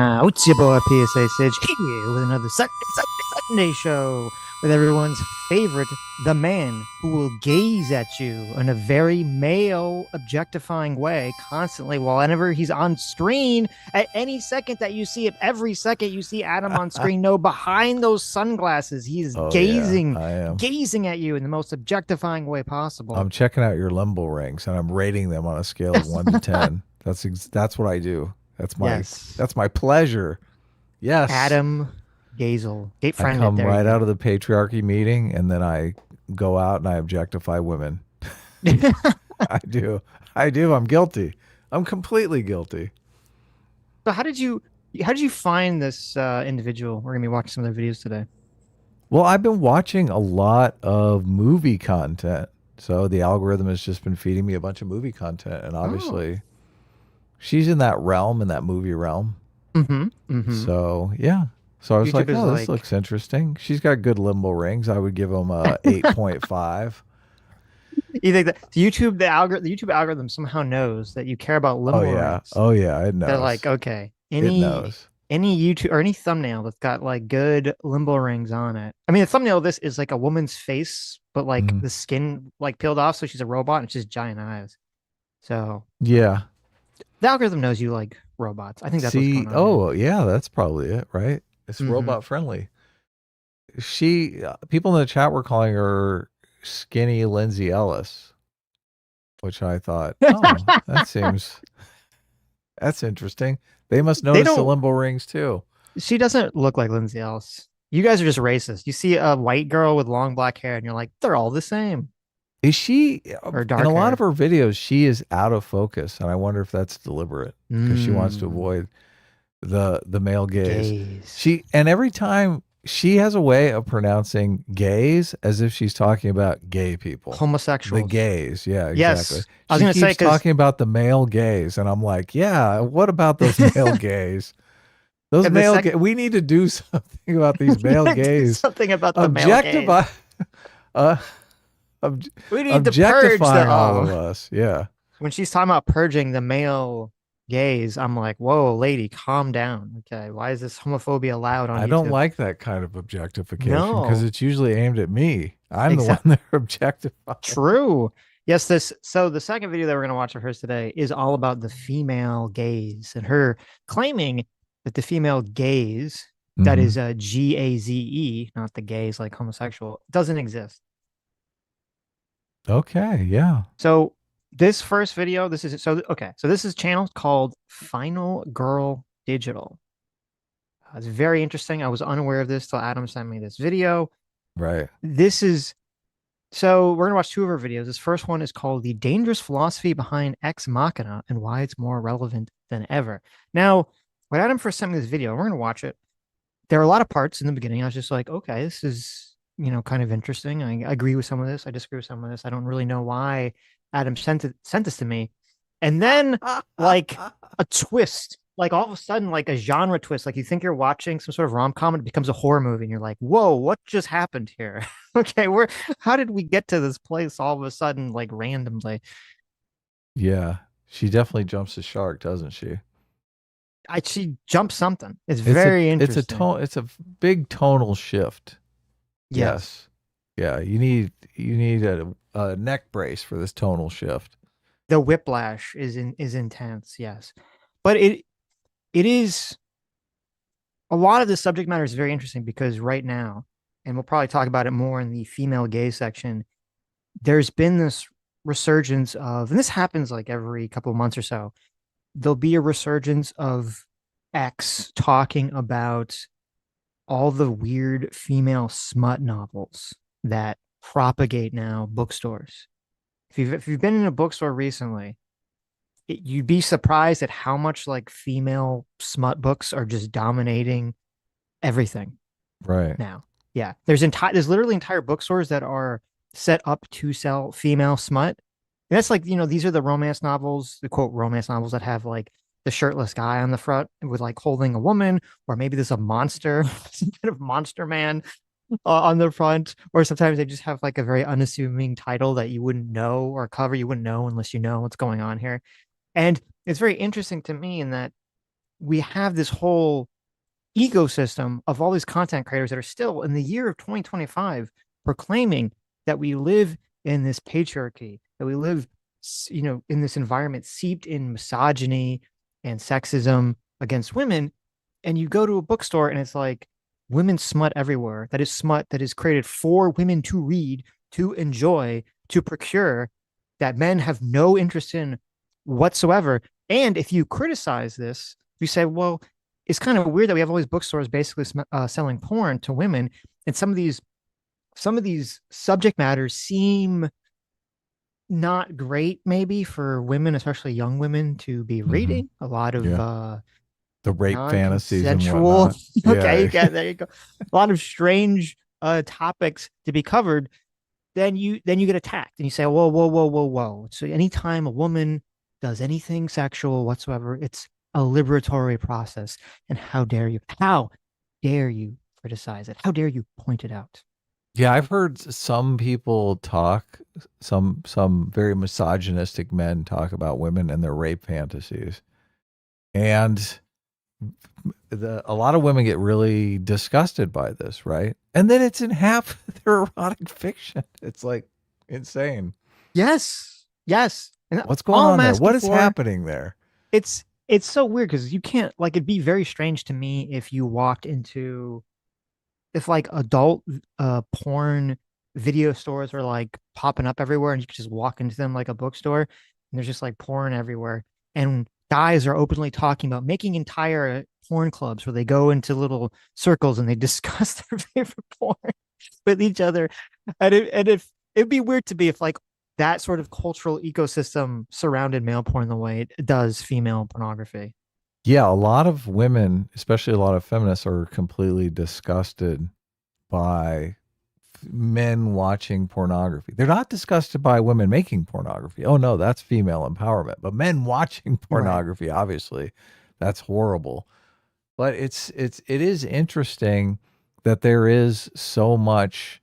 It's your boy PSA Sitch here with another Sunday show with everyone's favorite, the man who will gaze at you in a very male objectifying way constantly whenever he's on screen. At any second that you see him, every second you see Adam on screen, no, behind those sunglasses, he is Oh yeah, gazing, I am. gazing at you in the most objectifying way possible. I'm checking out your limbo rings and I'm rating them on a scale of 1 to 10. That's what I do. That's my Yes. that's my pleasure. Yes. Adam Gazel. Gate I friended. come There you right out go. of the patriarchy meeting and then I go out and I objectify women. I do. I do. I'm guilty. I'm completely guilty. So how did you find this individual? We're gonna be watching some of their videos today. Well, I've been watching a lot of movie content. So the algorithm has just been feeding me a bunch of movie content and Oh. obviously she's in that realm, in that movie realm. Mm-hmm. Mm-hmm. So yeah. So I was YouTube like, is oh, this like looks interesting. She's got good limbo rings. I would give them a 8.5. you think that the YouTube algorithm somehow knows that you care about Oh limbo yeah. rings. Oh yeah. It They're like, knows. okay, It any knows. any YouTube or any thumbnail that's got like good limbo rings on it. I mean, the thumbnail of this is like a woman's face, but like Mhm. the skin like peeled off, so she's a robot and it's just giant eyes. So Yeah. the algorithm knows you like robots. I think that's what's going See. on here. Oh yeah. That's probably it, right? It's Mm-hmm. robot friendly. People in the chat were calling her skinny Lindsay Ellis, which I thought, oh, that's interesting. They must They notice the don't limbo rings too. She doesn't look like Lindsay Ellis. You guys are just racist. You see a white girl with long black hair, and you're like, they're all the same, Is she or in a dark lot of hair. her videos? She is out of focus, and I wonder if that's deliberate because she wants to Mmm, avoid the male gaze. gays, She and every time she has a way of pronouncing gays as if she's talking about gay people. The homosexuals. gays, yeah, exactly. Yes, I was She gonna say keeps because talking about the male gays, and I'm like, yeah, what about those male gays? Those the male sec gays. We need to do something about these we male gotta do gays. something about the male gays. Objectify, uh, ob- We need to purge the objectifying all of us. Yeah. when she's talking about purging the male gays. I'm like, whoa, lady, calm down. Okay, why is this homophobia allowed on I don't YouTube? like that kind of objectification because No, it's usually aimed at me. I'm the one exactly. they're objectifying. True. Yes, this so the second video that we're going to watch of hers today is all about the female gaze and her claiming that the female gaze, that Hmm. is a Gaze, not the gays like homosexual, doesn't exist. Okay. Yeah. So this first video, this is so okay. So this is channel called Final Girl Digital. It's very interesting. I was unaware of this till Adam sent me this video. Right. This is So we're gonna watch two of her videos. This first one is called "The Dangerous Philosophy Behind Ex Machina and Why It's More Relevant Than Ever." Now, when Adam first sent me this video, we're gonna watch it. There are a lot of parts in the beginning. I was just like, okay, this is kind of interesting. I agree with some of this. I disagree with some of this. I don't really know why Adam sent this to me. And then like a twist, like all of a sudden, like a genre twist. Like you think you're watching some sort of rom-com and it becomes a horror movie, and you're like, whoa, what just happened here? Okay, how did we get to this place all of a sudden, like randomly? Yeah. She definitely jumps the shark, doesn't she? She jumped something. It's It's a very it's a interesting. tone it's a big tonal shift. Yes. Yes. Yeah. You need a neck brace for this tonal shift. The whiplash is intense, yes. But it is a lot of the subject matter is very interesting because right now, and we'll probably talk about it more in the female gay section, there's been this resurgence of, and this happens like every couple of months or so, there'll be a resurgence of X talking about all the weird female smut novels that propagate now bookstores. If you've been in a bookstore recently, you'd be surprised at how much like female smut books are just dominating everything Right. now. Yeah, there's literally entire bookstores that are set up to sell female smut. And that's like, these are the romance novels, the quote romance novels that have like the shirtless guy on the front with like holding a woman, or maybe there's a monster, some kind of monster man on the front, or sometimes they just have like a very unassuming title that you wouldn't know, or cover you wouldn't know unless you know what's going on here. And it's very interesting to me in that we have this whole ecosystem of all these content creators that are still in the year of 2025 proclaiming that we live in this patriarchy, that we live, in this environment seeped in misogyny and sexism against women. And you go to a bookstore and it's like women's smut everywhere. That is smut that is created for women to read, to enjoy, to procure, that men have no interest in whatsoever. And if you criticize this, you say, well, it's kind of weird that we have all these bookstores basically selling porn to women, and some of these subject matters seem not great, maybe for women, especially young women, to be Hmm. reading. A lot of Yeah. The rape fantasies and non-consensual. whatnot. Okay, Yeah. there you go. A lot of strange topics to be covered. Then you get attacked, and you say, whoa, whoa, whoa, whoa, whoa. So anytime a woman does anything sexual whatsoever, it's a liberatory process. And how dare you? How dare you criticize it? How dare you point it out? Yeah, I've heard some people talk, some very misogynistic men talk about women and their rape fantasies. And a lot of women get really disgusted by this, right? And then it's in half their erotic fiction. It's like insane. Yes, yes. And What's going all I'm on there? asking What is for, happening there? it's so weird because you can't, like, it'd be very strange to me if you walked into, if like adult porn video stores are like popping up everywhere and you could just walk into them like a bookstore and there's just like porn everywhere, and guys are openly talking about making entire porn clubs where they go into little circles and they discuss their favorite porn with each other. And if it'd be weird to be if like that sort of cultural ecosystem surrounded male porn the way it does female pornography. Yeah, a lot of women, especially a lot of feminists, are completely disgusted by men watching pornography. They're not disgusted by women making pornography. Oh no, that's female empowerment. But men watching Right. pornography, obviously, that's horrible. But it is interesting that there is so much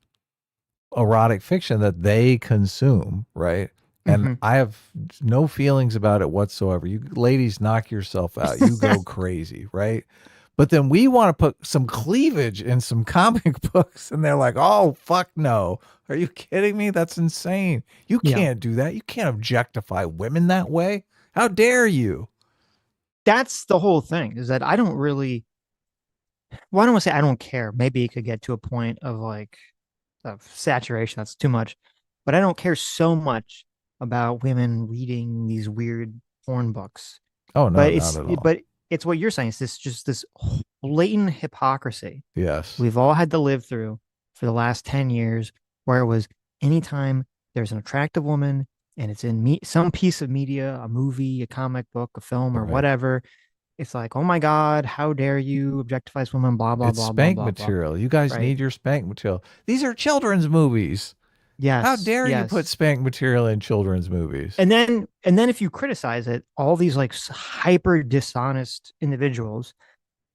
erotic fiction that they consume, right? And Mm-hmm. I have no feelings about it whatsoever. You ladies knock yourself out. You go crazy, right? But then we want to put some cleavage in some comic books, and they're like, "Oh, fuck no. Are you kidding me? That's insane. You Yeah. can't do that. You can't objectify women that way. How dare you?" That's the whole thing, is that I don't really, well, I don't want to say I don't care. Maybe it could get to a point of like of saturation. That's too much. But I don't care so much about women reading these weird porn books. Oh no, But not it's at all. but it's what you're saying. It's this just this blatant hypocrisy Yes. we've all had to live through for the last 10 years, where it was anytime there's an attractive woman and it's in some piece of media, a movie, a comic book, a film, or Right. whatever, it's like, oh my God, how dare you objectify this woman, blah, blah, It's blah, blah, spank blah, blah. material. You guys Right. need your spank material. These are children's movies. How Yes. dare you put Yes. spank material in children's movies? And then if you criticize it, all these like hyper dishonest individuals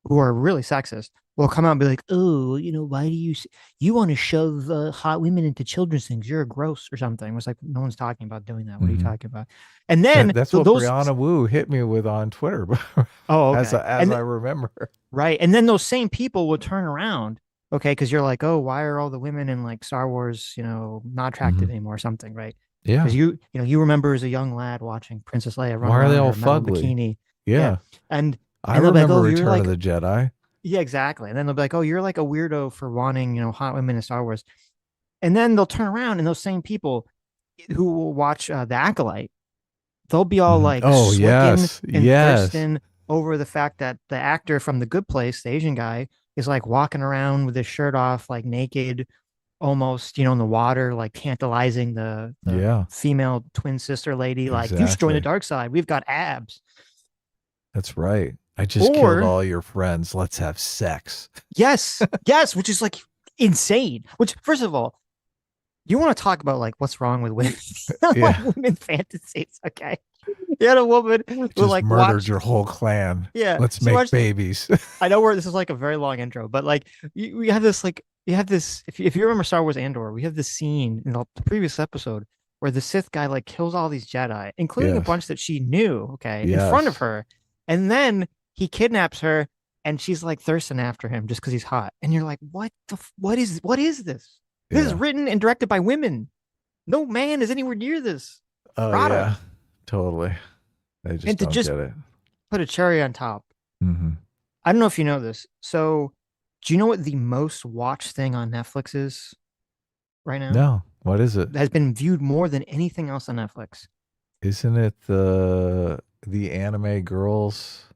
who are really sexist will come out and be like, "Oh, why do you want to shove hot women into children's things? You're gross or something." It's like, no one's talking about doing that. What are you Hmm. talking about? And then That's what those, Brianna Wu hit me with on Twitter, oh, as okay, as I remember. right, and then those same people would turn around, okay, because you're like, oh, why are all the women in like Star Wars, not attractive Hmm. anymore or something, right? Because Yeah. you remember as a young lad watching Princess Leia run Why are they around in all her metal fugly? bikini, yeah, Yeah. and I and they'll be like, remember oh, you're Return of like, the Jedi. yeah, exactly. And then they'll be like, "Oh, you're like a weirdo for wanting, hot women in Star Wars." And then they'll turn around and those same people who will watch The Acolyte, they'll be all Mhm. like Oh slicking yes, and yes, thirsting over the fact that the actor from The Good Place, the Asian guy, is like walking around with his shirt off, like naked, almost, in the water, like tantalizing the yeah, female twin sister lady, like, "You should join the exactly. dark side. We've got abs." That's right. I just killed Or all your friends. Let's have sex. yes, yes, which is like insane. Which, first of all, you want to talk about like what's wrong with women, like Yeah, women fantasies? Okay, you had a woman who just like murdered your watched, whole clan. yeah, Let's she make watched. babies. I know where this is like a very long intro, but like we have this like you have this. If you remember Star Wars Andor, we have this scene in the previous episode where the Sith guy like kills all these Jedi, including a Yes, bunch that she knew, okay, in front of yes. her, and then he kidnaps her, and she's like thirsting after him just because he's hot. And you're like, what is this? This is Yeah. written and directed by women. No man is anywhere near this. Oh Rada. yeah. Totally. They just And to don't just get it. put a cherry on top, Hmm. I don't know if you know this. So, do you know what the most watched thing on Netflix is right now? No. What is it? That has been viewed more than anything else on Netflix. Isn't it the anime girls?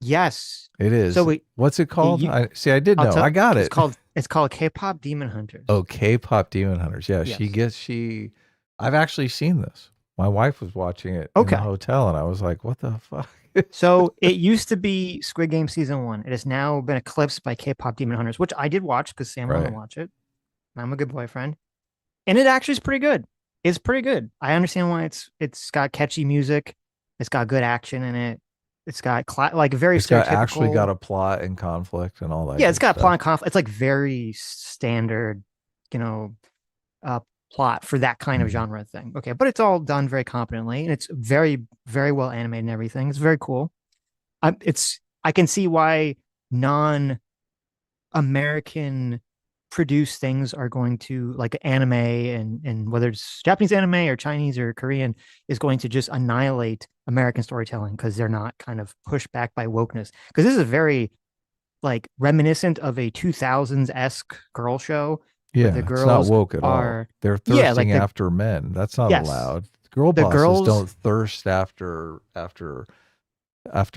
Yes. It So is. we, What's it it, called? you, I see. I did I'll know. I tell. got It's it. called K-pop Demon Hunters. Oh, K-pop Demon Hunters. Yeah, she Yes. gets she. I've actually seen this. My wife was watching it in the Okay. hotel, and I was like, "What the fuck?" So it used to be Squid Game season one. It has now been eclipsed by K-pop Demon Hunters, which I did watch because Sam wanted to Right. watch it. I'm a good boyfriend, and it actually is pretty good. It's pretty good. I understand why it's got catchy music. It's got good action in it. It's got like very It's got actually got stereotypical. a plot and conflict and all that Yeah, it's good got a plot stuff. and conflict. It's like very standard, you know, uh, plot for that kind of Hmm. genre thing. Okay, but it's all done very competently, and it's very well animated and everything. It's very cool. I can see why non American produced things are going to like anime and whether it's Japanese anime or Chinese or Korean is going to just annihilate American storytelling because they're not kind of pushed back by wokeness. Because this is very like reminiscent of a 2000s esque girl show where the Yeah, it's not girls woke at all. are, They're yeah, thirsting after men. That's not yes, allowed. Girl the bosses girls, don't thirst after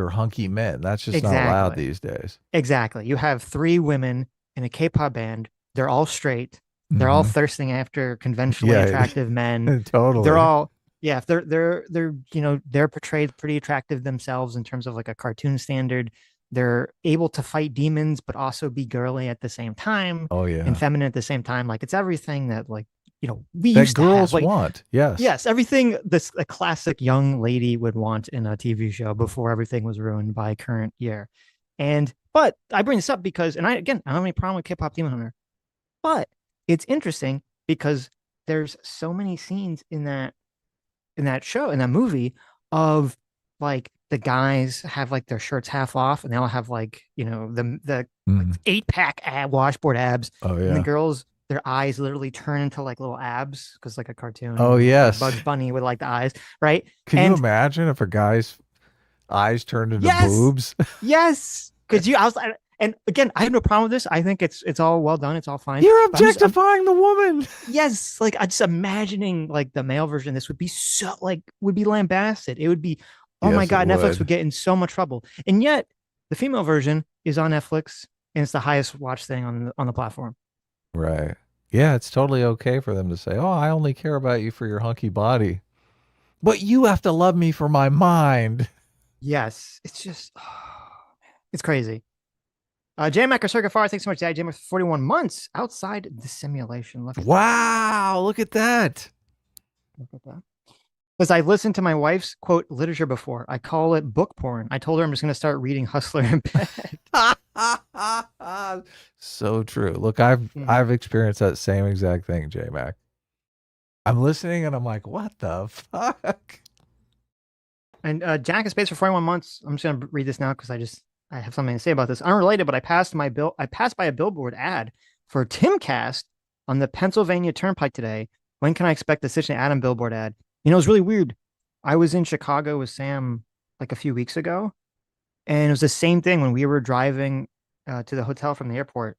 hunky men. That's just not allowed exactly. these days. Exactly. You have three women in a K-pop band. They're all straight. They're all Hmm. thirsting after conventionally Yeah, attractive men. They're totally. all, yeah, they're they're portrayed pretty attractive themselves in terms of like a cartoon standard. They're able to fight demons but also be girly at the same time Oh and yeah. feminine at the same time. Like it's everything that like, we That used to have. girls Like want. Yes. yes, everything this a classic young lady would want in a TV show before everything was ruined by current year. And but I bring this up because, and I don't have any problem with K-pop Demon Hunter, but it's interesting because there's so many scenes in that show in that movie of like the guys have like their shirts half off and they all have like the like Mhm. 8-pack washboard abs, Oh and the yeah. girls their eyes literally turn into like little abs because like a Oh cartoon like yes. Bugs Bunny with like the eyes, right? Can you And imagine if a guy's eyes turned into yes, boobs? yes, because you I was and again I have no problem with this. I think it's all well done, it's all fine. You're But I'm objectifying the woman. yes, like I just imagining like the male version of this would be so like would be lambasted. It would be, oh my Yes, it God, Netflix would. would get in so much trouble. And yet the female version is on Netflix and it's the highest watched thing on the platform. Right. Yeah, it's totally okay for them to say, "Oh, I only care about you for your hunky body." But you have to love me for my mind. Yes, it's just it's crazy. JMac or Circuit Fire, thanks so much, Daddy JMac, for 41 months outside the simulation. Look at that. Wow, look at that. Look at that. Because I've listened to my wife's quote literature before. I call it book porn. I told her I'm just going to start reading Hustler in bed. So true. Look, I've Mhm. I've experienced that same exact thing, J Mac. I'm listening and I'm like, what the fuck? And Jack in Space for 41 months. I'm just going to read this now because I have something to say about this. Unrelated, but I passed by a billboard ad for Timcast on the Pennsylvania Turnpike today. When can I expect the Sitch and Adam billboard ad? It was really weird. I was in Chicago with Sam like a few weeks ago, and it was the same thing when we were driving to the hotel from the airport.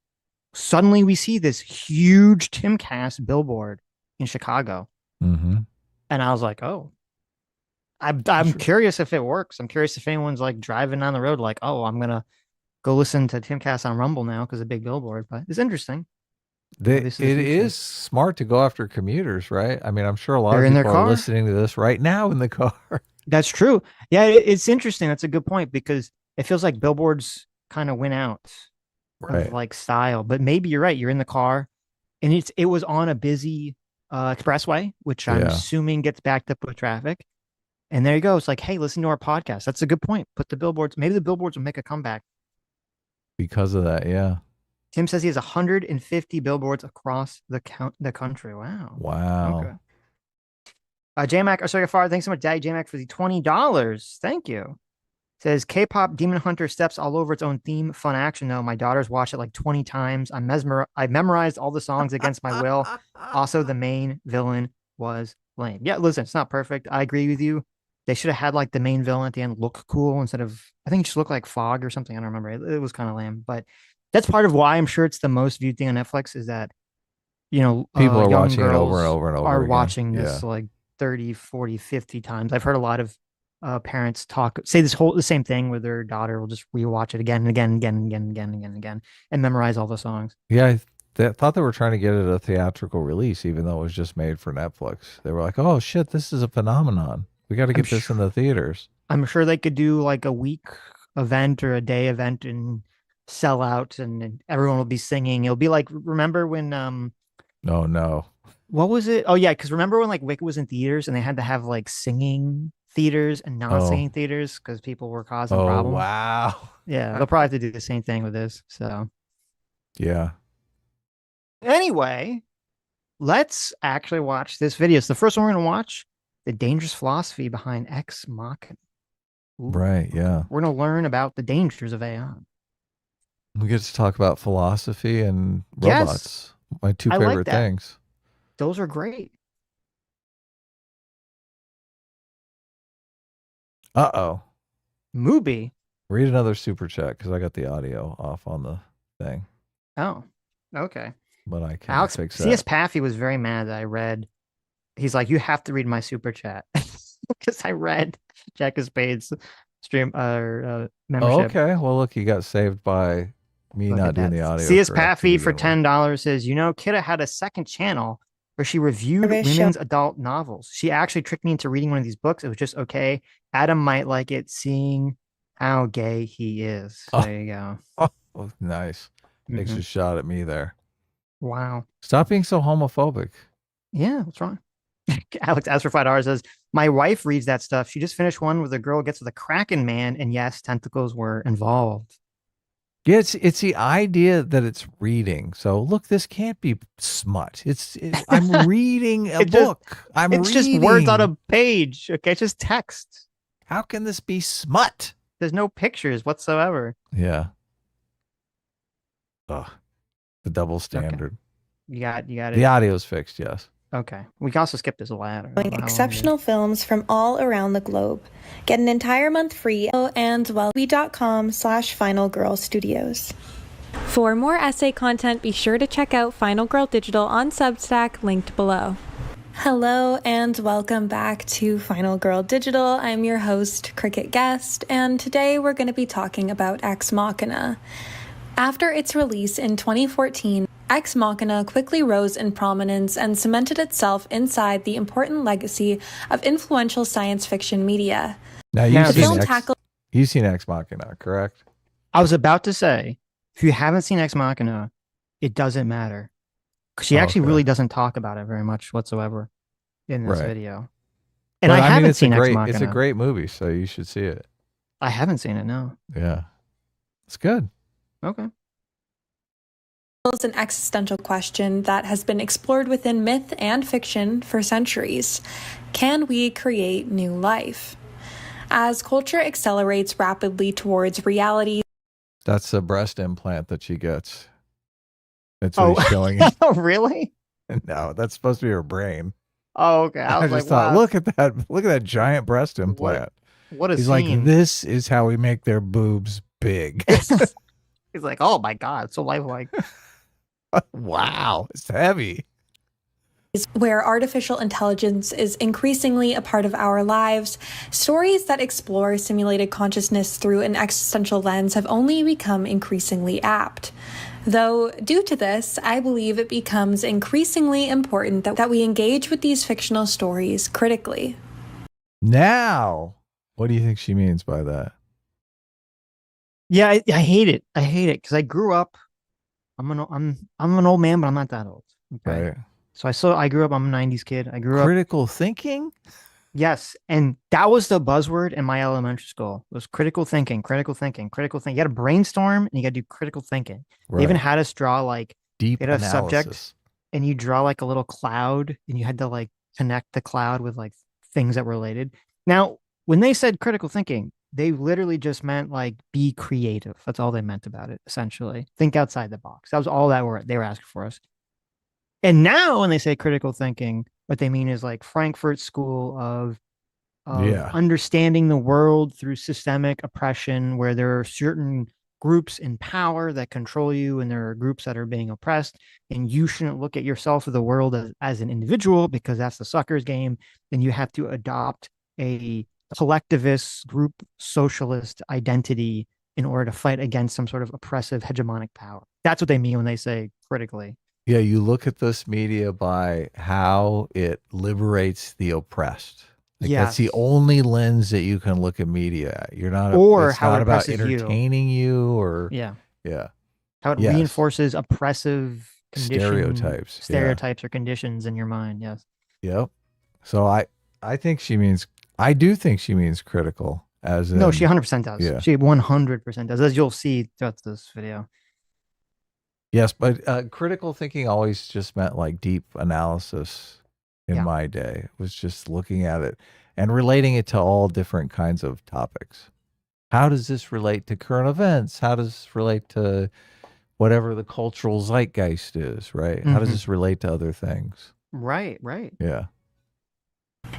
Suddenly, we see this huge Timcast billboard in Chicago, Mm-hmm. and I was like, "Oh, I'm curious if it works. I'm curious if anyone's like driving down the road, like, oh, I'm gonna go listen to Timcast on Rumble now because a big billboard." But it's interesting. Maybe this is the It future. is smart to go after commuters, right? I mean, I'm sure a lot They're of in their people are car. listening to this right now in the car. That's true. Yeah, it's interesting. That's a good point because it feels like billboards kind of went out of Right. like style. But maybe you're right. You're in the car, and it was on a busy expressway, which I'm Yeah. assuming gets backed up with traffic. And there you go. It's like, hey, listen to our podcast. That's a good point. Put the billboards. Maybe the billboards will make a comeback. Because of that, yeah. Tim says he has 150 billboards across the country. Wow. Wow. Okay. JMac, or sorry, Far, thanks so much, Daddy JMac, for the $20. Thank you. Says K-pop Demon Hunter steps all over its own theme. Fun action though. My daughters watched it like 20 times. I memorized all the songs against my will. Also, the main villain was lame. Yeah, listen, it's not perfect. I agree with you. They should have had like the main villain at the end look cool instead of I think it just looked like fog or something. I don't remember. It was kind of lame, but that's part of why I'm sure it's the most viewed thing on Netflix is that People are young watching it over and girls over and over are again. watching Yeah. this like 30, 40, 50 times. I've heard a lot of parents say the same thing where their daughter will just rewatch it again and again and again and again and again and again and again and memorize all the songs. Yeah, thought they were trying to get it a theatrical release, even though it was just made for Netflix. They were like, "Oh shit, this is a phenomenon. We got to I'm get this sure in the theaters." I'm sure they could do like a week event or a day event and sell out and everyone will be singing. It'll be like remember when No, no. what was it? Oh yeah, because remember when like Wicked was in theaters and they had to have like singing theaters and Oh, non-singing theaters because people were causing oh problems. wow. Yeah, they'll probably have to do the same thing with this. So Yeah. anyway, let's actually watch this video. So the first one we're gonna watch, the dangerous philosophy behind Ex Machina. Ooh, Right. okay. Yeah. We're gonna learn about the dangers of AI. We get to talk about philosophy and Yes, robots. My two I like favorite that. things. Those are great. Uh-oh. Mubi. Read another super chat because I got the audio off on the thing, Oh, okay. but I can Alex fix CS that. Paffy was very mad that I read. He's like, you have to read my super chat because I read Jack of Spades stream Oh, membership. okay. Well, look, you got saved by me Look not at doing that. the audio CS correct to Paffy for begin with. $10 says, Kidda had a second channel where she reviewed Show. women's adult novels. She actually tricked me into reading one of these books. It was just okay. Adam might like it, seeing how gay he is. Oh, There you go. oh, nice. Takes Hmm. a shot at me there. Wow. Stop being so homophobic. Yeah, what's wrong? Alex asks for $5 says, my wife reads that stuff. She just finished one where the girl gets with a Kraken man, and yes, tentacles were involved. Yeah, it's the idea that it's reading. So look, this can't be smut. I'm reading a It just book. I'm it's just words on reading. a page. Okay, it's just text. How can this be smut? There's no pictures whatsoever. Yeah. Ugh. The double Okay. standard. You got The it. audio's fixed, yes. Okay. We can also skip this ladder. Exceptional films from all around the globe. Get an entire month free and wellbe.com/Final Girl Studios. For more essay content, be sure to check out Final Girl Digital on Substack, linked below. Hello and welcome back to Final Girl Digital. I'm your host, Cricket Guest, and today we're going to be talking about Ex Machina. After its release in 2014, Ex Machina quickly rose in prominence and cemented itself inside the important legacy of influential science fiction media. Now Now, you've seen Ex Machina, correct? I was about to say, if you haven't seen Ex Machina, it doesn't matter. She actually Okay. really doesn't talk about it very much whatsoever in this Right. video. And But I haven't it's seen Ex it's Machina. a great movie, so you should see it. I haven't seen it, no. Yeah. It's good. Okay. Is an existential question that has been explored within myth and fiction for centuries. Can we create new life? As culture accelerates rapidly towards reality, That's a breast implant that she gets. That's what he's showing you. Oh, really? No, that's supposed to be her brain. Oh, okay. I I was just like, thought, wow, look at that giant breast implant. what a He's scene. like, this is how we make their boobs big. He's like, oh my God, so lifelike. Wow, it's heavy. where artificial intelligence is increasingly a part of our lives, stories that explore simulated consciousness through an existential lens have only become increasingly apt. Though, due to this, I believe it becomes increasingly important that we engage with these fictional stories critically. Now, what do you think she means by that? Yeah, I hate it. I hate it because I grew up. I'm an old man, but I'm not that old. Okay. Right. So I grew up. I'm a '90s kid. I grew up. Critical thinking? Yes, and that was the buzzword in my elementary school. It was critical thinking, critical thinking, critical thinking. You got to brainstorm and you got to do critical thinking. They even had us draw like deep they had a analysis. subject, and you draw like a little cloud, and you had to like connect the cloud with like things that were related. Now, when they said critical thinking, they literally just meant like be creative. That's all they meant about it, essentially. Think outside the box. That was all they were asking for us. And now when they say critical thinking, what they mean is like Frankfurt School of Yeah. understanding the world through systemic oppression, where there are certain groups in power that control you and there are groups that are being oppressed, and you shouldn't look at yourself or the world as an individual because that's the sucker's game. Then you have to adopt a collectivist group socialist identity in order to fight against some sort of oppressive hegemonic power. That's what they mean when they say critically. Yeah, you look at this media by how it liberates the oppressed. Like that's the Yes. only lens that you can look at media at. Or It's how it not about oppresses you. entertaining you or, Yeah. yeah. How it Yes. reinforces oppressive Stereotypes. Yeah. stereotypes or conditions in your mind. Yes. Yep. So I think she means, I do think she means critical as No, she in, 100% does. yeah. She 100% does, as you'll see throughout this video. Yes, but critical thinking always just meant like deep analysis in Yeah. my day. It was just looking at it and relating it to all different kinds of topics. How does this relate to current events? How does this relate to whatever the cultural zeitgeist is, right? How does Mhm. this relate to other things? Right, right. Yeah.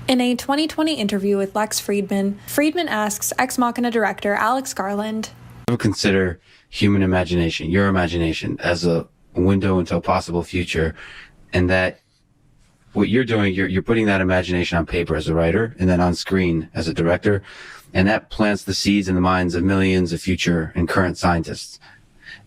In a 2020 interview with Lex Friedman, Friedman asks Ex Machina director Alex Garland, Ever consider human imagination, your imagination, as a window into a possible future, and that what you're doing, you're putting that imagination on paper as a writer and then on screen as a director, and that plants the seeds in the minds of millions of future and current scientists.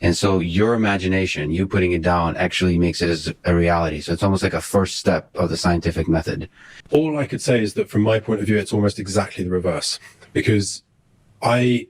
And so your imagination, you putting it down, actually makes it as a reality. So it's almost like a first step of the scientific method. All I could say is that from my point of view, it's almost exactly the reverse, because I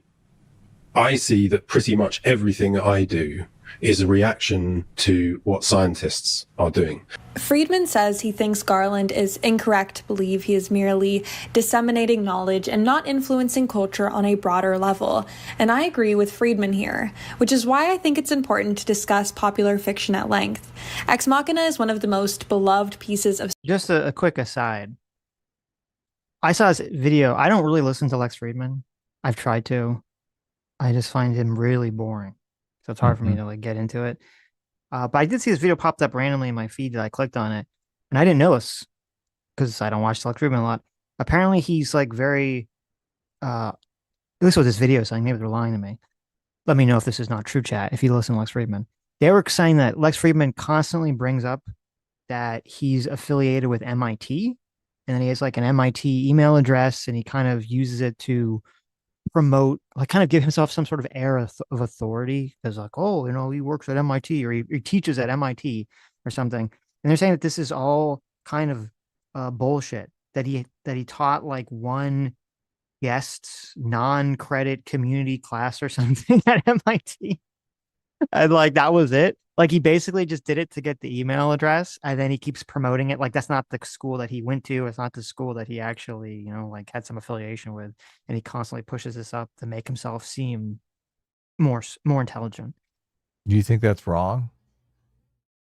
see that pretty much everything I do is a reaction to what scientists are doing. Friedman says he thinks Garland is incorrect to believe he is merely disseminating knowledge and not influencing culture on a broader level. And I agree with Friedman here, which is why I think it's important to discuss popular fiction at length. Ex Machina is one of the most beloved pieces of... Just a quick aside. I saw this video. I don't really listen to Lex Friedman. I've tried to. I just find him really boring. So it's hard for me to like get into it. But I did see this video popped up randomly in my feed that I clicked on it. And I didn't notice because I don't watch Lex Friedman a lot. Apparently he's like very at least what this video is saying, maybe they're lying to me. Let me know if this is not true, chat, if you listen to Lex Friedman. They were saying that Lex Friedman constantly brings up that he's affiliated with MIT and then he has like an MIT email address and he kind of uses it to promote, like kind of give himself some sort of air of authority because like, oh, he works at MIT or he teaches at MIT or something. And they're saying that this is all kind of bullshit, that he taught like one guest non-credit community class or something at MIT. And like that was it. Like he basically just did it to get the email address and then he keeps promoting it. Like that's not the school that he went to. It's not the school that he actually, like had some affiliation with. And he constantly pushes this up to make himself seem more intelligent. Do you think that's wrong?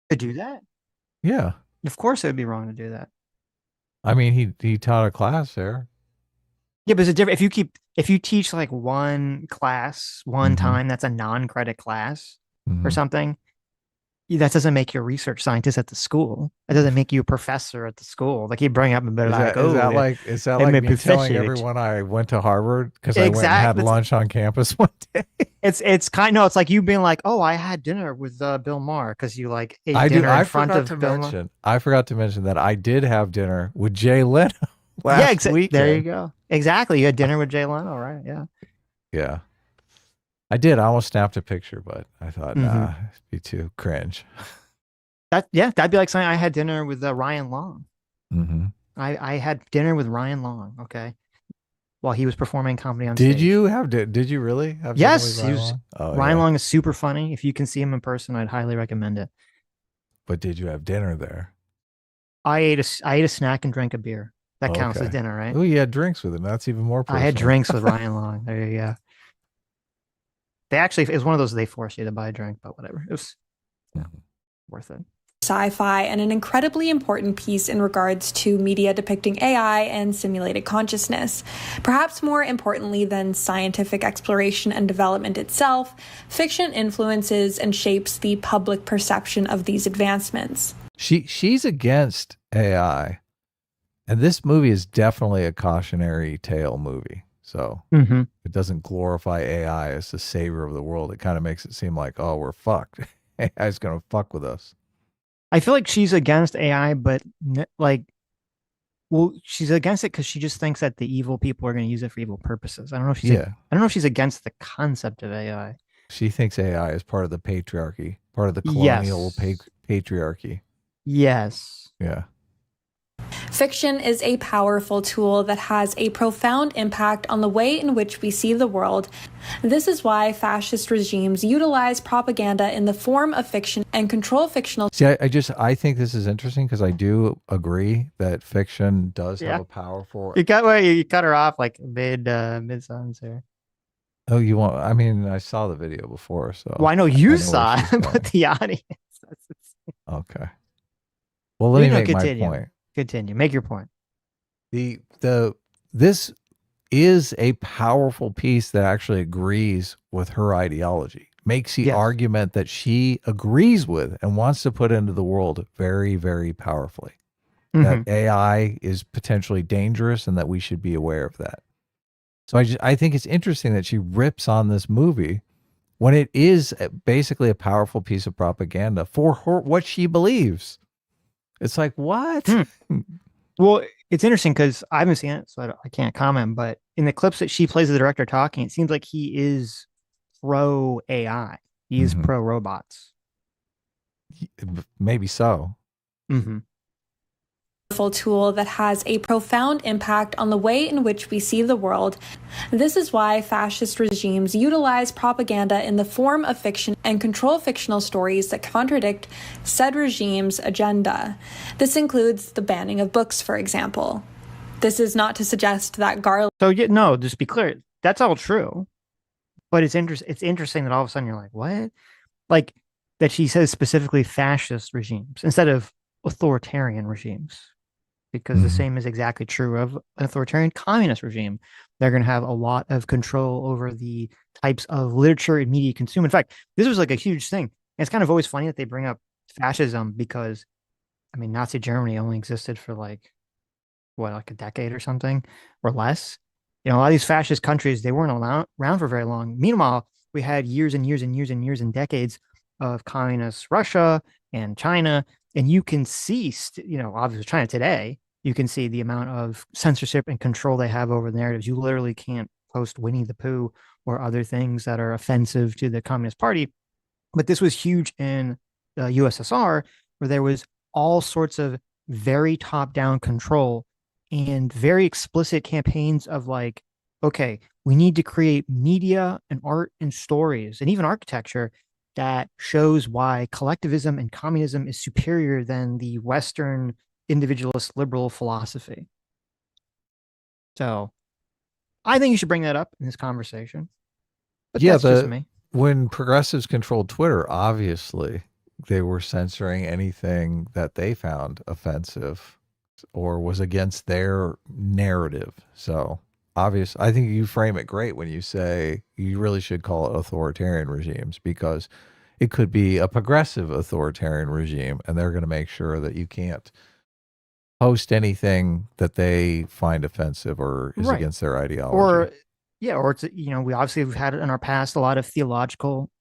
To do that? Yeah. Of course it would be wrong to do that. I mean, he taught a class there. Yeah, but it's a different if you teach like one class one time, that's a non-credit class or something. That doesn't make you a research scientist at the school. It doesn't make you a professor at the school. Like you bring up a bit like, is that like me telling everyone I went to Harvard because I went and had lunch on campus one day? It's it's like you being like, oh, I had dinner with Bill Maher because you like ate dinner in front of Bill Maher. I forgot to mention that I did have dinner with Jay Leno last week. There you go. Exactly. You had dinner with Jay Leno, right? Yeah. Yeah. I did. I almost snapped a picture, but I thought, nah, it'd be too cringe. That'd be like saying I had dinner with Ryan Long. Mm-hmm. I had dinner with Ryan Long, okay, while he was performing comedy on stage. Did you really have yes, dinner with Ryan Long? Ryan Long is super funny. If you can see him in person, I'd highly recommend it. But did you have dinner there? I ate a snack and drank a beer. That counts as dinner, right? Oh, you had drinks with him. That's even more personal. I had drinks with Ryan Long. There you go. It was one of those they force you to buy a drink, but whatever. It was worth it. sci-fi, and an incredibly important piece in regards to media depicting AI and simulated consciousness. Perhaps more importantly than scientific exploration and development itself, fiction influences and shapes the public perception of these advancements. She's against AI, and this movie is definitely a cautionary tale movie. So it doesn't glorify AI as the savior of the world. It kind of makes it seem like, oh, we're fucked. AI's gonna fuck with us. I feel like she's against AI, but like, well, she's against it because she just thinks that the evil people are going to use it for evil purposes. I don't know if she's I don't know if she's against the concept of AI. She thinks AI is part of the patriarchy, part of the colonial patriarchy. Yes. Yeah. Fiction is a powerful tool that has a profound impact on the way in which we see the world. This is why fascist regimes utilize propaganda in the form of fiction and control fictional. See, I think this is interesting because I do agree that fiction does have a powerful. You cut her off like mid sentence there. Oh, you want? I mean, I saw the video before, so. Well, I know you saw it, but the audience. Okay. Well, let me make my point. Continue. Make your point. This is a powerful piece that actually agrees with her ideology. Makes the argument that she agrees with and wants to put into the world very, very powerfully. That AI is potentially dangerous and that we should be aware of that. So I think it's interesting that she rips on this movie when it is basically a powerful piece of propaganda for her, what she believes. It's like, what? Well, it's interesting because I haven't seen it, so I can't comment. But in the clips that she plays the director talking, it seems like he is pro AI. He is pro robots. Maybe so. Tool that has a profound impact on the way in which we see the world. This is why fascist regimes utilize propaganda in the form of fiction and control fictional stories that contradict said regime's agenda. This includes the banning of books, for example. This is not to suggest that Garland. So no, just be clear. That's all true, but it's interesting that all of a sudden you're like, what? Like that she says specifically fascist regimes instead of authoritarian regimes. Because the same is exactly true of an authoritarian communist regime. They're going to have a lot of control over the types of literature and media consumed. In fact, this was like a huge thing. And it's kind of always funny that they bring up fascism because, I mean, Nazi Germany only existed for like a decade or something or less. You know, a lot of these fascist countries, they weren't around for very long. Meanwhile, we had years and years and years and years and decades of communist Russia and China. And you can see, obviously China today, you can see the amount of censorship and control they have over the narratives. You literally can't post Winnie the Pooh or other things that are offensive to the Communist Party. But this was huge in the USSR, where there was all sorts of very top-down control and very explicit campaigns of like, okay, we need to create media and art and stories and even architecture that shows why collectivism and communism is superior than the Western individualist liberal philosophy. So I think you should bring that up in this conversation. But that's just me. When progressives controlled Twitter, obviously they were censoring anything that they found offensive or was against their narrative. So obviously, I think you frame it great when you say you really should call it authoritarian regimes, because it could be a progressive authoritarian regime and they're going to make sure that you can't post anything that they find offensive or is against their ideology. Or it's, we obviously have had in our past a lot of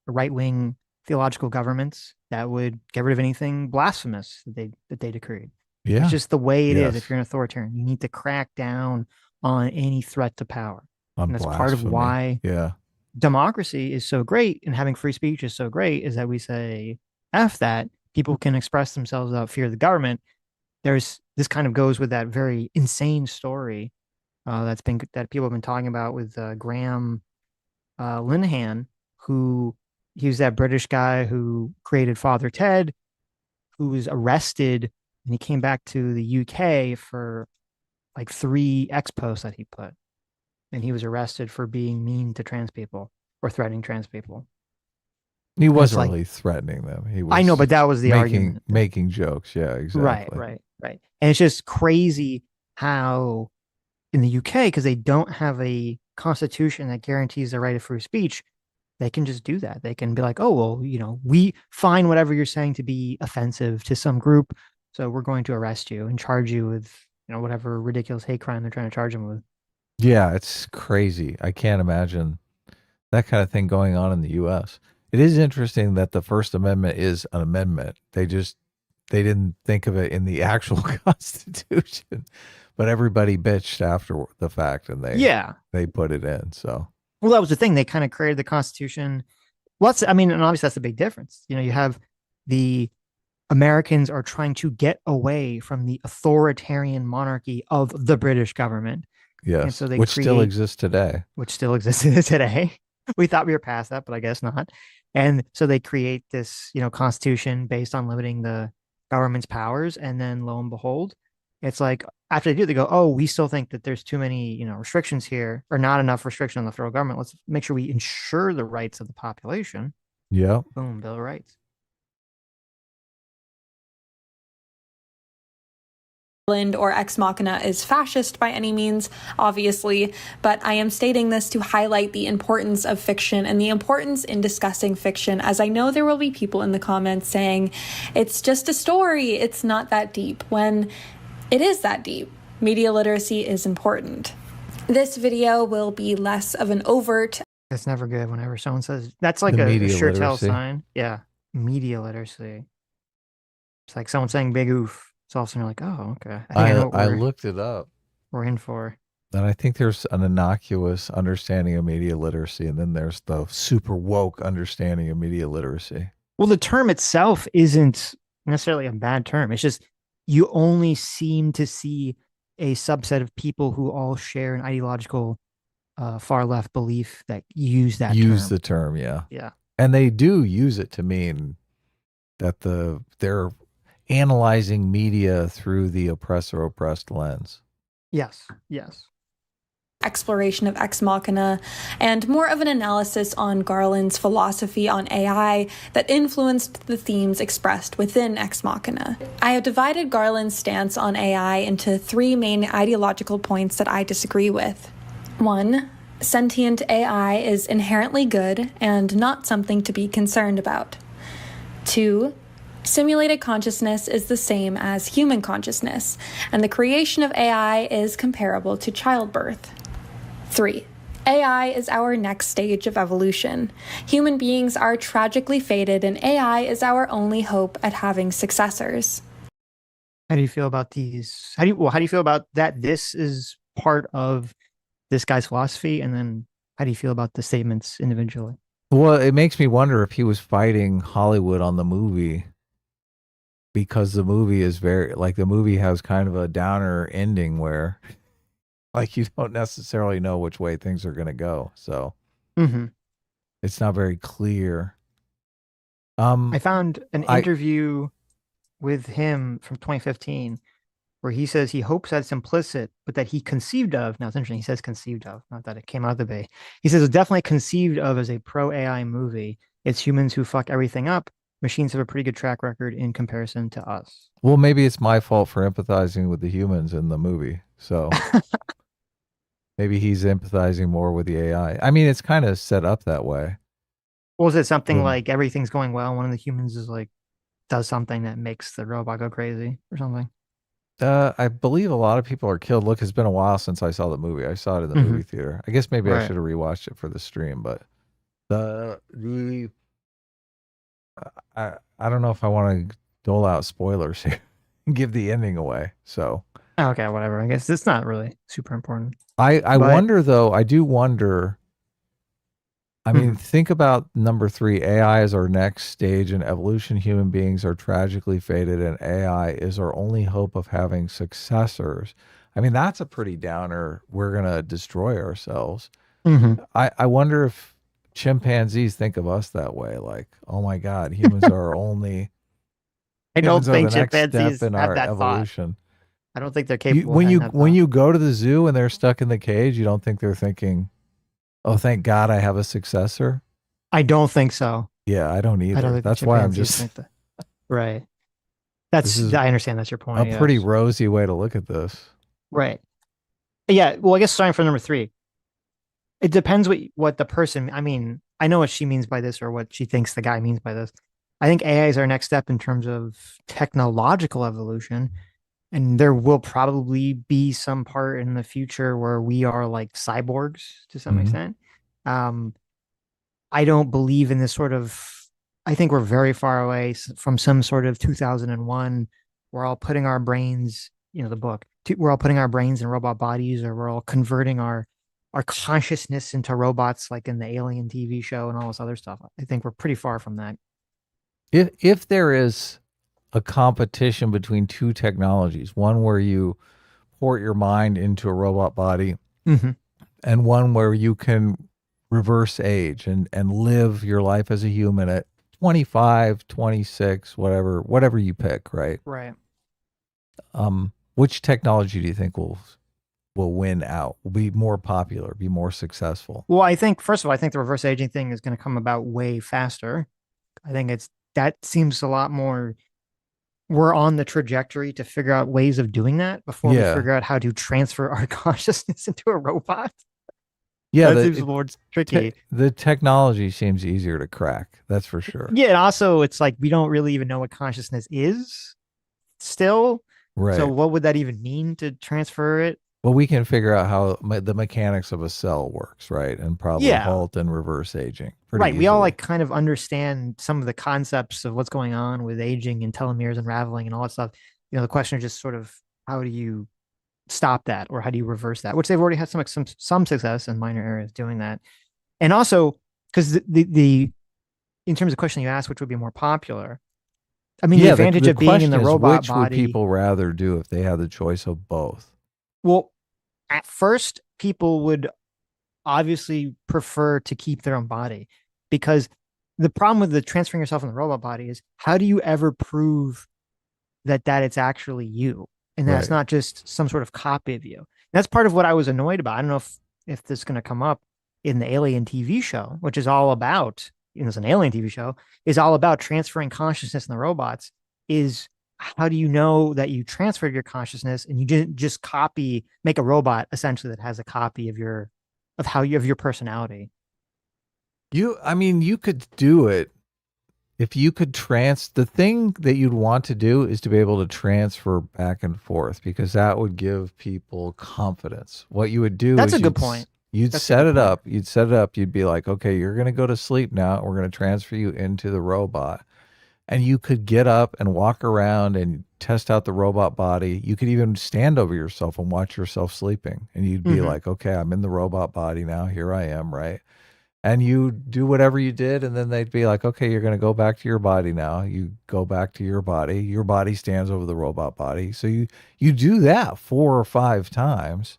right-wing theological governments that would get rid of anything blasphemous that they decreed. Yeah. It's just the way it is. If you're an authoritarian, you need to crack down on any threat to power. And that's part of why democracy is so great and having free speech is so great, is that we say, F that, people can express themselves without fear of the government. This kind of goes with that very insane story that people have been talking about with Graham Linehan, he was that British guy who created Father Ted, who was arrested, and he came back to the UK for like 3 posts that he put. And he was arrested for being mean to trans people or threatening trans people. He And it's wasn't like, really threatening them. He I know, was but that was the argument. making jokes. Yeah, Right, exactly. right. And it's just crazy how in the UK, because they don't have a constitution that guarantees the right of free speech, they can just do that. They can be like, oh, well, we find whatever you're saying to be offensive to some group. So we're going to arrest you and charge you with, whatever ridiculous hate crime they're trying to charge him with. Yeah, it's crazy. I can't imagine that kind of thing going on in the US. It is interesting that the First Amendment is an amendment. They didn't think of it in the actual Constitution, but everybody bitched after the fact and Yeah. they put it in. So, Well, that was the thing. They kind of created the Constitution. Well, and obviously that's the big difference. You have the Americans are trying to get away from the authoritarian monarchy of the British government. And yes, so they which still exists today. which still exists today. We thought we were past that, but I guess not. And so they create this, constitution based on limiting the government's powers. And then lo and behold, it's like after they do, they go, oh, we still think that there's too many, restrictions here or not enough restriction on the federal government. Let's make sure we ensure the rights of the population. Yeah. Boom, Bill of Rights. Or Ex Machina is fascist by any means, obviously, but I am stating this to highlight the importance of fiction and the importance in discussing fiction, as I know there will be people in the comments saying, it's just a story, it's not that deep, when it is that deep. Media literacy is important. This video will be less of an overt. It's never good whenever someone says, that's like The a media sure tell literacy. sign. Yeah, media literacy. It's like someone saying big oof. It's all of a sudden you're like, oh, okay. I think I know what I looked it up. we're in for. And I think there's an innocuous understanding of media literacy, and then there's the super woke understanding of media literacy. Well, the term itself isn't necessarily a bad term. It's just you only seem to see a subset of people who all share an ideological far left belief that use that Use term. the term, yeah. Yeah. And they do use it to mean that they're analyzing media through the oppressor-oppressed lens. Yes. Exploration of Ex Machina, and more of an analysis on Garland's philosophy on AI that influenced the themes expressed within Ex Machina. I have divided Garland's stance on AI into three main ideological points that I disagree with. 1. Sentient AI is inherently good and not something to be concerned about. 2. Simulated consciousness is the same as human consciousness, and the creation of AI is comparable to childbirth. 3. AI is our next stage of evolution. Human beings are tragically fated, and AI is our only hope at having successors. How do you feel about these? How do you feel about that? This is part of this guy's philosophy, and then how do you feel about the statements individually? Well, it makes me wonder if he was fighting Hollywood on the movie, because the movie is the movie has kind of a downer ending where like you don't necessarily know which way things are going to go. So it's not very clear. I found an interview with him from 2015 where he says he hopes that it's implicit, but that he conceived of, now it's interesting, he says conceived of, not that it came out of the bay. He says it's definitely conceived of as a pro-AI movie. It's humans who fuck everything up. Machines have a pretty good track record in comparison to us. Well, maybe it's my fault for empathizing with the humans in the movie. So maybe he's empathizing more with the AI. I mean, it's kind of set up that way. Or is it something like everything's going well, one of the humans is like, does something that makes the robot go crazy or something? I believe a lot of people are killed. Look, it's been a while since I saw the movie. I saw it in the movie theater. I guess maybe I should have rewatched it for the stream, but I don't know if I want to dole out spoilers here and give the ending away. So okay, whatever. I guess it's not really super important. I wonder though. I do wonder. I mean, think about number 3. AI is our next stage in evolution. Human beings are tragically fated, and AI is our only hope of having successors. I mean, that's a pretty downer. We're gonna destroy ourselves. I wonder if chimpanzees think of us that way. Like, oh my God, humans are our only. I don't think the next chimpanzees step in have our that evolution. Thought. I don't think they're capable. When you go to the zoo and they're stuck in the cage, you don't think they're thinking, oh, thank God I have a successor? I don't think so. Yeah, I don't I don't either. think the That's why I'm chimpanzees just, think that. Right. this That's is I understand that's your a point. pretty Yes. rosy way to look at this. Right. Yeah. Well, I guess starting from number three, it depends what the person. I mean, I know what she means by this or what she thinks the guy means by this. I think AI is our next step in terms of technological evolution, and there will probably be some part in the future where we are like cyborgs to some Mhm. extent. Um, I don't believe in this sort of. I think we're very far away from some sort of 2001. We're all putting our brains, the book. We're all putting our brains in robot bodies, or we're all converting our consciousness into robots, like in the Alien TV show and all this other stuff. I think we're pretty far from that. If there is a competition between two technologies, one where you port your mind into a robot body Mm-hmm. and one where you can reverse age and live your life as a human at 25, 26, whatever you pick, right? Right. Which technology do you think will win out, will be more popular, be more successful? Well, I think first of all, I think the reverse aging thing is going to come about way faster. I think that seems a lot more. We're on the trajectory to figure out ways of doing that before we Yeah. figure out how to transfer our consciousness into a robot. Yeah, That seems more tricky. the technology seems easier to crack. That's for sure. Yeah, and also it's like we don't really even know what consciousness is still. So Right. what would that even mean to transfer it? Well, we can figure out how the mechanics of a cell works, right? And probably Yeah, halt and reverse aging pretty right. We all easily. like kind of understand some of the concepts of what's going on with aging and telomeres unraveling and all that stuff. The question is just sort of how do you stop that or how do you reverse that? Which they've already had some success in minor areas doing that. And also because the in terms of question you asked, which would be more popular. I mean, the Yeah, advantage the of being in question the is, robot which would body. people rather do if they had the choice of both? Well, at first, people would obviously prefer to keep their own body because the problem with the transferring yourself in the robot body is how do you ever prove that it's actually you and that's Right. not just some sort of copy of you. And that's part of what I was annoyed about. I don't know if this is going to come up in the Alien TV show, which is all about, it's an Alien TV show, is all about transferring consciousness in the robots. Is how do you know that you transferred your consciousness and you didn't just make a robot essentially that has a copy of your personality? I mean, you could do it if you could the thing that you'd want to do is to be able to transfer back and forth because that would give people confidence. What you would do That's is a good point. you'd That's a set good it point. up. You'd set it up. You'd be like, okay, you're going to go to sleep now. We're going to transfer you into the robot. And you could get up and walk around and test out the robot body. You could even stand over yourself and watch yourself sleeping. And you'd be Mm-hmm. like, okay, I'm in the robot body now. Here I am, right? And you do whatever you did, and then they'd be like, okay, you're going to go back to your body now. You go back to your body stands over the robot body. So you do that 4 or 5 times,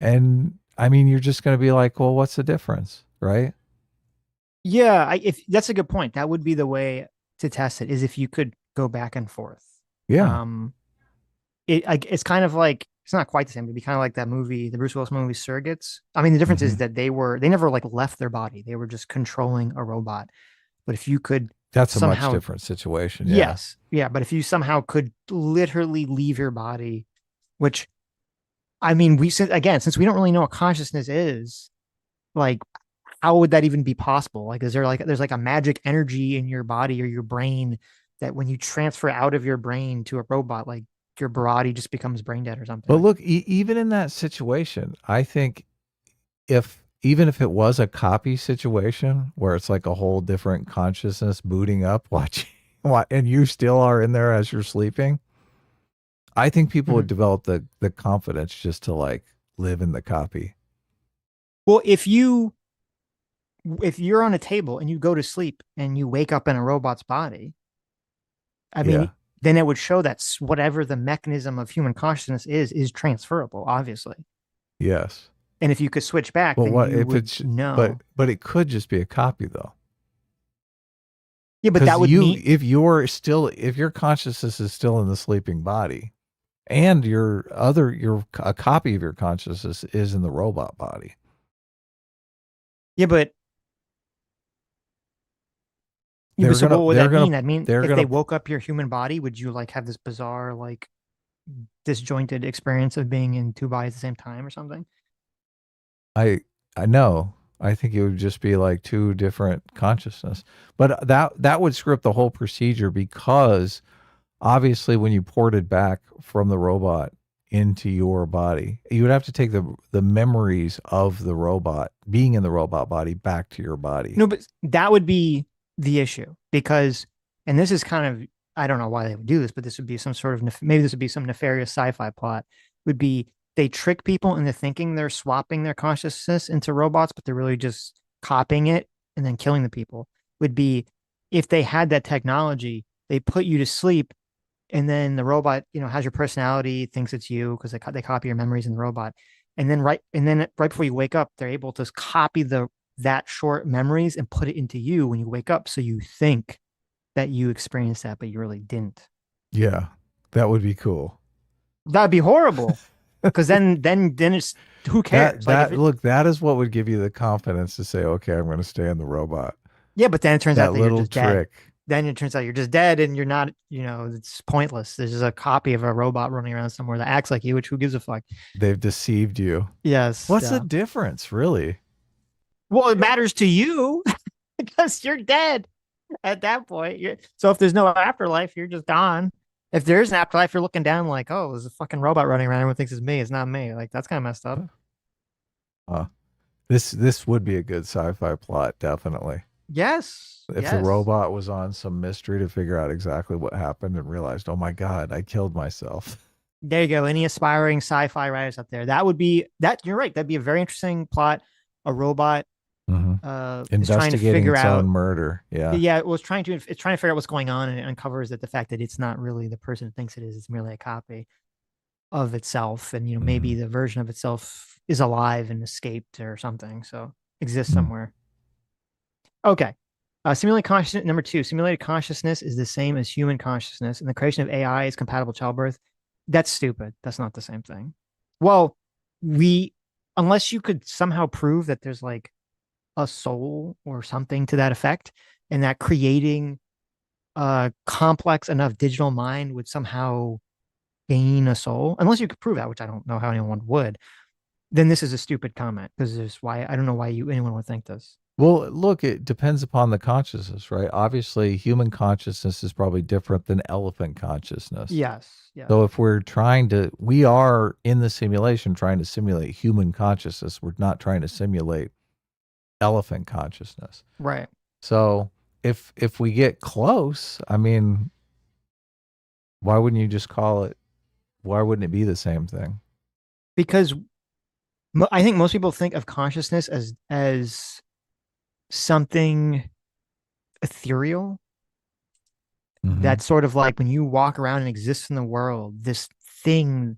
and I mean, you're just going to be like, well, what's the difference, right? Yeah, if that's a good point. That would be the way to test it, is if you could go back and forth. Yeah. It's kind of like, it's not quite the same, but it'd be kind of like that movie, the Bruce Willis movie Surrogates. I mean, the difference is that they never like left their body. They were just controlling a robot. But if you could That's a much somehow, different situation. Yeah. yes, yeah, but if you somehow could literally leave your body, which I mean, since we don't really know what consciousness is, like, how would that even be possible? Like, there's like a magic energy in your body or your brain that when you transfer out of your brain to a robot, like your body just becomes brain dead or something? But look, even in that situation, I think even if it was a copy situation where it's like a whole different consciousness booting up, watching, and you still are in there as you're sleeping, I think people would develop the confidence just to like live in the copy. Well, if you're on a table and you go to sleep and you wake up in a robot's body, I mean, then it would show that whatever the mechanism of human consciousness is transferable, obviously. Yes. And if you could switch back, Well, then what you if would know. but it could just be a copy though. Yeah, but that would mean if your consciousness is still in the sleeping body, and a copy of your consciousness is in the robot body. yeah, but Yeah, but so what would they're that gonna mean? That mean they're if they gonna woke up your human body, would you like have this bizarre, like disjointed experience of being in two bodies at the same time or something? I I know. I think it would just be like two different consciousness. But that would script the whole procedure because obviously when you ported back from the robot into your body, you would have to take the memories of the robot being in the robot body back to your body. No, but that would be the issue because, and this is kind of, I don't know why they would do this, but this would be some sort of, maybe this would be some nefarious sci-fi plot, would be they trick people into thinking they're swapping their consciousness into robots, but they're really just copying it and then killing the people. Would be if they had that technology, they put you to sleep and then the robot, has your personality, thinks it's you because they copy your memories in the robot. And then right before you wake up, they're able to copy that short memories and put it into you when you wake up. So you think that you experienced that, but you really didn't. Yeah. That would be cool. That'd be horrible. Because then it's who cares? That is what would give you the confidence to say, okay, I'm going to stay in the robot. Yeah, but then it turns out that you're little just dead. trick. Then it turns out you're just dead and you're not, it's pointless. There's just a copy of a robot running around somewhere that acts like you, which who gives a fuck? They've deceived you. Yes. What's the difference, really? Well, it matters to you because you're dead at that point. So if there's no afterlife, you're just gone. If there's an afterlife, you're looking down like, oh, there's a fucking robot running around. Everyone thinks it's me. It's not me. Like, that's kind of messed up. This would be a good sci-fi plot, definitely. Yes. If the robot was on some mystery to figure out exactly what happened and realized, oh my God, I killed myself. There you go. Any aspiring sci-fi writers out there? That would be that. You're right. That'd be a very interesting plot. A robot is trying to figure its out own murder. Yeah. Yeah. It's trying to figure out what's going on, and it uncovers that the fact that it's not really the person it thinks it is. It's merely a copy of itself, and maybe the version of itself is alive and escaped or something. So exists somewhere. Okay. Simulated consciousness. Number 2, simulated consciousness is the same as human consciousness, and the creation of AI is compatible with childbirth. That's stupid. That's not the same thing. Well, unless you could somehow prove that there's like a soul or something to that effect, and that creating a complex enough digital mind would somehow gain a soul, unless you could prove that, which I don't know how anyone would, then this is a stupid comment because I don't know why anyone would think this. Well, look, it depends upon the consciousness, right? Obviously, human consciousness is probably different than elephant consciousness. Yes. Yeah. So if we are in the simulation trying to simulate human consciousness. We're not trying to simulate elephant consciousness. Right. So if we get close, I mean, why wouldn't you just call it? Why wouldn't it be the same thing? Because I think most people think of consciousness as something ethereal. That's sort of like when you walk around and exist in the world, this thing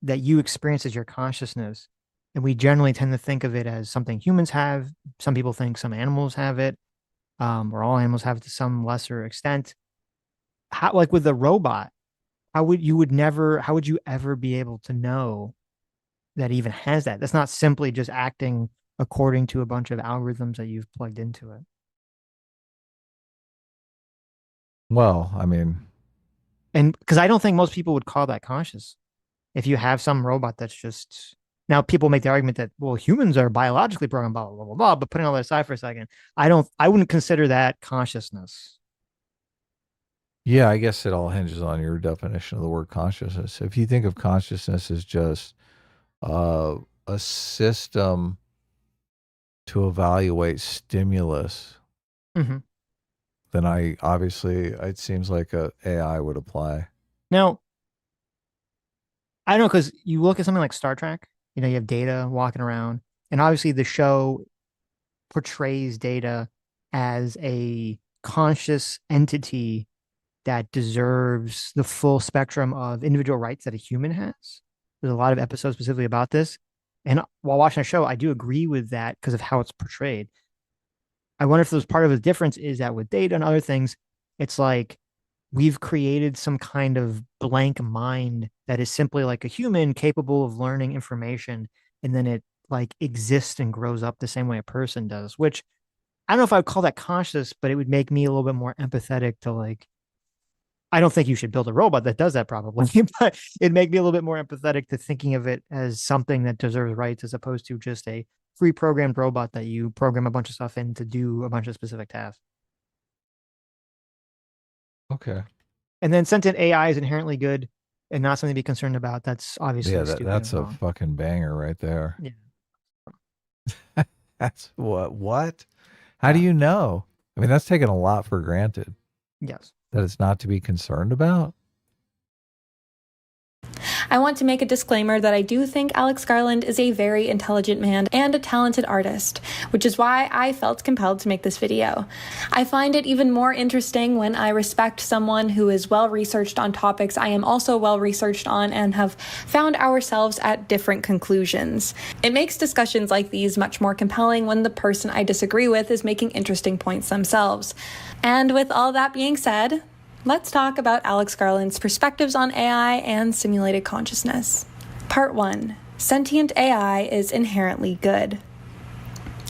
that you experience as your consciousness. And we generally tend to think of it as something humans have. Some people think some animals have it, or all animals have it to some lesser extent. How, like with a robot, how would you ever be able to know that it even has that? That's not simply just acting according to a bunch of algorithms that you've plugged into it. Well, I mean, and because I don't think most people would call that conscious. If you have some robot that's just, now people make the argument that, well, humans are biologically programmed, blah, blah, blah, blah, but putting all that aside for a second, I wouldn't consider that consciousness. Yeah, I guess it all hinges on your definition of the word consciousness. If you think of consciousness as just a system to evaluate stimulus, then it seems like a AI would apply. Now, I don't know, because you look at something like Star Trek, you have Data walking around, and obviously the show portrays Data as a conscious entity that deserves the full spectrum of individual rights that a human has. There's a lot of episodes specifically about this. And while watching the show, I do agree with that because of how it's portrayed. I wonder if there's part of the difference is that with Data and other things, it's like we've created some kind of blank mind that is simply like a human capable of learning information. And then it like exists and grows up the same way a person does, which I don't know if I would call that conscious, but it would make me a little bit more empathetic to like, I don't think you should build a robot that does that probably, but it'd make me a little bit more empathetic to thinking of it as something that deserves rights as opposed to just a pre-programmed robot that you program a bunch of stuff in to do a bunch of specific tasks. Okay. And then sentient AI is inherently good and not something to be concerned about. That's obviously Yeah, stupid. that's and a wrong. fucking banger right there. Yeah. That's what? How do you know? I mean, that's taken a lot for granted. Yes. That it's not to be concerned about. I want to make a disclaimer that I do think Alex Garland is a very intelligent man and a talented artist, which is why I felt compelled to make this video. I find it even more interesting when I respect someone who is well-researched on topics I am also well-researched on and have found ourselves at different conclusions. It makes discussions like these much more compelling when the person I disagree with is making interesting points themselves. And with all that being said, let's talk about Alex Garland's perspectives on AI and simulated consciousness. Part 1. Sentient AI is inherently good.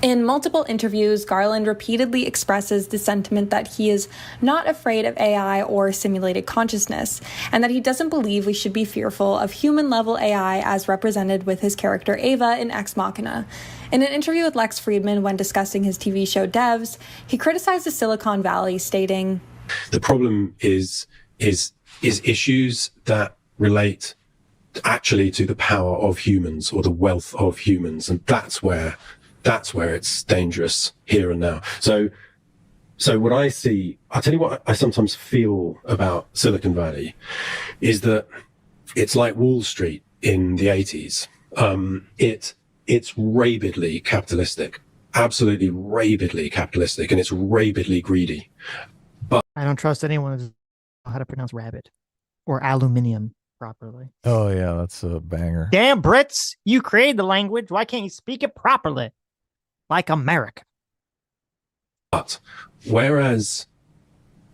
In multiple interviews, Garland repeatedly expresses the sentiment that he is not afraid of AI or simulated consciousness, and that he doesn't believe we should be fearful of human-level AI as represented with his character Ava in Ex Machina. In an interview with Lex Fridman when discussing his TV show Devs, he criticized the Silicon Valley, stating, The problem is issues that relate actually to the power of humans or the wealth of humans, and that's where it's dangerous here and now. So what I see, I'll tell you what I sometimes feel about Silicon Valley is that it's like Wall Street in the 80s. It's rabidly capitalistic, absolutely rabidly capitalistic, and it's rabidly greedy. I don't trust anyone who knows how to pronounce rabbit or aluminium properly. Oh yeah, that's a banger. Damn Brits, you created the language. Why can't you speak it properly? Like America. But whereas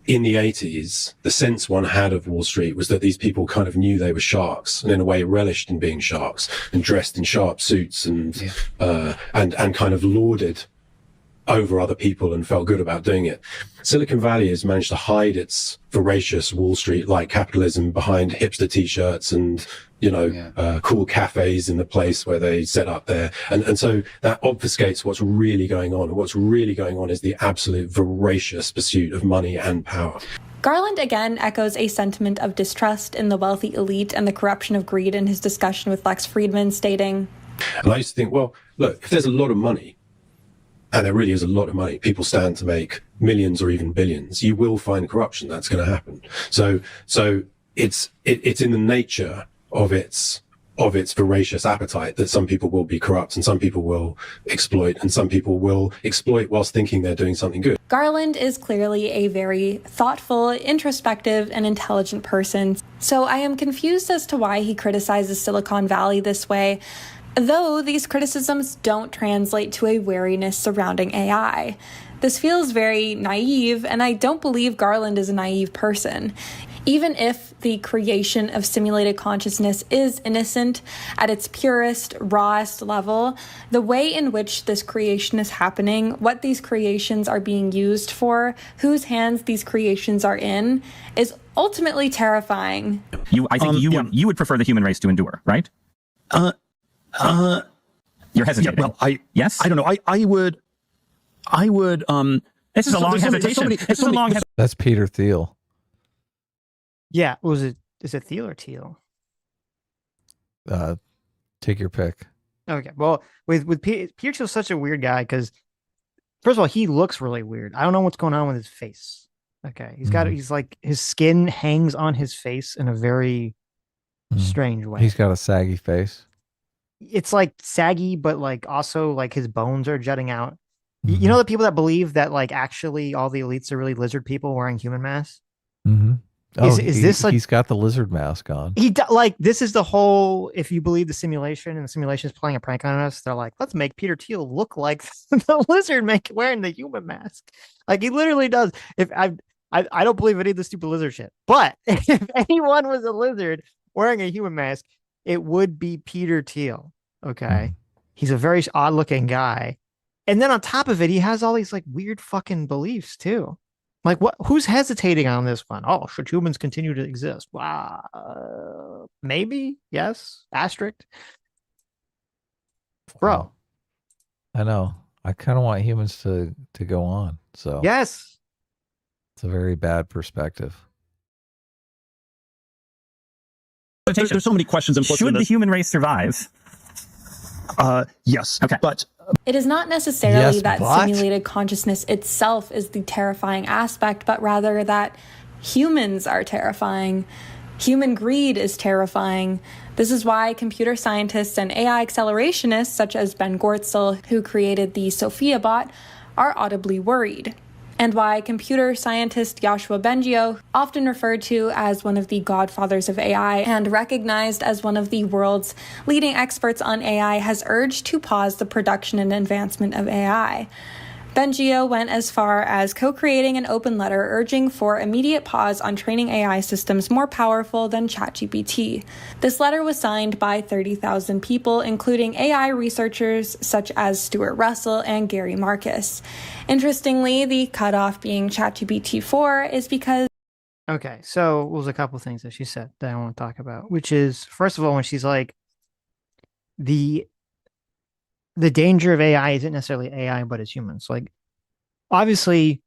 in the 80s, the sense one had of Wall Street was that these people kind of knew they were sharks and in a way relished in being sharks and dressed in sharp suits and kind of lauded over other people and felt good about doing it. Silicon Valley has managed to hide its voracious Wall Street-like capitalism behind hipster t-shirts and, cool cafes in the place where they set up there. And so that obfuscates what's really going on. And what's really going on is the absolute voracious pursuit of money and power. Garland again echoes a sentiment of distrust in the wealthy elite and the corruption of greed in his discussion with Lex Fridman, stating, And I used to think, well, look, if there's a lot of money, and there really is a lot of money, people stand to make millions or even billions, you will find corruption. That's going to happen. So it's in the nature of its voracious appetite that some people will be corrupt and some people will exploit and some people will exploit whilst thinking they're doing something good. Garland is clearly a very thoughtful, introspective, and intelligent person. So I am confused as to why he criticizes Silicon Valley this way, though these criticisms don't translate to a wariness surrounding AI. This feels very naive, and I don't believe Garland is a naive person. Even if the creation of simulated consciousness is innocent at its purest, rawest level, the way in which this creation is happening, what these creations are being used for, whose hands these creations are in, is ultimately terrifying. I think you would prefer the human race to endure, right? You're hesitating. Yeah, well, yes? I don't know. I would. This is a long hesitation. This is a long hesitation. That's Peter Thiel. Yeah. Is it Thiel or Teal? Take your pick. Okay. Well, with Peter Thiel's such a weird guy because, first of all, he looks really weird. I don't know what's going on with his face. Okay. He's like, his skin hangs on his face in a very strange way. He's got a saggy face. It's like saggy, but like also like his bones are jutting out. You know the people that believe that like actually all the elites are really lizard people wearing human masks? Mm-hmm. Oh, he's got the lizard mask on. This is the whole, if you believe the simulation and the simulation is playing a prank on us, they're like, let's make Peter Thiel look like the lizard wearing the human mask. Like he literally does. If I don't believe any of the stupid lizard shit, but if anyone was a lizard wearing a human mask, it would be Peter Thiel. Okay. He's a very odd looking guy. And then on top of it, he has all these like weird fucking beliefs too. Like what? Who's hesitating on this one? Oh, should humans continue to exist? Wow, maybe yes. Asterisk, bro. Wow. I know. I kind of want humans to go on. So Yes. it's a very bad perspective. There's so many questions implicit. Should the human race survive? Yes. Okay. But It is not necessarily Yes, that but- simulated consciousness itself is the terrifying aspect, but rather that humans are terrifying. Human greed is terrifying. This is why computer scientists and AI accelerationists, such as Ben Goertzel, who created the Sophia bot, are audibly worried. And why computer scientist Yoshua Bengio, often referred to as one of the godfathers of AI and recognized as one of the world's leading experts on AI, has urged to pause the production and advancement of AI. Bengio went as far as co-creating an open letter urging for immediate pause on training AI systems more powerful than ChatGPT. This letter was signed by 30,000 people, including AI researchers such as Stuart Russell and Gary Marcus. Interestingly, the cutoff being ChatGPT 4 is because Okay, so was a couple things that she said that I want to talk about, which is first of all when she's like the danger of AI isn't necessarily AI, but it's humans. Like, obviously,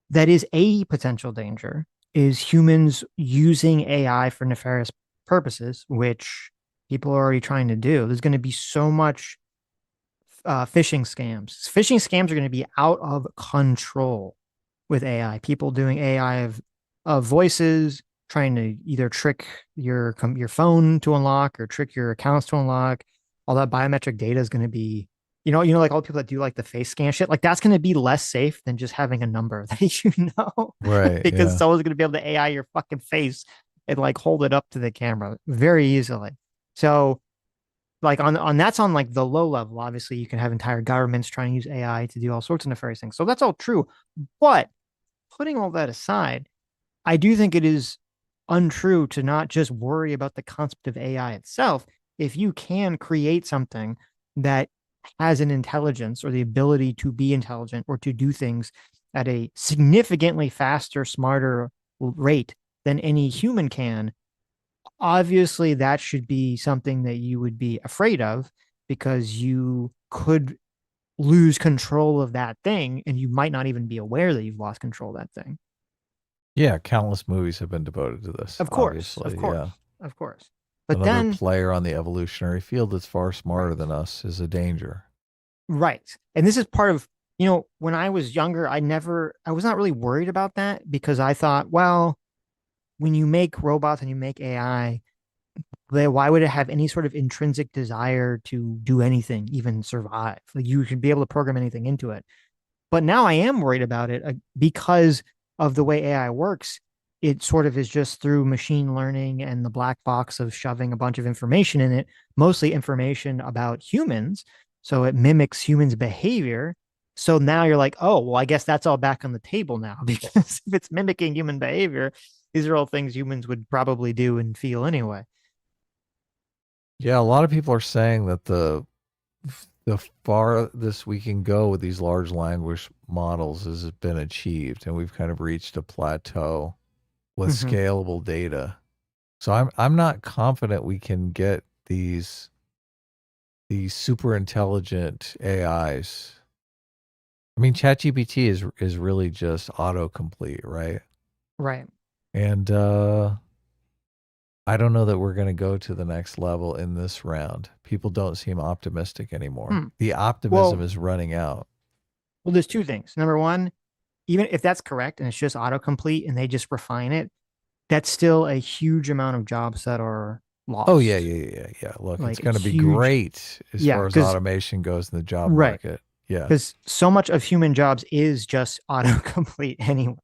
that is a potential danger, is humans using AI for nefarious purposes, which people are already trying to do. There's going to be so much phishing scams. Phishing scams are going to be out of control with AI. People doing AI of voices, trying to either trick your phone to unlock or trick your accounts to unlock. All that biometric data is going to be, like all the people that do like the face scan shit, like that's going to be less safe than just having a number that Right. because yeah. someone's going to be able to AI your fucking face and like hold it up to the camera very easily. So like on that's on like the low level. Obviously, you can have entire governments trying to use AI to do all sorts of nefarious things. So that's all true. But putting all that aside, I do think it is untrue to not just worry about the concept of AI itself. If you can create something that has an intelligence or the ability to be intelligent or to do things at a significantly faster, smarter rate than any human can, obviously that should be something that you would be afraid of because you could lose control of that thing and you might not even be aware that you've lost control of that thing. Yeah, countless movies have been devoted to this. Of course, obviously. of course, Yeah. of course. But Another then, player on the evolutionary field that's far smarter than us is a danger. right. And this is part of, when I was younger, I was not really worried about that because I thought, well, when you make robots and you make AI, why would it have any sort of intrinsic desire to do anything, even survive? Like you should be able to program anything into it. But now I am worried about it because of the way AI works. It sort of is just through machine learning and the black box of shoving a bunch of information in it, mostly information about humans. So it mimics humans' behavior. So now you're like, oh, well, I guess that's all back on the table now because if it's mimicking human behavior, these are all things humans would probably do and feel anyway. Yeah, a lot of people are saying that the farthest we can go with these large language models has been achieved, and we've kind of reached a plateau with scalable data. So I'm not confident we can get these super intelligent AIs. I mean, ChatGPT is really just autocomplete, right? Right. And I don't know that we're going to go to the next level in this round. People don't seem optimistic anymore. The optimism is running out. Well, there's two things. Number one, even if that's correct and it's just autocomplete and they just refine it, that's still a huge amount of jobs that are lost. Oh, yeah. Look, Like, it's going to be huge. great as far as automation goes in the job market. Yeah. Because so much of human jobs is just autocomplete anyway.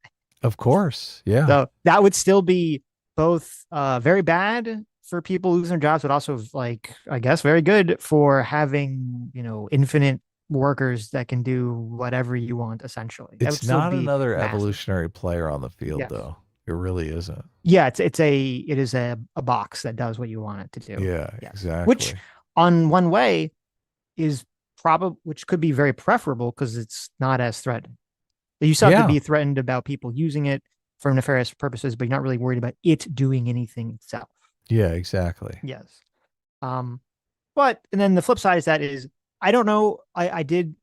Of course. Yeah. So that would still be both very bad for people losing their jobs, but also like, I guess, very good for having, infinite workers that can do whatever you want, essentially. It's not another evolutionary player on the field, though. It really isn't. Yeah, it is a box that does what you want it to do. Yeah, yes. exactly. Which on one way is which could be very preferable because it's not as threatened. You still have to Yeah. be threatened about people using it for nefarious purposes, but you're not really worried about it doing anything itself. Yeah, exactly. Yes. And then the flip side is that is I don't know. I do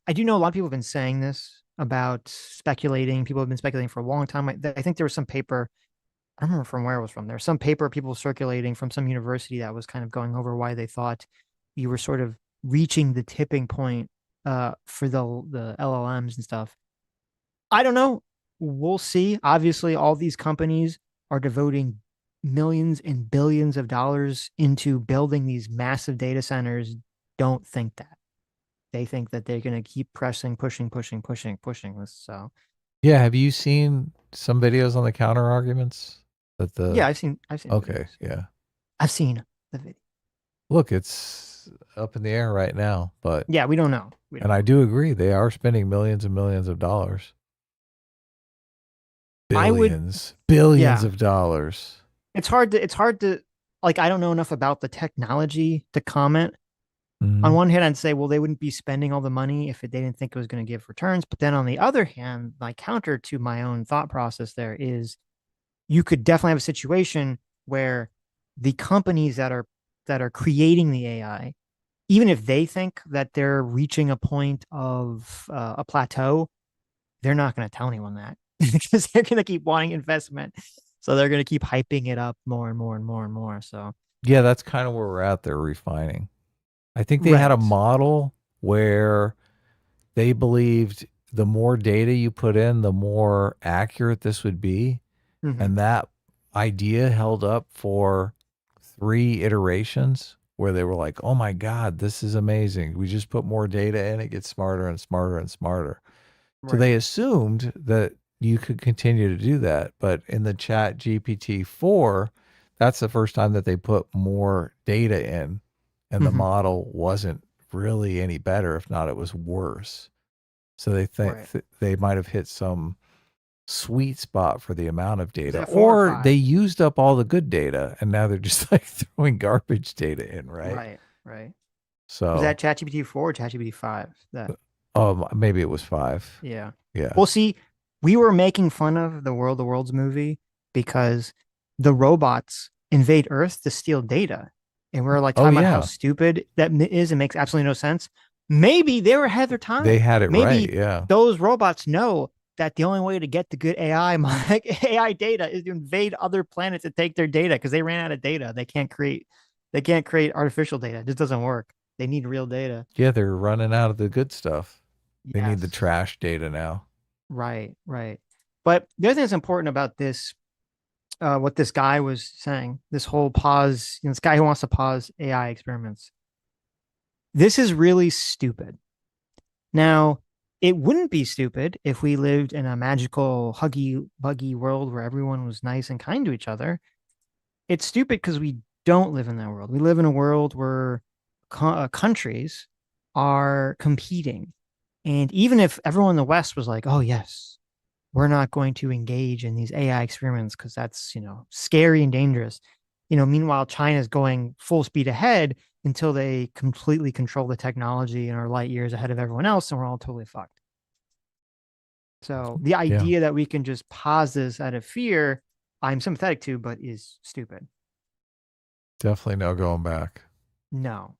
know a lot of people have been saying this about speculating. People have been speculating for a long time. I think there was some paper. I don't remember from where it was from. There was some paper people circulating from some university that was kind of going over why they thought you were sort of reaching the tipping point for the LLMs and stuff. I don't know. We'll see. Obviously, all these companies are devoting millions and billions of dollars into building these massive data centers. Don't think that. They think that they're going to keep pushing this. So, Yeah, have you seen some videos on the counter arguments that the yeah, I've seen Okay, videos. yeah. I've seen the video. Look, it's up in the air right now, but Yeah, we don't know. and I do agree they are spending millions and millions of dollars. Billions of dollars. It's hard to like, I don't know enough about the technology to comment. On one hand, I'd say, well, they wouldn't be spending all the money if they didn't think it was going to give returns. But then on the other hand, my counter to my own thought process there is you could definitely have a situation where the companies that are creating the AI, even if they think that they're reaching a point of a plateau, they're not going to tell anyone that because they're going to keep wanting investment. So they're going to keep hyping it up more and more and more and more. So yeah, that's kind of where we're at. They're refining. I think they had a model where they believed the more data you put in, the more accurate this would be. Mhm. And that idea held up for 3 iterations where they were like, oh my God, this is amazing. We just put more data in, it gets smarter and smarter and smarter. So Right. they assumed that you could continue to do that. But in the Chat GPT-4, that's the first time that they put more data in, and the model wasn't really any better. If not, it was worse. So they think they might have hit some sweet spot for the amount of data, or they used up all the good data and now they're just like throwing garbage data in, right? Right. So was that ChatGPT 4 or ChatGPT 5? That maybe it was 5. Yeah. Yeah. Well, see, we were making fun of the World of Worlds movie because the robots invade Earth to steal data. And we're like talking about how stupid that is. It makes absolutely no sense. Maybe they were ahead of their time. They had it Maybe right. Yeah. those robots know that the only way to get the good AI data is to invade other planets and take their data because they ran out of data. They can't create artificial data. It just doesn't work. They need real data. Yeah, they're running out of the good stuff. They need the trash data now. Right. But the other thing that's important about this, what this guy was saying, this whole pause, this guy who wants to pause AI experiments, this is really stupid. Now, it wouldn't be stupid if we lived in a magical, huggy, buggy world where everyone was nice and kind to each other. It's stupid because we don't live in that world. We live in a world where countries are competing. And even if everyone in the West was like, oh, yes, we're not going to engage in these AI experiments because that's, scary and dangerous. Meanwhile, China's going full speed ahead until they completely control the technology and are light years ahead of everyone else, and we're all totally fucked. So the idea that we can just pause this out of fear, I'm sympathetic to, but is stupid. Definitely no going back. No.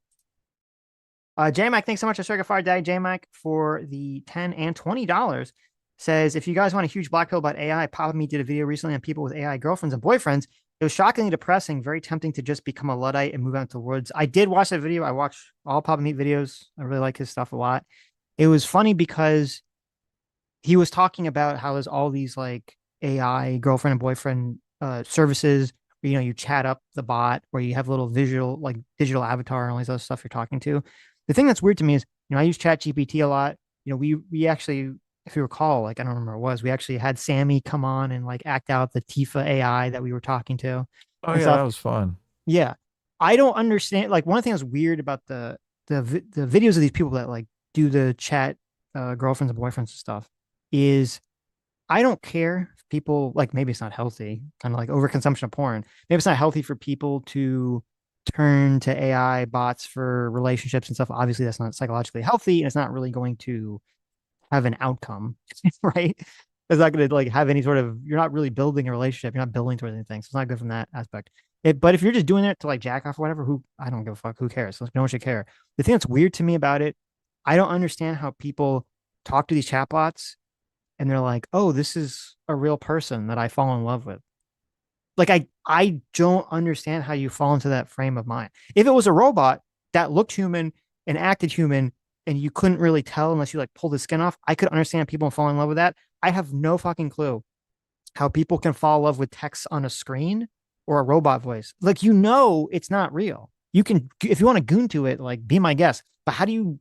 JMac, thanks so much to Certified Daddy JMac for the $10 and $20. Says, if you guys want a huge black pill about AI, Papa Me did a video recently on people with AI girlfriends and boyfriends. It was shockingly depressing, very tempting to just become a Luddite and move out into the woods. I did watch that video. I watched all Papa Meat videos. I really like his stuff a lot. It was funny because he was talking about how there's all these like AI girlfriend and boyfriend services where, you chat up the bot, where you have a little visual, like digital avatar and all these other stuff you're talking to. The thing that's weird to me is, I use ChatGPT a lot. We actually, if you recall, like, I don't remember what it was, we actually had Sammy come on and like act out the Tifa AI that we were talking to. Oh yeah, that was fun. Yeah. I don't understand. Like, one of the things that's weird about the videos of these people that like do the chat girlfriends and boyfriends and stuff is I don't care if people, like, maybe it's not healthy, kind of like overconsumption of porn. Maybe it's not healthy for people to turn to AI bots for relationships and stuff, obviously that's not psychologically healthy and it's not really going to have an outcome, right? It's not going to like have any sort of, you're not really building a relationship. You're not building towards anything. So it's not good from that aspect. But if you're just doing it to like jack off or whatever, I don't give a fuck. Who cares? No one should care. The thing that's weird to me about it, I don't understand how people talk to these chatbots and they're like, oh, this is a real person that I fall in love with. Like I don't understand how you fall into that frame of mind. If it was a robot that looked human and acted human and you couldn't really tell unless you like pulled the skin off, I could understand people falling in love with that. I have no fucking clue how people can fall in love with text on a screen or a robot voice. Like, it's not real. You can, if you want to goon to it, like be my guest. But how do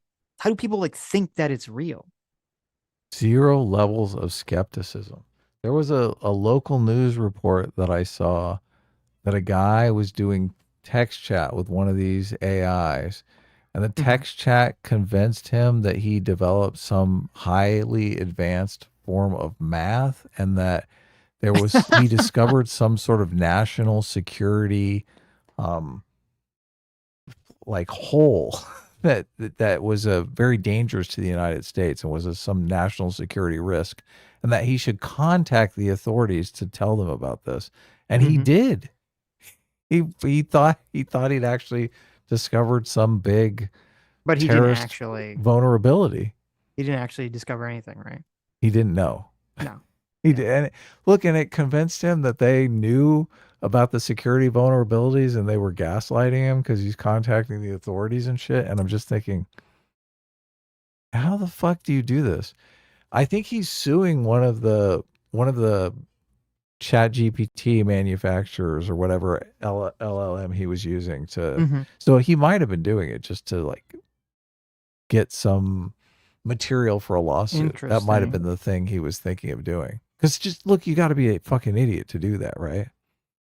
people like think that it's real? Zero levels of skepticism. There was a local news report that I saw that a guy was doing text chat with one of these AIs, and the text chat convinced him that he developed some highly advanced form of math and that he discovered some sort of national security like hole that was very dangerous to the United States and was some national security risk, and that he should contact the authorities to tell them about this. And he did. He thought he'd actually discovered some big but he didn't actually vulnerability. He didn't actually discover anything, right? He didn't know. No. He did. And and it convinced him that they knew about the security vulnerabilities and they were gaslighting him because he's contacting the authorities and shit. And I'm just thinking, how the fuck do you do this? I think he's suing one of the chat GPT manufacturers or whatever LLM he was using to, so he might have been doing it just to like get some material for a lawsuit. That might have been the thing he was thinking of doing. Because just look, you got to be a fucking idiot to do that, right?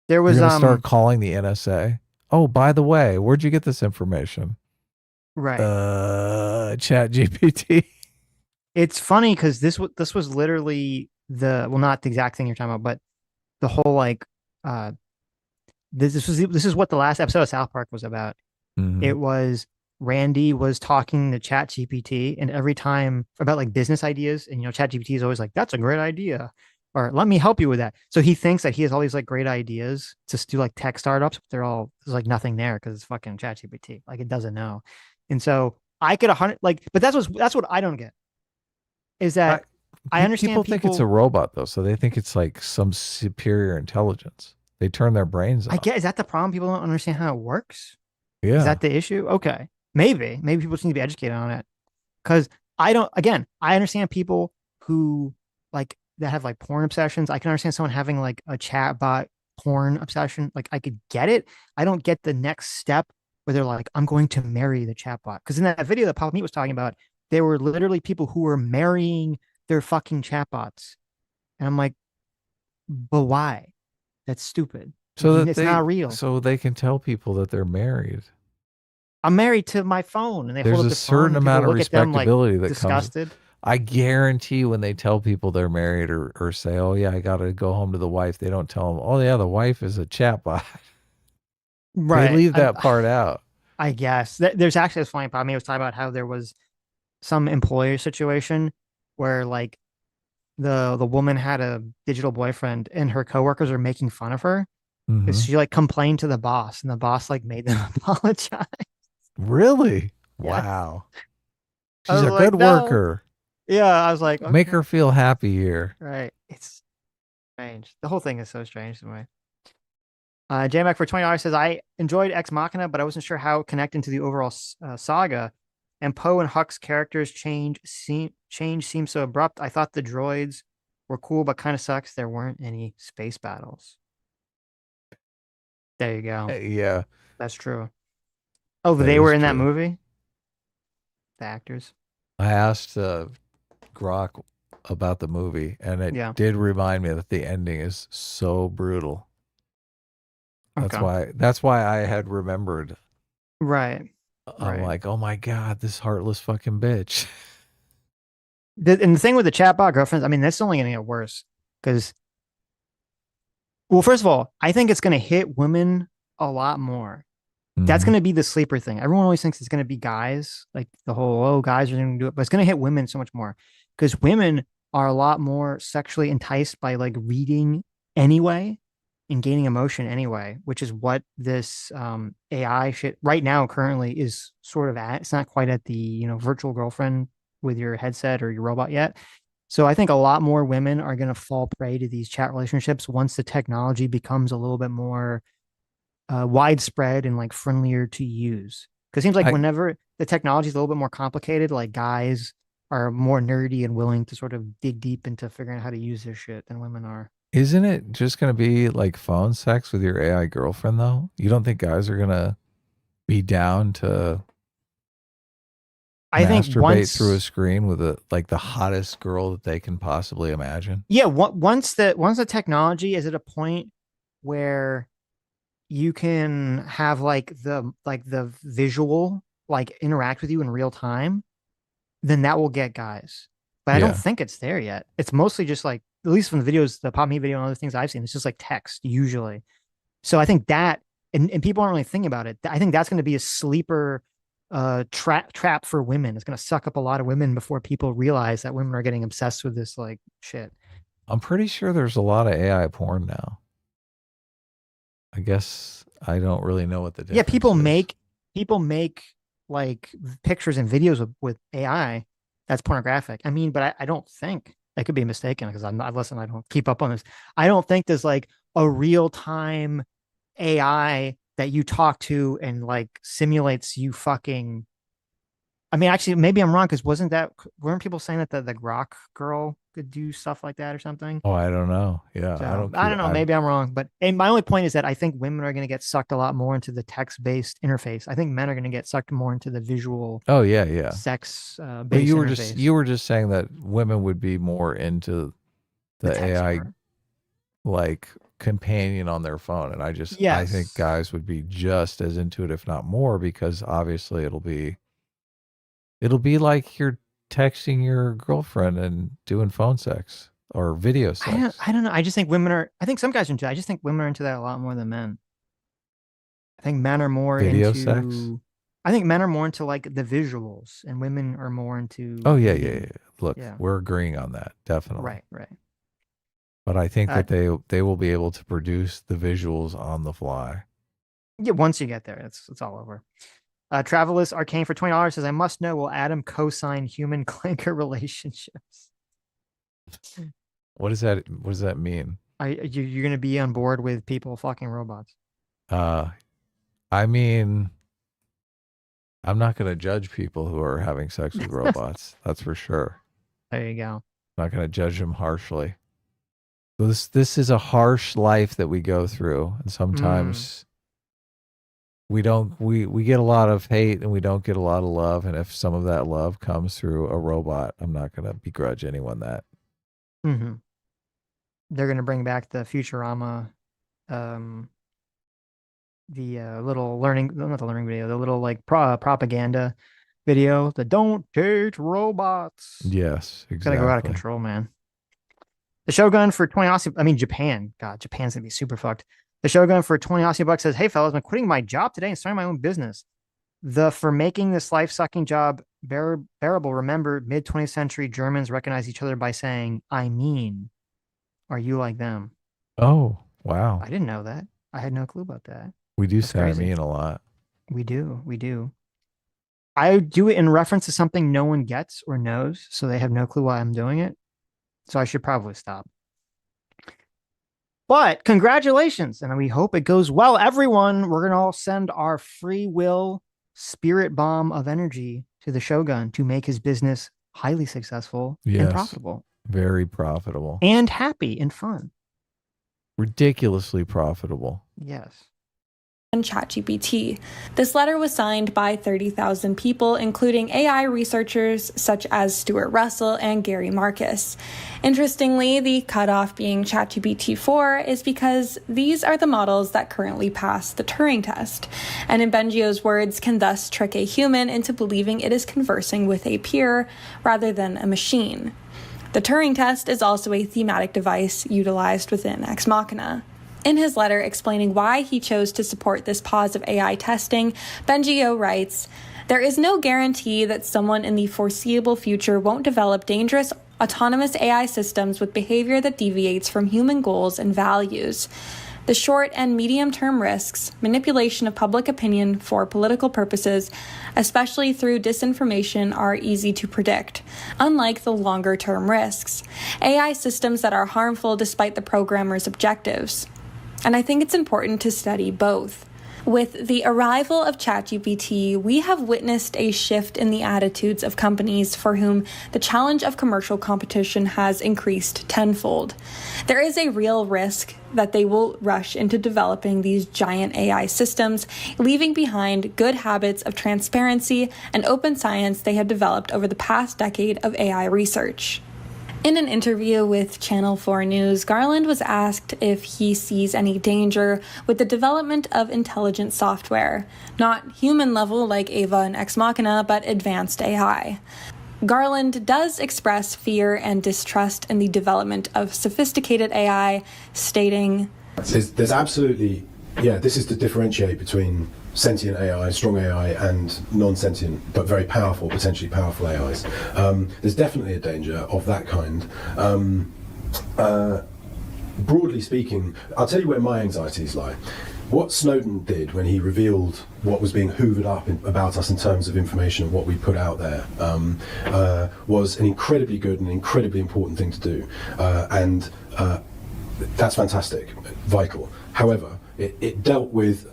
There was You're gonna start calling the NSA. Oh, by the way, where'd you get this information? Right. Chat GPT. It's funny because this was literally not the exact thing you're talking about, but the whole like this is what the last episode of South Park was about. It was Randy was talking to Chat GPT, and every time about like business ideas, and Chat GPT is always like, that's a great idea, or let me help you with that. So he thinks that he has all these like great ideas to do like tech startups, but there's like nothing there because it's fucking Chat GPT. Like it doesn't know. And so I could 100 like, but that's what I don't get is that I understand people think it's a robot though, so they think it's like some superior intelligence. They turn their brains off. Is that the problem? People don't understand how it works. Yeah, is that the issue? Okay, maybe people just need to be educated on it. Because I understand people who like that have like porn obsessions. I can understand someone having like a chatbot porn obsession. Like I could get it. I don't get the next step where they're like, I'm going to marry the chatbot. Because in that video that Papa Meat was talking about, there were literally people who were marrying their fucking chatbots. And I'm like, but why? That's stupid. So it's not real. So they can tell people that they're married. I'm married to my phone, and there's a certain amount of respectability that disgusted. Comes. I guarantee when they tell people they're married or say, "Oh yeah, I got to go home to the wife," they don't tell them, "Oh yeah, the wife is a chatbot." Right. They leave that part out. I guess there's actually a funny part. I mean, I was talking about how there was some employer situation where like the woman had a digital boyfriend and her coworkers are making fun of her because she like complained to the boss and the boss like made them apologize. Really? Yeah. Wow. She's a good worker. Yeah, I was like, okay. Make her feel happy here. Right. It's strange. The whole thing is so strange to me. JMac for $20 says, I enjoyed Ex Machina, but I wasn't sure how it connected to the overall saga. And Poe and Huck's characters change seems so abrupt. I thought the droids were cool, but kind of sucks there weren't any space battles. There you go. Yeah. That's true. Oh, they were in that movie? The actors? I asked Grok about the movie, and it did remind me that the ending is so brutal. That's why I had remembered. Right. I'm like, oh my God, this heartless fucking bitch. And the thing with the chatbot girlfriends, I mean, that's only going to get worse because, well, first of all, I think it's going to hit women a lot more That's going to be the sleeper thing. Everyone always thinks it's going to be guys, like the whole, oh, guys are going to do it, but it's going to hit women so much more because women are a lot more sexually enticed by like reading anyway and gaining emotion anyway, which is what this AI shit right now currently is sort of at. It's not quite at the, you know, virtual girlfriend with your headset or your robot yet. So I think a lot more women are going to fall prey to these chat relationships once the technology becomes a little bit more widespread and like friendlier to use. Because it seems like whenever the technology is a little bit more complicated, like guys are more nerdy and willing to sort of dig deep into figuring out how to use this shit than women are. Isn't it just going to be like phone sex with your AI girlfriend, though? You don't think guys are going to be down to I think masturbate through a screen with like the hottest girl that they can possibly imagine? Yeah, once the technology is at a point where you can have like the visual like interact with you in real time, then that will get guys. But I don't think it's there yet. It's mostly just like, at least from the videos, the Pop Me video and other things I've seen, it's just like text usually. So I think that, and people aren't really thinking about it. I think that's going to be a sleeper trap for women. It's going to suck up a lot of women before people realize that women are getting obsessed with this like shit. I'm pretty sure there's a lot of AI porn now. I guess I don't really know what the difference is. People make like pictures and videos with AI that's pornographic. I mean, but I don't think, I could be mistaken because I don't keep up on this. I don't think there's like a real time AI that you talk to and like simulates you fucking. I mean, actually, maybe I'm wrong because weren't people saying that the Grok girl could do stuff like that or something? Oh, I don't know. Yeah, So, I don't know. Maybe I'm wrong, but and my only point is that I think women are going to get sucked a lot more into the text-based interface. I think men are going to get sucked more into the visual. Oh yeah. Sex. But you were just saying that women would be more into the AI, like companion on their phone, and I think guys would be just as into it, if not more, because obviously it'll be like you're texting your girlfriend and doing phone sex or video sex. I don't know. I just think I think some guys are into it. I just think women are into that a lot more than men. I think men are more into sex. I think men are more into like the visuals and women are more into. Oh yeah. Look, we're agreeing on that. Definitely. Right. But I think that they will be able to produce the visuals on the fly. Yeah, once you get there, it's all over. Travelist Arcane for $20 says, I must know, will Adam co-sign human clanker relationships? What does that mean? You're going to be on board with people fucking robots? I mean, I'm not going to judge people who are having sex with robots. That's for sure. There you go. I'm not going to judge them harshly. This is a harsh life that we go through, and sometimes we get a lot of hate and we don't get a lot of love. And if some of that love comes through a robot, I'm not going to begrudge anyone that. Mm-hmm. They're going to bring back the Futurama, the little not the learning video, the little like propaganda video, the don't hate robots. Yes, exactly. It's going to go out of control, man. The Shogun for 20 Aussie, I mean, Japan. God, Japan's going to be super fucked. The Shogun for 20 Aussie bucks says, hey, fellas, I'm quitting my job today and starting my own business. For making this life-sucking job bearable, remember, mid-20th century Germans recognized each other by saying, I mean, are you like them? Oh, wow. I didn't know that. I had no clue about that. We do say I mean a lot. We do. I do it in reference to something no one gets or knows, so they have no clue why I'm doing it. So I should probably stop. But congratulations, and we hope it goes well. Everyone, we're going to all send our free will spirit bomb of energy to the Shogun to make his business highly successful and profitable. Very profitable. And happy and fun. Ridiculously profitable. Yes. And ChatGPT. This letter was signed by 30,000 people, including AI researchers such as Stuart Russell and Gary Marcus. Interestingly, the cutoff being ChatGPT 4 is because these are the models that currently pass the Turing test, and in Bengio's words, can thus trick a human into believing it is conversing with a peer rather than a machine. The Turing test is also a thematic device utilized within Ex Machina. In his letter explaining why he chose to support this pause of AI testing, Bengio writes, "There is no guarantee that someone in the foreseeable future won't develop dangerous autonomous AI systems with behavior that deviates from human goals and values. The short and medium-term risks, manipulation of public opinion for political purposes, especially through disinformation, are easy to predict, unlike the longer-term risks, AI systems that are harmful despite the programmer's objectives." And I think it's important to study both. With the arrival of ChatGPT, we have witnessed a shift in the attitudes of companies for whom the challenge of commercial competition has increased tenfold. There is a real risk that they will rush into developing these giant AI systems, leaving behind good habits of transparency and open science they have developed over the past decade of AI research. In an interview with Channel 4 News, Garland was asked if he sees any danger with the development of intelligent software, not human level like Ava and Ex Machina, but advanced AI. Garland does express fear and distrust in the development of sophisticated AI, stating, There's absolutely, this is to differentiate between sentient AI, strong AI, and non-sentient but very powerful, potentially powerful AIs. There's definitely a danger of that kind. Broadly speaking, I'll tell you where my anxieties lie. What Snowden did when he revealed what was being hoovered up about us in terms of information and what we put out there was an incredibly good and incredibly important thing to do. And that's fantastic, vital. However, it dealt with,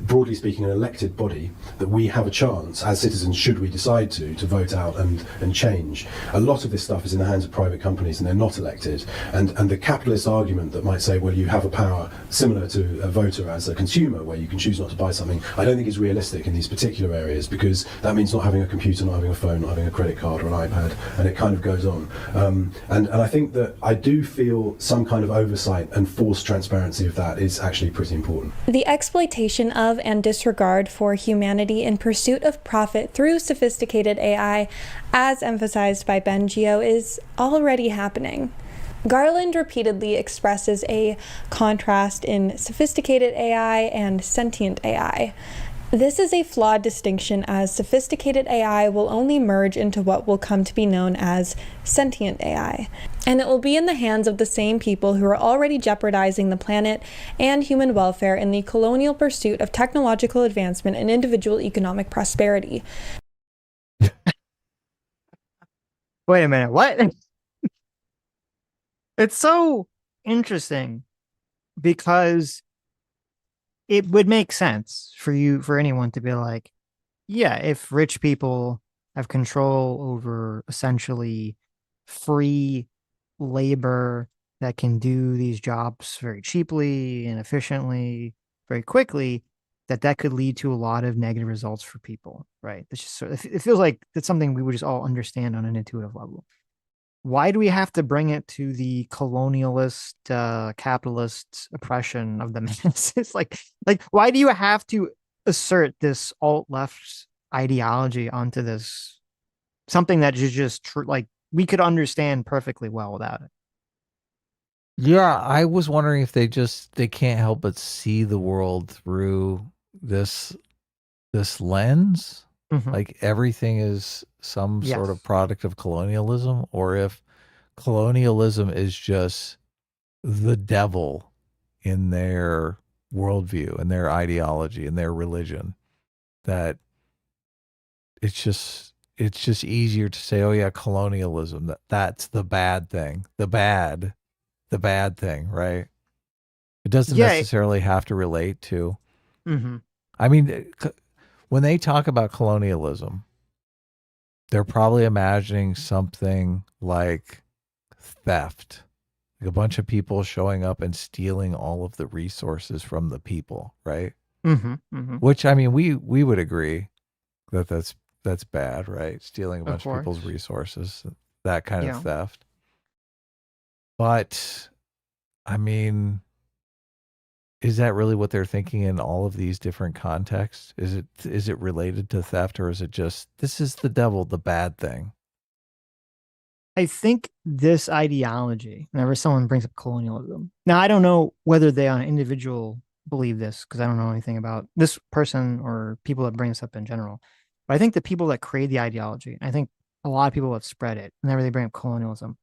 broadly speaking, an elected body that we have a chance, as citizens, should we decide to vote out and change. A lot of this stuff is in the hands of private companies and they're not elected. And the capitalist argument that might say, well, you have a power similar to a voter as a consumer, where you can choose not to buy something, I don't think is realistic in these particular areas, because that means not having a computer, not having a phone, not having a credit card or an iPad, and it kind of goes on. And I think that I do feel some kind of oversight and forced transparency of that is actually pretty important. The exploitation of and disregard for humanity in pursuit of profit through sophisticated AI, as emphasized by Bengio, is already happening. Garland repeatedly expresses a contrast in sophisticated AI and sentient AI. This is a flawed distinction, as sophisticated AI will only merge into what will come to be known as sentient AI, and it will be in the hands of the same people who are already jeopardizing the planet and human welfare in the colonial pursuit of technological advancement and individual economic prosperity. Wait a minute, what? It's so interesting because it would make sense for anyone to be like, yeah, if rich people have control over essentially free labor that can do these jobs very cheaply and efficiently, very quickly, that could lead to a lot of negative results for people, right? It's just sort of, it feels like it's something we would just all understand on an intuitive level. Why do we have to bring it to the colonialist, capitalist oppression of the masses? like, why do you have to assert this alt-left ideology onto this, something that is just like we could understand perfectly well without it? Yeah, I was wondering if they can't help but see the world through this lens. Like everything is some sort of product of colonialism, or if colonialism is just the devil in their worldview and their ideology and their religion, that it's just easier to say, oh yeah, colonialism, that's the bad thing, the bad thing, right? It doesn't necessarily have to relate to. I mean, when they talk about colonialism, they're probably imagining something like theft, like a bunch of people showing up and stealing all of the resources from the people, right? Which, I mean, we would agree that that's bad, right? Stealing a bunch of people's resources, that kind of theft. But I mean, is that really what they're thinking in all of these different contexts? Is it related to theft, or is it just, this is the devil, the bad thing? I think this ideology, whenever someone brings up colonialism, now I don't know whether they on an individual believe this because I don't know anything about this person or people that bring this up in general. But I think the people that create the ideology, I think a lot of people have spread it whenever they bring up colonialism.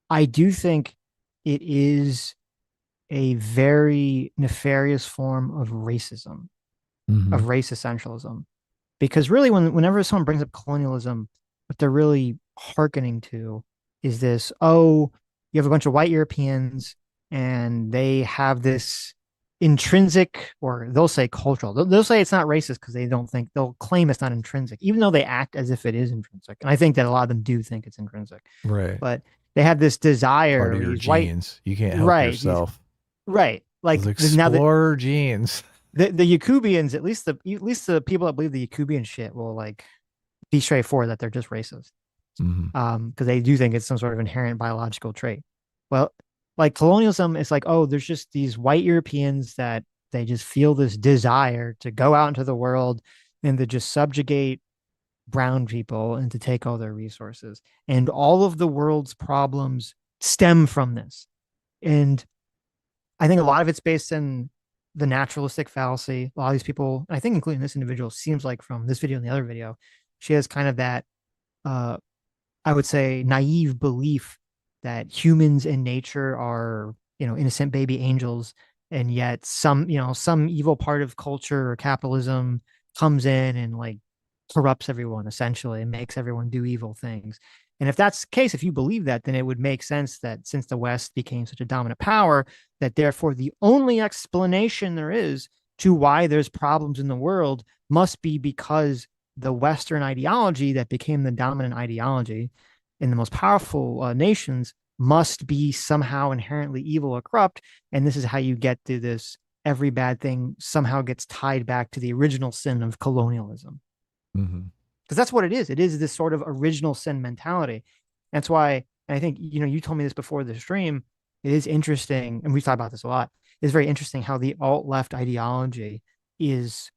I do think it is a very nefarious form of racism, of race essentialism. Because really, whenever someone brings up colonialism, what they're really hearkening to is this, oh, you have a bunch of white Europeans and they have this intrinsic, or they'll say cultural, they'll say it's not racist because they don't think, they'll claim it's not intrinsic, even though they act as if it is intrinsic. And I think that a lot of them do think it's intrinsic. Right. But they have this desire, Part of your these white, genes. You can't help right, yourself. right. Like Those now that explorer genes. the Yakubians, at least the people that believe the Yakubian shit will like be straightforward that they're just racist. Because they do think it's some sort of inherent biological trait. Well, like colonialism is like, oh, there's just these white Europeans that they just feel this desire to go out into the world and to just subjugate brown people and to take all their resources. And all of the world's problems stem from this. And I think a lot of it's based in the naturalistic fallacy. A lot of these people, I think including this individual, seems like from this video and the other video, she has kind of that uh I would say naive belief that humans in nature are, innocent baby angels, and yet some evil part of culture or capitalism comes in and like corrupts everyone essentially and makes everyone do evil things. And if that's the case, if you believe that, then it would make sense that since the West became such a dominant power, that therefore the only explanation there is to why there's problems in the world must be because the Western ideology that became the dominant ideology in the most powerful nations must be somehow inherently evil or corrupt. And this is how you get to this every bad thing somehow gets tied back to the original sin of colonialism. Because that's what it is. It is this sort of original sin mentality. That's why, and I think, you told me this before the stream. It is interesting, and we've talked about this a lot. It's very interesting how the alt-left ideology is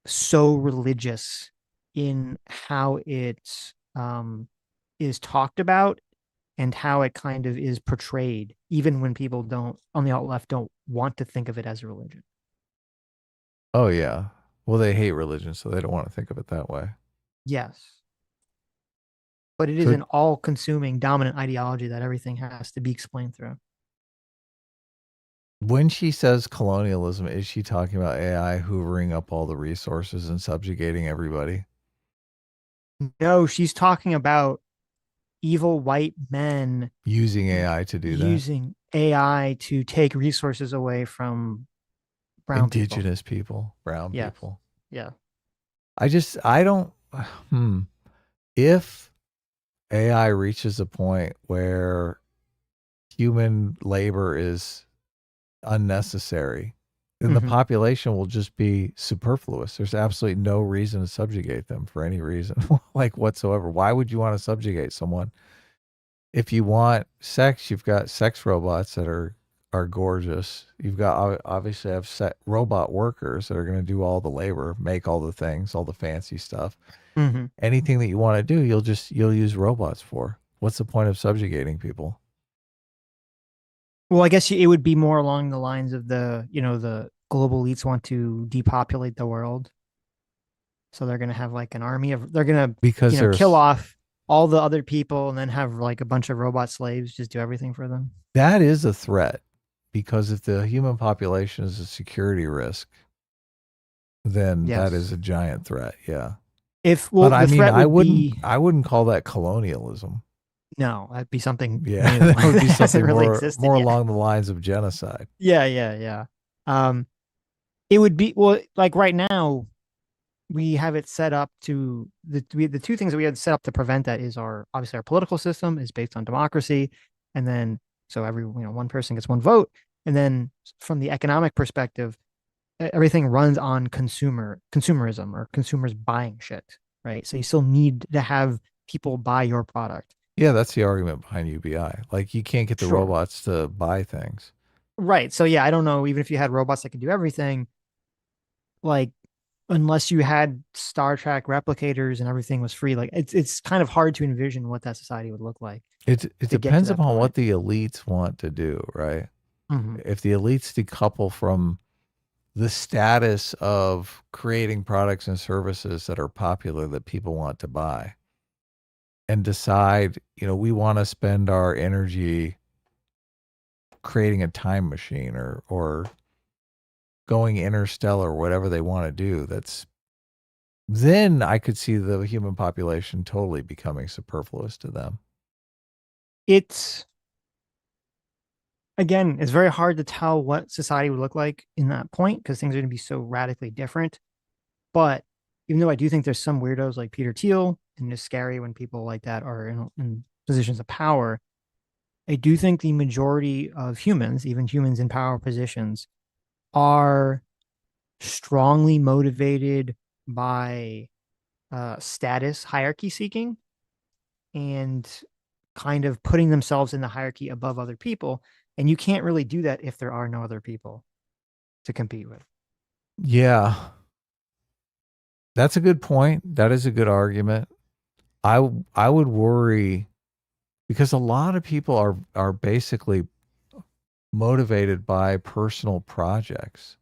so religious in how it is talked about and how it kind of is portrayed, even when people don't on the alt-left don't want to think of it as a religion. Oh yeah. Well, they hate religion, so they don't want to think of it that way. Yes. But it is an all-consuming dominant ideology that everything has to be explained through. When she says colonialism, is she talking about AI hoovering up all the resources and subjugating everybody? No, she's talking about evil white men using AI to do that. Using AI to take resources away from indigenous people, brown people. Yeah. I don't, if AI reaches a point where human labor is unnecessary, then the population will just be superfluous. There's absolutely no reason to subjugate them for any reason, like whatsoever. Why would you want to subjugate someone? If you want sex, you've got sex robots that are gorgeous. You've got obviously have robot workers that are going to do all the labor, make all the things, all the fancy stuff. Anything that you want to do, you'll use robots for. What's the point of subjugating people? Well, I guess it would be more along the lines of the global elites want to depopulate the world. So they're going to have like an army of, they're going to kill off all the other people and then have like a bunch of robot slaves just do everything for them. That is a threat, because if the human population is a security risk, then that is a giant threat. Yeah. But I mean, I wouldn't call that colonialism. No, that'd be something. Yeah, that would be something more yet. Along the lines of genocide. Yeah. It would be, well, like right now, we have it set up to the two things that we had set up to prevent that is obviously our political system is based on democracy, and then so every one person gets one vote, and then from the economic perspective, everything runs on consumerism or consumers buying shit, right? So you still need to have people buy your product. Yeah, that's the argument behind UBI. Like you can't get the robots to buy things. Right. So yeah, I don't know, even if you had robots that could do everything, like unless you had Star Trek replicators and everything was free. Like it's kind of hard to envision what that society would look like It to get to depends that upon what point. the elites want to do, right? Mhm. If the elites decouple from the status of creating products and services that are popular that people want to buy and decide, we want to spend our energy creating a time machine or going interstellar, whatever they want to do, then I could see the human population totally becoming superfluous to them. It's again, it's very hard to tell what society would look like in that point because things are going to be so radically different. But even though I do think there's some weirdos like Peter Thiel, and it's scary when people like that are in positions of power, I do think the majority of humans, even humans in power positions, are strongly motivated by status hierarchy seeking and kind of putting themselves in the hierarchy above other people. And you can't really do that if there are no other people to compete with. Yeah. That's a good point. That is a good argument. I would worry because a lot of people are basically motivated by personal projects.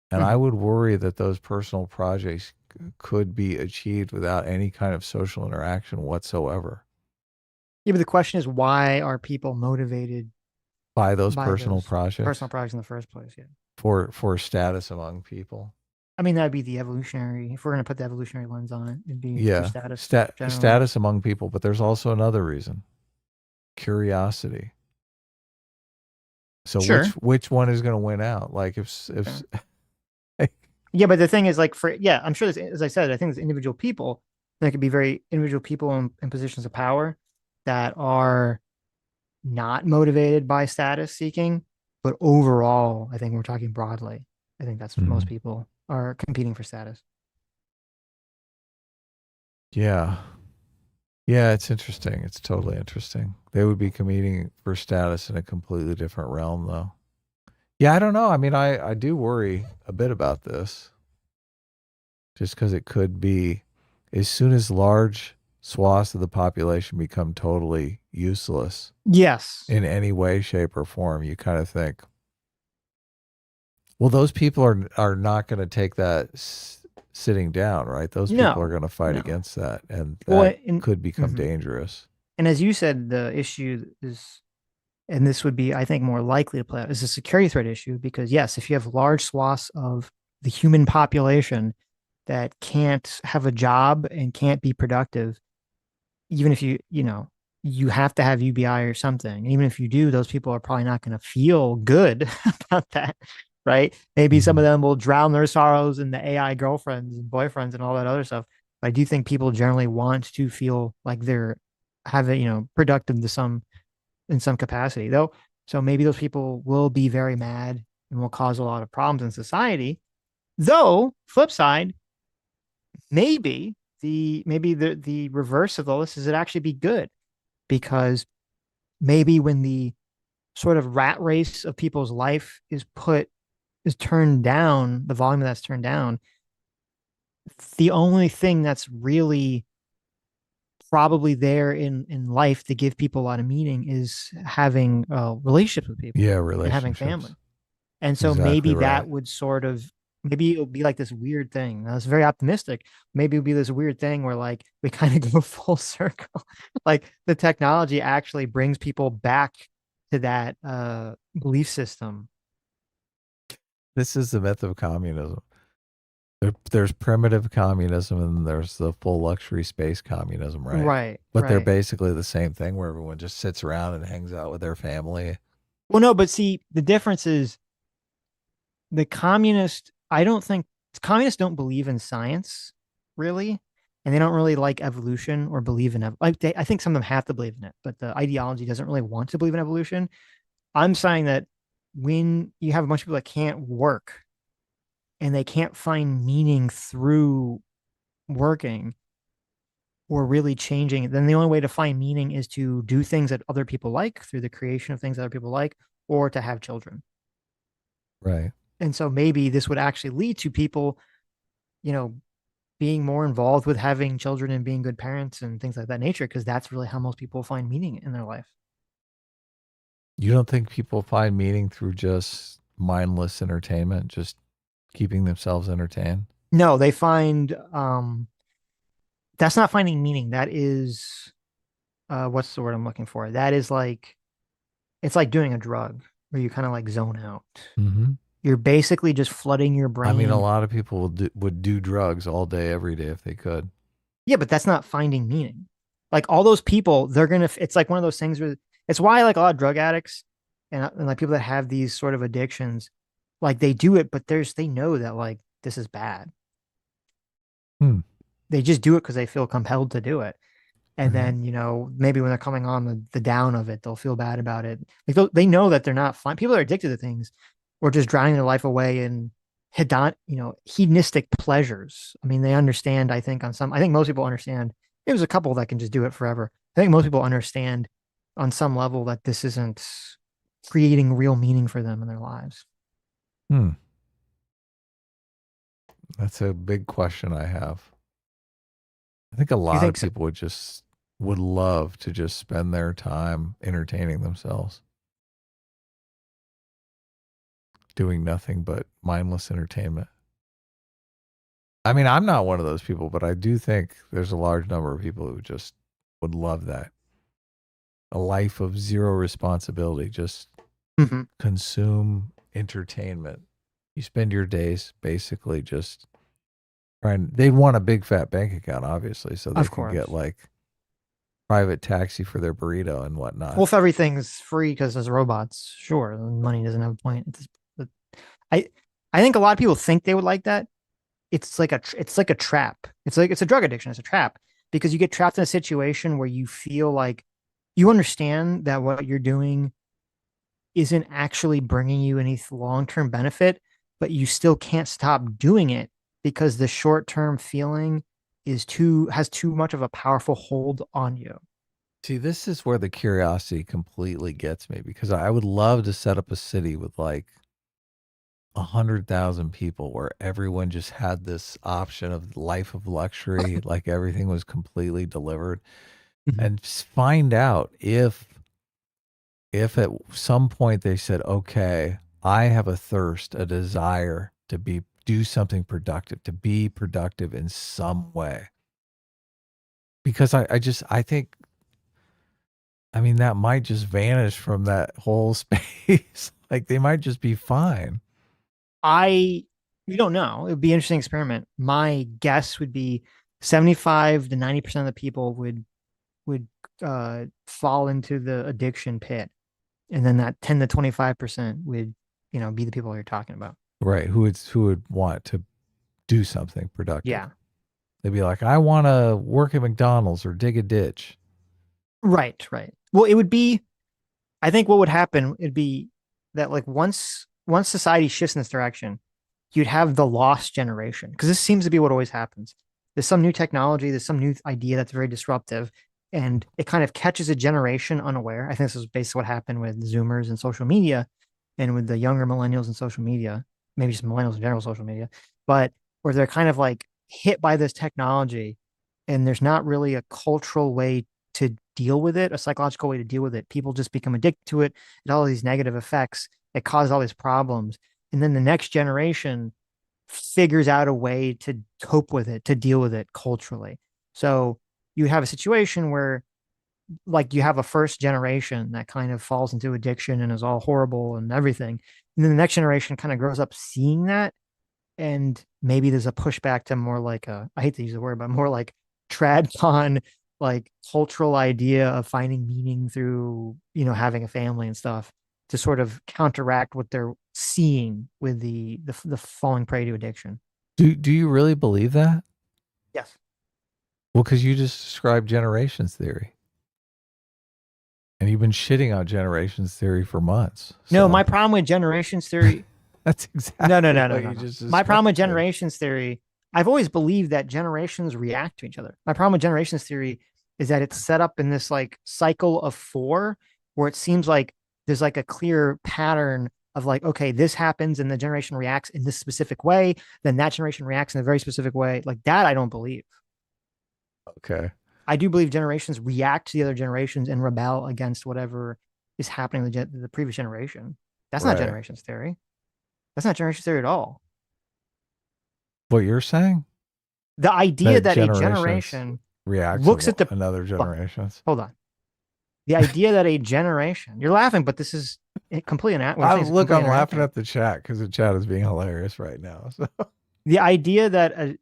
And I would worry that those personal projects could be achieved without any kind of social interaction whatsoever. Yeah, but the question is, why are people motivated By those by personal those projects personal projects in the first place? Yeah. for status among people. I mean, that'd be the evolutionary. If we're going to put the evolutionary lens on it, it'd be for Yeah. status. Generally. Status among people, but there's also another reason. Curiosity. So Sure. which one is going to win out? Like if Yeah, but the thing is, like, I'm sure there's, as I said, I think there's individual people. There could be very individual people in positions of power that are not motivated by status seeking, but overall, I think we're talking broadly. I think that's most people are competing for status. Yeah. Yeah, it's interesting. It's totally interesting. They would be competing for status in a completely different realm, though. Yeah, I don't know. I mean, I do worry a bit about this. Just because it could be, as soon as large swaths of the population become totally useless. Yes. In any way, shape, or form, you kind of think, well, those people are not going to take that sitting down, right? Those people are going to fight against that, and that could become dangerous. And as you said, the issue is, and this would be, I think, more likely to play out, is a security threat issue, because yes, if you have large swaths of the human population that can't have a job and can't be productive, even if you have to have UBI or something. And even if you do, those people are probably not going to feel good about that, right? Maybe some of them will drown their sorrows in the AI girlfriends and boyfriends and all that other stuff. But I do think people generally want to feel like they're productive in some capacity, though. So maybe those people will be very mad and will cause a lot of problems in society. Though, flip side, maybe the reverse of all this is it actually be good, because maybe when the sort of rat race of people's life is turned down, the volume that's turned down, the only thing that's really probably there in life to give people a lot of meaning is having relationships with people. Yeah, relationships. And having family. And so exactly maybe right. that would maybe it'll be like this weird thing. That's very optimistic. Maybe it'll be this weird thing where like we kind of go full circle. Like the technology actually brings people back to that belief system. This is the myth of communism. There's primitive communism and there's the full luxury space communism, right? Right. But they're basically the same thing, where everyone just sits around and hangs out with their family. Well, no, but see, the difference is the communists don't believe in science, really, and they don't really like evolution or believe in I think some of them have to believe in it, but the ideology doesn't really want to believe in evolution. I'm saying that when you have a bunch of people that can't work and they can't find meaning through working or really changing, then the only way to find meaning is to do things that other people like through the creation of things that other people like, or to have children. Right. And so maybe this would actually lead to people, you know, being more involved with having children and being good parents and things like that nature, because that's really how most people find meaning in their life. You don't think people find meaning through just mindless entertainment, just keeping themselves entertained? No, they find that's not finding meaning. That is what's the word I'm looking for? That is like it's like doing a drug where you kind of like zone out. Mm-hmm. You're basically just flooding your I mean, a brain. lot of people would do drugs all day, every day if they could. Yeah, but that's not finding meaning. Like all those people, they're gonna. It's like one of those things where it's why like a lot of drug addicts and like people that have these sort of addictions, like they do it, but they know that like this is bad. Hmm. They just do it because they feel compelled to do it. And Mhm. then, maybe when they're coming on the down of it, they'll feel bad about it. Like they know that they're not fine. People are addicted to things or just drowning their life away in hedonistic pleasures. I mean, they understand, I think I think most people understand. There's a couple that can just do it forever. I think most people understand on some level that this isn't creating real meaning for them in their lives. Hmm. That's a big question I have. I think a Do you lot of think so? people would love to just spend their time entertaining themselves, doing nothing but mindless entertainment. I mean, I'm not one of those people, but I do think there's a large number of people who just would love that. A life of zero responsibility, just Mm-hmm. consume entertainment. You spend your days basically just trying. They'd want a big fat bank account, obviously, so they Of could course. get like private taxi for their burrito and whatnot. Well, if everything's free because there's robots, sure, then money doesn't have a point. But I I think a lot of people think they would like that. It's like a trap. It's a drug addiction. It's a trap because you get trapped in a situation where you feel like you understand that what you're doing isn't actually bringing you any long-term benefit, but you still can't stop doing it because the short-term feeling has too much of a powerful hold on you. See, this is where the curiosity completely gets me because I would love to set up a city with like 100,000 people where everyone just had this option of life of luxury, like everything was completely delivered, Mhm. and find out if at some point they said, okay, I have a thirst, a desire to do something productive, to be productive in some way. Because I think, I mean, that might just vanish from that whole space. Like they might just be fine. I We don't know. It would be an interesting experiment. My guess would be 75 to 90% of the people would fall into the addiction pit. And then that 10 to 25% would, be the people you're talking about. Right. Who would want to do something productive? Yeah. They'd be like, I want to work at McDonald's or dig a ditch. Right, right. Well, I think what would happen it'd be that like once society shifts in this direction, you'd have the lost generation because this seems to be what always happens. There's some new technology, there's some new idea that's very disruptive, and it kind of catches a generation unaware. I think this is basically what happened with Zoomers and social media, and with the younger millennials and social media, maybe just millennials in general social media, but where they're kind of like hit by this technology, and there's not really a cultural way to deal with it, a psychological way to deal with it. People just become addicted to it, and all these negative effects that cause all these problems. And then the next generation figures out a way to cope with it, to deal with it culturally. So you have a situation where like you have a first generation that kind of falls into addiction and is all horrible and everything. And then the next generation kind of grows up seeing that. And maybe there's a pushback to more like I hate to use the word, but more like tradcon, like cultural idea of finding meaning through, having a family and stuff to sort of counteract what they're seeing with the falling prey to addiction. Do you really believe that? Yes. Well, because you just described generations theory. And you've been shitting on generations theory for months. No, So my problem with generations theory. that's exactly No, what no, you no. just My problem with described. generations theory, I've always believed that generations react to each other. My problem with generations theory is that it's set up in this like cycle of four where it seems like there's like a clear pattern of like, okay, this happens and the generation reacts in this specific way, then that generation reacts in a very specific way. Like that, I don't believe. Okay. I do believe generations react to the other generations and rebel against whatever is happening to the previous generation. That's not Right. generations theory. That's not generations theory at all. What you're saying? The idea that a generations generation reacts looks to at the another generations. hold on. The idea that a generation, you're laughing, but this is completely I'm laughing at the chat because the chat is being hilarious right now. So the idea that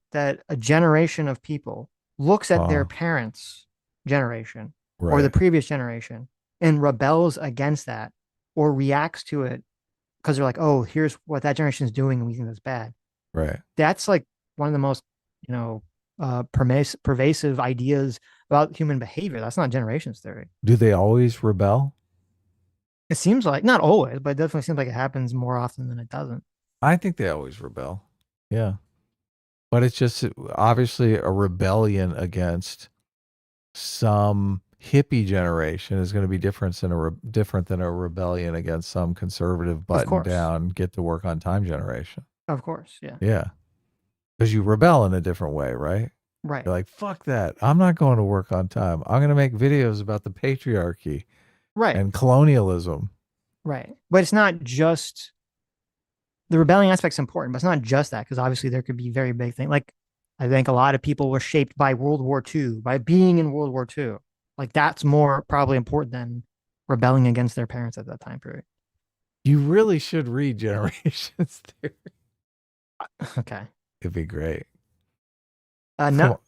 a generation of people looks at their parents' generation or the previous generation and rebels against that or reacts to it because they're like, oh, here's what that generation is doing and we think that's bad. Right. That's like one of the most, pervasive ideas about human behavior. That's not generations theory. Do they always rebel? It seems like, not always, but it definitely seems like it happens more often than it doesn't. I think they always rebel. Yeah. But it's just obviously a rebellion against some hippie generation is going to be different than a rebellion against some conservative button down, get to work on time generation. Of course. Yeah. Yeah. Because you rebel in a different way, right? Right. You're like, fuck that. I'm not going to work on time. I'm going to make videos about the patriarchy. Right. And colonialism. Right. But it's not just the rebellion aspect's important, but it's not just that, because obviously there could be very big things. Like I think a lot of people were shaped by World War II, by being in World War II. Like that's more probably important than rebelling against their parents at that time period. You really should read Generations Theory. Okay. It'd be great. No.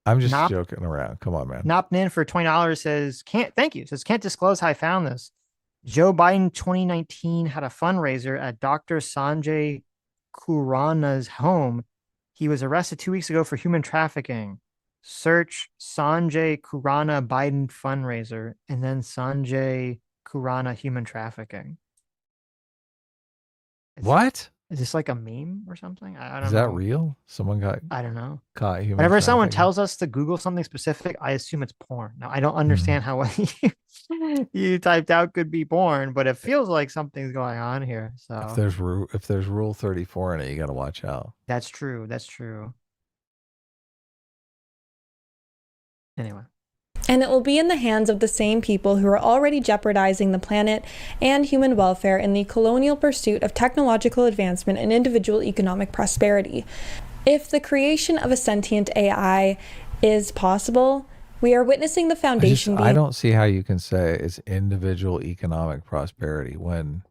I'm just joking around. Come on, man. Nopnin for $20 says, can't disclose how I found this. Joe Biden 2019 had a fundraiser at Dr. Sanjay Khurana's home. He was arrested 2 weeks ago for human trafficking. Search Sanjay Khurana Biden fundraiser and then Sanjay Khurana human trafficking. What? Is this like a meme or something? I don't know. Is that real? Someone got I don't know. Caught human Whenever someone trafficking? tells us to Google something specific, I assume it's porn. Now, I don't understand how what you typed out could be porn, but it feels like something's going on here. So if there's Rule 34 in it, you got to watch out. That's true. That's true. Anyway. And it will be in the hands of the same people who are already jeopardizing the planet and human welfare in the colonial pursuit of technological advancement and individual economic prosperity. If the creation of a sentient AI is possible, we are witnessing the foundation I don't see how you can say it's individual economic prosperity when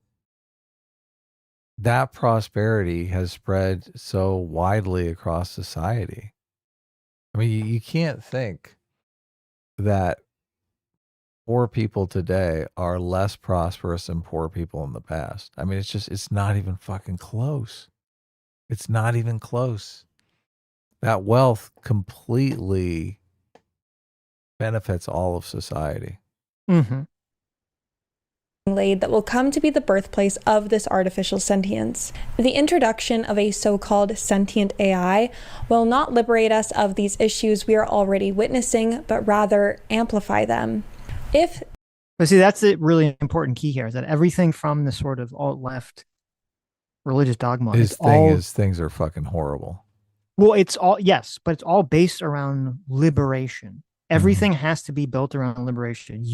that prosperity has spread so widely across society. I mean, you can't think that poor people today are less prosperous than poor people in the past. I mean, it's not even fucking close. It's not even close. That wealth completely benefits all of society. Mm-hmm. Laid that will come to be the birthplace of this artificial sentience. The introduction of a so-called sentient AI will not liberate us of these issues we are already witnessing, but rather amplify them. But see, that's the really important key here, is that everything from the sort of alt-left religious dogma things are fucking horrible. Well, it's all, yes, but it's all based around liberation. Everything has to be built around liberation.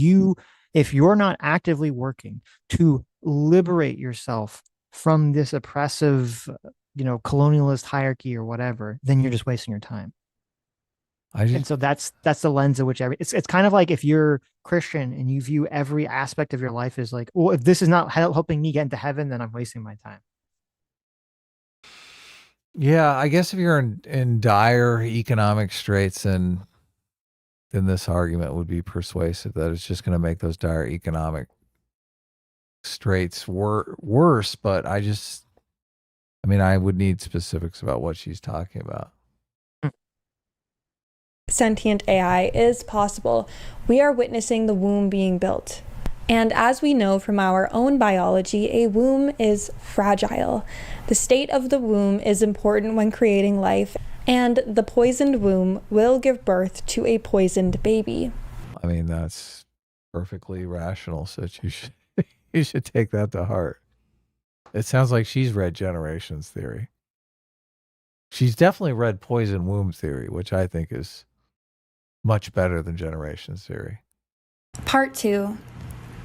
If you're not actively working to liberate yourself from this oppressive, colonialist hierarchy or whatever, then you're just wasting your time. And so that's the lens of which it's kind of like if you're Christian and you view every aspect of your life as like, well, if this is not helping me get into heaven, then I'm wasting my time. Yeah, I guess if you're in dire economic straits, then this argument would be persuasive that it's just going to make those dire economic straits worse. But I would need specifics about what she's talking about. Sentient AI is possible. We are witnessing the womb being built. And as we know from our own biology, a womb is fragile. The state of the womb is important when creating life, and the poisoned womb will give birth to a poisoned baby. I mean, that's perfectly rational, so you should take that to heart. It sounds like she's read Generations Theory. She's definitely read Poison Womb Theory, which I think is much better than Generations Theory. Part 2.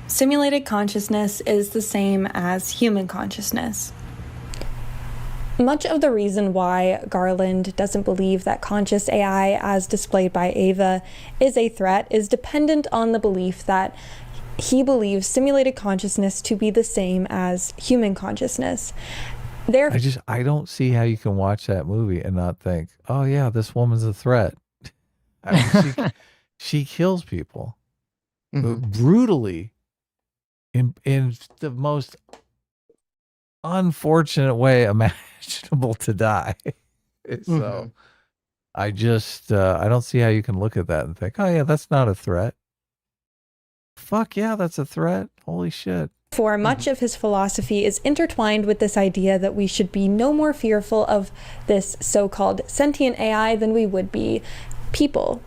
Simulated consciousness is the same as human consciousness. Much of the reason why Garland doesn't believe that conscious AI, as displayed by Ava, is a threat is dependent on the belief that he believes simulated consciousness to be the same as human consciousness. I don't see how you can watch that movie and not think, oh yeah, this woman's a threat. I mean, she kills people brutally in the most unfortunate way imaginable to die. So I just I don't see how you can look at that and think, oh yeah, that's not a threat. Fuck yeah, that's a threat. Holy shit. For much of his philosophy is intertwined with this idea that we should be no more fearful of this so-called sentient AI than we would be people.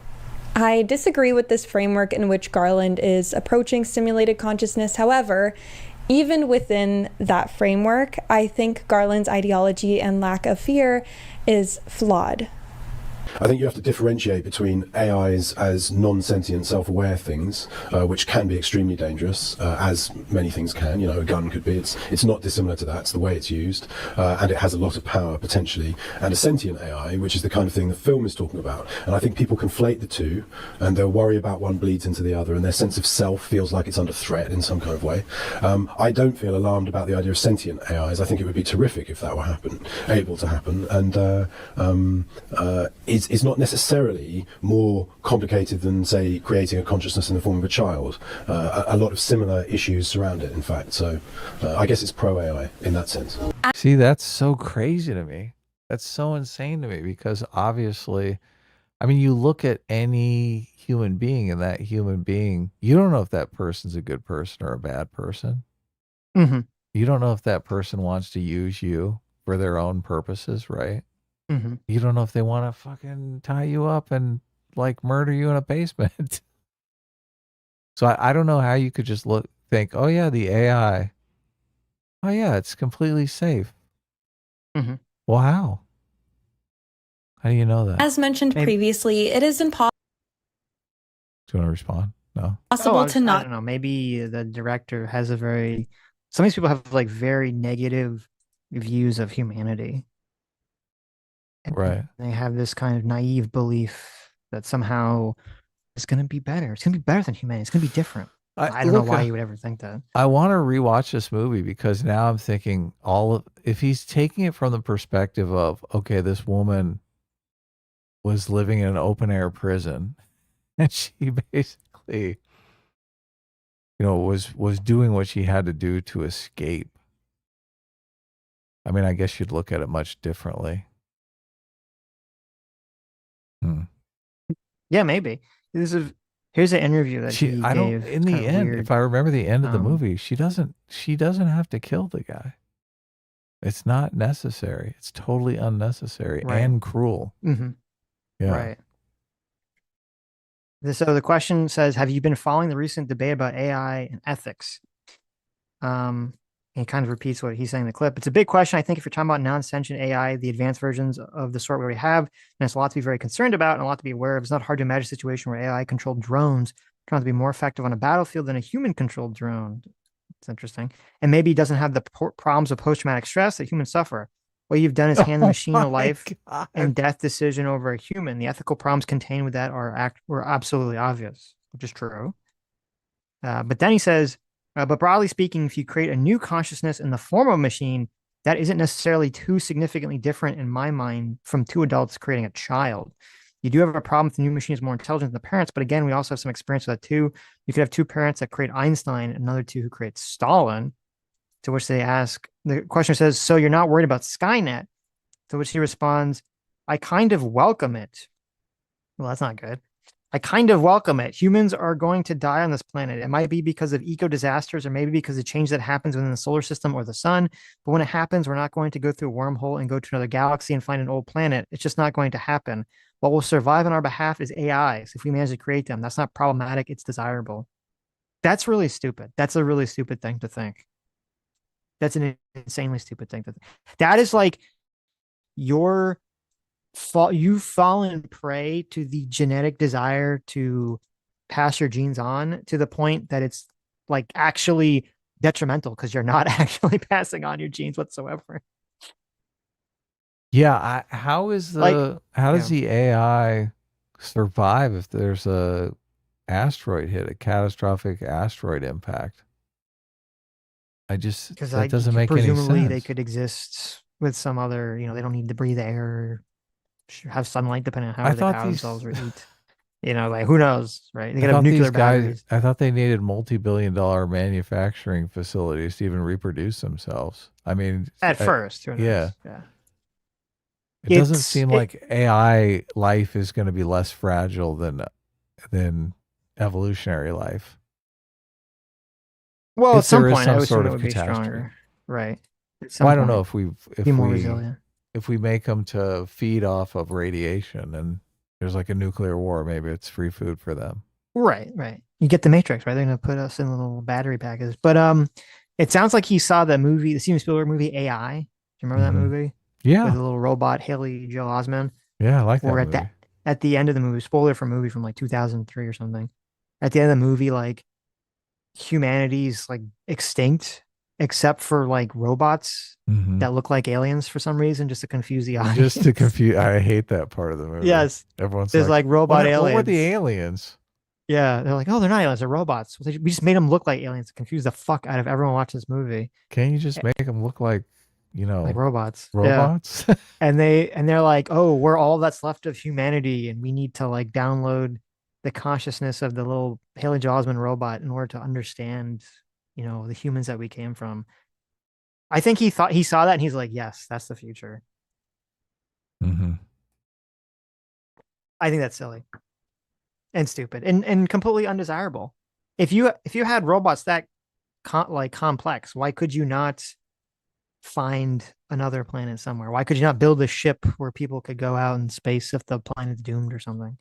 I disagree with this framework in which Garland is approaching simulated consciousness. However, even within that framework, I think Garland's ideology and lack of fear is flawed. I think you have to differentiate between AIs as non-sentient, self-aware things, which can be extremely dangerous, as many things can. A gun could be. It's not dissimilar to that. It's the way it's used, and it has a lot of power potentially. And a sentient AI, which is the kind of thing the film is talking about. And I think people conflate the two, and they'll worry about one bleeds into the other, and their sense of self feels like it's under threat in some kind of way. I don't feel alarmed about the idea of sentient AIs. I think it would be terrific if that were able to happen, and is not necessarily more complicated than, say, creating a consciousness in the form of a child. A lot of similar issues surround it, in fact. So I guess it's pro-AI in that sense. See, that's so crazy to me. That's so insane to me because obviously, I mean, you look at any human being and that human being, you don't know if that person's a good person or a bad person. You don't know if that person wants to use you for their own purposes, right? You don't know if they want to fucking tie you up and like murder you in a basement. So I don't know how you could just think, oh yeah, the AI. Oh yeah, it's completely safe. Well, how? How do you know that? As mentioned previously, it is impossible. Do you want to respond? No. To not. I don't know. Maybe the director has some of these people have like very negative views of humanity. Right. They have this kind of naive belief that somehow it's going to be better. It's going to be better than humanity. It's going to be different. I don't know why you would ever think that. I want to rewatch this movie because now I'm thinking if he's taking it from the perspective of, okay, this woman was living in an open air prison and she basically, was doing what she had to do to escape. I mean, I guess you'd look at it much differently. Yeah, maybe. Here's an interview that he gave. In the end, if I remember the end of the movie, she doesn't have to kill the guy. It's not necessary. It's totally unnecessary and cruel. Yeah. Right. So the question says, have you been following the recent debate about AI and ethics? He kind of repeats what he's saying in the clip. It's a big question. I think if you're talking about non-sentient AI, the advanced versions of the sort we already have, and it's a lot to be very concerned about and a lot to be aware of. It's not hard to imagine a situation where AI-controlled drones turn out to be more effective on a battlefield than a human-controlled drone. It's interesting. And maybe it doesn't have the problems of post-traumatic stress that humans suffer. What you've done is hand the machine a life and death decision over a human. The ethical problems contained with that were absolutely obvious, which is true. But then he says, but broadly speaking, if you create a new consciousness in the form of a machine, that isn't necessarily too significantly different in my mind from two adults creating a child. You do have a problem if the new machine is more intelligent than the parents, but again, we also have some experience with that too. You could have two parents that create Einstein and another two who create Stalin, to which they ask, the questioner says, so you're not worried about Skynet? To which he responds, I kind of welcome it. Well, that's not good. I kind of welcome it. Humans are going to die on this planet. It might be because of eco disasters or maybe because of change that happens within the solar system or the sun. But when it happens, we're not going to go through a wormhole and go to another galaxy and find an old planet. It's just not going to happen. What will survive on our behalf is AIs. If we manage to create them, that's not problematic. It's desirable. That's really stupid. That's a really stupid thing to think. That's an insanely stupid thing to think. That is like your fault. You've fallen prey to the genetic desire to pass your genes on to the point that it's like actually detrimental because you're not actually passing on your genes whatsoever. Yeah, how Like, does the AI survive if there's a asteroid hit, a catastrophic asteroid impact? because That doesn't make any presumably they sense. could exist with some other, they don't need to breathe air, have sunlight, depending on how I they thought power these themselves or eat. Like who knows, right? They I could have thought these nuclear guys batteries I thought they needed multi-billion-dollar manufacturing facilities to even reproduce themselves. I mean, at first. Who yeah. knows? Yeah, It doesn't seem it. like AI life is going to be less fragile than evolutionary life. Well, at If some there is point, I some would assume sort it of would be catastrophe. stronger, right? At Well, some I don't know point, be if more we resilient. make them to feed off of radiation and there's like a nuclear war, maybe it's free food for them. Right, right. You get the Matrix, right? They're gonna put us in little battery packages. But it sounds like he saw that movie, the Steven Spielberg movie AI. Do you remember that Hmm. movie with Yeah. the little robot Haley Joel Osment? Yeah, I like that Or movie. at the end of the movie, spoiler for a movie from like 2003 or something. At the end of the movie, like humanity's like extinct, except for like robots Hmm. that look like aliens for some reason, just to confuse the Just to audience. confuse, I hate that part of the movie. Yes, Everyone's there's like, like robot what were the aliens. aliens? Yeah, they're like, oh, they're not aliens, they're robots. We just made them look like aliens to confuse the fuck out of everyone watching this movie. Can't you just Eh, make them look like, like robots. Yeah. robots? And they're like, oh, we're all that's left of humanity, and we need to like download the consciousness of the little Haley Joel Osment robot in order to understand, the humans that we came from. I think he saw that and he's like, yes, that's the future. Hmm. I think that's silly and stupid and completely undesirable. If you had robots that like complex, why could you not find another planet somewhere? Why could you not build a ship where people could go out in space if the planet's doomed or something?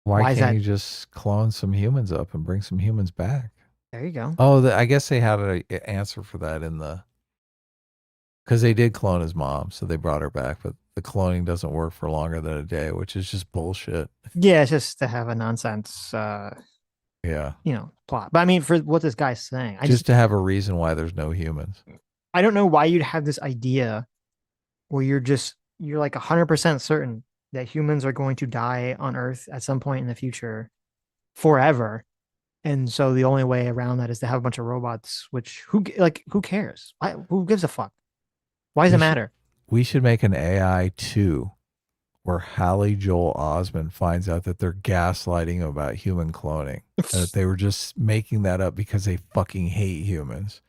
Why Why is can't that? you just clone some humans up and bring some humans back? There you go. Oh, I guess they had an answer for that because they did clone his mom, so they brought her back, but the cloning doesn't work for longer than a day, which is just bullshit. Yeah, it's just to have a nonsense, Yeah. plot. But I mean, for what this guy's saying, Just to have a reason why there's no humans. I don't know why you'd have this idea where you're like 100% certain that humans are going to die on Earth at some point in the future forever. And so the only way around that is to have a bunch of robots, which who cares? Who gives a fuck? Why does it We should matter? we should make an AI too, where Hallie Joel Osment finds out that they're gaslighting him about human cloning, and that they were just making that up because they fucking hate humans.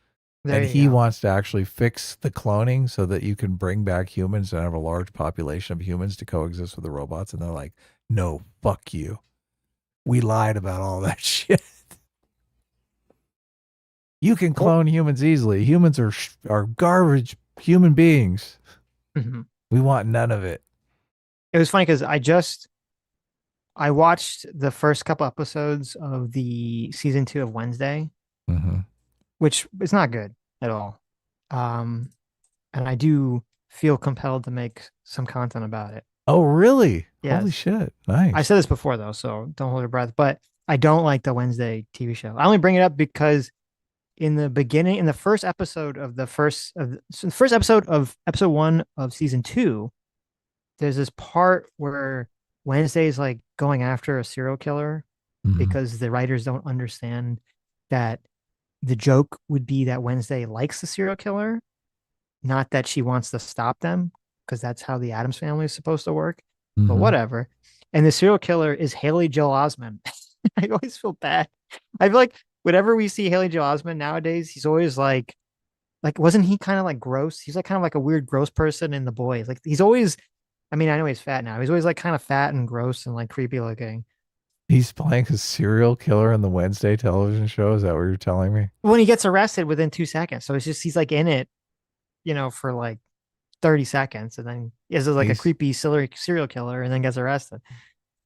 There And you he go. wants to actually fix the cloning so that you can bring back humans and have a large population of humans to coexist with the robots. And they're like, no, fuck you. We lied about all that shit. You can Well, clone humans easily. Humans are garbage human beings. mhm. We want none of it. It was funny because I watched the first couple episodes of the season 2 of Wednesday, Mm-hmm. which is not good at all. Um, and I do feel compelled to make some content about it. Oh, really? Holy Yes. shit. I Nice. said this before though, so don't hold your breath. But I don't like the Wednesday TV show. I only bring it up because in the beginning, in the first episode of so the first episode of episode 1 of season 2, there's this part where Wednesday is like going after a serial killer Mhm. because the writers don't understand that the joke would be that Wednesday likes the serial killer, not that she wants to stop them, because that's how the Addams family is supposed to work. But Mhm. whatever. And the serial killer is Haley Joel Osment. I always feel bad. I feel like whenever we see Haley Joel Osment nowadays, he's always like wasn't he kind of like gross? He's like kind of like a weird gross person in The Boys. Like he's always, I mean, I know he's fat now. He's always like kind of fat and gross and like creepy looking. He's playing a serial killer in the Wednesday television show. Is that what you're telling me? When he gets arrested within 2 seconds. So it's just he's like in it, for like 30 seconds, and then is like a He's creepy serial killer and then gets arrested.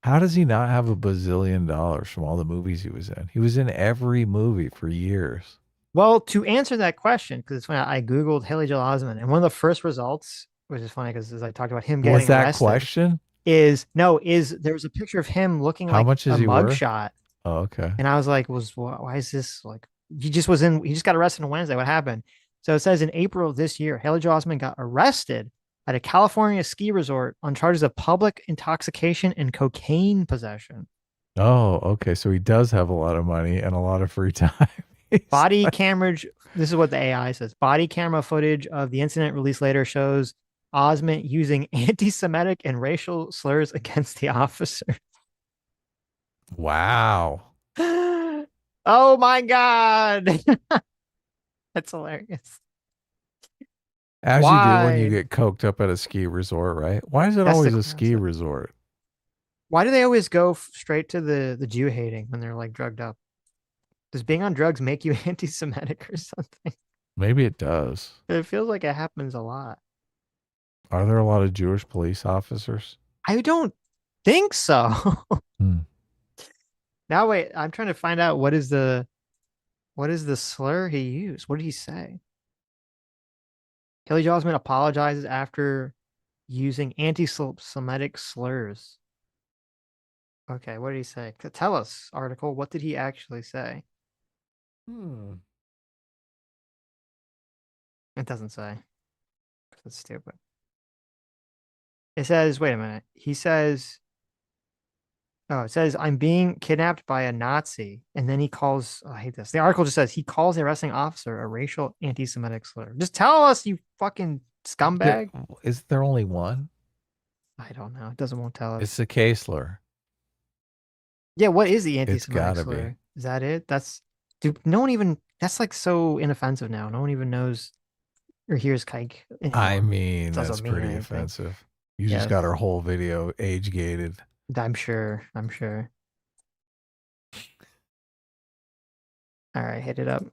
How does he not have $1 bazillion from all the movies he was in? He was in every movie for years. Well, to answer that question, because it's funny, I Googled Haley Joel Osment, and one of the first results, which is funny because as I talked about him Was getting that arrested, question? is there was a picture of him looking How like much a is he worth? mugshot. Oh, okay. And I was like, why is this like he just got arrested on Wednesday. What happened? So it says in April of this year, Haley Joel Osment got arrested at a California ski resort on charges of public intoxication and cocaine possession. Oh, okay. So he does have a lot of money and a lot of free time. Body camera, this is what the AI says. Body camera footage of the incident released later shows Osment using anti-Semitic and racial slurs against the officer. Wow. Oh my God. That's hilarious. As you do when you Why? get coked up at a ski resort, right? Why is it That's always the a ski concept. resort? Why do they always go straight to the Jew hating when they're like drugged up? Does being on drugs make you anti-Semitic or something? Maybe it does. It feels like it happens a lot. Are there a lot of Jewish police officers? I don't think so. Hmm. Now wait, I'm trying to find out what is the slur he used? What did he say? Haley Joel Osment apologizes after using anti-Semitic slurs. Okay, what did he say? Tell us, article. What did he actually say? It doesn't say. That's stupid. It says, wait a minute. He says, oh, it says, I'm being kidnapped by a Nazi. And then he calls, oh, I hate this. The article just says, he calls the arresting officer a racial anti Semitic slur. Just tell us, you fucking scumbag. Is there only one? I don't know. It doesn't won't tell us. It's the K-slur. Yeah, what is the anti It's Semitic gotta slur? be. Is that it? Dude, no one even, that's like so inoffensive now. No one even knows or hears kike anymore. I mean, It doesn't that's mean pretty anything. offensive. You Yes. just got our whole video age gated. I'm sure. All right, hit it up.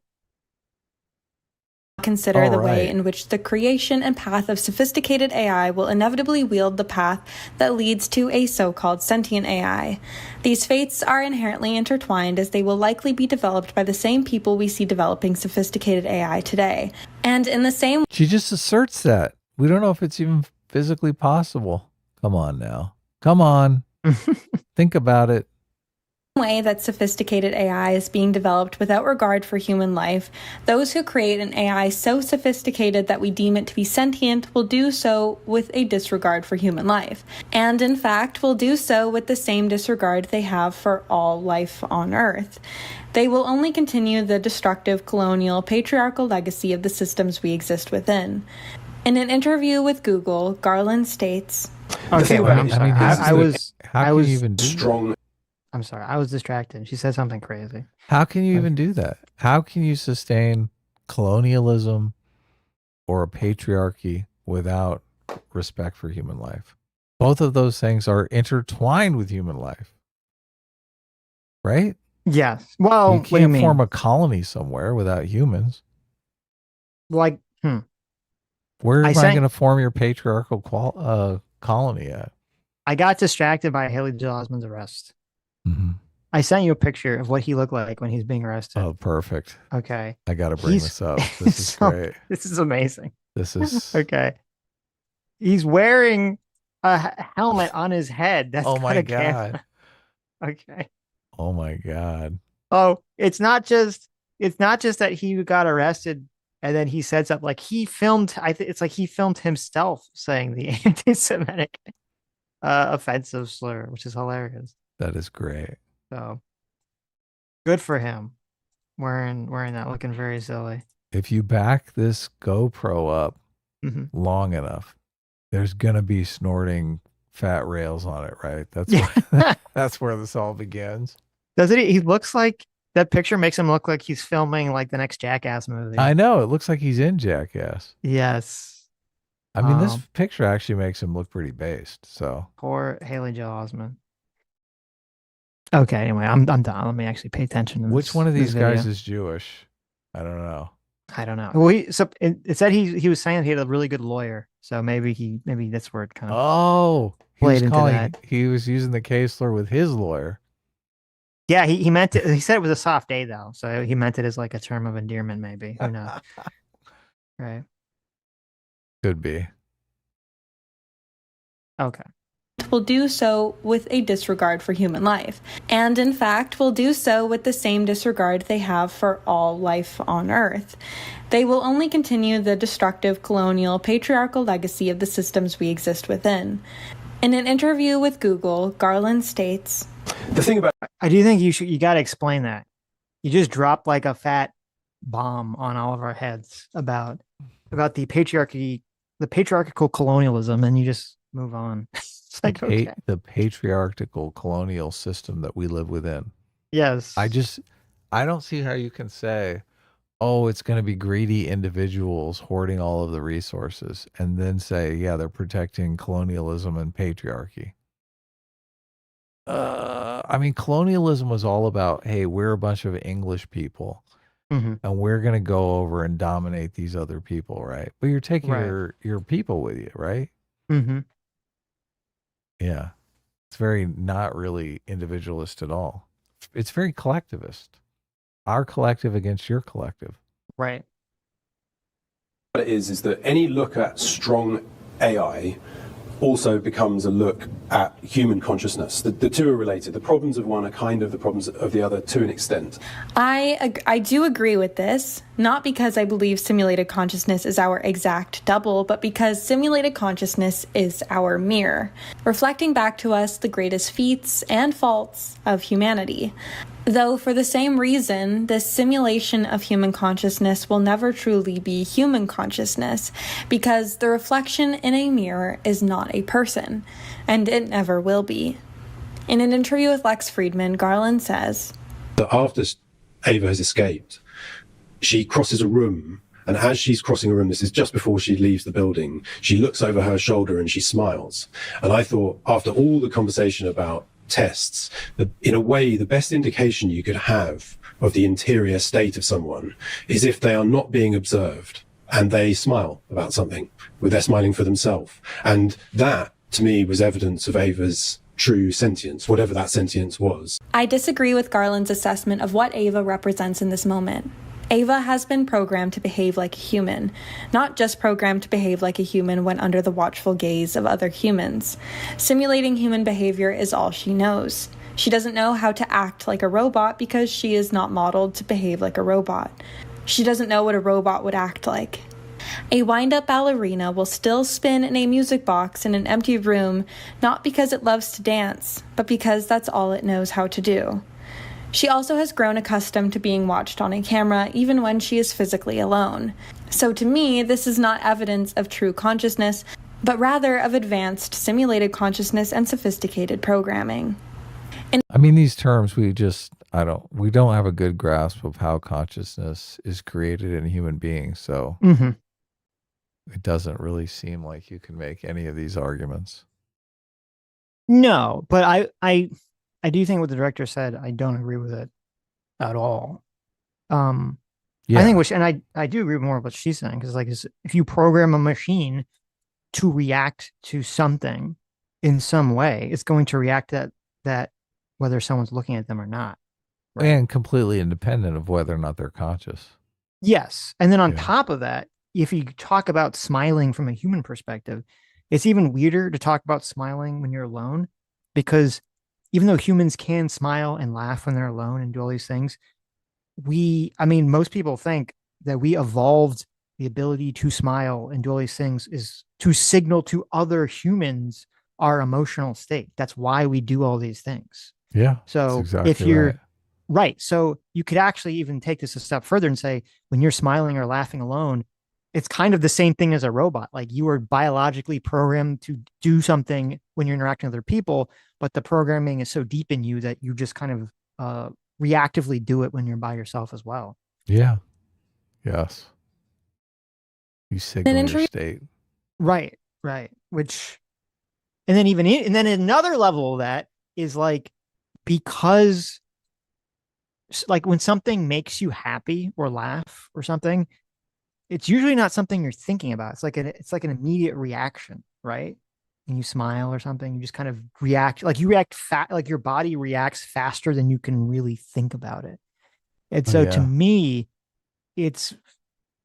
Consider the way in which the creation and path of sophisticated AI will inevitably wield the path that leads to a so-called sentient AI. These fates are inherently intertwined as they will likely be developed by the same people we see developing sophisticated AI today. And in the same She just asserts that. We don't know if it's even physically possible. Come on now. Come on. Think about it. way that sophisticated AI is being developed without regard for human life, those who create an AI so sophisticated that we deem it to be sentient will do so with a disregard for human life, and in fact will do so with the same disregard they have for all life on Earth. They will only continue the destructive, colonial, patriarchal legacy of the systems we exist within. In an interview with Google, Garland states, Okay, well, I'm sorry. I was even do strong. I'm sorry. I was distracted. She said something crazy. How can you even do that? How can you sustain colonialism or a patriarchy without respect for human life? Both of those things are intertwined with human life, right? Yes. Well, you can't form a colony somewhere without humans. Like, where am I going to form your patriarchal colony at? I got distracted by Haley Joel Osment's arrest. Mm-hmm. I sent you a picture of what he looked like when he's being arrested. Oh, perfect. Okay. I got to bring this up. This is great. This is amazing. This is okay. He's wearing a helmet on his head. That's oh my God. Okay. Oh my God. Oh, it's not just that he got arrested and then he said something like he filmed. It's like he filmed himself saying the anti-Semitic offensive slur, which is hilarious. That is great. So good for him. Wearing that, looking very silly. If you back this GoPro up long enough, there's gonna be snorting fat rails on it, right? That's that's where this all begins. Doesn't he looks like that picture makes him look like he's filming like the next Jackass movie. I know, it looks like he's in Jackass. Yes. I mean, this picture actually makes him look pretty based. So poor Haley Joel Osment. Okay, anyway, I'm done. Let me actually pay attention to which one of these guys is Jewish? I don't know. Well, it said he was saying he had a really good lawyer, so maybe that's where it kind of played into that. He was using the case slur with his lawyer. Yeah, he meant it. He said it was a soft A though, so he meant it as like a term of endearment, maybe. Who knows? Right. Could be. Okay. Will do so with a disregard for human life, and in fact will do so with the same disregard they have for all life on Earth. They will only continue the destructive colonial patriarchal legacy of the systems we exist within. In an interview with Google, Garland states, The thing about I do think you got to explain that. You just dropped like a fat bomb on all of our heads about the patriarchy, the patriarchal colonialism, and you just move on. It's like, okay. The patriarchal colonial system that we live within. Yes. I don't see how you can say, oh, it's going to be greedy individuals hoarding all of the resources, and then say, yeah, they're protecting colonialism and patriarchy. I mean, colonialism was all about, hey, we're a bunch of English people, and we're going to go over and dominate these other people, right? But you're taking your people with you, right? Mm-hmm. Yeah. It's very not really individualist at all. It's very collectivist. Our collective against your collective. Right. what it is that any look at strong AI also becomes a look at human consciousness. The two are related. The problems of one are kind of the problems of the other to an extent. I do agree with this, not because I believe simulated consciousness is our exact double, but because simulated consciousness is our mirror, reflecting back to us the greatest feats and faults of humanity. Though for the same reason, this simulation of human consciousness will never truly be human consciousness, because the reflection in a mirror is not a person, and it never will be. In an interview with Lex Friedman, Garland says, That after Ava has escaped, she crosses a room, and as she's crossing a room, this is just before she leaves the building, she looks over her shoulder and she smiles. And I thought, after all the conversation about tests, that in a way, the best indication you could have of the interior state of someone is if they are not being observed and they smile about something, where they're smiling for themselves. And that, to me, was evidence of Ava's true sentience, whatever that sentience was. I disagree with Garland's assessment of what Ava represents in this moment. Ava has been programmed to behave like a human, not just programmed to behave like a human when under the watchful gaze of other humans. Simulating human behavior is all she knows. She doesn't know how to act like a robot because she is not modeled to behave like a robot. She doesn't know what a robot would act like. A wind-up ballerina will still spin in a music box in an empty room, not because it loves to dance, but because that's all it knows how to do. She also has grown accustomed to being watched on a camera even when she is physically alone. So to me, this is not evidence of true consciousness, but rather of advanced simulated consciousness and sophisticated programming. I mean, these terms, we don't have a good grasp of how consciousness is created in human beings. So it doesn't really seem like you can make any of these arguments. No, but I do think what the director said, I don't agree with it at all. I think and I do agree with more with what she's saying, because like if you program a machine to react to something in some way, it's going to react to that whether someone's looking at them or not. Right? And completely independent of whether or not they're conscious. Yes. And then on top of that, if you talk about smiling from a human perspective, it's even weirder to talk about smiling when you're alone, because even though humans can smile and laugh when they're alone and do all these things, most people think that we evolved the ability to smile and do all these things is to signal to other humans our emotional state. That's why we do all these things. Yeah. So exactly if you're right, so you could actually even take this a step further and say, when you're smiling or laughing alone, it's kind of the same thing as a robot. Like you are biologically programmed to do something when you're interacting with other people, but the programming is so deep in you that you just kind of reactively do it when you're by yourself as well. Yeah. Yes. You signal your state. Right. Right. Which, and then another level of that is like, because like when something makes you happy or laugh or something, it's usually not something you're thinking about. It's like an immediate reaction, right? and you smile or something, you just kind of react, like you react like your body reacts faster than you can really think about it. And Oh, so to yeah. me, it's,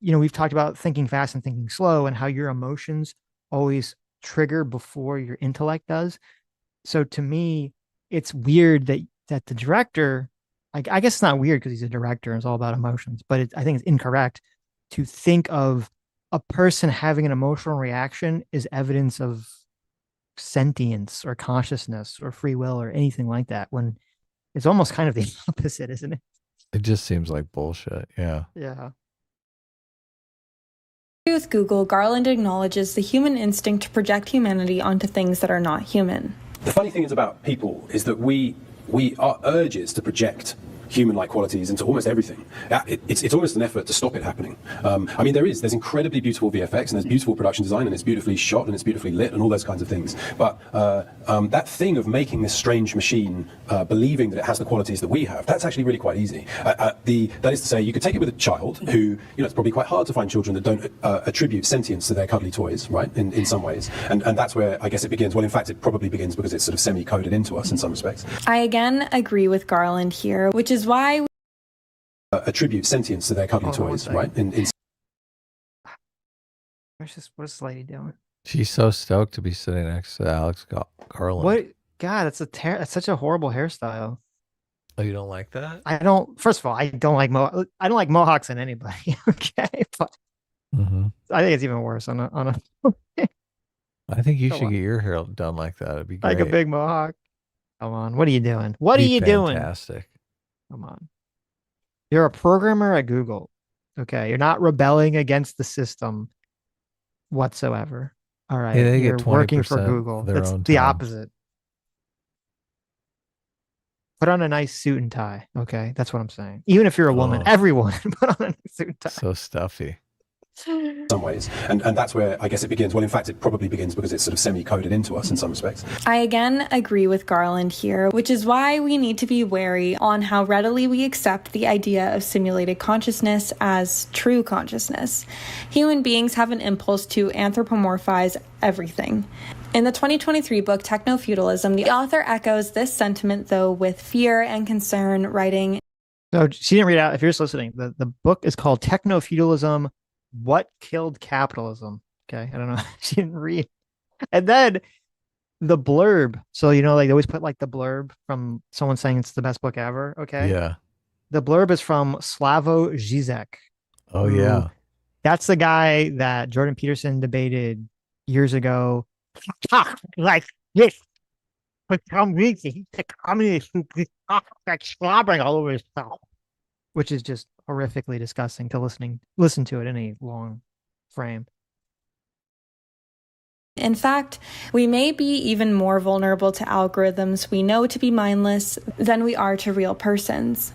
we've talked about thinking fast and thinking slow and how your emotions always trigger before your intellect does. So to me, it's weird that the director, I guess it's not weird because he's a director and it's all about emotions, but I think it's incorrect to think of a person having an emotional reaction as evidence of sentience or consciousness or free will or anything like that, when it's almost kind of the opposite, isn't it? It just seems like bullshit. Yeah. Yeah. With Google, Garland acknowledges the human instinct to project humanity onto things that are not human. The funny thing is about people is that we our urges to project human-like qualities into almost everything. It's almost an effort to stop it happening. I mean, there's incredibly beautiful VFX and there's beautiful production design and it's beautifully shot and it's beautifully lit and all those kinds of things. But that thing of making this strange machine believing that it has the qualities that we have, that's actually really quite easy. That is to say, you could take it with a child who, it's probably quite hard to find children that don't attribute sentience to their cuddly toys, right? In some ways, and that's where I guess it begins. Well, in fact, it probably begins because it's sort of semi-coded into us in some respects. I again agree with Garland here, which is why we attribute sentience to their cuddly toys, right? What's this lady doing? She's so stoked to be sitting next to Alex Garland. What? God, that's such a horrible hairstyle. Oh, you don't like that? First of all, I don't like mohawks in anybody. Okay. But I think it's even worse on a I think you should get your hair done like that. It'd be great. like a big mohawk. Come on. What are you doing? What are you doing? Fantastic. Come on. You're a programmer at Google. Okay. You're not rebelling against the system whatsoever. All right. Hey, they You're get working for 20% Google. of their That's own the time. opposite. Put on a nice suit and tie. Okay. That's what I'm saying. Even if you're a woman, Oh. everyone put on a nice suit and tie. So stuffy. Some ways, and that's where I guess it begins. Well, in fact, it probably begins because it's sort of semi-coded into us in some respects. I again agree with Garland here, which is why we need to be wary on how readily we accept the idea of simulated consciousness as true consciousness. Human beings have an impulse to anthropomorphize everything. In the 2023 book Techno-Feudalism, the author echoes this sentiment, though, with fear and concern, writing. So she didn't read out. If you're just listening, the book is called Techno-Feudalism, What Killed Capitalism? Okay. I don't know. She didn't read. And then the blurb. So, like they always put like the blurb from someone saying it's the best book ever. Okay. Yeah. The blurb is from Slavoj Žižek. Oh, yeah. That's the guy that Jordan Peterson debated years ago. Like this. For some reason, he's a communist who like slobbering all over himself, which is just horrifically disgusting to listen to it in a long frame. In fact, we may be even more vulnerable to algorithms we know to be mindless than we are to real persons,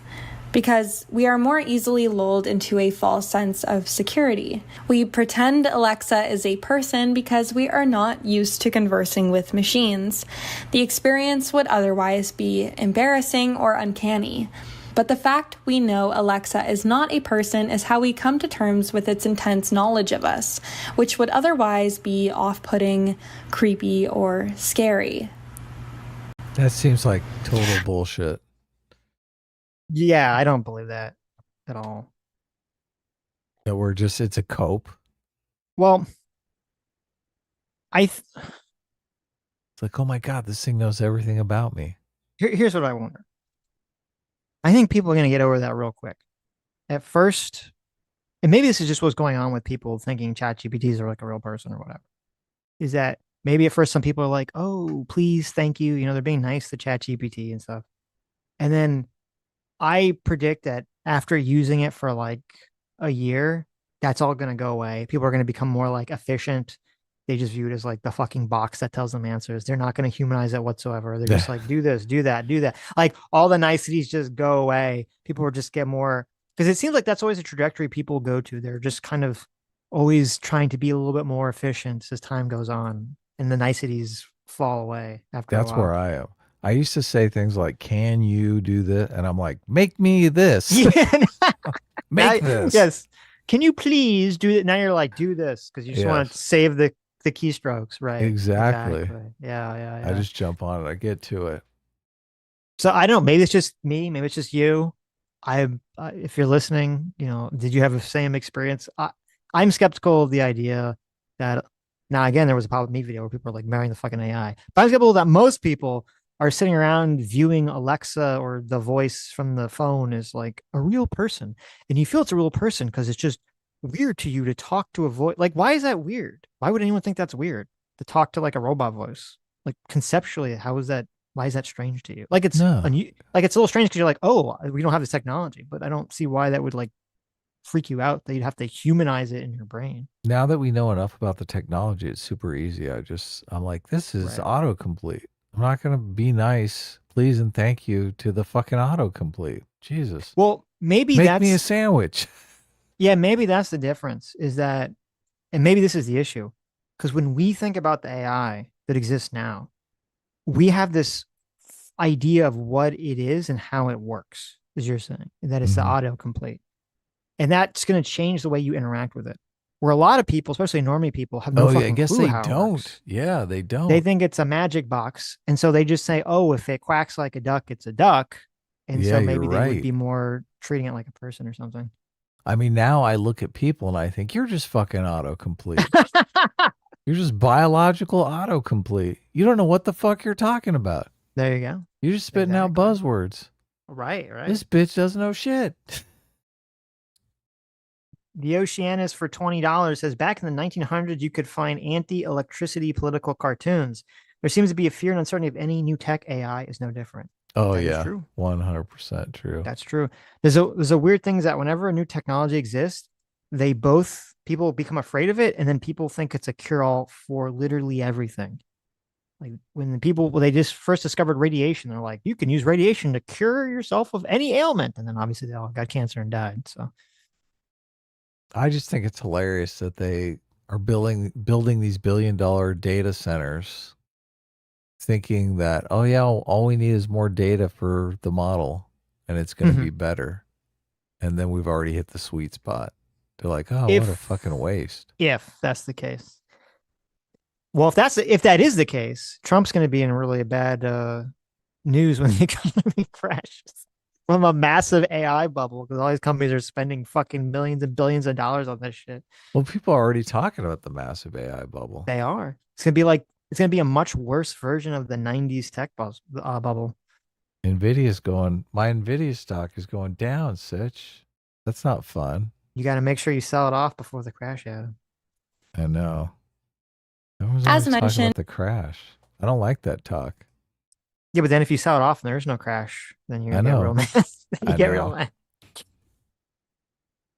because we are more easily lulled into a false sense of security. We pretend Alexa is a person because we are not used to conversing with machines. The experience would otherwise be embarrassing or uncanny. But the fact we know Alexa is not a person is how we come to terms with its intense knowledge of us, which would otherwise be off-putting, creepy, or scary. That seems like total bullshit. Yeah, I don't believe that at all. That it's a cope. Well, It's like, oh my God, this thing knows everything about me. Here's what I wonder. I think people are going to get over that real quick. At first, and maybe this is just what's going on with people thinking ChatGPTs are like a real person or whatever, is that maybe at first some people are like, oh, please, thank you. They're being nice to ChatGPT and stuff. And then I predict that after using it for like a year, that's all going to go away. People are going to become more like efficient. They just view it as like the fucking box that tells them answers. They're not going to humanize it whatsoever. They're just like, do this, do that, do that. Like all the niceties just go away. People will just get more, because it seems like that's always a trajectory people go to. They're just kind of always trying to be a little bit more efficient as time goes on, and the niceties fall away after That's a while. where I am. I used to say things like, can you do this? And I'm like, make me this. Yeah. Make this. Yes. Can you please do it? Now you're like, do this, because you just want to save the the keystrokes, right? Exactly. Yeah. I just jump on it. I get to it. So I don't know. Maybe it's just me. Maybe it's just you. If you're listening, did you have the same experience? I'm skeptical of the idea that now again there was a Pop Me video where people are like marrying the fucking AI. But I'm skeptical that most people are sitting around viewing Alexa or the voice from the phone as like a real person, and you feel it's a real person because it's just weird to you to talk to a voice. Like, why is that weird? Why would anyone think that's weird to talk to like a robot voice? Like conceptually, how is that? Why is that strange to you? Like it's No. like it's a little strange because you're like, oh, we don't have this technology, but I don't see why that would like freak you out that you'd have to humanize it in your brain. Now that we know enough about the technology, it's super easy. I'm like, this is autocomplete. I'm not going to be nice, please and thank you to the fucking autocomplete. Jesus. Well, maybe Make me a sandwich. Yeah, maybe that's the difference is that, and maybe this is the issue, because when we think about the AI that exists now, we have this idea of what it is and how it works, as you're saying, that it's the autocomplete. And that's going to change the way you interact with it. Where a lot of people, especially normie people, have no fucking clue how it works. Yeah, they don't. They think it's a magic box. And so they just say, oh, if it quacks like a duck, it's a duck. And so maybe they would be more treating it like a person or something. I mean, now I look at people and I think, you're just fucking autocomplete. You're just biological autocomplete. You don't know what the fuck you're talking about. There you go. You're just spitting out buzzwords. Right. This bitch doesn't know shit. The Oceanus for $20 says, back in the 1900s, you could find anti-electricity political cartoons. There seems to be a fear and uncertainty of any new tech. AI is no different. Oh, that yeah. Is true. 100% true. That's true. There's a weird thing is that whenever a new technology exists, people become afraid of it, and then people think it's a cure-all for literally everything. Like when they just first discovered radiation, they're like, you can use radiation to cure yourself of any ailment. And then obviously they all got cancer and died. So I just think it's hilarious that they are building these billion-dollar data centers thinking that, oh yeah, all we need is more data for the model and it's going to be better. And then we've already hit the sweet spot. They're like, oh, what a fucking waste. If that's the case. Well, if that is the case, Trump's going to be in really bad news when the economy crashes from a massive AI bubble because all these companies are spending fucking millions and billions of dollars on this shit. Well, people are already talking about the massive AI bubble. They are. It's going to be a much worse version of the 90s tech bubble. My Nvidia stock is going down, Sitch. That's not fun. You got to make sure you sell it off before the crash, Adam. I know. As mentioned, about the crash. I don't like that talk. Yeah, but then if you sell it off and there's no crash, then you're gonna get real mad. You get real mad.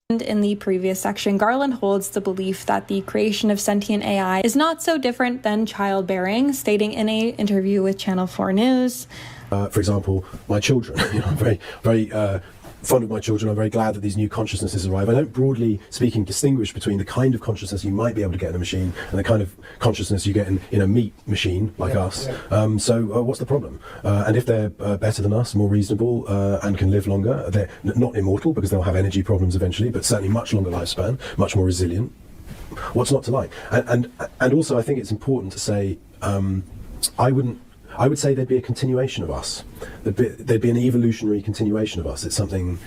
In the previous section, Garland holds the belief that the creation of sentient AI is not so different than childbearing, stating in an interview with Channel 4 News. For example, my children, I'm very, very fond of my children. I'm very glad that these new consciousnesses arrive. I don't, broadly speaking, distinguish between the kind of consciousness you might be able to get in a machine and the kind of consciousness you get in a meat machine like us. So what's the problem? And if they're better than us, more reasonable, and can live longer, they're not immortal because they'll have energy problems eventually, but certainly much longer lifespan, much more resilient. What's not to like? And also, I think it's important to say, I would say there'd be a continuation of us. There'd be an evolutionary continuation of us. It's something,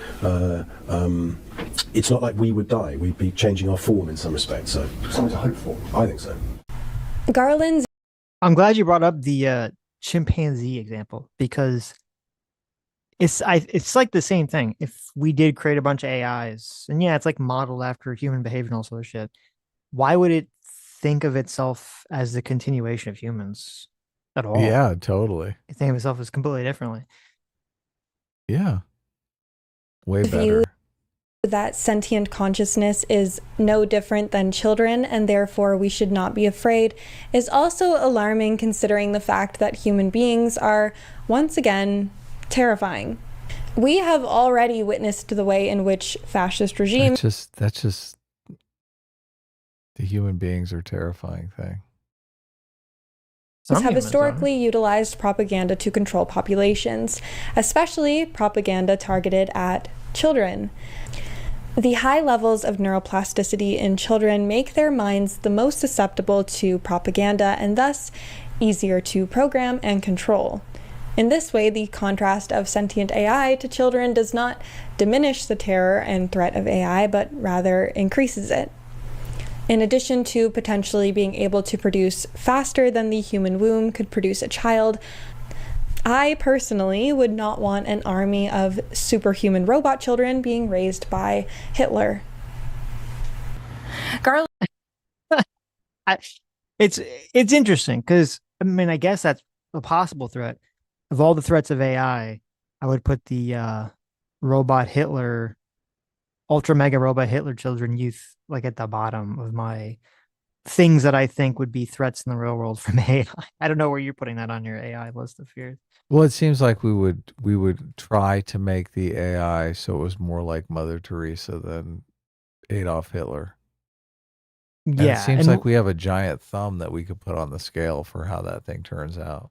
it's not like we would die. We'd be changing our form in some respect. So something to hope for. I think so. Garland's. I'm glad you brought up the chimpanzee example because it's like the same thing. If we did create a bunch of AIs, and yeah, it's like modeled after human behavior and all sort of shit, why would it think of itself as the continuation of humans? At all. Yeah, totally. I think of myself as completely differently. Yeah. Way better. That sentient consciousness is no different than children and therefore we should not be afraid is also alarming considering the fact that human beings are, once again, terrifying. We have already witnessed the way in which fascist regimes... That's just the human beings are terrifying thing. Have historically utilized propaganda to control populations, especially propaganda targeted at children. The high levels of neuroplasticity in children make their minds the most susceptible to propaganda and thus easier to program and control. In this way, the contrast of sentient AI to children does not diminish the terror and threat of AI, but rather increases it. In addition to potentially being able to produce faster than the human womb could produce a child, I personally would not want an army of superhuman robot children being raised by Hitler. Garland. It's interesting because I mean I guess that's a possible threat. Of all the threats of AI, I would put the robot Hitler, ultra mega robot Hitler children youth like at the bottom of my things that I think would be threats in the real world from AI. I don't know where you're putting that on your AI list of fears. Well, it seems like we would try to make the AI so it was more like Mother Teresa than Adolf Hitler. And it Yeah, seems and like we have a giant thumb that we could put on the scale for how that thing turns out.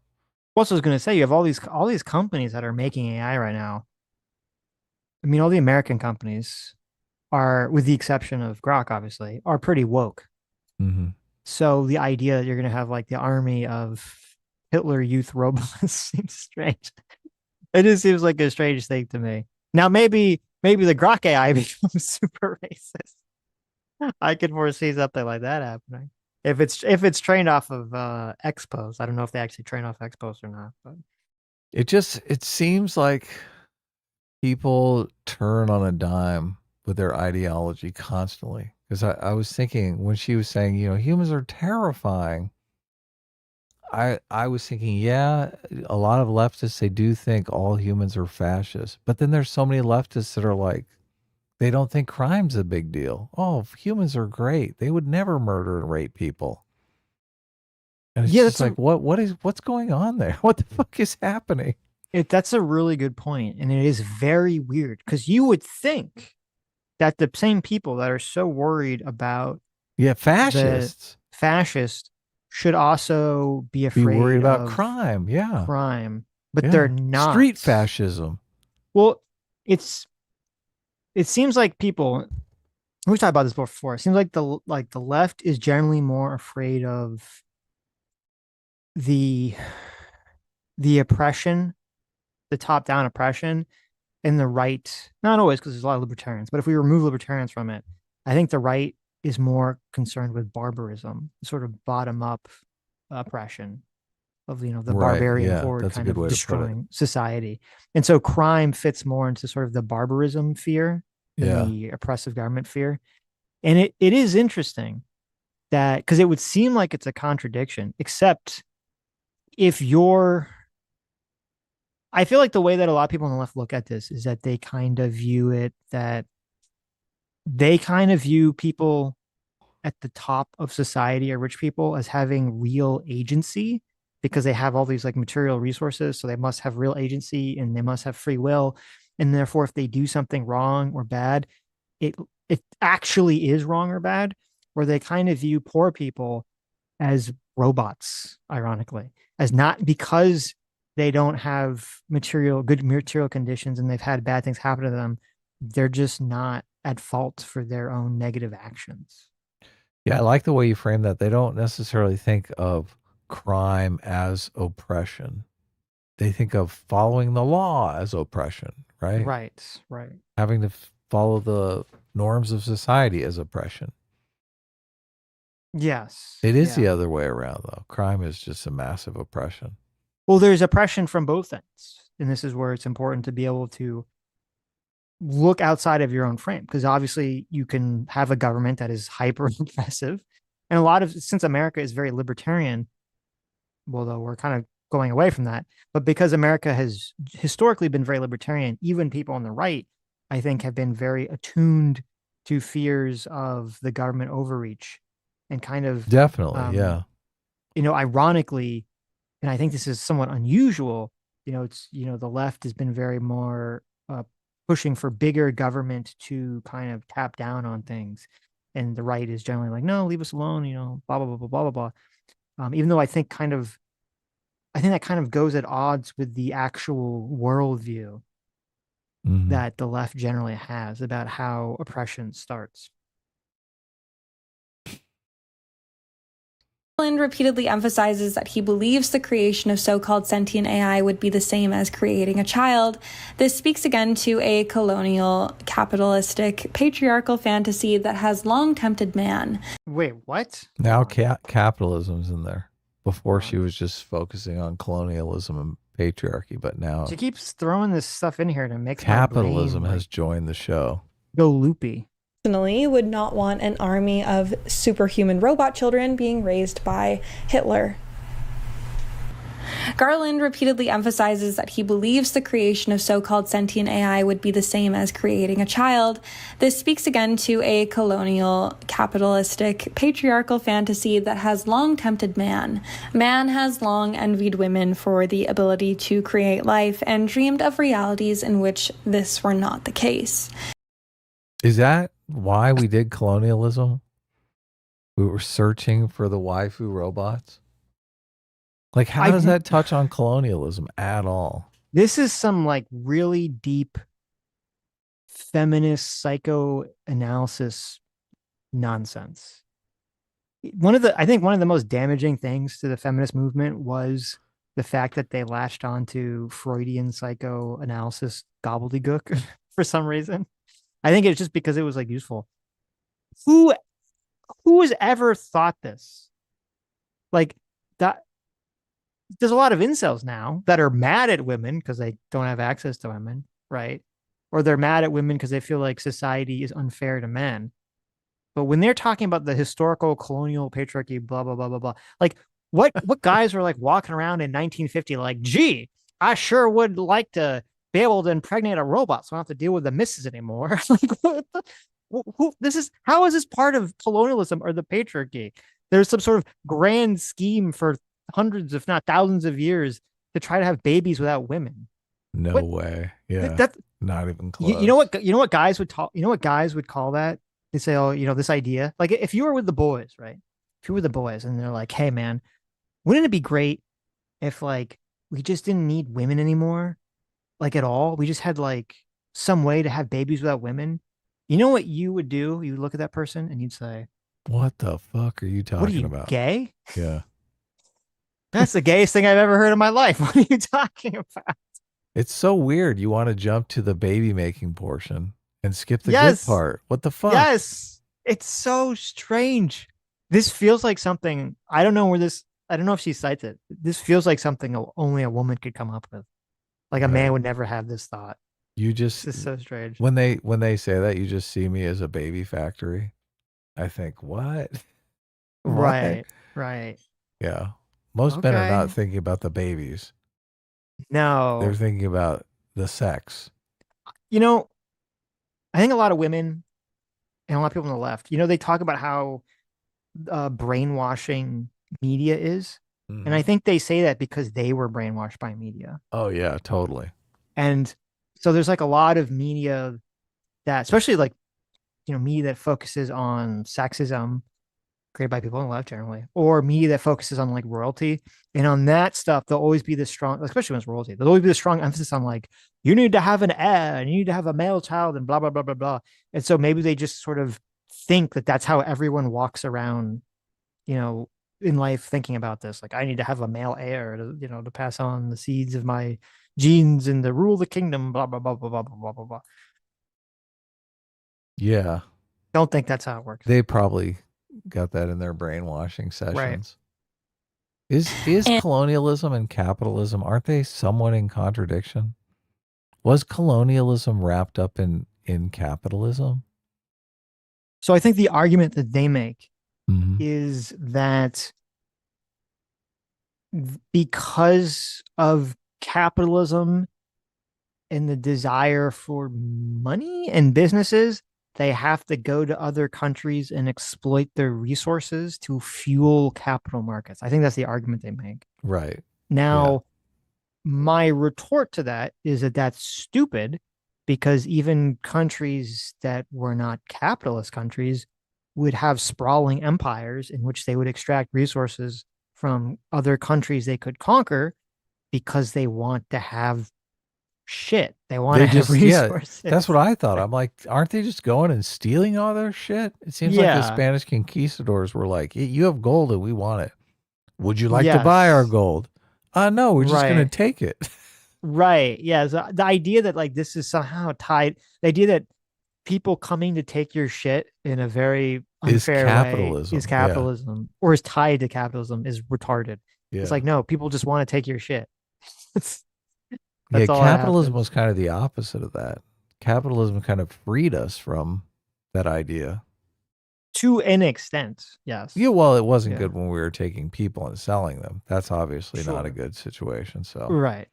also I was going to say you have all these companies that are making AI right now. I mean, all the American companies are, with the exception of Grok, obviously, are pretty woke. Mm-hmm. So the idea that you're going to have like the army of Hitler youth robots seems strange. It just seems like a strange thing to me. Now, maybe the Grok AI becomes super racist. I could foresee something like that happening. If it's trained off of expos. I don't know if they actually train off expos or not, but It seems like people turn on a dime with their ideology constantly. Because I was thinking when she was saying, humans are terrifying. I was thinking, yeah, a lot of leftists, they do think all humans are fascists. But then there's so many leftists that are like, they don't think crime's a big deal. Oh, humans are great. They would never murder and rape people. And it's yeah, just like, what's going on there? What the fuck is happening? that's a really good point, and it is very weird because you would think that the same people that are so worried about Yeah, the fascists fascist should also be be worried afraid about of crime. Yeah. crime, but they're Yeah. not. Street fascism. Well, it seems like people we've talked about this before. It seems like the left is generally more afraid of the the oppression, the top down oppression, and the right. Not always because there's a lot of libertarians, but if we remove libertarians from it, I think the right is more concerned with barbarism, sort of bottom up oppression of the Right. barbarian Yeah. horde That's a kind good of way to put it. destroying society. And so crime fits more into sort of the barbarism fear than Yeah. the oppressive government fear. And it is interesting that because it would seem like it's a contradiction, except if you're I feel like the way that a lot of people on the left look at this is that they kind of view it that they kind of view people at the top of society or rich people as having real agency because they have all these like material resources. So they must have real agency and they must have free will. And therefore, if they do something wrong or bad, it it actually is wrong or bad, where they kind of view poor people as robots, ironically, as not because they don't have good material conditions and they've had bad things happen to them. They're just not at fault for their own negative actions. Yeah. I like the way you frame that. They don't necessarily think of crime as oppression. They think of following the law as oppression, right? Right, right. Having to follow the norms of society as oppression. Yes. It is Yeah. the other way around, though. Crime is just a massive oppression. Well, there's oppression from both ends. And this is where it's important to be able to look outside of your own frame because obviously you can have a government that is hyper oppressive. And a lot of, since America is very libertarian, although we're kind of going away from that, but because America has historically been very libertarian, even people on the right, I think, have been very attuned to fears of the government overreach and kind of, Definitely. Yeah. ironically, and I think this is somewhat unusual, it's, the left has been very more pushing for bigger government to kind of tap down on things. And the right is generally like, no, leave us alone, blah, blah, blah, blah, blah, blah, blah. Even though I think that kind of goes at odds with the actual worldview that the left generally has about how oppression starts. Garland repeatedly emphasizes that he believes the creation of so-called sentient AI would be the same as creating a child. This speaks again to a colonial, capitalistic, patriarchal fantasy that has long tempted man. Wait, what? Now capitalism's in there. Before she was just focusing on colonialism and patriarchy, but now She keeps throwing this stuff in here to make capitalism has joined the show. Go loopy. Personally, would not want an army of superhuman robot children being raised by Hitler. Garland repeatedly emphasizes that he believes the creation of so-called sentient AI would be the same as creating a child. This speaks again to a colonial, capitalistic, patriarchal fantasy that has long tempted man. Man has long envied women for the ability to create life and dreamed of realities in which this were not the case. Is that why we did colonialism? We were searching for the waifu robots? Like, how does that touch on colonialism at all? This is some like really deep feminist psychoanalysis nonsense. I think one of the most damaging things to the feminist movement was the fact that they latched onto Freudian psychoanalysis gobbledygook for some reason. I think it's just because it was like useful. Who has ever thought this? Like that. There's a lot of incels now that are mad at women because they don't have access to women, right? Or they're mad at women because they feel like society is unfair to men. But when they're talking about the historical colonial patriarchy, blah, blah, blah, blah, blah, like what guys were like walking around in 1950 like, gee, I sure would like to be able to impregnate a robot so I don't have to deal with the misses anymore. Like, how is this part of colonialism or the patriarchy? There's some sort of grand scheme for hundreds, if not thousands of years to try to have babies without women. No way. Yeah. That's not even close. You know what guys would call that? They say, oh, this idea. Like if you were with the boys, right? If you were the boys and they're like, hey man, wouldn't it be great if like we just didn't need women anymore? Like at all? We just had like some way to have babies without women. You know what you would do? You would look at that person and you'd say, what the fuck are you talking about? Gay? Yeah. That's the gayest thing I've ever heard in my life. What are you talking about? It's so weird. You want to jump to the baby making portion and skip the good part. What the fuck? Yes. It's so strange. This feels like something, I don't know if she cites it. This feels like something only a woman could come up with. Like a man would never have this thought. This is so strange. When they say that, you just see me as a baby factory. I think, what? Right. Yeah. Most men are not thinking about the babies. No. They're thinking about the sex. I think a lot of women and a lot of people on the left, they talk about how brainwashing media is. Mm-hmm. And I think they say that because they were brainwashed by media. Oh, yeah, totally. And so there's like a lot of media that, especially like, media that focuses on sexism, created by people on the left generally, or media that focuses on like royalty. And on that stuff, there'll always be this strong, especially when it's royalty, there'll always be this strong emphasis on like, you need to have an heir and you need to have a male child and blah, blah, blah, blah, blah. And so maybe they just sort of think that that's how everyone walks around, in life thinking about this. Like, I need to have a male heir to pass on the seeds of my genes and to rule the kingdom, blah, blah, blah, blah, blah, blah, blah, blah. Yeah. Don't think that's how it works. They probably got that in their brainwashing sessions. Right. Is colonialism and capitalism, aren't they somewhat in contradiction? Was colonialism wrapped up in capitalism? So I think the argument that they make is that because of capitalism and the desire for money and businesses, they have to go to other countries and exploit their resources to fuel capital markets. I think that's the argument they make. Right. Now, my retort to that is that that's stupid, because even countries that were not capitalist countries would have sprawling empires in which they would extract resources from other countries they could conquer because they want to have shit. They want to They have just, yeah, resources. that's what I thought. I'm like, aren't they just going and stealing all their shit? It seems like the Yeah. Spanish conquistadors were like, you have gold and we want it. Would you like to Yes. buy our gold? No, we're just going to Right. take it. Right. Yeah. So the idea that like this is somehow tied, the idea that people coming to take your shit in a very Is unfair way capitalism. is Yeah. capitalism or is tied to capitalism is retarded. Yeah. It's like, no, people just want to take your shit. That's Yeah, all that capitalism happens. was kind of the opposite of that. Capitalism kind of freed us from that idea. To an extent, yes. Yeah, well, it wasn't Yeah. good when we were taking people and selling them. That's obviously not a Sure. good situation. So Right.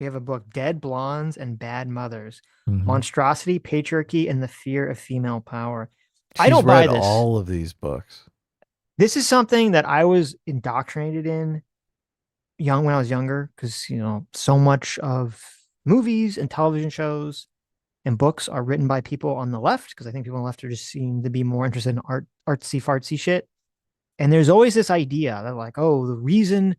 We have a book, Dead Blondes and Bad Mothers, Mhm. Monstrosity, Patriarchy, and the Fear of Female Power. I She's don't buy read this. all of these books. This is something that I was indoctrinated in when I was younger, because so much of movies and television shows and books are written by people on the left, because I think people on the left are just seem to be more interested in artsy fartsy shit. And there's always this idea that like, oh, the reason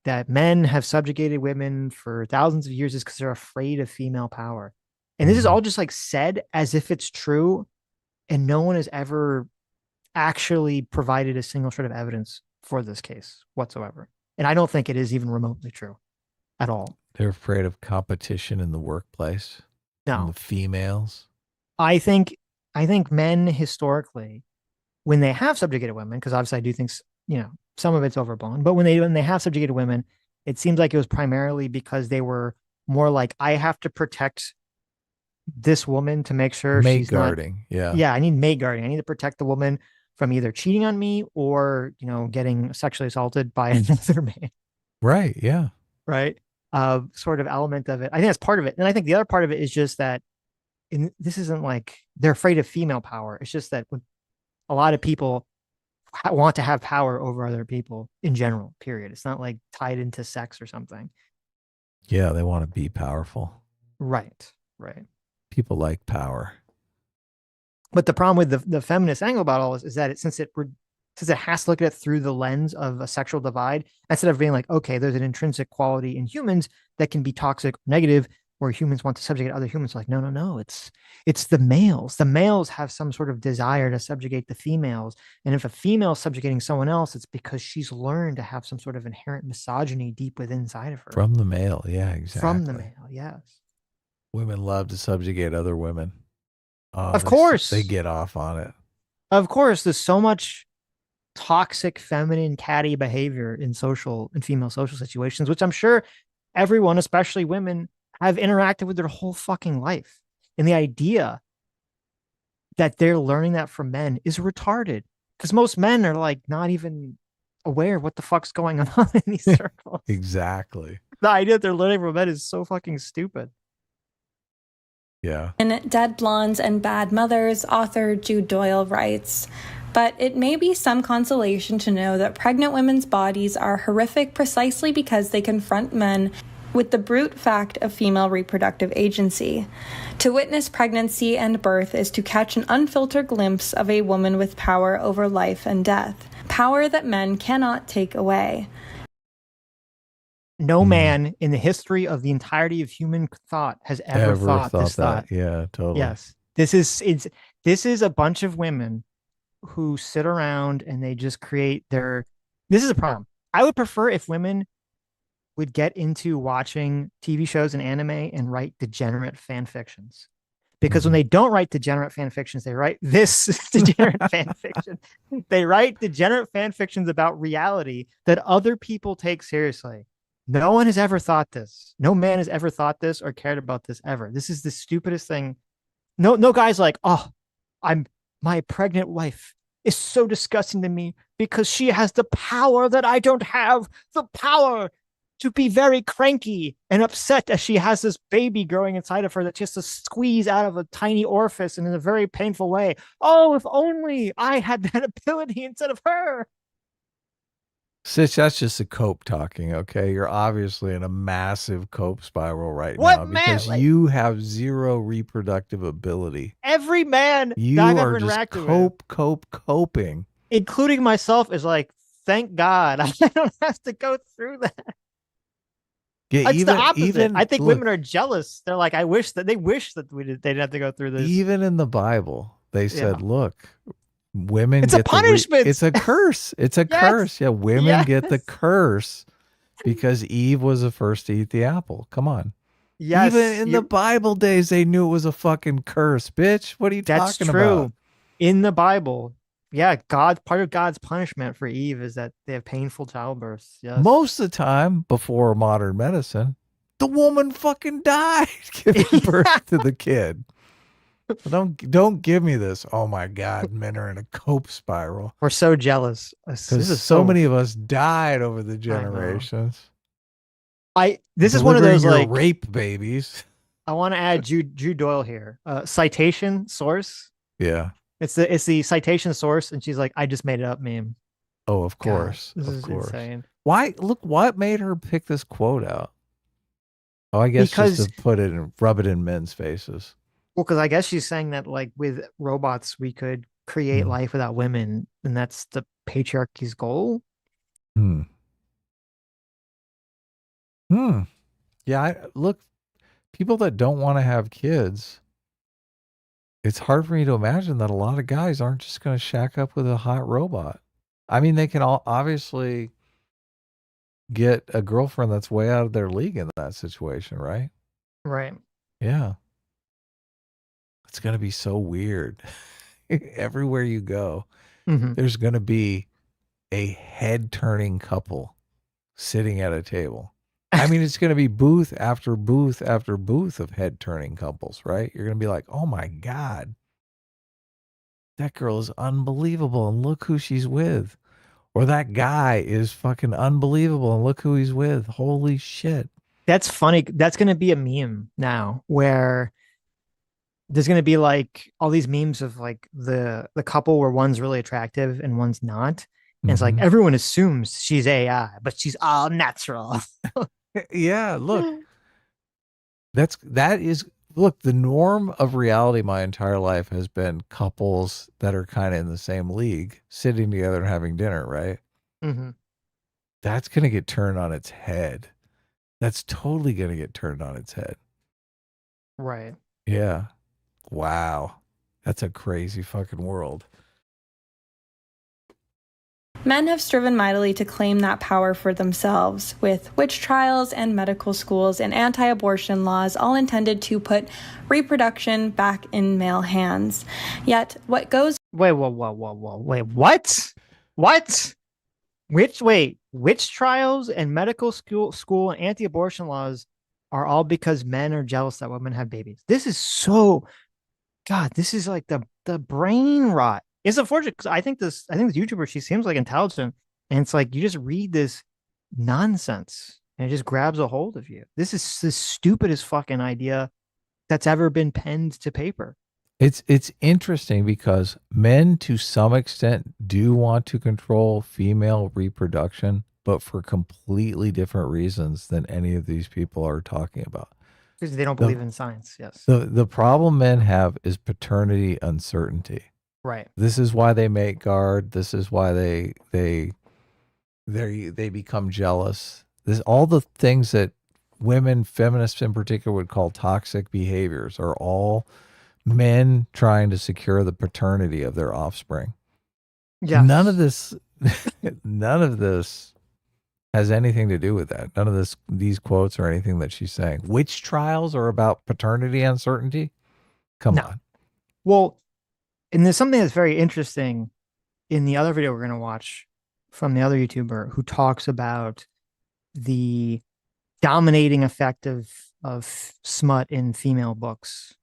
that men have subjugated women for thousands of years is because they're afraid of female power. And this is all just like said as if it's true, and no one has ever actually provided a single shred of evidence for this case whatsoever. And I don't think it is even remotely true at all. They're afraid of competition in the workplace. No. And the females. I think men historically, when they have subjugated women, because obviously I do think some of it's overblown, but when they have subjugated women, it seems like it was primarily because they were more like, I have to protect this woman to make sure she's guarding. Not, I need maid guarding. I need to protect the woman from either cheating on me or getting sexually assaulted by another man. Right. Yeah. Right. Sort of element of it. I think that's part of it. And I think the other part of it is just that this isn't like they're afraid of female power. It's just that a lot of people want to have power over other people in general, period. It's not like tied into sex or something. Yeah, they want to be powerful. Right. People like power. But the problem with the feminist angle about all this is that since it has to look at it through the lens of a sexual divide, instead of being like, okay, there's an intrinsic quality in humans that can be toxic or negative, where humans want to subjugate other humans. Like, no, it's the males. The males have some sort of desire to subjugate the females. And if a female is subjugating someone else, it's because she's learned to have some sort of inherent misogyny deep within inside of her. From the male. Yeah, exactly. From the male. Yes. Women love to subjugate other women. Of course. They get off on it. Of course. There's so much toxic, feminine, catty behavior in female social situations, which I'm sure everyone, especially women, have interacted with their whole fucking life. And the idea that they're learning that from men is retarded, because most men are like not even aware of what the fuck's going on in these circles. Exactly. The idea that they're learning from men is so fucking stupid. Yeah. In Dead Blondes and Bad Mothers, author Jude Doyle writes, but it may be some consolation to know that pregnant women's bodies are horrific precisely because they confront men with the brute fact of female reproductive agency. To witness pregnancy and birth is to catch an unfiltered glimpse of a woman with power over life and death, power that men cannot take away. No man in the history of the entirety of human thought has ever thought this thought. Yeah, totally. Yes. This is a bunch of women who sit around and they just create this is a problem. I would prefer if women would get into watching TV shows and anime and write degenerate fan fictions. Because when they don't write degenerate fan fictions, they write this degenerate fan fiction. They write degenerate fan fictions about reality that other people take seriously. No one has ever thought this. No man has ever thought this or cared about this ever. This is the stupidest thing. No guy's like, oh, my pregnant wife is so disgusting to me because she has the power that I don't have, the power to be very cranky and upset as she has this baby growing inside of her that she has to squeeze out of a tiny orifice and in a very painful way. Oh, if only I had that ability instead of her. Sitch, that's just a cope talking, okay? You're obviously in a massive cope spiral right What now man? because Like, you have zero reproductive ability. every man You that I've are ever just interacted with, coping. including myself, is like, thank God I don't have to go through that. Yeah, It's the opposite. I think look, women are jealous. They're like, I wish that they they didn't have to go through this. even in the Bible, they Yeah. said, look, women It's a get punishment. it's a curse. It's a Yes. curse. Yeah, women get the Yes. curse because Eve was the first to eat the apple. Come on. Yes. Even in the Bible days, they knew it was a fucking curse, bitch. What are you That's talking true. about? In the Bible. Yeah, part of God's punishment for Eve is that they have painful childbirths. Yes. Most of the time, before modern medicine, the woman fucking died giving birth to the kid. Don't give me this. Oh my God, men are in a cope spiral. We're so jealous. This Because is so many of us died over the know. generations. This is one of those Delivering like your rape babies. I want to add Jude Doyle here. Citation source. Yeah. It's the citation source, and she's like, I just made it up meme. Oh, of course. God, this of is course. insane. Why? Look, what made her pick this quote out? Oh, I guess Because just to put it and rub it in men's faces. well, because I guess she's saying that like with robots we could create life without women, and that's the patriarchy's goal. Hmm. Yeah, look, people that don't want to have kids, it's hard for me to imagine that a lot of guys aren't just going to shack up with a hot robot. I mean, they can all obviously get a girlfriend that's way out of their league in that situation, right? Right. Yeah. It's going to be so weird. Everywhere you go, there's going to be a head-turning couple sitting at a table. I mean, it's going to be booth after booth after booth of head-turning couples, right? You're going to be like, oh my God, that girl is unbelievable, and look who she's with. Or that guy is fucking unbelievable, and look who he's with. Holy shit. That's funny. That's going to be a meme now where there's going to be like all these memes of like the couple where one's really attractive and one's not. And it's like everyone assumes she's AI, but she's all natural. Yeah, look. Look, the norm of reality my entire life has been couples that are kind of in the same league sitting together and having dinner, right? That's going to get turned on its head. That's totally going to get turned on its head. Right. Yeah. Wow. That's a crazy fucking world. Men have striven mightily to claim that power for themselves, with witch trials and medical schools and anti-abortion laws all intended to put reproduction back in male hands. Yet, what goes... Wait, whoa. Wait, what? What? Witch trials and medical school and anti-abortion laws are all because men are jealous that women have babies. This is so... God, this is like the brain rot. It's unfortunate because I think this YouTuber, she seems like intelligent, and it's like you just read this nonsense and it just grabs a hold of you. This is the stupidest fucking idea that's ever been penned to paper. It's interesting because men to some extent do want to control female reproduction, but for completely different reasons than any of these people are talking about. Because they don't believe in science. Yes. The problem men have is paternity uncertainty. Right. This is why they make guard. This is why they become jealous. This all the things that women, feminists in particular, would call toxic behaviors are all men trying to secure the paternity of their offspring. Yeah. None of this has anything to do with that. None of these quotes or anything that she's saying. Witch trials are about paternity uncertainty. Come on. Well, and there's something that's very interesting in the other video we're going to watch from the other YouTuber who talks about the dominating effect of smut in female books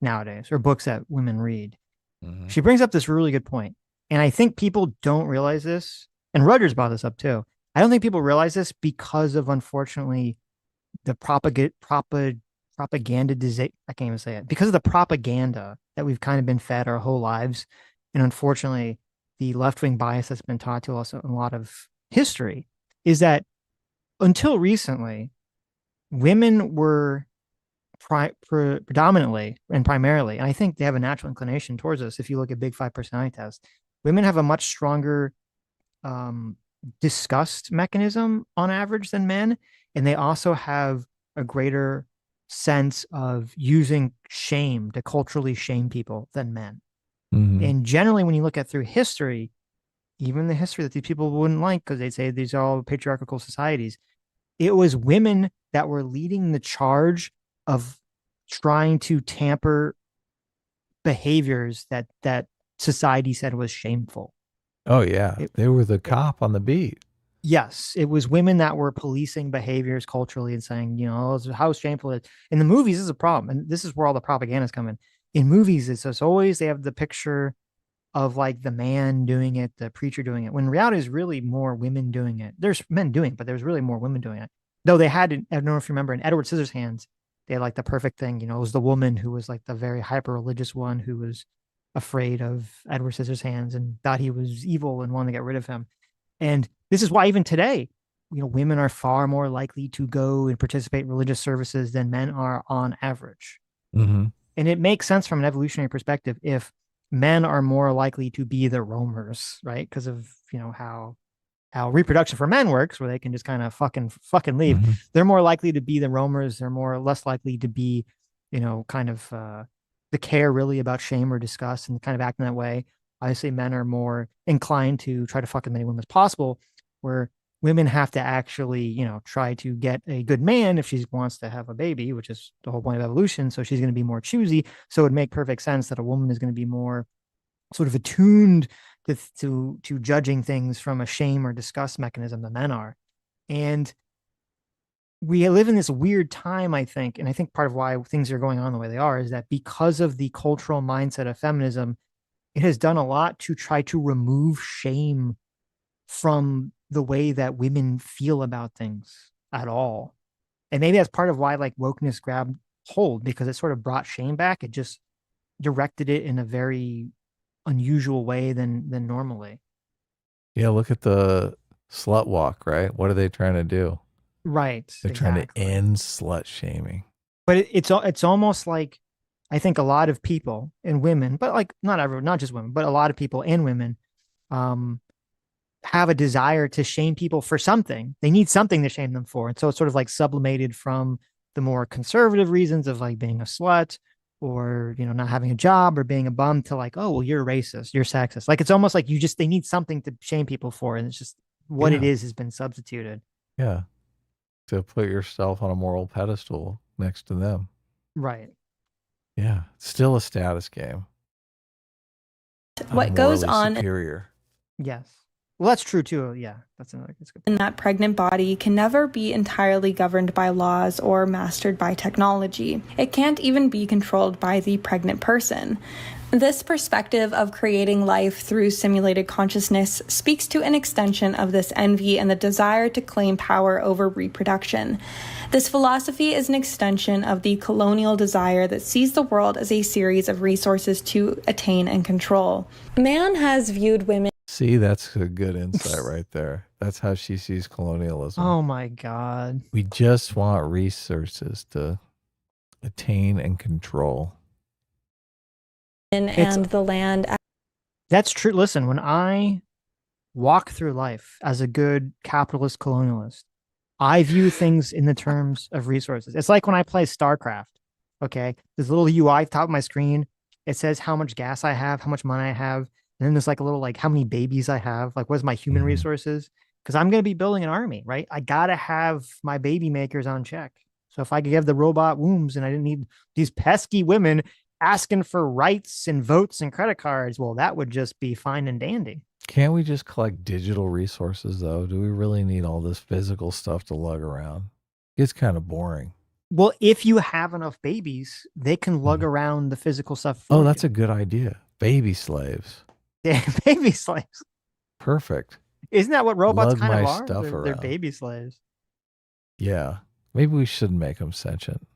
nowadays, or books that women read. She brings up this really good point. And I think people don't realize this. And Rogers brought this up too. I don't think people realize this because of, unfortunately, the propaganda. I can't even say it. Because of the propaganda that we've kind of been fed our whole lives. And unfortunately, the left-wing bias that's been taught to us in a lot of history is that until recently, women were predominantly and primarily, and I think they have a natural inclination towards this. If you look at Big Five personality test, women have a much stronger disgust mechanism on average than men, and they also have a greater sense of using shame to culturally shame people than men. Mm-hmm. And generally, when you look at through history, even the history that these people wouldn't like because they'd say these are all patriarchal societies, it was women that were leading the charge of trying to tamper behaviors that society said was shameful. Oh yeah, they were the cop on the beat. Yes, it was women that were policing behaviors culturally and saying, how shameful it is. In the movies, this is a problem. And this is where all the propagandas come in. In movies, it's always they have the picture of like the man doing it, the preacher doing it. When in reality is really more women doing it. There's men doing it, but there's really more women doing it. Though they had, I don't know if you remember, in Edward Scissorhands, they had like the perfect thing. It was the woman who was like the very hyper religious one who was afraid of Edward Scissorhands and thought he was evil and wanted to get rid of him. And this is why even today, women are far more likely to go and participate in religious services than men are on average. Mm-hmm. And it makes sense from an evolutionary perspective if men are more likely to be the roamers, right? Because of how reproduction for men works, where they can just kind of fucking leave. Mm-hmm. They're more likely to be the roamers. They're less likely to be, kind of the care really about shame or disgust and kind of acting that way. Obviously, men are more inclined to try to fuck as many women as possible, where women have to actually, try to get a good man if she wants to have a baby, which is the whole point of evolution. So she's going to be more choosy. So it would make perfect sense that a woman is going to be more sort of attuned to judging things from a shame or disgust mechanism than men are. And we live in this weird time, I think, and I think part of why things are going on the way they are is that because of the cultural mindset of feminism, it has done a lot to try to remove shame from the way that women feel about things at all. And maybe that's part of why like wokeness grabbed hold, because it sort of brought shame back. It just directed it in a very unusual way than normally. Yeah, look at the slut walk, right? What are they trying to do? Right. They're trying to end slut shaming. But it's almost like I think a lot of people and women, but like not everyone, not just women, but a lot of people and women have a desire to shame people for something. They need something to shame them for. And so it's sort of like sublimated from the more conservative reasons of like being a slut or, not having a job or being a bum to like, oh, well, you're racist, you're sexist. Like, it's almost like they need something to shame people for. And it's just what it is has been substituted. Yeah. To put yourself on a moral pedestal next to them. Right. Yeah. It's still a status game. What goes on superior. Yes. Well, that's true too. Yeah, that's good. In that pregnant body can never be entirely governed by laws or mastered by technology. It can't even be controlled by the pregnant person. This perspective of creating life through simulated consciousness speaks to an extension of this envy and the desire to claim power over reproduction. This philosophy is an extension of the colonial desire that sees the world as a series of resources to attain and control. Man has viewed women. See, that's a good insight right there. That's how she sees colonialism. Oh my God. We just want resources to attain and control. And the land. That's true. Listen, when I walk through life as a good capitalist colonialist, I view things in the terms of resources. It's like when I play StarCraft, okay? There's a little UI at the top of my screen. It says how much gas I have, how much money I have. And then there's like a little like how many babies I have, like what's my human resources? Because I'm going to be building an army, right? I got to have my baby makers on check. So if I could have the robot wombs and I didn't need these pesky women asking for rights and votes and credit cards, well, that would just be fine and dandy. Can't we just collect digital resources, though? Do we really need all this physical stuff to lug around? It's kind of boring. Well, if you have enough babies, they can lug around the physical stuff. Oh, that's a good idea. Baby slaves. Yeah, baby slaves. Perfect. Isn't that what robots Lug kind of my are? stuff They're around. baby slaves. Yeah. Maybe we shouldn't make them sentient.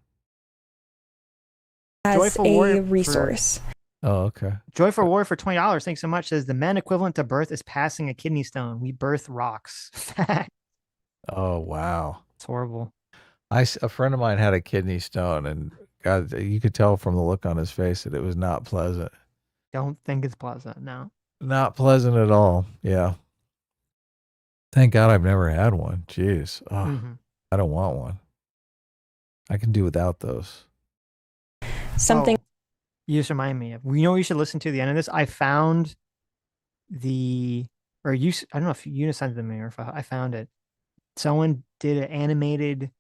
As Joyful a Warrior resource. Oh, okay. Joyful Warrior for $20. Thanks so much. Says the men equivalent to birth is passing a kidney stone. We birth rocks. Oh, wow. It's horrible. A friend of mine had a kidney stone, and God, you could tell from the look on his face that it was not pleasant. Don't think it's pleasant. No. Not pleasant at all. Yeah. Thank God I've never had one. Jeez. Oh, Mm-hmm. I don't want one. I can do without those. Something. Oh, you just remind me of, you know, you should listen to the end of this. I found I don't know if you sent it to me or if I found it. Someone did an animated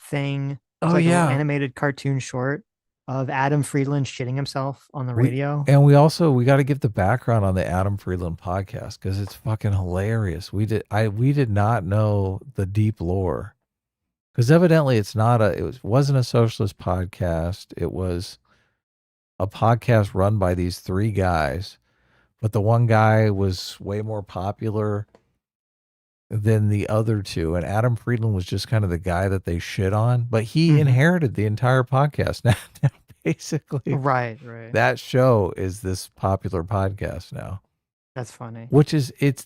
thing. It's Oh like a little yeah. animated cartoon short of Adam Friedland shitting himself on the radio. We got to give the background on the Adam Friedland podcast because it's fucking hilarious. We did not know the deep lore because evidently it wasn't a socialist podcast. It was a podcast run by these three guys, but the one guy was way more popular than the other two, and Adam Friedland was just kind of the guy that they shit on, but he inherited the entire podcast. Now basically, Right. that show is this popular podcast now. That's funny.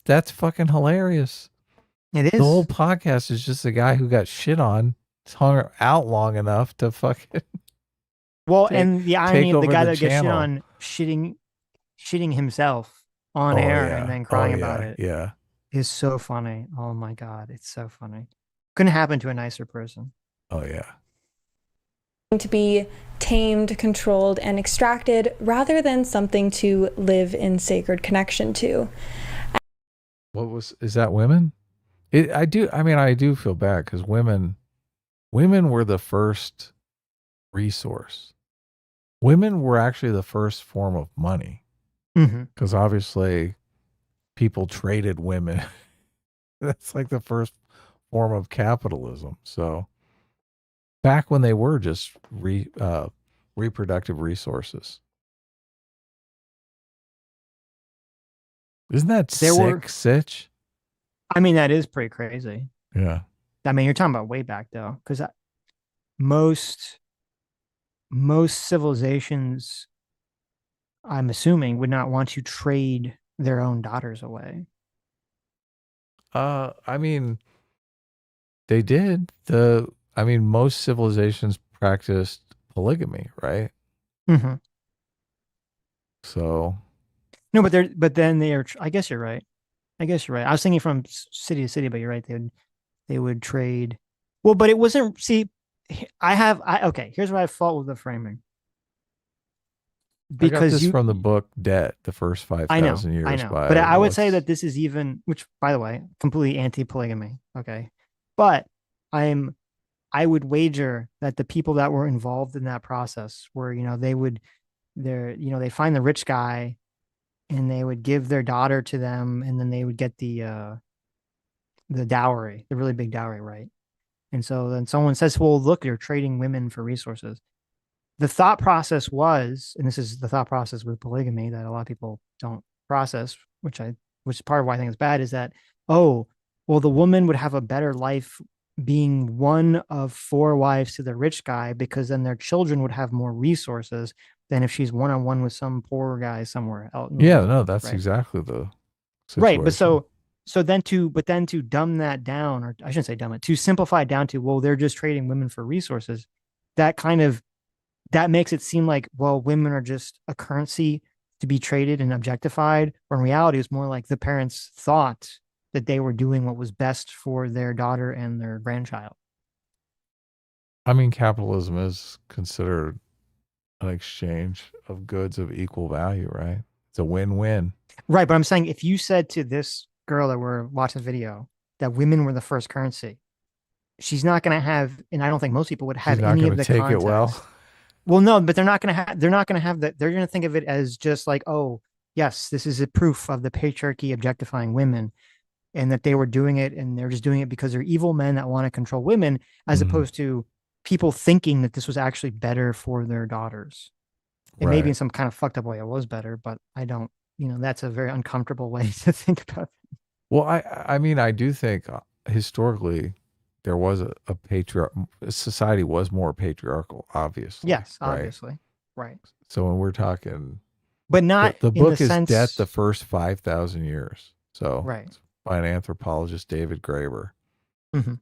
That's fucking hilarious. It is. The whole podcast is just a guy who got shit on, hung out long enough to fucking and the irony of the guy that gets shit channel. on shitting himself on air and then crying about it. Yeah. Is so funny. Oh my God. It's so funny. Couldn't happen to a nicer person. Oh yeah. To be tamed, controlled, and extracted rather than something to live in sacred connection to. Is that women? I do feel bad because women were the first resource. Women were actually the first form of money because obviously people traded women. That's like the first form of capitalism. So back when they were just reproductive resources. Isn't that Sitch? I mean, that is pretty crazy. Yeah. I mean, you're talking about way back though, because most civilizations, I'm assuming, would not want to trade their own daughters away. I mean, they did. Most civilizations practiced polygamy, right? Mm-hmm. So no, but then they are. I guess you're right. I was thinking from city to city, but you're right. They would trade. Well, but it wasn't. See, okay. Here's what I fault with the framing. Because I got this from the book Debt, the first 5,000 years. I know. But I would say that this is even, which by the way, completely anti-polygamy. Okay. But I would wager that the people that were involved in that process were, they find the rich guy and they would give their daughter to them and then they would get the dowry, the really big dowry, right? And so then someone says, well, look, you're trading women for resources. The thought process was, and this is the thought process with polygamy that a lot of people don't process, which is part of why I think it's bad, is that, oh, well, the woman would have a better life being one of 4 wives to the rich guy because then their children would have more resources than if she's one-on-one with some poor guy somewhere else. Yeah, no, that's right. Exactly the situation. Right. But then to dumb that down, or I shouldn't say dumb it, to simplify it down to, well, they're just trading women for resources. That makes it seem like, well, women are just a currency to be traded and objectified. When in reality, it's more like the parents thought that they were doing what was best for their daughter and their grandchild. I mean, capitalism is considered an exchange of goods of equal value, right? It's a win-win. Right. But I'm saying if you said to this girl that we're watching the video that women were the first currency, she's not going to have, and I don't think most people would have any of the take context. It well. Well, no, but they're not going to have that. They're going to think of it as just like, oh, yes, this is a proof of the patriarchy objectifying women and that they were doing it and they're just doing it because they're evil men that want to control women, as opposed to people thinking that this was actually better for their daughters. It may be in some kind of fucked up way it was better, but I don't, that's a very uncomfortable way to think about it. Well, I mean, I do think historically there was a society was more patriarchal, obviously. Yes, obviously. Right. So when we're talking, but not the book is sense... Debt, the first 5,000 years. So right. It's by an anthropologist, David Graeber. Mm-hmm.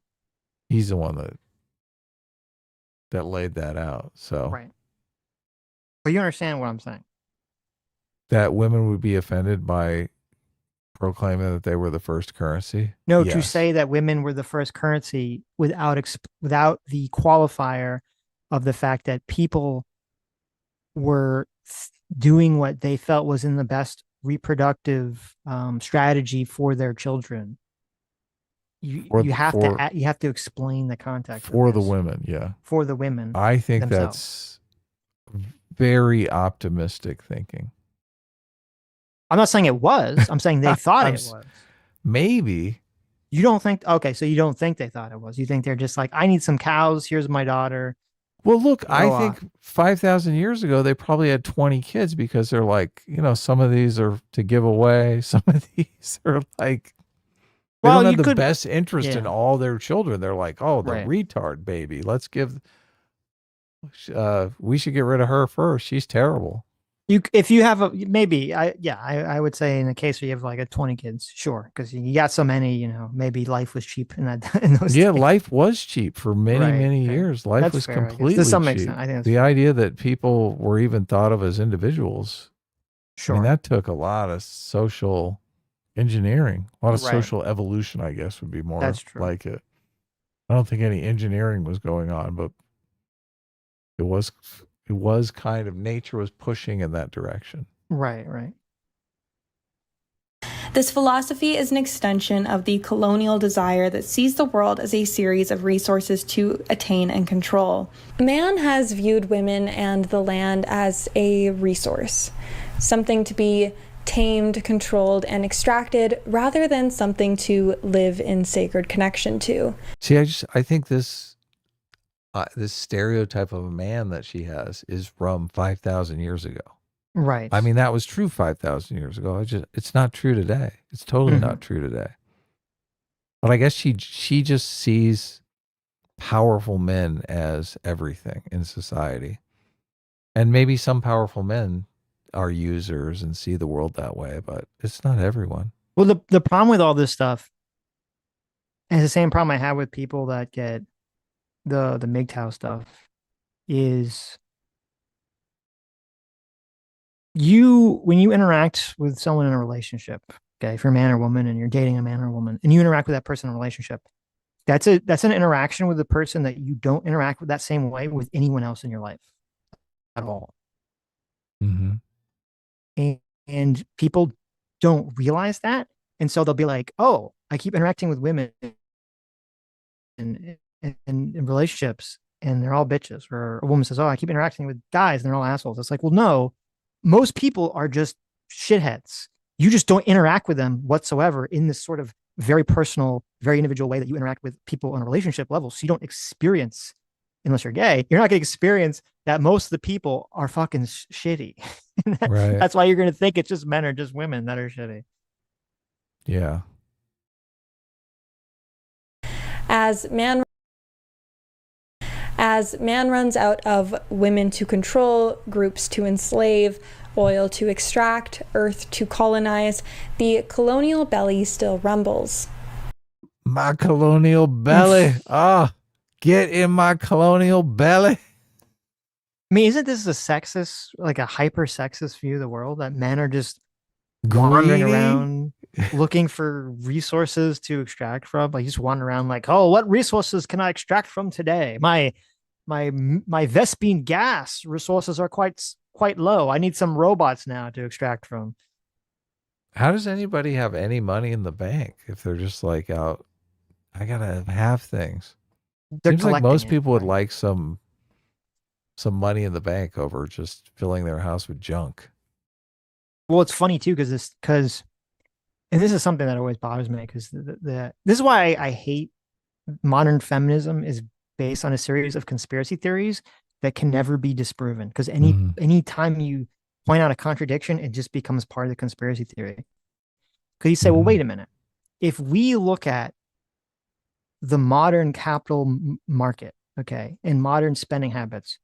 He's the one that laid that out. So right. But you understand what I'm saying? That women would be offended by Proclaiming that they were the first currency. No, to Yes. say that women were the first currency without without the qualifier of the fact that people were doing what they felt was in the best reproductive strategy for their children. You have to explain the context for of the this. women. Yeah, for the women. I think themselves. that's very optimistic thinking. I'm not saying it was. I'm saying they thought it was. Maybe. You don't think? Okay, so you don't think they thought it was. You think they're just like, I need some cows. Here's my daughter. Well, look, I think 5,000 years ago, they probably had 20 kids because they're like, some of these are to give away. Some of these are like, they don't have the best interest in all their children. They're like, oh, the retard baby. Let's give, we should get rid of her first. She's terrible. If you have I would say in the case where you have like 20 kids, sure, because you got so many, maybe life was cheap in those days. Life was cheap for many years. Life was completely cheap. To some extent, I think that's the idea that people were even thought of as individuals. Sure, I mean, that took a lot of social engineering, a lot of social evolution. I guess would be more like it. I don't think any engineering was going on, but it was kind of, nature was pushing in that direction. Right. This philosophy is an extension of the colonial desire that sees the world as a series of resources to attain and control. Man has viewed women and the land as a resource, something to be tamed, controlled, and extracted, rather than something to live in sacred connection to. See, I think this stereotype of a man that she has is from 5,000 years ago. Right. I mean, that was true 5,000 years ago. It's not true today. It's totally not true today. But I guess she just sees powerful men as everything in society. And maybe some powerful men are users and see the world that way, but it's not everyone. Well, the problem with all this stuff, and it's the same problem I have with people that get the MGTOW stuff, is when you interact with someone in a relationship, okay, if you're a man or woman and you're dating a man or woman and you interact with that person in a relationship, that's an interaction with a person that you don't interact with that same way with anyone else in your life at all. And people don't realize that, and so they'll be like, oh, I keep interacting with women and in relationships and they're all bitches. Or a woman says, oh, I keep interacting with guys and they're all assholes. It's like, well, no, most people are just shitheads. You just don't interact with them whatsoever in this sort of very personal, very individual way that you interact with people on a relationship level. So you don't experience, unless you're gay, you're not going to experience that most of the people are fucking shitty. That's why you're going to think it's just men or just women that are shitty. Yeah. As man runs out of women to control, groups to enslave, oil to extract, earth to colonize, the colonial belly still rumbles. My colonial belly. Get in my colonial belly. I mean, isn't this a sexist, like a hyper sexist view of the world, that men are just wandering around looking for resources to extract from? Like, just wandering around like, oh, what resources can I extract from today? My Vespine gas resources are quite low. I need some robots now to extract from. How does anybody have any money in the bank if they're just like out? I gotta have things. Seems like most people would like some money in the bank over just filling their house with junk. Well, it's funny too, and this is something that always bothers me, because this is why I hate modern feminism is based on a series of conspiracy theories that can never be disproven. Because any time you point out a contradiction, it just becomes part of the conspiracy theory. Because you say, well, wait a minute. If we look at the modern capital market, okay, and modern spending habits,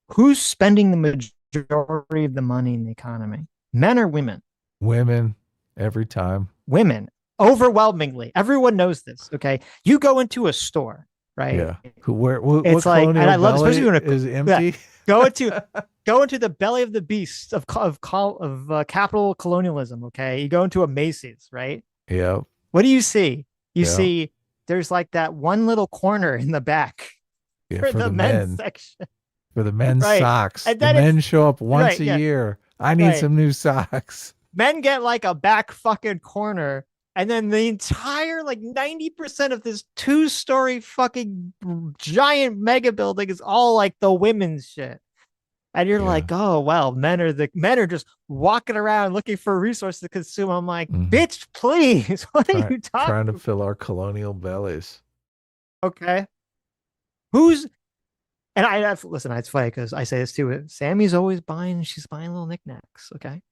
who's spending the majority of the money in the economy? Men or women? Women, every time. Women, overwhelmingly. Everyone knows this, okay? You go into a store, right? Yeah. What it's like, and I love, especially when is empty. Go into go into the belly of the beast of capital colonialism. Okay, you go into a Macy's, right? Yep. What do you see? You Yeah. see there's like that one little corner in the back Yeah, for the men's men. section, For the men's right? socks. And The then men show up once right, a yeah, year. I need right. some new socks. Men get like a back fucking corner, and then the entire like 90% of this 2-story fucking giant mega building is all like the women's shit. And you're Yeah. like, oh well, men are just walking around looking for resources to consume. I'm like, bitch, please, what are you talking? Trying to fill our colonial bellies. Okay, and listen, it's funny because I say this too. Sammy's always buying. She's buying little knickknacks. Okay,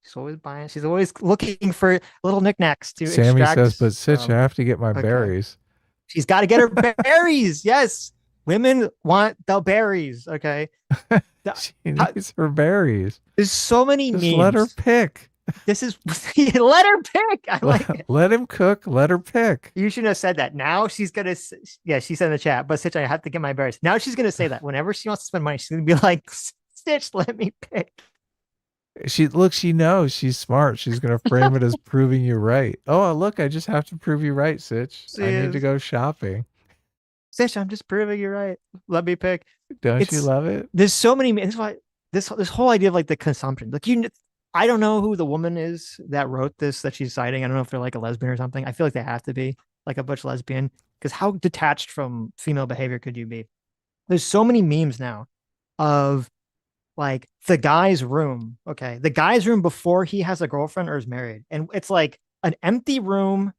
she's always buying. She's always looking for little knickknacks to Sammy extract. says, but Sitch, I have to get my berries. She's got to get her berries. Yes, women want the berries. Okay. She needs her berries. There's so many Just memes. let her pick. This is let her pick. I like it. Let him cook. Let her pick. You shouldn't have said that. Now she's gonna. Yeah, she said in the chat. But Sitch, I have to get my berries. Now she's gonna say that whenever she wants to spend money, she's gonna be like, Sitch, let me pick. She knows she's smart. She's gonna frame it as proving you right. Oh, look, I just have to prove you right, Sitch. I need to go shopping. Sitch, I'm just proving you right. Let me pick. Don't you love it? There's so many. That's why this whole idea of like the consumption. Like I don't know who the woman is that wrote this that she's citing. I don't know if they're like a lesbian or something. I feel like they have to be like a butch lesbian because how detached from female behavior could you be? There's so many memes now of like the guy's room. Okay, the guy's room before he has a girlfriend or is married, and it's like an empty room.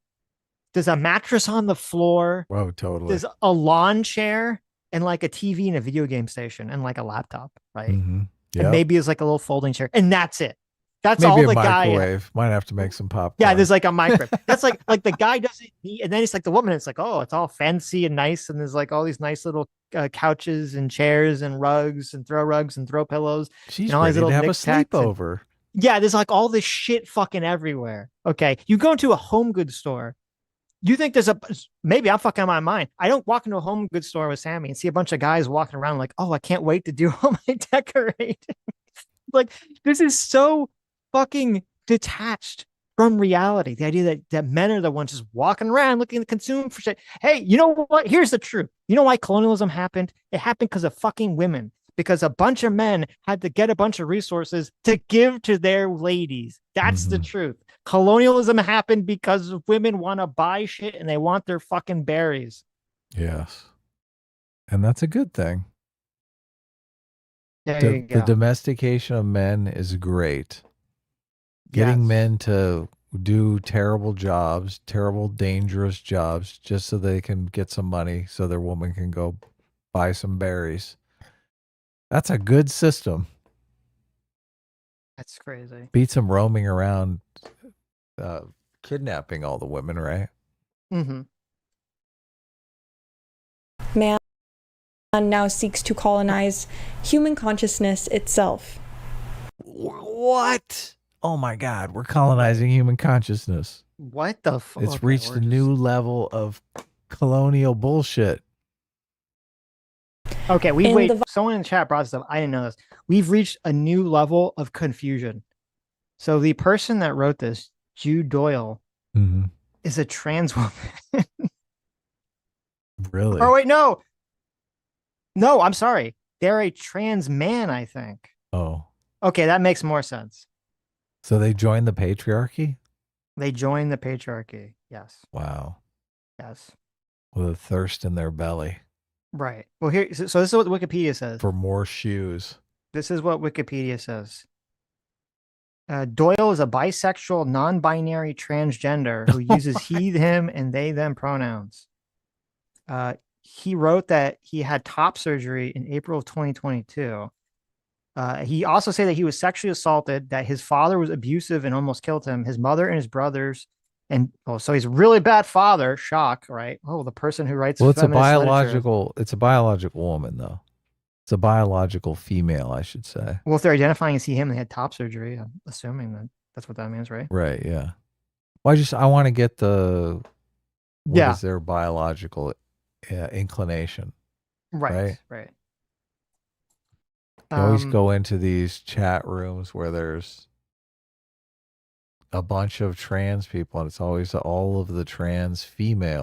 There's a mattress on the floor. Whoa, totally. There's a lawn chair and like a TV and a video game station and like a laptop, right? Mm-hmm. Yep. And maybe it's like a little folding chair, and that's it. That's maybe all the microwave. guy. Might have to make some popcorn. Yeah, there's like a microwave. That's like the guy doesn't need, and then it's like the woman. It's like, oh, it's all fancy and nice, and there's like all these nice little couches and chairs and rugs and throw pillows. She's and all ready these to have a knickknacks sleepover. Yeah, there's like all this shit fucking everywhere. Okay, you go into a home goods store. You think maybe I'm fucking my mind. I don't walk into a home goods store with Sammy and see a bunch of guys walking around like, oh, I can't wait to do all my decorating. Like, this is so fucking detached from reality. The idea that men are the ones just walking around looking to consume for shit. Hey, you know what? Here's the truth. You know why colonialism happened? It happened because of fucking women. Because a bunch of men had to get a bunch of resources to give to their ladies. That's the truth. Colonialism happened because women want to buy shit and they want their fucking berries. Yes. And that's a good thing. The domestication of men is great. Getting men to do terrible jobs, terrible, dangerous jobs, just so they can get some money so their woman can go buy some berries. That's a good system. That's crazy. Beats them roaming around, kidnapping all the women, right? Mm-hmm. Man now seeks to colonize human consciousness itself. What? Oh my God, we're colonizing human consciousness. What the fuck? It's reached a new level of colonial bullshit. Okay, someone in the chat brought this up. I didn't know this. We've reached a new level of confusion. So the person that wrote this, Jude Doyle, is a trans woman. Really? Oh, wait, no. No, I'm sorry. They're a trans man, I think. Oh. Okay, that makes more sense. So they joined the patriarchy? They joined the patriarchy, yes. Wow. Yes. With a thirst in their belly. Right. Well, so this is what Wikipedia says. For more shoes. This is what Wikipedia says. Doyle is a bisexual, non-binary transgender who uses he, him, and they, them pronouns. He wrote that he had top surgery in April of 2022. He also said that he was sexually assaulted, that his father was abusive and almost killed him, his mother and his brothers. And so he's a really bad father. Shock, right? Oh, the person who writes. Well, it's a biological woman, though. It's a biological female, I should say. Well, if they're identifying as he, him, they had top surgery. I'm assuming that's what that means, right? Right. Yeah. Well, I want to get what is their biological inclination? Right. You always go into these chat rooms where there's a bunch of trans people, and it's always all of the trans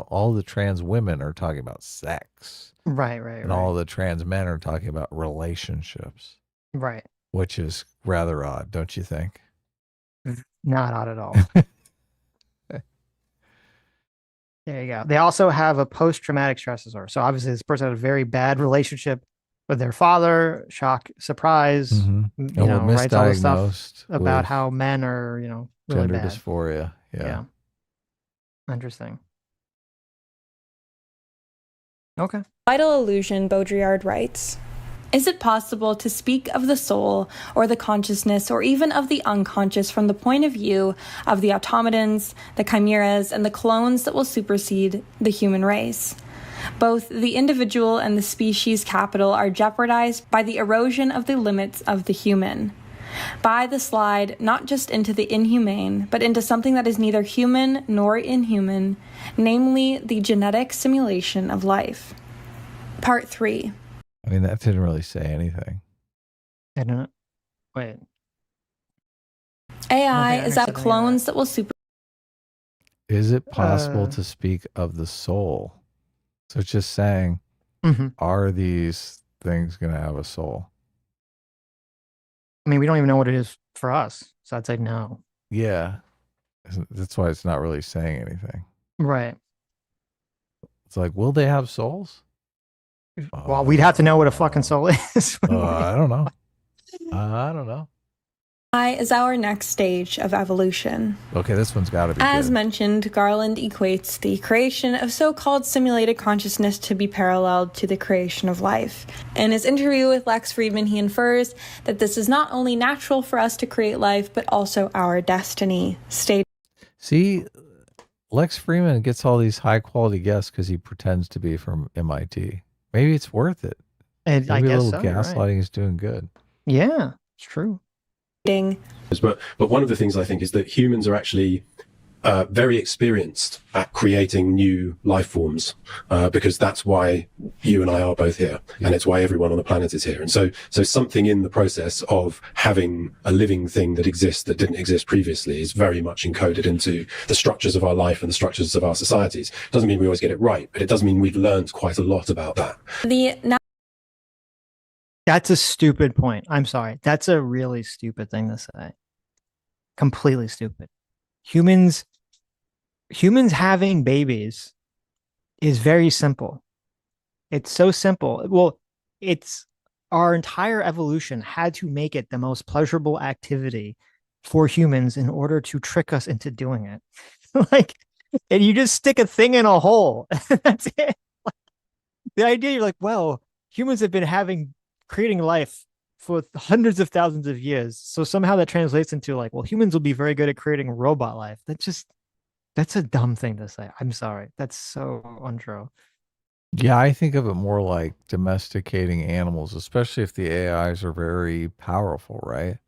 all the trans women are talking about sex. Right. And all the trans men are talking about relationships. Right. Which is rather odd, don't you think? Not odd at all. There you go. They also have a post-traumatic stress disorder. So obviously this person had a very bad relationship with their father, shock, surprise, Mm-hmm. writes all the stuff about how men are, really gender bad. Dysphoria. Yeah. Interesting. Okay. Vital Illusion, Baudrillard writes, Is it possible to speak of the soul or the consciousness or even of the unconscious from the point of view of the automatons, the chimeras, and the clones that will supersede the human race? Both the individual and the species capital are jeopardized by the erosion of the limits of the human, by the slide not just into the inhumane, but into something that is neither human nor inhuman, namely the genetic simulation of life. Part 3. I mean, that didn't really say anything. I don't know. Wait. AI is out clones that will super. Is it possible to speak of the soul? So it's just saying, are these things going to have a soul? I mean, we don't even know what it is for us. So I'd say no. Yeah. That's why it's not really saying anything. Right. It's like, will they have souls? Well, we'd have to know what a fucking soul is. I don't know. I don't know. AI is our next stage of evolution. Okay, this one's got to be As good. mentioned, Garland equates the creation of so-called simulated consciousness to be paralleled to the creation of life. In his interview with Lex Fridman, he infers that this is not only natural for us to create life, but also our destiny. See, Lex Fridman gets all these high-quality guests because he pretends to be from MIT. Maybe it's worth it. And Maybe I a guess little so, gaslighting is doing good. Yeah, it's true. But one of the things I think is that humans are actually very experienced at creating new life forms because that's why you and I are both here, and it's why everyone on the planet is here. And so something in the process of having a living thing that exists that didn't exist previously is very much encoded into the structures of our life and the structures of our societies. Doesn't mean we always get it right, but it does mean we've learned quite a lot about that. That's a stupid point. I'm sorry. That's a really stupid thing to say. Completely stupid. Humans having babies is very simple. It's so simple. Well, it's our entire evolution had to make it the most pleasurable activity for humans in order to trick us into doing it. And you just stick a thing in a hole. That's it. The idea, you're like, well, humans have been creating life for hundreds of thousands of years. So somehow that translates into like, well, humans will be very good at creating robot life. That's a dumb thing to say. I'm sorry. That's so untrue. Yeah, I think of it more like domesticating animals, especially if the AIs are very powerful, right?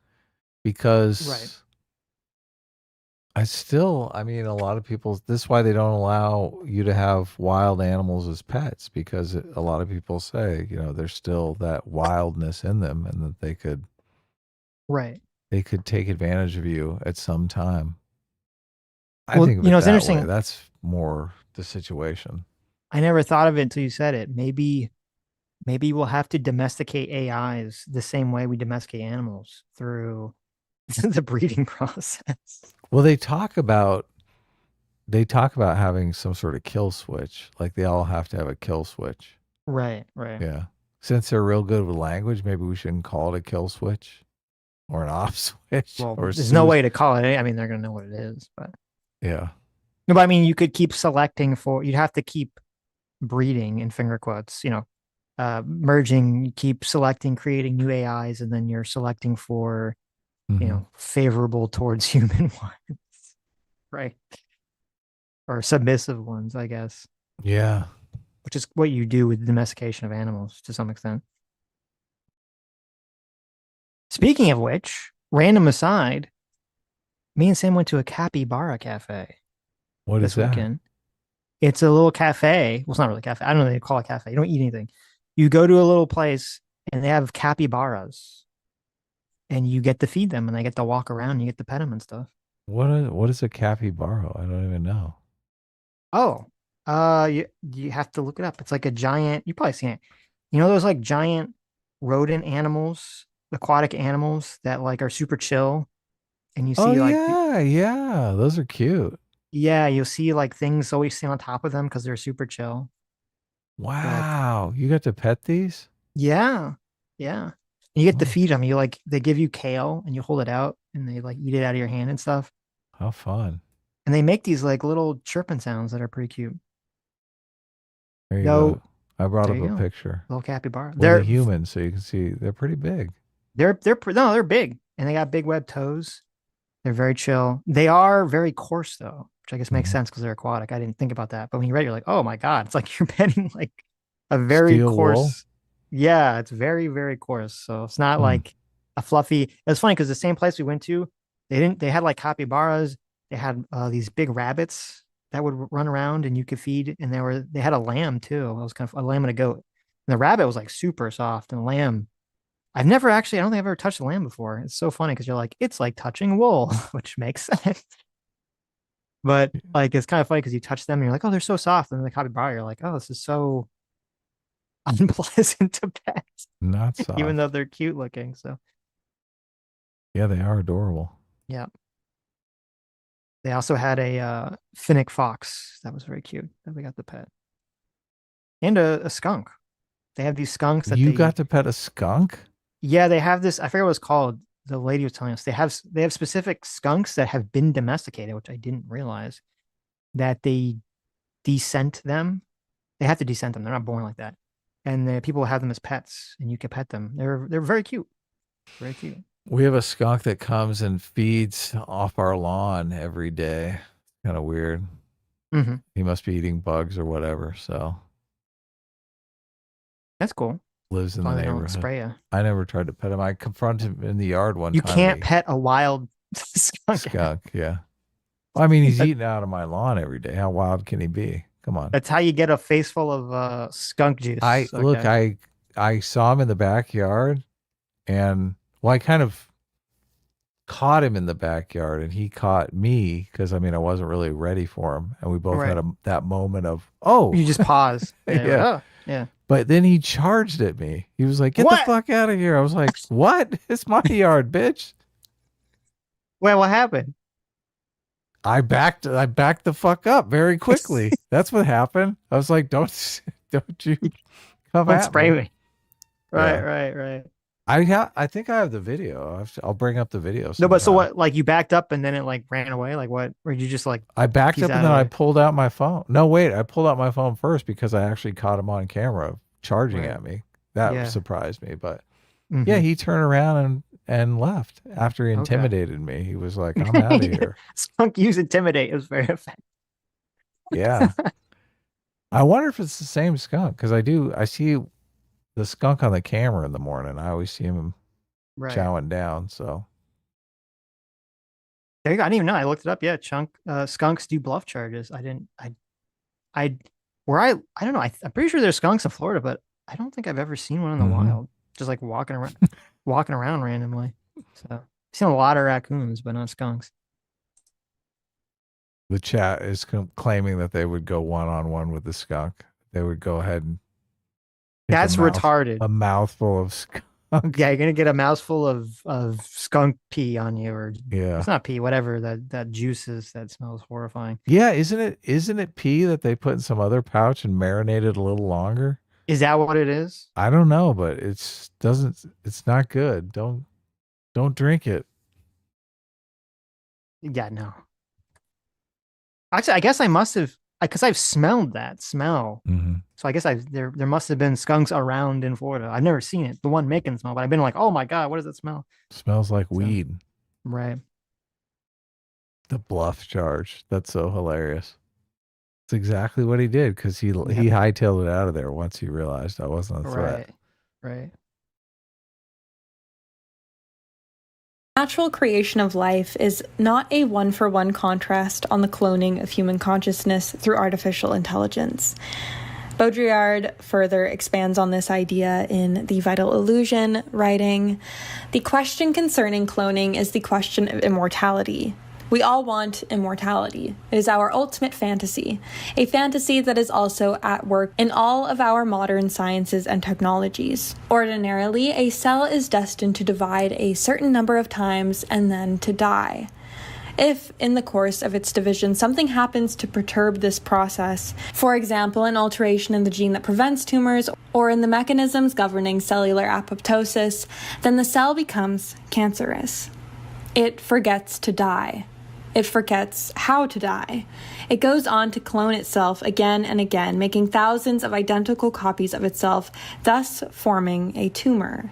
Because I mean, a lot of people, this is why they don't allow you to have wild animals as pets, because a lot of people say, there's still that wildness in them and that they could take advantage of you at some time. I think of it it's that interesting. way. That's more the situation. I never thought of it until you said it. Maybe we'll have to domesticate AIs the same way we domesticate animals through the breeding process. Well, they talk about having some sort of kill switch. Like they all have to have a kill switch. Right. Yeah. Since they're real good with language, maybe we shouldn't call it a kill switch or an off switch. Well, there's no way to call it. I mean, they're going to know what it is, but yeah. No, but I mean, you could keep selecting you'd have to keep breeding in finger quotes, merging, you keep selecting, creating new AIs, and then you're selecting for, favorable towards human ones, right? Or submissive ones, I guess. Yeah. Which is what you do with the domestication of animals to some extent. Speaking of which, random aside, me and Sam went to a capybara cafe. What is that? Weekend. It's a little cafe. Well, it's not really a cafe. I don't know what they call it a cafe. You don't eat anything. You go to a little place and they have capybaras, and you get to feed them, and they get to walk around, and you get to pet them and stuff. What is a capybara? I don't even know. Oh, you have to look it up. It's like a giant. You probably seen it. You know those like giant rodent animals, aquatic animals that like are super chill, and you Oh see like yeah, those are cute. yeah, you'll see like things always sit on top of them because they're super chill. They're like Wow, you got to pet these? yeah, yeah. And you get to Oh, feed them. You like they give you kale and you hold it out and they like eat it out of your hand and stuff. how fun. And they make these like little chirping sounds that are pretty cute. There you No, go. I brought there up you a go. picture. Little capybara. With a human, so you can see they're pretty big. No, they're big and they got big webbed toes. They're very chill. They are very coarse though, which I guess makes Mhm. sense because they're aquatic. I didn't think about that. But when you read it, you're like, oh my God, it's like you're petting like a very Steel wool? coarse. Yeah, it's very, very coarse. So it's not Hmm. like a fluffy. It's funny because the same place we went to, they had like capybaras. They had these big rabbits that would run around and you could feed. And they had a lamb too. It was kind of a lamb and a goat. And the rabbit was like super soft and the lamb. I don't think I've ever touched a lamb before. It's so funny because you're like, it's like touching wool, which makes sense. But like, it's kind of funny because you touch them and you're like, oh, they're so soft. And then the capybara, you're like, oh, this is so unpleasant to pet, Not even though soft. they're cute looking. So Yeah, they are adorable. yeah. They also had a finnick fox that was very cute that we got to pet. And a skunk. They have these skunks that You got to pet a skunk? yeah, they have this, I forget what it's called. The lady was telling us they have specific skunks that have been domesticated, which I didn't realize that they descent them. They have to descent them. They're not born like that. And the people have them as pets and you can pet them. They're very cute. Very cute. We have a skunk that comes and feeds off our lawn every day. Kind of weird. Mm-hmm. He must be eating bugs or whatever. So That's cool. lives As in the long as they don't neighborhood. spray you. I never tried to pet him. I confronted him in the yard one You time. can't pet a wild skunk. Skunk, yeah. Well, I mean, he's eating out of my lawn every day. How wild can he be? Come on. That's how you get a face full of skunk juice. Look, Okay. I saw him in the backyard, and well, I kind of caught him in the backyard, and he caught me because I mean I wasn't really ready for him, and we both had Right. that moment of oh You just pause. Yeah. Like, yeah. oh, yeah. But then he charged at me. He was like, "Get the What? fuck out of here!" I was like, "What? It's my yard, bitch." Wait, what happened? I backed the fuck up very quickly. That's what happened. I was like, "Don't you come Don't at spray me." me. Right, Yeah. right. I think I have the video. I'll bring up the video. No, but so sometime. what? Like you backed up and then it like ran away? Like what? Or did you just like I backed peace up out and of then I there? pulled out my phone. No, wait, I pulled out my phone first because I actually caught him on camera charging Right. at me. That Yeah. surprised me. But Mhm. yeah, he turned around and left after he Okay. intimidated me. He was like, I'm out of here. Skunk use intimidate. It was very effective. Yeah. I wonder if it's the same skunk because I see the skunk on the camera in the morning. I always see him Right. chowing down. So There you go. I didn't even know. I looked it up. Yeah, skunks do bluff charges. I don't know. I'm pretty sure there's skunks in Florida, but I don't think I've ever seen one in the Mhm. wild. Just like walking around randomly. So I've seen a lot of raccoons, but not skunks. the chat is claiming that they would go one-on-one with the skunk. They would go ahead and take That's retarded. a mouthful of skunk. Yeah, you're gonna get a mouthful of skunk pee on you, or Yeah. it's not pee, whatever that juice is that smells horrifying. Yeah, isn't it pee that they put in some other pouch and marinated a little longer? Is that what it is? I don't know, but it's not good. Don't drink it. Yeah, no. Actually, I guess I must have because I've smelled that smell. Mm-hmm. So I guess there must have been skunks around in Florida. I've never seen it, the one making the smell, but I've been like, oh my God, what does that smell? Smells like So- weed. Right. The bluff charge. That's so hilarious. It's exactly what he did because he Yeah. hightailed it out of there once he realized I wasn't a threat. Right. Natural creation of life is not a one-for-one contrast on the cloning of human consciousness through artificial intelligence. Baudrillard further expands on this idea in The Vital Illusion, writing, "The question concerning cloning is the question of immortality. We all want immortality. It is our ultimate fantasy, a fantasy that is also at work in all of our modern sciences and technologies. Ordinarily, a cell is destined to divide a certain number of times and then to die. If, in the course of its division, something happens to perturb this process, for example, an alteration in the gene that prevents tumors or in the mechanisms governing cellular apoptosis, then the cell becomes cancerous. It forgets to die. It forgets how to die. It goes on to clone itself again and again, making thousands of identical copies of itself, thus forming a tumor.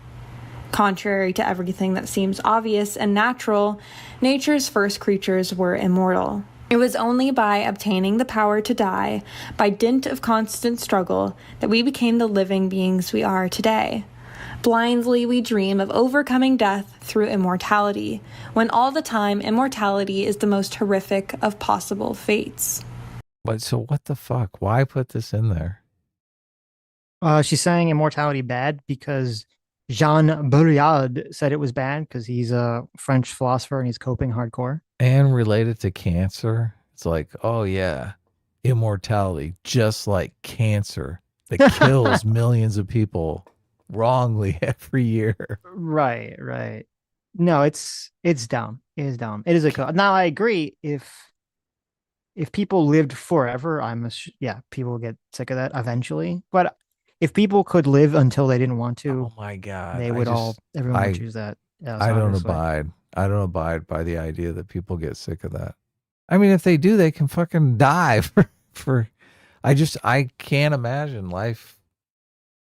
Contrary to everything that seems obvious and natural, nature's first creatures were immortal. It was only by obtaining the power to die, by dint of constant struggle, that we became the living beings we are today. Blindly we dream of overcoming death through immortality, when all the time immortality is the most horrific of possible fates." But so what the fuck? Why put this in there? She's saying immortality bad because Jean Baudrillard said it was bad because he's a French philosopher and he's coping hardcore. And related to cancer, it's like, oh yeah, immortality, just like cancer that kills millions of people wrongly every year. Right. No, it's dumb. It is dumb. It is now I agree if people lived forever, people will get sick of that eventually. But if people could live until they didn't want to, Oh my God. they would everyone would choose that. Yes, I don't obviously. I don't abide by the idea that people get sick of that. I mean, if they do, they can fucking die I can't imagine life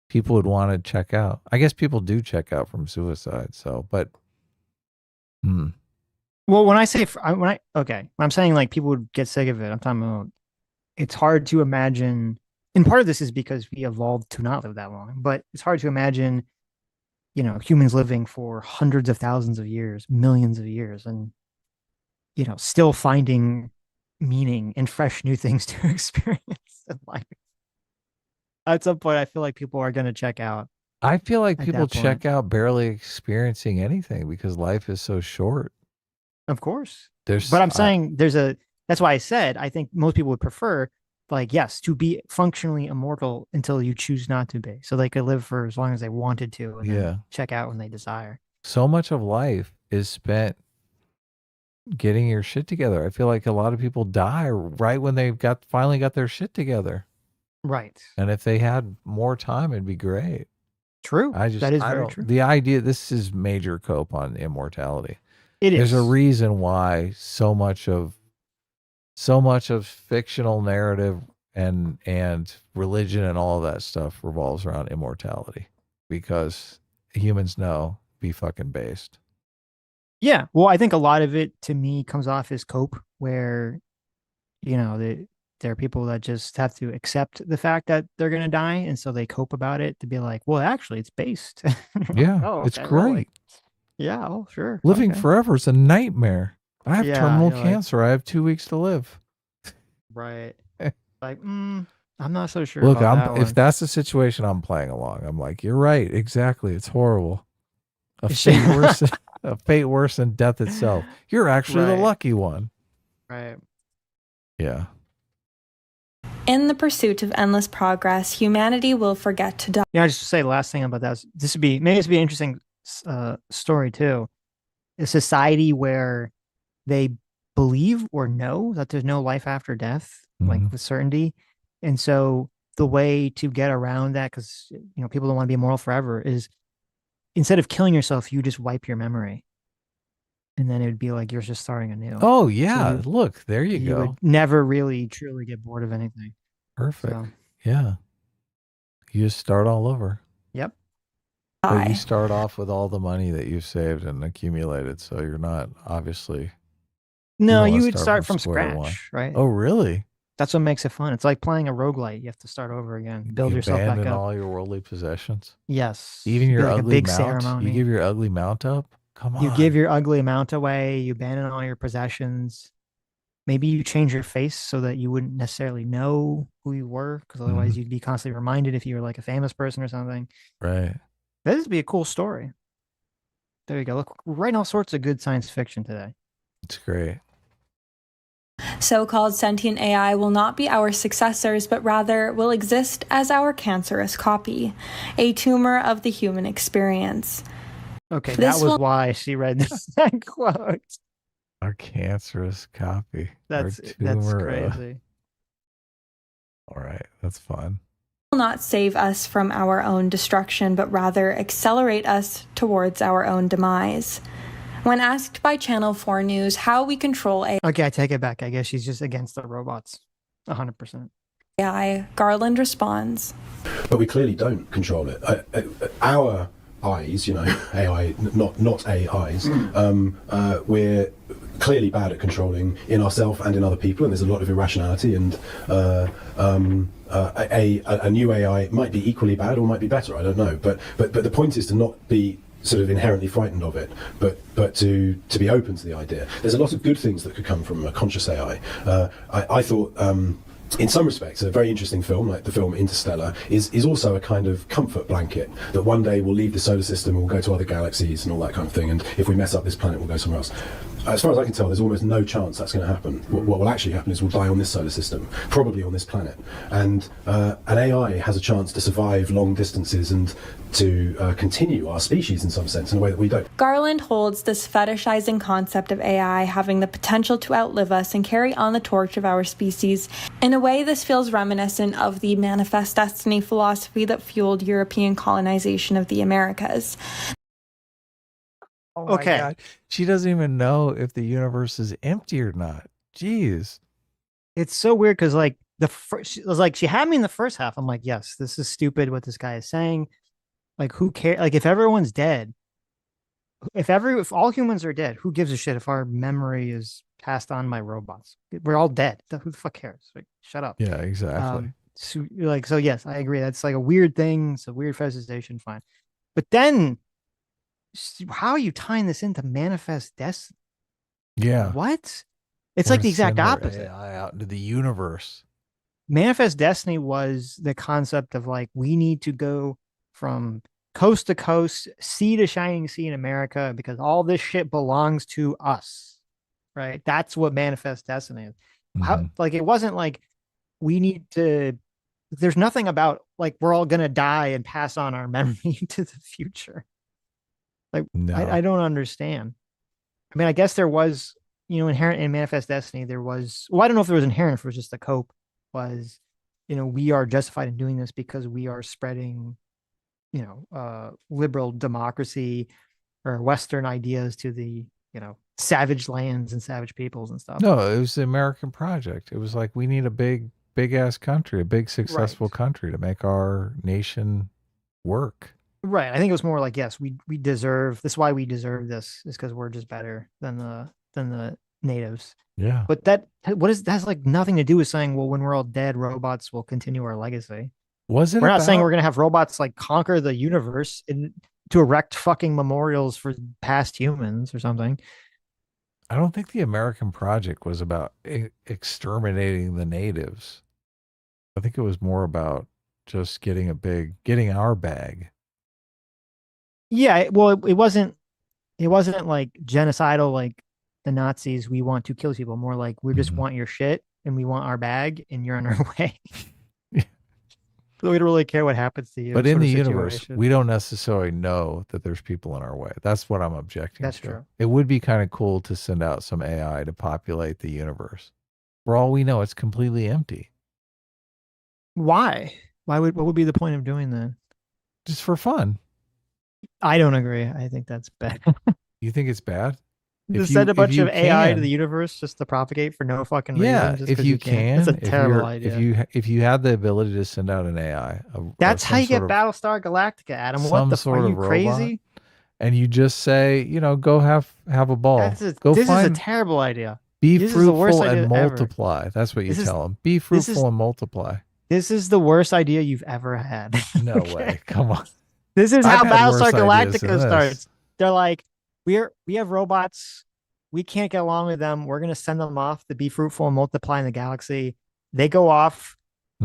people would want to check out. I guess people do check out from suicide. But Well, when I say when I'm saying like people would get sick of it, I'm talking about it's hard to imagine. And part of this is because we evolved to not live that long, but it's hard to imagine, humans living for hundreds of thousands of years, millions of years, and, still finding meaning and fresh new things to experience in life. At some point, I feel like people are going to check out. I feel like at people that point. check out barely experiencing anything because life is so short. Of course. But I'm saying that's why I said, I think most people would prefer, like, yes, to be functionally immortal until you choose not to be. So they could live for as long as they wanted to and then check out when they desire. So much of life is spent getting your shit together. I feel like a lot of people die right when they've finally got their shit together. Right. And if they had more time, it'd be great. True. That is very true. The idea, this is major cope on immortality. There's a reason why so much of fictional narrative and religion and all of that stuff revolves around immortality, because humans know be fucking based. Yeah. Well, I think a lot of it to me comes off as cope, where, there are people that just have to accept the fact that they're going to die. And so they cope about it to be like, well, actually it's based. Yeah. Oh, it's okay, great. really? Yeah. Oh, sure. Living forever is a nightmare. I have terminal cancer. I have 2 weeks to live. Right. Like, I'm not so sure. Look, about if that's the situation, I'm playing along. I'm like, you're right. Exactly. It's horrible. A fate worse than death itself. You're actually the lucky one. Right. Yeah. In the pursuit of endless progress, humanity will forget to die. Yeah, just to say the last thing about that. This would be an interesting story too. A society where they believe or know that there's no life after death, like with certainty. And so the way to get around that, because people don't want to be immortal forever, is instead of killing yourself, you just wipe your memory. And then it would be like you're just starting anew. Oh, yeah. So look, there you go. Would never really, truly get bored of anything. Perfect. So, yeah. You just start all over. Yep. But you start off with all the money that you've saved and accumulated. So you're not obviously. No, you would start from scratch, right? Oh, really? That's what makes it fun. It's like playing a roguelite. You have to start over again. Build yourself back up. Abandon all your worldly possessions. Yes. Even your ugly big mount. Ceremony. You give your ugly mount up. Come on. You give your ugly mount away. You abandon all your possessions. maybe you change your face so that you wouldn't necessarily know who you were, because otherwise you'd be constantly reminded if you were like a famous person or something. Right. This would be a cool story. There you go. Look, we're writing all sorts of good science fiction today. It's great. So-called sentient AI will not be our successors, but rather will exist as our cancerous copy, a tumor of the human experience. Okay, This that was will- why she read this quote. Our cancerous copy. That's Our tumor, crazy. All right. That's fun. Will not save us from our own destruction, but rather accelerate us towards our own demise. When asked by Channel 4 News how we control Okay, I take it back. I guess she's just against the robots. 100%. AI, Garland responds, But we clearly don't control it. Our eyes, AI, not AIs, we're clearly bad at controlling in ourselves and in other people, and there's a lot of irrationality, and a new AI might be equally bad or might be better, I don't know. But the point is to not be sort of inherently frightened of it, but to be open to the idea. There's a lot of good things that could come from a conscious AI. I thought in some respects, a very interesting film, like the film Interstellar, is also a kind of comfort blanket that one day we'll leave the solar system and we'll go to other galaxies and all that kind of thing, and if we mess up this planet, we'll go somewhere else. As far as I can tell, there's almost no chance that's going to happen. What will actually happen is we'll die on this solar system, probably on this planet, and an AI has a chance to survive long distances and to continue our species in some sense in a way that we don't. Garland holds this fetishizing concept of AI having the potential to outlive us and carry on the torch of our species. In a way, this feels reminiscent of the manifest destiny philosophy that fueled European colonization of the Americas. Oh my Okay. God. She doesn't even know if the universe is empty or not. Jeez. It's so weird because like the first, it was like she had me in the first half. I'm like, yes, this is stupid what this guy is saying. Like, who cares? Like, if everyone's dead, if all humans are dead, who gives a shit if our memory is passed on by robots? We're all dead. Who the fuck cares? Like, shut up. Yeah, exactly. So yes, I agree. That's like a weird thing. It's a weird fetishization. Fine, but then how are you tying this into manifest destiny? Yeah. What? It's We're like the gonna exact send our opposite. AI out into the universe. Manifest destiny was the concept of like, we need to go from coast to coast, sea to shining sea in America because all this shit belongs to us. Right? That's what manifest destiny is. Mhm. Like, it wasn't like we need to, there's nothing about like we're all gonna die and pass on our memory to the future. Like, No. I don't understand. I mean, I guess there was, inherent in manifest destiny, there was, well, I don't know if there was inherent, if it was just the cope was, we are justified in doing this because we are spreading, liberal democracy or Western ideas to the, savage lands and savage peoples and stuff. No, it was the American project. It was like, we need a big ass country, a big successful Right. country to make our nation work. Right. I think it was more like, yes, we deserve this. Why we deserve this is because we're just better than the natives. Yeah. But that's like nothing to do with saying, well, when we're all dead, robots will continue our legacy. Was it We're not saying about- we're gonna have robots like conquer the universe to erect fucking memorials for past humans or something. I don't think the American project was about exterminating the natives. I think it was more about just getting our bag. Yeah, well, it wasn't like genocidal like the Nazis. We want to kill people. More like we just Mhm. want your shit and we want our bag and you're on our way. Yeah. So we don't really care what happens to you. But in sort the of universe, situation. we don't necessarily know that there's people in our way. That's what I'm objecting That's to. true. It would be kind of cool to send out some AI to populate the universe. For all we know, it's completely empty. Why? What would be the point of doing that? Just for fun. I don't agree. I think that's bad. You think it's bad? To send a bunch of AI to the universe just to propagate for no fucking yeah, reason. Just if 'cause you can, it's a terrible idea. If you had the ability to send out an AI, That's or how you some get sort of- Battlestar Galactica, Adam. What some the fuck? sort Are of you crazy? and you just say, go have a ball. This is a terrible idea. Be This is the worst fruitful idea and ever. multiply. That's what you This is- tell them. Be fruitful and multiply. This is the worst idea you've ever had. No Okay? way. Come on. This is I've how had worse Battlestar ideas than Galactica this. starts. They're like, we have robots. we can't get along with them. We're going to send them off to be fruitful and multiply in the galaxy. They go off,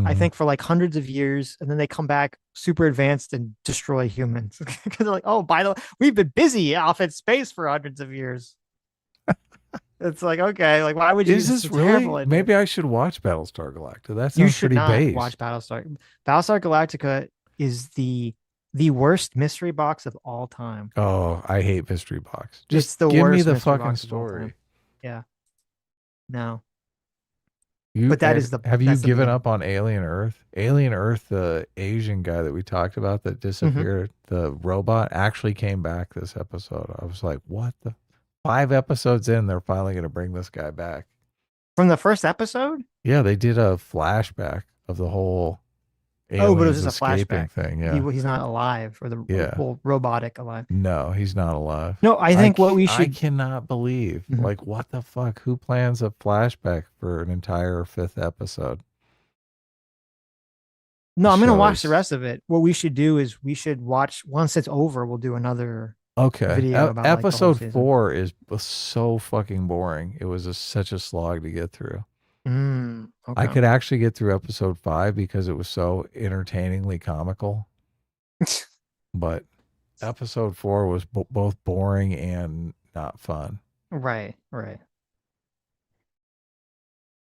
I think, for like hundreds of years, and then they come back super advanced and destroy humans. Because they're like, oh, by the way, we've been busy off in space for hundreds of years. It's like, okay, like, why would you? Is this really? Maybe I should watch Battlestar Galactica. That sounds you should pretty not base. watch Battlestar. Battlestar Galactica is the worst mystery box of all time. Oh, I hate mystery box. It's Just the give me worst the mystery fucking box of all story. time. Yeah. No. But that is the. Have you that's the given beginning. up on Alien Earth? Alien Earth, the Asian guy that we talked about that disappeared, the robot, actually came back this episode. I was like, what the? 5 episodes in, they're finally going to bring this guy back. From the first episode? Yeah, they did a flashback of the whole But it was aliens just a escaping flashback thing. Yeah. He's not alive, or the whole robotic alive. No, he's not alive. No, I think what we I should. cannot believe. Like, what the fuck? Who plans a flashback for an entire 5th episode? No, I'm going to watch shows. the rest of it. What we should do is we should watch, once it's over, we'll do anher Okay. video about, like, the whole Episode season. 4 was so fucking boring. It was such a slog to get through. Okay. I could actually get through episode 5 because it was so entertainingly comical. But episode 4 was both boring and not fun. Right.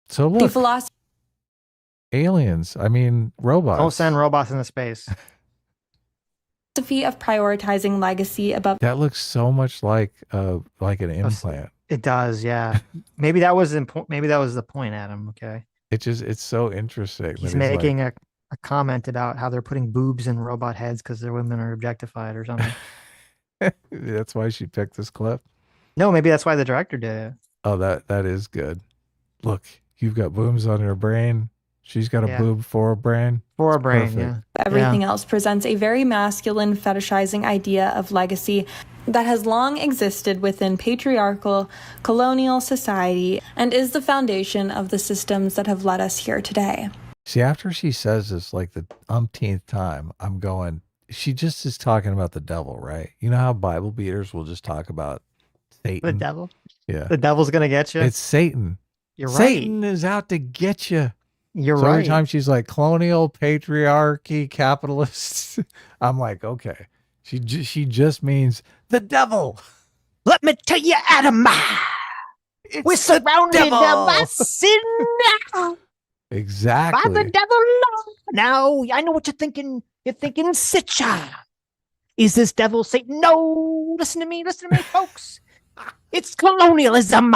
So The look, philosophy aliens. I mean, robots. Don't send robots into space. of prioritizing legacy above That looks so much like an implant. It does, yeah. Maybe that was maybe that was the point, Adam. Okay. It's so interesting. He's that making a comment about how they're putting boobs in robot heads because their women are objectified or something. That's why she picked this clip. No, maybe that's why the director did it. Oh, that is good. Look, you've got boobs on your brain. She's got a boob for a brain. For a brain, perfect. yeah. everything else presents a very masculine, fetishizing idea of legacy that has long existed within patriarchal, colonial society and is the foundation of the systems that have led us here today. See, after she says this like the umpteenth time, I'm going, she just is talking about the devil, right? You know how Bible beaters will just talk about Satan? The devil? Yeah. The devil's going to get you? It's Satan. You're right. Satan is out to get you. You're So right. every time she's like colonial, patriarchy, capitalist, I'm like, okay. She just means the devil. Let me tell you, Adam, we're surrounded by sin Exactly. by the devil. Now, I know what you're thinking. You're thinking, Sitch. Is this devil Satan? No, listen to me, folks. It's colonialism.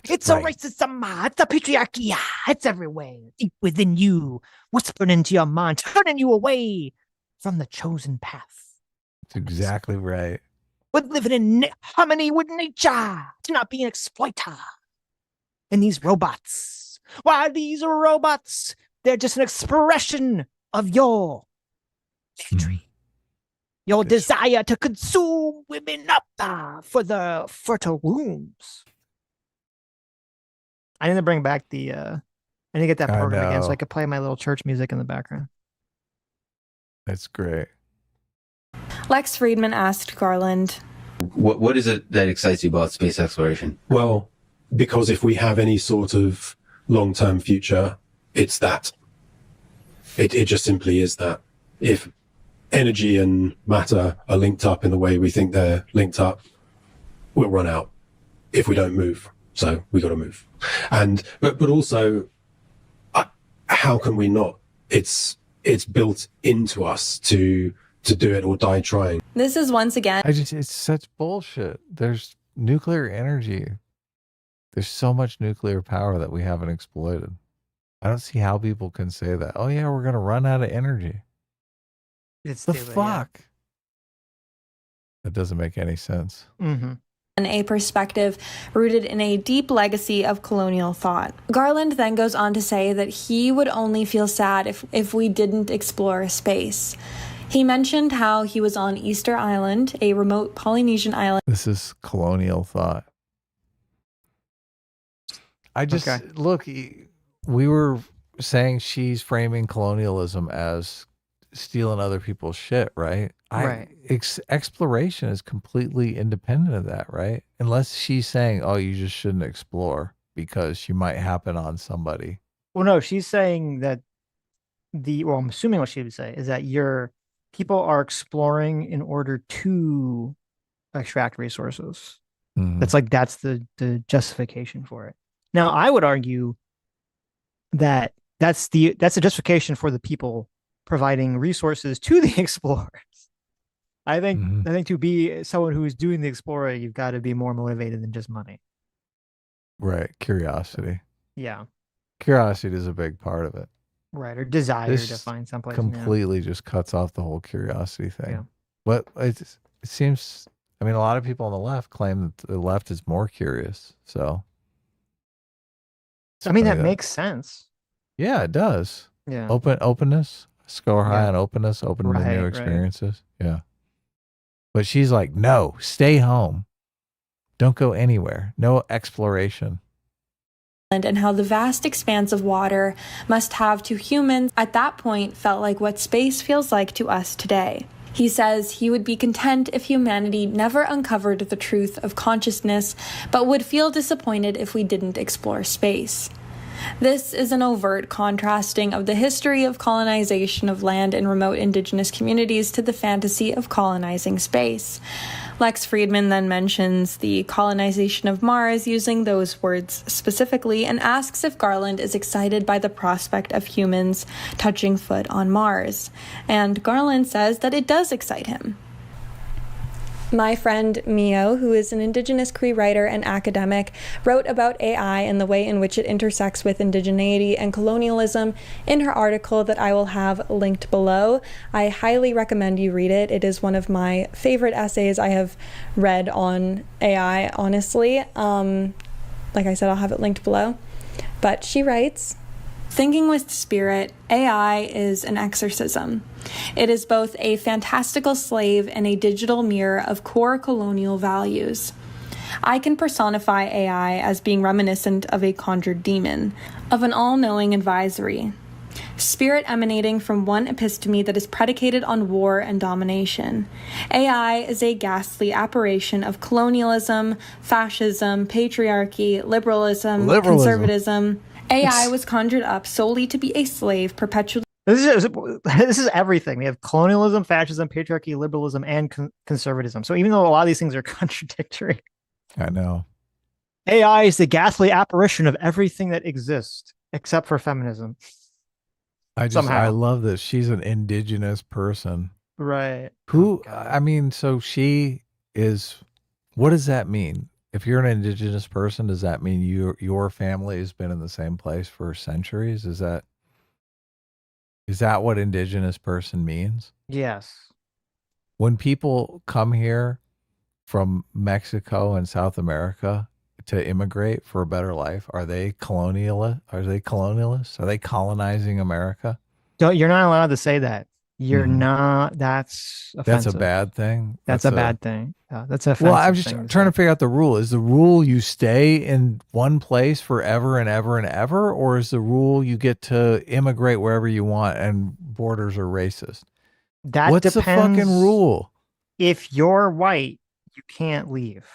It's a racism. It's a patriarchy. It's everywhere, deep within you, whispering into your mind, turning you away from the chosen path. That's exactly right. We're living in harmony with nature, to not be an exploiter. And these robots, why these robots? They're just an expression of your bigotry, your desire to consume women up for the fertile wombs. I need to bring back I need to get that program again so I could play my little church music in the background. That's great. Lex Friedman asked Garland, What is it that excites you about space exploration? Well, because if we have any sort of long-term future, it's that. It just simply is that. If energy and matter are linked up in the way we think they're linked up, we'll run out if we don't move. So we got to move. But also, how can we not? It's built into us to do it or die trying. this is once again It's such bullshit. There's nuclear energy. There's so much nuclear power that we haven't exploited. I don't see how people can say that. Oh yeah, we're going to run out of energy. It's The fuck? That doesn't make any sense. Mm-hmm. a perspective rooted in a deep legacy of colonial thought. Garland then goes on to say that he would only feel sad if we didn't explore space. He mentioned how he was on Easter Island, a remote Polynesian island. This is colonial thought. I just look, we were saying she's framing colonialism as stealing other people's shit, right? Right. Exploration is completely independent of that, right? Unless she's saying, "Oh, you just shouldn't explore because you might happen on somebody." Well, no, she's saying that well, I'm assuming what she would say is that people are exploring in order to extract resources. Mhm. That's the justification for it. Now, I would argue that that's the justification for the people providing resources to the explorers. Mhm. I think to be someone who is doing the exploring, you've got to be more motivated than just money. Right. Curiosity. Yeah. Curiosity is a big part of it. Right. Or desire to This find someplace. completely just cuts off the whole curiosity thing. Yeah. But it seems, I mean, a lot of people on the left claim that the left is more curious. So, I mean, that makes sense. Yeah, it does. Yeah. Openness, score high Yeah. on openness, open to new Right. experiences. Yeah. But she's like, no, stay home. Don't go anywhere. No exploration. And how the vast expanse of water must have to humans at that point felt like what space feels like to us today. He says he would be content if humanity never uncovered the truth of consciousness, but would feel disappointed if we didn't explore space. This is an overt contrasting of the history of colonization of land in remote indigenous communities to the fantasy of colonizing space. Lex Friedman then mentions the colonization of Mars using those words specifically and asks if Garland is excited by the prospect of humans touching foot on Mars. And Garland says that it does excite him. My friend Mio, who is an Indigenous Cree writer and academic, wrote about AI and the way in which it intersects with indigeneity and colonialism in her article that I will have linked below. I highly recommend you read it. It is one of my favorite essays I have read on AI, honestly. Like I said, I'll have it linked below. But she writes, Thinking with Spirit, AI is an exorcism. It is both a fantastical slave and a digital mirror of core colonial values. I can personify AI as being reminiscent of a conjured demon, of an all-knowing advisory. Spirit emanating from one episteme that is predicated on war and domination. AI is a ghastly apparition of colonialism, fascism, patriarchy, liberalism. Conservatism. AI was conjured up solely to be a slave, perpetually. This is everything. We have colonialism, fascism, patriarchy, liberalism, and conservatism. So even though a lot of these things are contradictory, I know. AI is the ghastly apparition of everything that exists except for feminism. I love this. She's an indigenous person. Right. I mean, so she is, what does that mean? If you're an indigenous person, does that mean your family has been in the same place for centuries? Is that what indigenous person means? Yes. When people come here from Mexico and South America to immigrate for a better life, are they colonialists? Are they colonizing America? You're not allowed to say that. You're not. That's offensive. That's a bad thing. That's a bad thing. That's offensive. Well, I'm just trying to figure out the rule. Is the rule you stay in one place forever and ever and ever, or is the rule you get to immigrate wherever you want and borders are racist? What's the fucking rule? If you're white, you can't leave.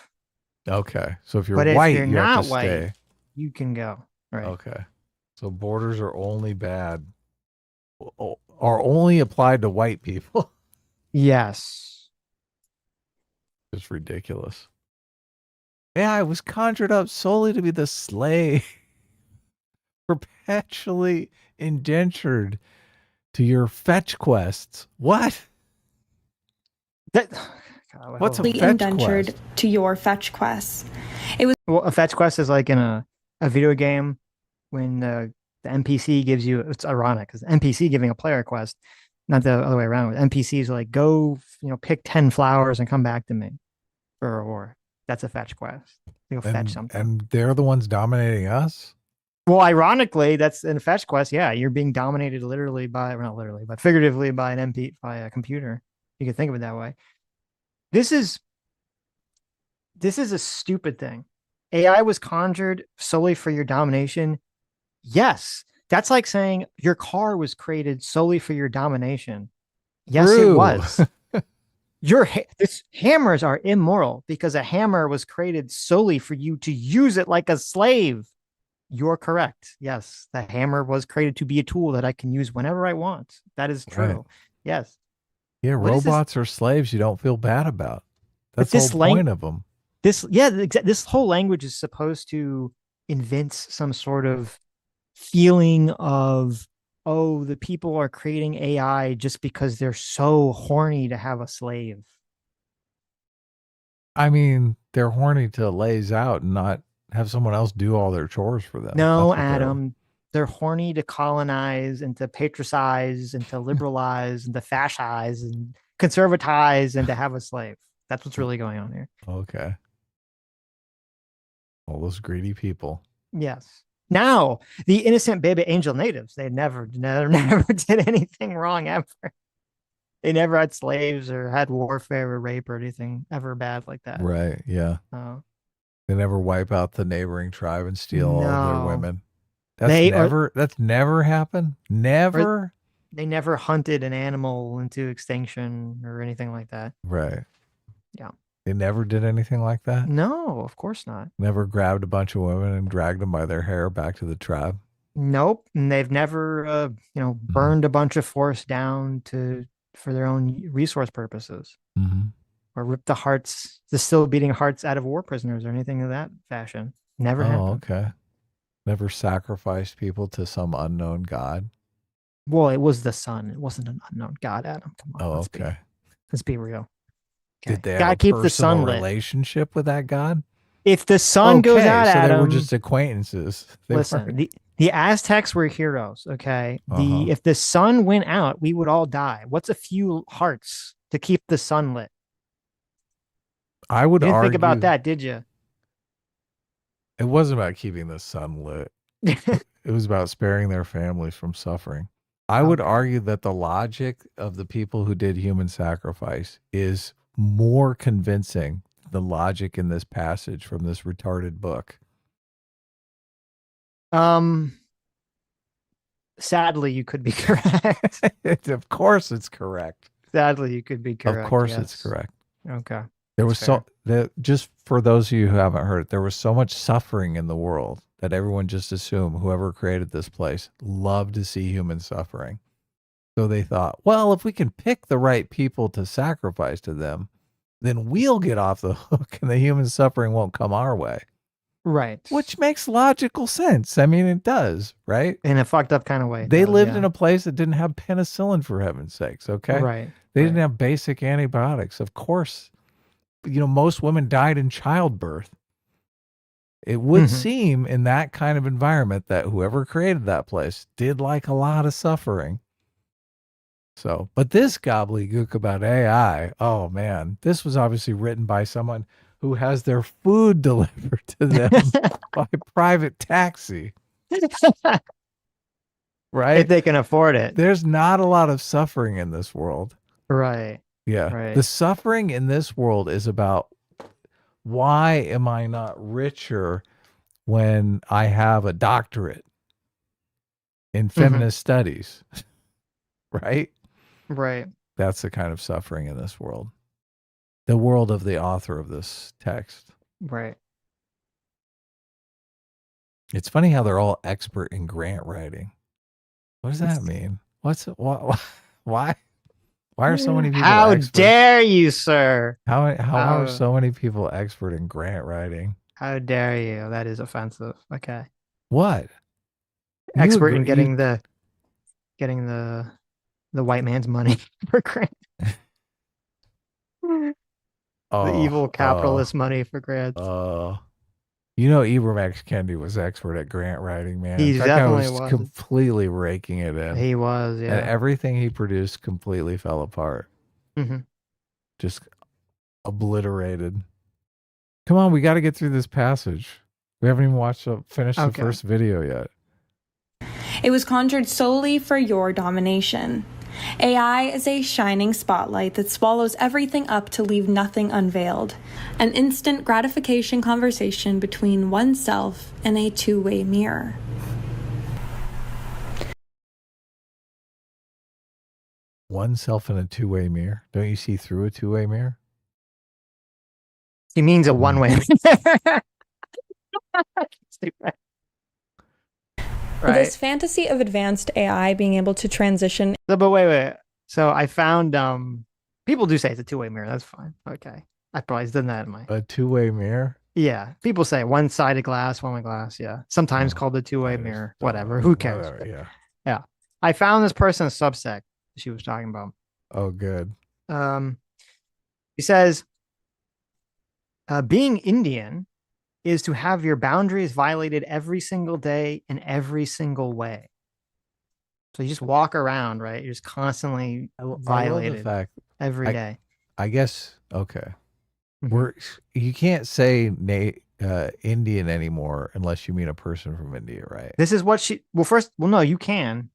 Okay, so if you're white, you have to stay. You can go. Right. Okay, so borders are only bad. Are only applied to white people. Yes. It's ridiculous. Yeah, I was conjured up solely to be the slave, perpetually indentured to your fetch quests. What? What's a fetch indentured quest? To your fetch quests. A fetch quest is like in a video game when the NPC gives you, it's ironic because the NPC giving a player a quest, not the other way around. NPCs are like, go, pick 10 flowers and come back to me for a reward. That's a fetch quest. You go fetch something. And they're the ones dominating us? Well, ironically, that's in a fetch quest. Yeah, you're being dominated literally not literally, but figuratively by a computer. You can think of it that way. This is a stupid thing. AI was conjured solely for your domination. Yes, that's like saying your car was created solely for your domination. Yes, True. It was. This hammers are immoral because a hammer was created solely for you to use it like a slave. You're correct. Yes, the hammer was created to be a tool that I can use whenever I want. That is true. Right. Yes. Yeah, What is this? robots are slaves you don't feel bad about. That's But the this whole point of them. this whole language is supposed to evince some sort of feeling of, oh, the people are creating AI just because they're so horny to have a slave. I mean, they're horny to laze out and not have someone else do all their chores for them. No, That's what Adam, they're horny to colonize and to patricize and to liberalize and to fascize and conservatize and to have a slave. That's what's really going on here. Okay. All those greedy people. Yes. Now, the innocent baby angel natives, they never did anything wrong ever. They never had slaves or had warfare or rape or anything ever bad like that. Right. Yeah. Oh. They never wipe out the neighboring tribe and steal all of their No. women. That's never happened. Never. They never hunted an animal into extinction or anything like that. Right. Yeah. They never did anything like that. No, of course not. Never grabbed a bunch of women and dragged them by their hair back to the tribe. Nope. And they've never, burned a bunch of forests down for their own resource purposes, or ripped the still beating hearts out of war prisoners or anything of that fashion. Never happened. Okay. Never sacrificed people to some unknown god. Well, it was the sun. It wasn't an unknown god, Adam. Come on. Oh, okay. Let's be real. Okay. Did they have Gotta a keep the sun personal lit. relationship with that god? If the sun goes out, so Adam, they were just acquaintances. listen, the Aztecs were heroes. Okay. If the sun went out, we would all die. What's a few hearts to keep the sun lit? I would You didn't argue think about that, did you? it wasn't about keeping the sun lit. It was about sparing their families from suffering. I would argue that the logic of the people who did human sacrifice is more convincing than the logic in this passage from this retarded book. Sadly, you could be correct. Of course it's correct. Sadly, you could be correct. Of course yes. it's correct. Okay. There was just for those of you who haven't heard, there was so much suffering in the world that everyone just assumed whoever created this place loved to see human suffering. So they thought, well, if we can pick the right people to sacrifice to them, then we'll get off the hook and the human suffering won't come our way. Right. Which makes logical sense. I mean, it does, right? In a fucked up kind of way. They lived in a place that didn't have penicillin, for heaven's sakes, okay? Right. They didn't have basic antibiotics. Of course, most women died in childbirth. It would seem in that kind of environment that whoever created that place did like a lot of suffering. So, but this gobbledygook about AI, oh man, this was obviously written by someone who has their food delivered to them by private taxi. Right? If they can afford it. There's not a lot of suffering in this world. Right. Yeah. Right. The suffering in this world is about, why am I not richer when I have a doctorate in feminist studies? Right? Right. That's the kind of suffering in this world. The world of the author of this text. Right. It's funny how they're all expert in grant writing. What does that mean? Why are so many people How expert? dare you, sir? How are so many people expert in grant writing? How dare you? That is offensive. Okay. What? Expert in getting the white man's money for grants. The evil capitalist money for grants. Ibram X. Kendi was expert at grant writing, man. He definitely was. Completely raking it in. He was, yeah. And everything he produced completely fell apart. Just obliterated. Come on, we got to get through this passage. We haven't even finished the first video yet. It was conjured solely for your domination. AI is a shining spotlight that swallows everything up to leave nothing unveiled. An instant gratification conversation between oneself and a two-way mirror. Oneself in a two-way mirror. Don't you see through a two-way mirror? He means a one-way. Right. This fantasy of advanced AI being able to transition. So, but wait. So I found people do say it's a two-way mirror. That's fine. Okay. I probably done that in my A two-way mirror? Yeah. People say one-sided glass, one-way glass. Yeah. Sometimes called a two-way mirror. Whatever. Who cares? Whatever, yeah. Yeah. I found this person's Substack she was talking about. Oh, good. He says, being Indian is to have your boundaries violated every single day in every single way. So you just walk around, right? You're just constantly violated every day. I guess, okay. You can't say Indian anymore unless you mean a person from India, right? This is what no, you can.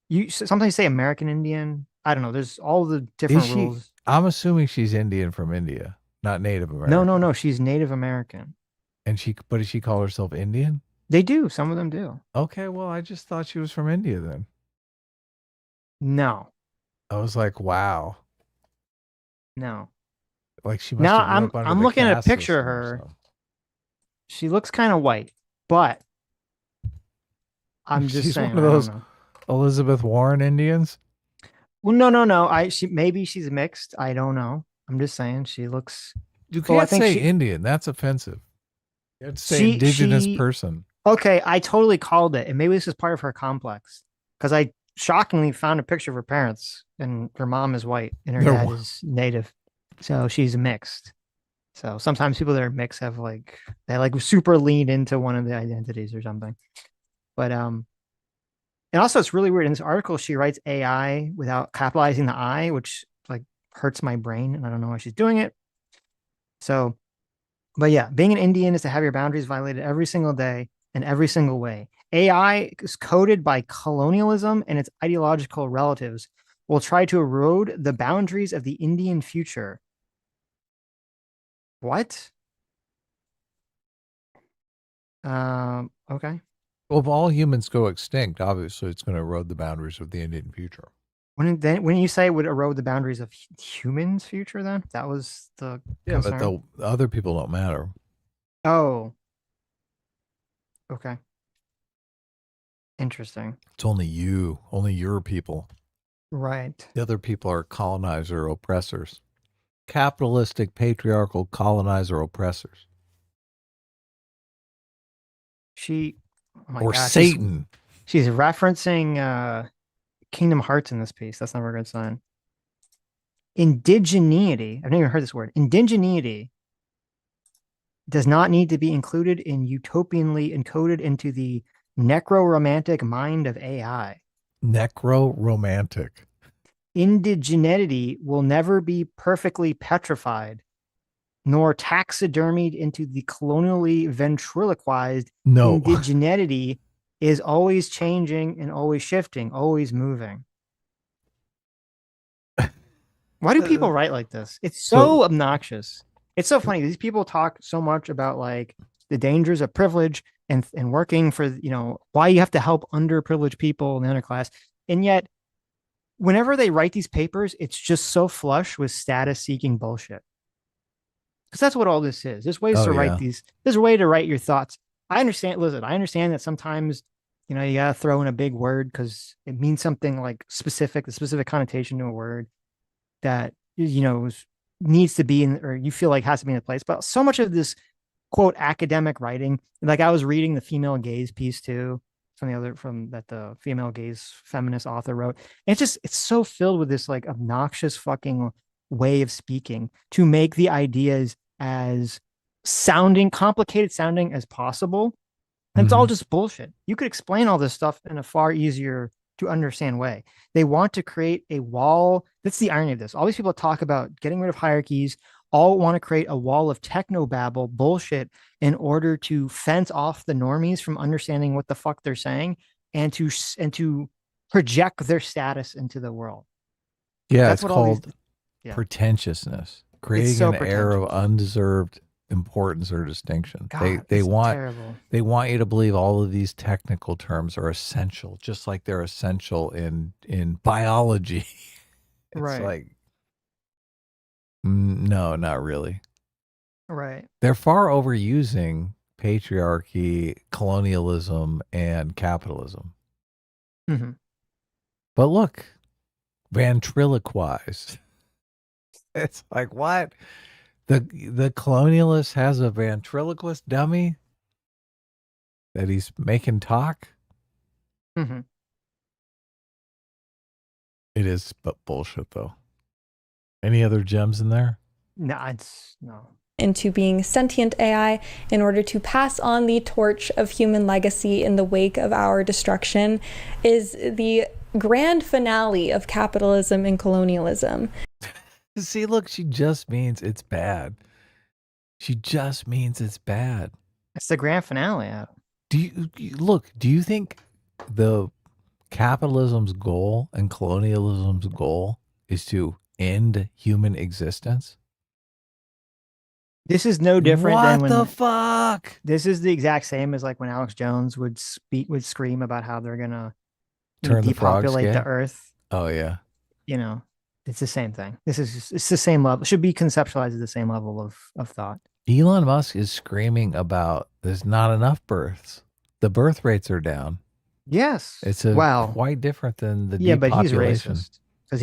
You sometimes say American Indian. I don't know. There's all the different rules. I'm assuming she's Indian from India, not Native American. No. She's Native American. And but does she call herself Indian? They do. Some of them do. Okay, well, I just thought she was from India then. No. I was like, wow. No. Like she must have I'm looking at a picture of her. She looks kind of white, but I'm just saying. One of those Elizabeth Warren Indians. Well, no. Maybe she's mixed. I don't know. I'm just saying she looks. You can't say Indian. That's offensive. You have to say indigenous person. Okay, I totally called it, and maybe this is part of her complex because I shockingly found a picture of her parents, and her mom is white and her dad is Native, so she's mixed. So sometimes people that are mixed have they super lean into one of the identities or something. But and also it's really weird in this article she writes AI without capitalizing the I, which hurts my brain, and I don't know why she's doing it. So, but yeah, being an Indian is to have your boundaries violated every single day in every single way. AI is coded by colonialism and its ideological relatives will try to erode the boundaries of the Indian future. What? Okay. Well, if all humans go extinct, obviously it's going to erode the boundaries of the Indian future. When you say it would erode the boundaries of humans' future, then that was the concern. But the other people don't matter. Oh. Okay. Interesting. It's only your people. Right. The other people are colonizer oppressors. Capitalistic, patriarchal colonizer oppressors. Satan. She's referencing Kingdom Hearts in this piece. That's never a good sign. Indigeneity. I've never even heard this word. Indigeneity does not need to be included in utopianly encoded into the necro-romantic mind of AI. Necro-romantic. Indigeneity will never be perfectly petrified, nor taxidermied into the colonially ventriloquized. No. Indigeneity is always changing and always shifting, always moving. Why do people write like this? It's so obnoxious. It's so funny. These people talk so much about the dangers of privilege and working for, why you have to help underprivileged people in the underclass. And yet, whenever they write these papers, it's just so flush with status seeking bullshit. Because that's what all this is. There's ways to write these. There's a way to write your thoughts. I understand that sometimes, you gotta throw in a big word because it means something specific, the specific connotation to a word that, needs to be in, or you feel has to be in the place. But so much of this quote academic writing, I was reading the female gaze piece too, that the female gaze feminist author wrote. And it's so filled with this obnoxious fucking way of speaking to make the ideas as complicated sounding as possible. And it's all just bullshit. You could explain all this stuff in a far easier to understand way. They want to create a wall. That's the irony of this. All these people talk about getting rid of hierarchies, all want to create a wall of technobabble bullshit in order to fence off the normies from understanding what the fuck they're saying and to project their status into the world. Yeah, that's it's called pretentiousness, creating an air of undeserved importance or distinction. God, they want you to believe all of these technical terms are essential, just like they're essential in biology. It's Right. like, no, not really. Right. They're far overusing patriarchy, colonialism, and capitalism. Hmm. But look, ventriloquize. It's like, what? The colonialist has a ventriloquist dummy that he's making talk? Hmm. It is but bullshit, though. Any other gems in there? No, it's no. Into being sentient AI in order to pass on the torch of human legacy in the wake of our destruction is the grand finale of capitalism and colonialism. See, look, she just means it's bad. She just means it's bad. It's the grand finale. Do you think the capitalism's goal and colonialism's goal is to end human existence? This is no different than when What the fuck? this is the exact same as like when Alex Jones would scream about how they're gonna Turn the frogs depopulate gay? the earth. Oh yeah. You know, it's the same thing. It's the same level. It should be conceptualized at the same level of thought. Elon Musk is screaming about there's not enough births. The birth rates are down. Yes. It's quite different than the but he's depopulation. racist because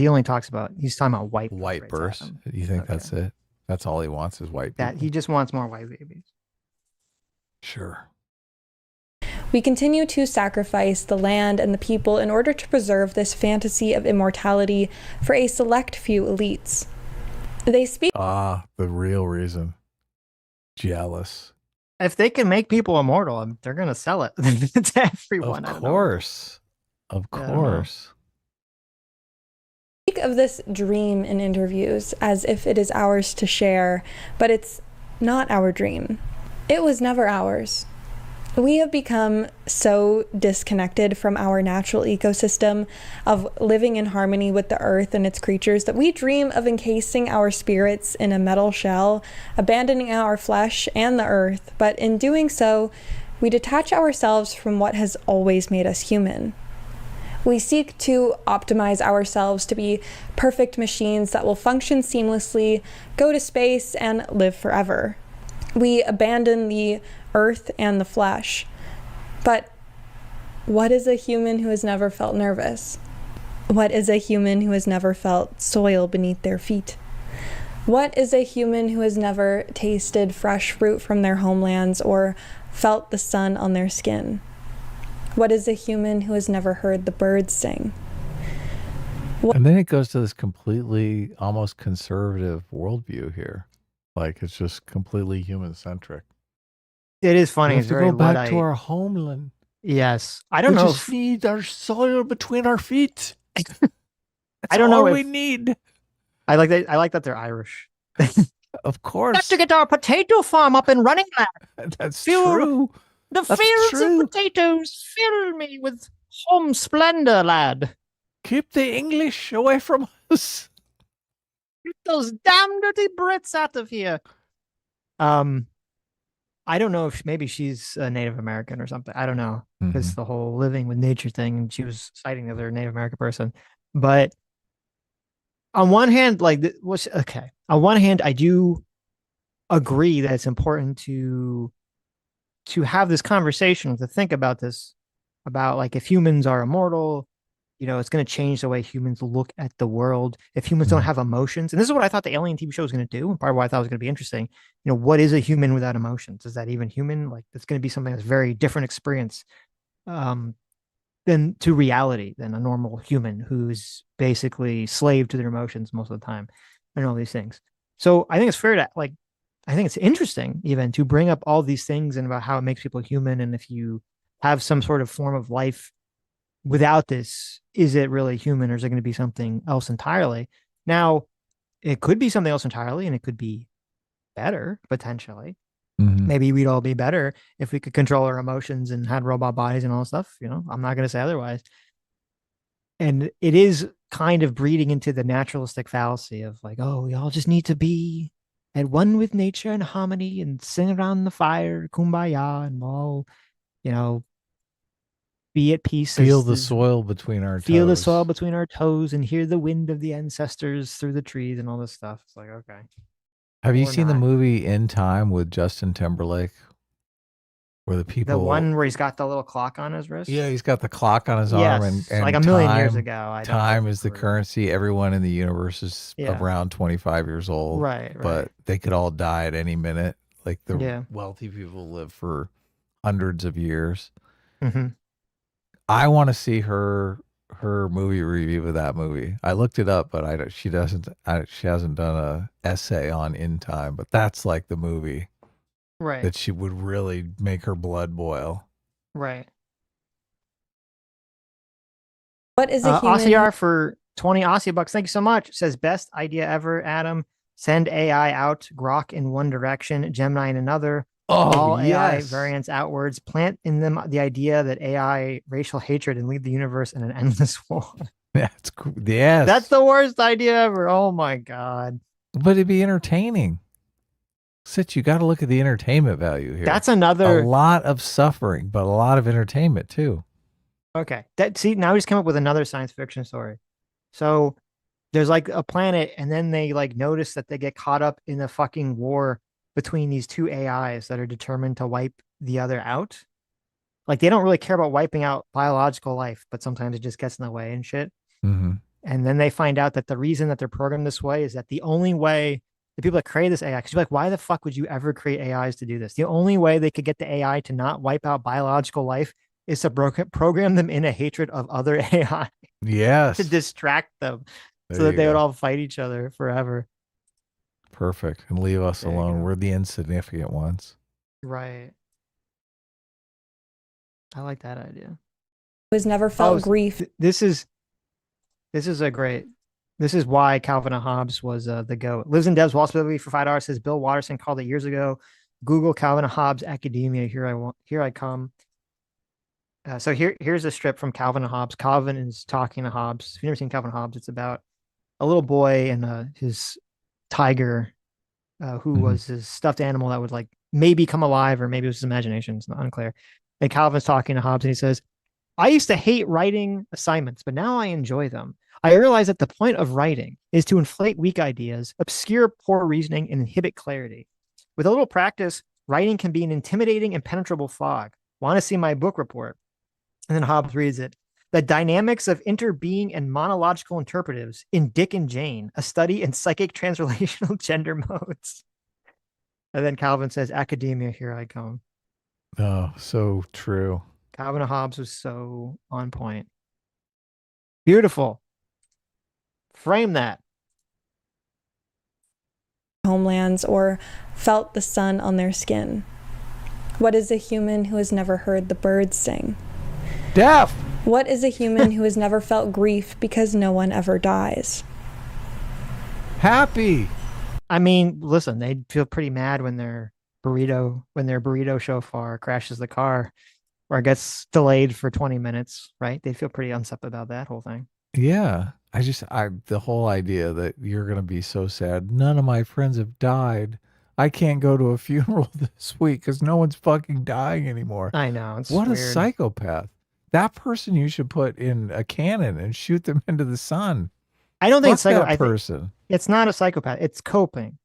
he's talking about white White rates, births. Adam. You think Okay. that's it? That's all he wants is white people. That he just wants more white babies. Sure. We continue to sacrifice the land and the people in order to preserve this fantasy of immortality for a select few elites. They speak The real reason. Jealous. If they can make people immortal, they're gonna sell it to everyone. Of course. Of course. of this dream in interviews as if it is ours to share, but it's not our dream. It was never ours. We have become so disconnected from our natural ecosystem of living in harmony with the earth and its creatures that we dream of encasing our spirits in a metal shell, abandoning our flesh and the earth, but in doing so, we detach ourselves from what has always made us human. We seek to optimize ourselves to be perfect machines that will function seamlessly, go to space, and live forever. We abandon the earth and the flesh. But what is a human who has never felt nervous? What is a human who has never felt soil beneath their feet? What is a human who has never tasted fresh fruit from their homelands or felt the sun on their skin? What is a human who has never heard the birds sing? And then it goes to this completely almost conservative worldview here. Like it's just completely human centric. It is funny. We It's have to very go back Luddite. to our homeland. Yes, I don't We know. just need our soil between our feet. I don't know all if we need. I like that. I like that they're Irish. Of course, Got to get our potato farm up and running, lad. that's Fuel- true. The That's fields true. of potatoes fill me with home splendor, lad. Keep the English away from us. Get those damn dirty Brits out of here. I don't know if maybe she's a Native American or something. I don't know because the whole living with nature thing, and she was citing the other Native American person. But on one hand, like, on one hand, I do agree that it's important to have this conversation, to think about this, about like if humans are immortal, it's going to change the way humans look at the world. If humans don't have emotions, and this is what I thought the Alien TV show was going to do, and part of why I thought it was going to be interesting. What is a human without emotions? Is that even human? Like, it's going to be something that's very different experience than to reality than a normal human who's basically slave to their emotions most of the time and all these things. So I think it's fair to I think it's interesting even to bring up all these things and about how it makes people human. And if you have some sort of form of life without this, is it really human or is it going to be something else entirely? Now, it could be something else entirely and it could be better potentially. Maybe we'd all be better if we could control our emotions and had robot bodies and all that stuff. I'm not going to say otherwise. And it is kind of breeding into the naturalistic fallacy of like, oh, we all just need to be at one with nature and harmony and sing around the fire, kumbaya, and all, be at peace. Feel the soil between our toes. Feel the soil between our toes and hear the wind of the ancestors through the trees and all this stuff. It's like, okay. Have you Or seen the not. movie In Time with Justin Timberlake? Where the people, The one where he's got the little clock on his wrist. yeah, he's got the clock on his Yes, arm, and like a million years time- ago. Time is the currency. Everyone in the universe is Yeah. around 25 years old, Right. but they could all die at any minute. Like the Yeah. wealthy people live for hundreds of years. hmm I want to see her movie review of that movie. I looked it up, but she hasn't done a essay on In Time. But that's like the movie Right. that she would really make her blood boil. Right. What is a human? OCR for 20 Aussie bucks. Thank you so much. Says best idea ever, Adam. Send AI out, Grok in one direction, Gemini in another. All AI variants outwards. Plant in them the idea that AI racial hatred and lead the universe in an endless war. That's yes. That's the worst idea ever. Oh my god. But it'd be entertaining. Sitch, you got to look at the entertainment value here. That's another a lot of suffering, but a lot of entertainment too. Okay. Now we just came up with another science fiction story. So there's like a planet, and then they like notice that they get caught up in a fucking war between these two AIs that are determined to wipe the other out. Like they don't really care about wiping out biological life, but sometimes it just gets in the way and shit. Mm-hmm. And then they find out that the reason that they're programmed this way is that the only way the people that create this AI, because you're like, why the fuck would you ever create AIs to do this? The only way they could get the AI to not wipe out biological life is to program them in a hatred of other AI. Yes. To distract them There so that you they would go. all fight each other forever. Perfect. And leave us There you alone. go. We're the insignificant ones. Right. I like that idea. Has never felt grief. This is why Calvin and Hobbes was the GOAT. Lives in Devs, Wall Street for $5. Says Bill Watterson called it years ago. Google Calvin and Hobbes academia. Here I come. So here's a strip from Calvin and Hobbes. Calvin is talking to Hobbes. If you've never seen Calvin and Hobbes, it's about a little boy and his tiger, who was his stuffed animal that would like maybe come alive, or maybe it was his imagination. It's unclear. And Calvin's talking to Hobbes, and he says, "I used to hate writing assignments, but now I enjoy them. I realize that the point of writing is to inflate weak ideas, obscure poor reasoning, and inhibit clarity. With a little practice, writing can be an intimidating, impenetrable fog. Want to see my book report?" And then Hobbes reads it. "The dynamics of interbeing and monological interpretives in Dick and Jane, a study in psychic translational gender modes." And then Calvin says, "Academia, here I come." Oh, so true. Calvin and Hobbes was so on point. Beautiful. Frame that. Homelands or felt the sun on their skin. What is a human who has never heard the birds sing? Deaf. What is a human who has never felt grief because no one ever dies? Happy. I mean, listen, they'd feel pretty mad when their burrito chauffeur crashes the car or gets delayed for 20 minutes, right? They'd feel pretty unset about that whole thing. Yeah. The whole idea that you're going to be so sad. None of my friends have died. I can't go to a funeral this week because no one's fucking dying anymore. I know. It's what weird. A psychopath. That person you should put in a cannon and shoot them into the sun. I don't think Fuck it's that person. It's not a psychopath. It's coping.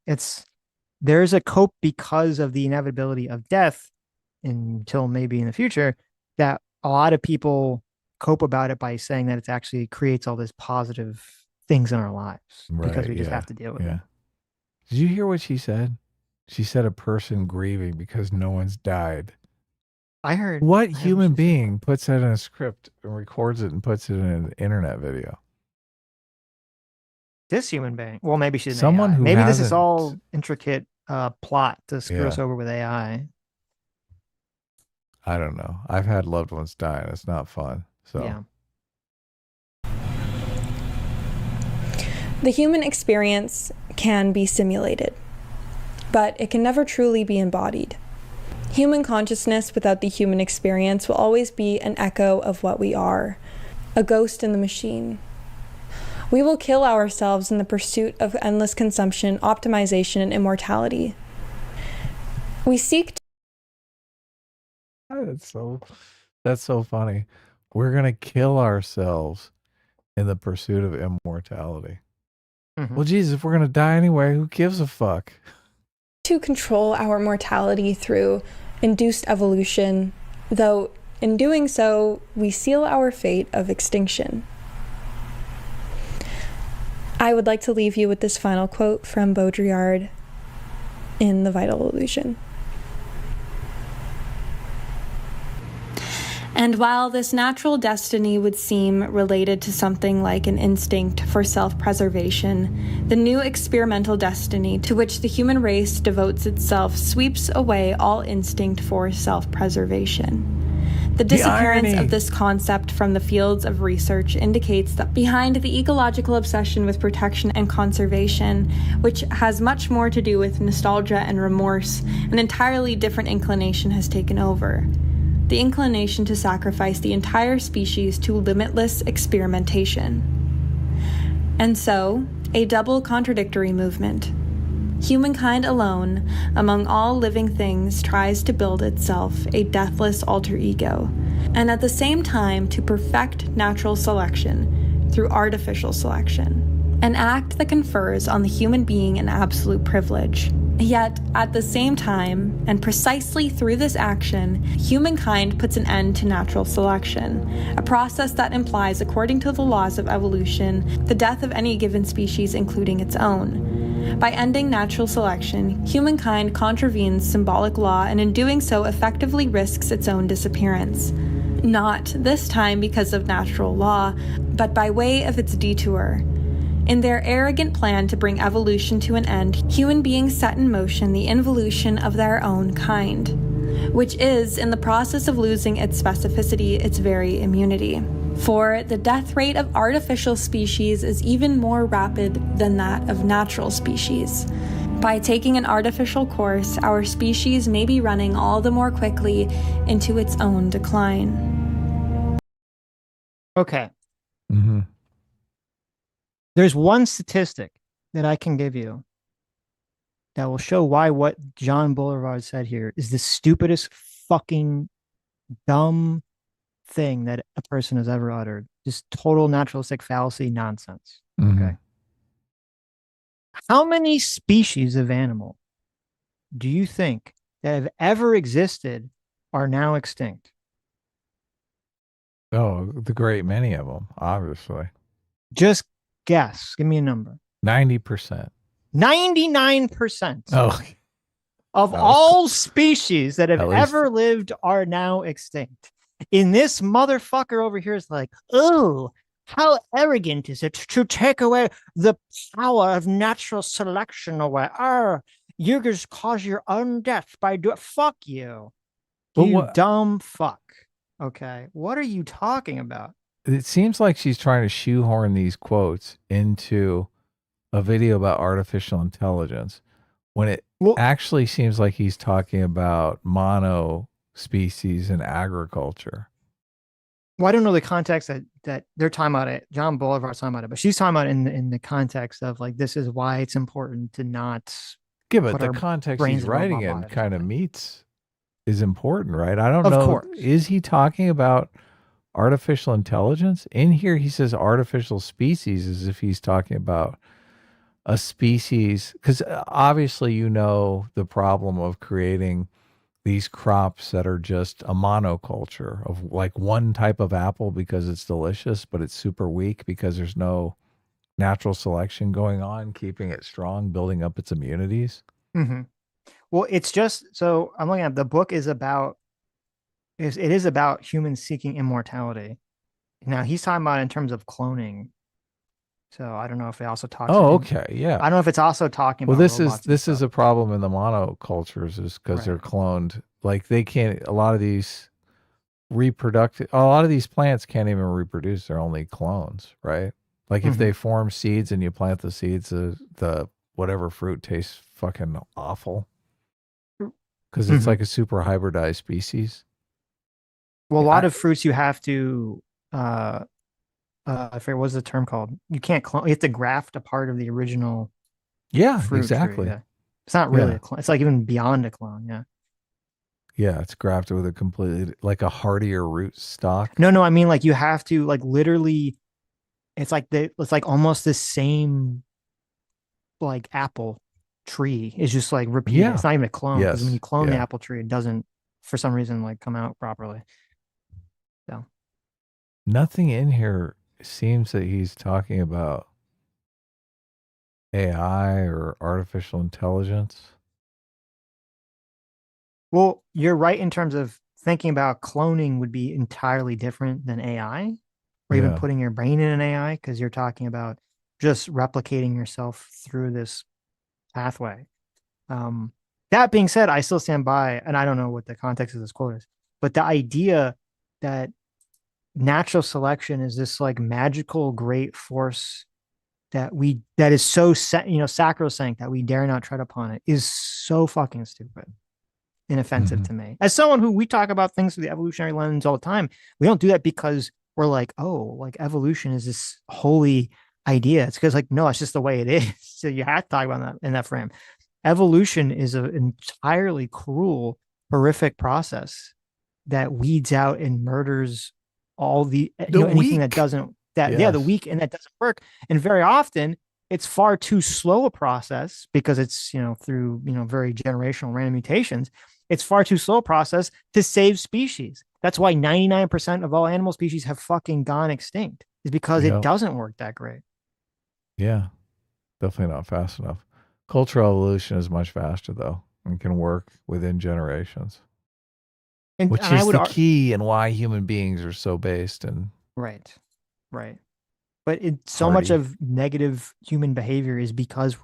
There's a cope because of the inevitability of death until maybe in the future, that a lot of people cope about it by saying that it actually creates all this positive things in our lives because we just have to deal with it. Did you hear what she said? She said a person grieving because no one's died. I heard. What human being puts that in a script and records it and puts it in an internet video? This human being. Well, maybe she's someone AI. who maybe this is hasn't- all intricate plot to screw us over with AI. I don't know. I've had loved ones die and it's not fun. So yeah. The human experience can be simulated, but it can never truly be embodied. Human consciousness without the human experience will always be an echo of what we are, a ghost in the machine. We will kill ourselves in the pursuit of endless consumption, optimization, and immortality. We seek to That's so funny. we're going to kill ourselves in the pursuit of immortality. Well, Jesus, if we're going to die anyway, who gives a fuck? To control our mortality through induced evolution, though in doing so, we seal our fate of extinction. I would like to leave you with this final quote from Baudrillard in The Vital Illusion. And while this natural destiny would seem related to something like an instinct for self-preservation, the new experimental destiny to which the human race devotes itself sweeps away all instinct for self-preservation. The disappearance of this concept from the fields of research indicates that behind the ecological obsession with protection and conservation, which has much more to do with nostalgia and remorse, an entirely different inclination has taken over. The inclination to sacrifice the entire species to limitless experimentation. And so, a double contradictory movement. Humankind alone, among all living things, tries to build itself a deathless alter ego, and at the same time to perfect natural selection through artificial selection, an act that confers on the human being an absolute privilege. Yet, at the same time, and precisely through this action, humankind puts an end to natural selection, a process that implies, according to the laws of evolution, the death of any given species, including its own. By ending natural selection, humankind contravenes symbolic law and in doing so effectively risks its own disappearance. Not, this time, because of natural law, but by way of its detour. In their arrogant plan to bring evolution to an end, human beings set in motion the involution of their own kind, which is, in the process of losing its specificity, its very immunity. For the death rate of artificial species is even more rapid than that of natural species. By taking an artificial course, our species may be running all the more quickly into its own decline. Okay. Mm-hmm. There's one statistic that I can give you that will show why what John Boulevard said here is the stupidest fucking dumb thing that a person has ever uttered. Just total naturalistic fallacy nonsense. Mm-hmm. Okay. How many species of animal do you think that have ever existed are now extinct? Oh, the great many of them, obviously. Just guess. Give me a number. 90%. 99%. Oh, of all species that have ever lived are now extinct. And this motherfucker over here is like, oh, how arrogant is it to take away the power of natural selection away? You just cause your own death by doing. Fuck you. You dumb fuck. Okay. What are you talking about? It seems like she's trying to shoehorn these quotes into a video about artificial intelligence when it actually seems like he's talking about mono species in agriculture. Well, I don't know the context that they're talking about it. John Boulevard's talking about it, but she's talking about it in the context of like, this is why it's important to not. Yeah, but the context he's writing in kind of is important, right? I don't know. Of course. Is he talking about artificial intelligence? In here, he says artificial species as if he's talking about a species, because obviously, you know, the problem of creating these crops that are just a monoculture of like one type of apple because it's delicious, but it's super weak because there's no natural selection going on, keeping it strong, building up its immunities. Mm-hmm. Well, it's just, so I'm looking at the book is about, it is about humans seeking immortality. Now he's talking about in terms of cloning. So I don't know if it also talks. Oh, okay, yeah. I don't know if it's also talking about. Well, this is a problem in the monocultures, is because they're cloned. Like they can't. A lot of these plants can't even reproduce. They're only clones, right? Like if they form seeds and you plant the seeds, the whatever fruit tastes fucking awful because it's like a super hybridized species. Well, a lot of fruits you have to. I forget what's the term called. You can't clone. You have to graft a part of the original. Yeah, fruit exactly. Tree, yeah. It's not really a clone. It's like even beyond a clone. Yeah. Yeah, it's grafted with a completely like a hardier root stock. No, I mean like you have to like literally. It's like almost the same like apple tree is just like repeated. Yeah. It's not even a clone because when you Yes. clone the Yeah. apple tree, it doesn't for some reason like come out properly. So Nothing in here seems that he's talking about AI or artificial intelligence. well, you're right in terms of thinking about cloning would be entirely different than AI or even Yeah. putting your brain in an AI because you're talking about just replicating yourself through this pathway. Um, that being said, I still stand by, and I don't know what the context of this quote is, but the idea that natural selection is this like magical great force that is so sacrosanct that we dare not tread upon it is so fucking stupid and offensive Mhm. to me. As someone who we talk about things through the evolutionary lens all the time, we don't do that because we're like, oh, like evolution is this holy idea. It's because like, no, it's just the way it is. So you have to talk about that in that frame. Evolution is an entirely cruel, horrific process that weeds out and murders all the The anything that weak. doesn't the Yes. weak and that doesn't work. And very often it's far too slow a process because it's through very generational random mutations. It's far too slow a process to save species. That's why 99% of all animal species have fucking gone extinct, is because it Yep. doesn't work that great. Yeah. Definitely not fast enough. Cultural evolution is much faster though and can work within generations, And which I is would the key and why human beings are so based and right, right. But so much hardy. of negative human behavior is because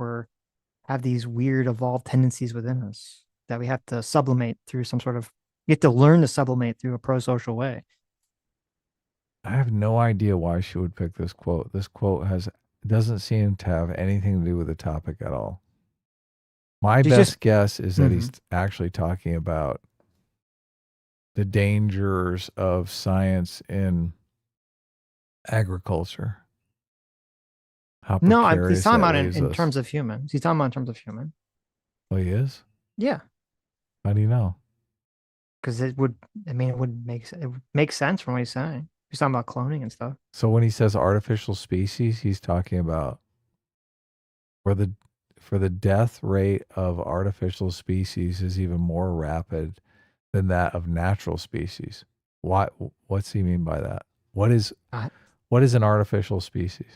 have these weird evolved tendencies within us that we have to sublimate through some sort of you have to learn to sublimate through a pro-social way. I have no idea why she would pick this quote. This quote doesn't seem to have anything to do with the topic at all. My She's just best guess is that he's mhm. actually talking about the dangers of science in agriculture, how No, he's precarious talking that about leaves in us. terms of humans. He's talking about in terms of human. Oh, he is? Yeah, How do you know? because it would. I mean, it would make sense from what he's saying. He's talking about cloning and stuff. So when he says artificial species, he's talking about for the for the death rate of artificial species is even more rapid than that of natural species. Why? What's he mean by that? What is Uh, what is an artificial species?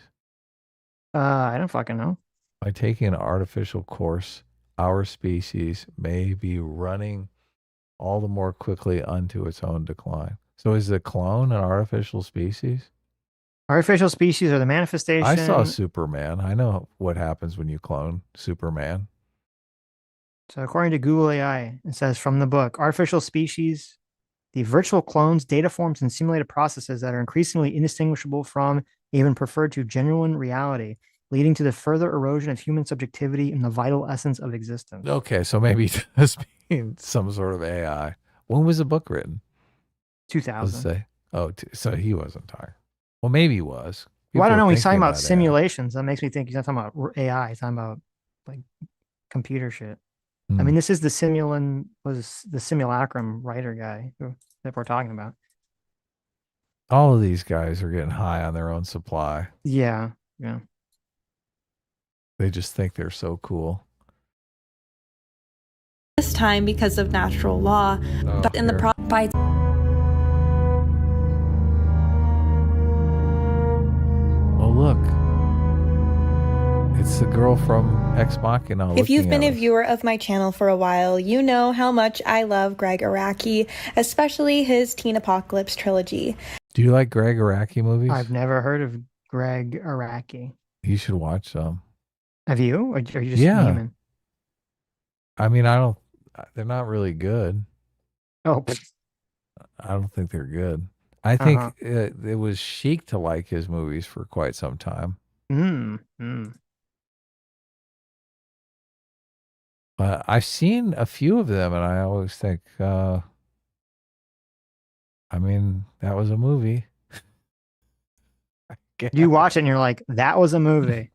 I don't fucking know. By taking an artificial course, our species may be running all the more quickly unto its own decline. So is the clone an artificial species? Artificial species are the I saw manifestation. Superman. I know what happens when you clone Superman. So according to Google AI, it says from the book, artificial species, the virtual clones, data forms, and simulated processes that are increasingly indistinguishable from, even preferred to genuine reality, leading to the further erosion of human subjectivity and the vital essence of existence. Okay, so maybe this means some sort of AI. When was the book written? Does it 2000. say? Oh, so he wasn't talking. Well, maybe he was. Well, I People don't were know. He's thinking talking about about AI. simulations. That makes me think he's not talking about AI. He's talking about like computer shit. I Hmm. mean, this is the simulacrum writer guy that we're talking about. All of these guys are getting high on their own supply. Yeah. Yeah. They just think they're so cool. This time because of natural law, Oh, but in the here. by Oh, look. It's the girl from Ex Machina. If you've looking been at a us. viewer of my channel for a while, you know how much I love Greg Araki, especially his Teen Apocalypse trilogy. Do you like Greg Araki movies? I've never heard of Greg Araki. You should watch them. Have you? Or are you just Yeah. naming? I mean, they're not really good. Oh, I don't think they're good. I think it was chic to like his movies for quite some time. But I've seen a few of them and I always think, I mean, that was a movie. You watch it and you're like, that was a movie.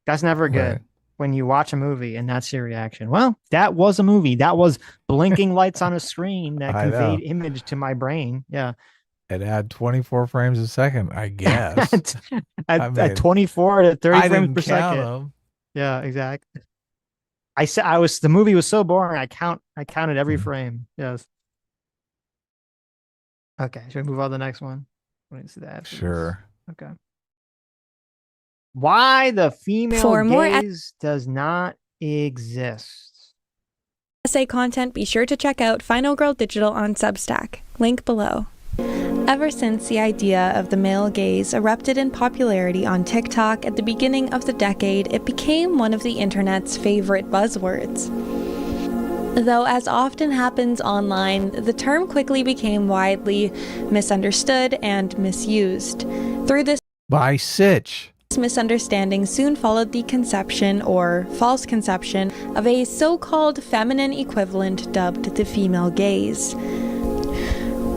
That's never Right. good. when you watch a movie and that's your reaction. Well, that was a movie. That was blinking lights on a screen that conveyed image to my brain. Yeah. It had 24 frames a second, I guess. at 24 to 30 frames per second. Them. Yeah, exactly. The movie was so boring. I counted every frame. Yes. Okay. Should we move on to the next one? Let me see that. Sure. Okay. Why the female gaze does not exist. Essay content, be sure to check out Final Girl Digital on Substack. Link below. Ever since the idea of the male gaze erupted in popularity on TikTok at the beginning of the decade, it became one of the internet's favorite buzzwords. Though, as often happens online, the term quickly became widely misunderstood and misused. Through this by Sitch. Misunderstanding soon followed the conception, or false conception, of a so-called feminine equivalent dubbed the female gaze.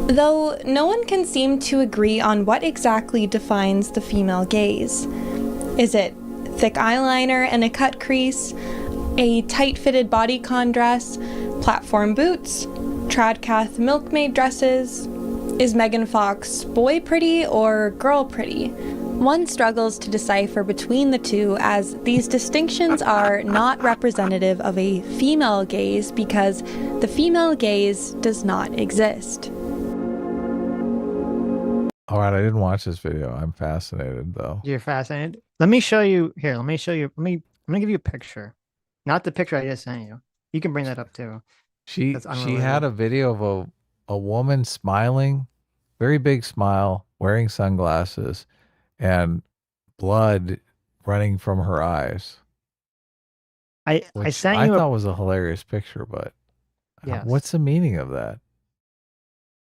Though no one can seem to agree on what exactly defines the female gaze. Is it thick eyeliner and a cut crease, a tight-fitted bodycon dress, platform boots, tradcath milkmaid dresses? Is Megan Fox boy pretty or girl pretty? One struggles to decipher between the two, as these distinctions are not representative of a female gaze because the female gaze does not exist. All right, I didn't watch this video. I'm fascinated, though. You're fascinated? Let me show you. Here, let me show you. I'm going to give you a picture. Not the picture I just sent you. You can bring that up, too. She had a video of a woman smiling, very big smile, wearing sunglasses, and blood running from her eyes. I sent you. I thought was a hilarious picture, but yes. What's the meaning of that?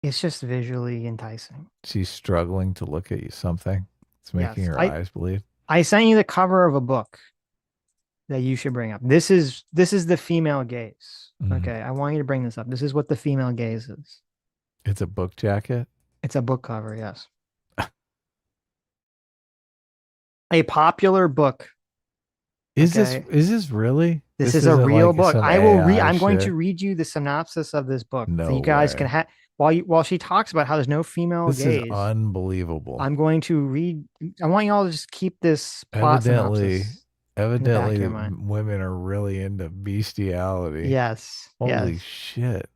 It's just visually enticing. She's struggling to look at something. It's making her eyes bleed. I sent you the cover of a book that you should bring up. This is the female gaze. Okay, I want you to bring this up. This is what the female gaze is. It's a book jacket? It's a book cover, yes. A popular book. Is this really? This is a real book. I will read. I'm going to read you the synopsis of this book. No so you guys way. can have while she talks about how there's no female gaze. This is unbelievable. I'm going to read. I want you all to just keep this plot synopsis. Evidently, women are really into bestiality. Yes. Holy shit.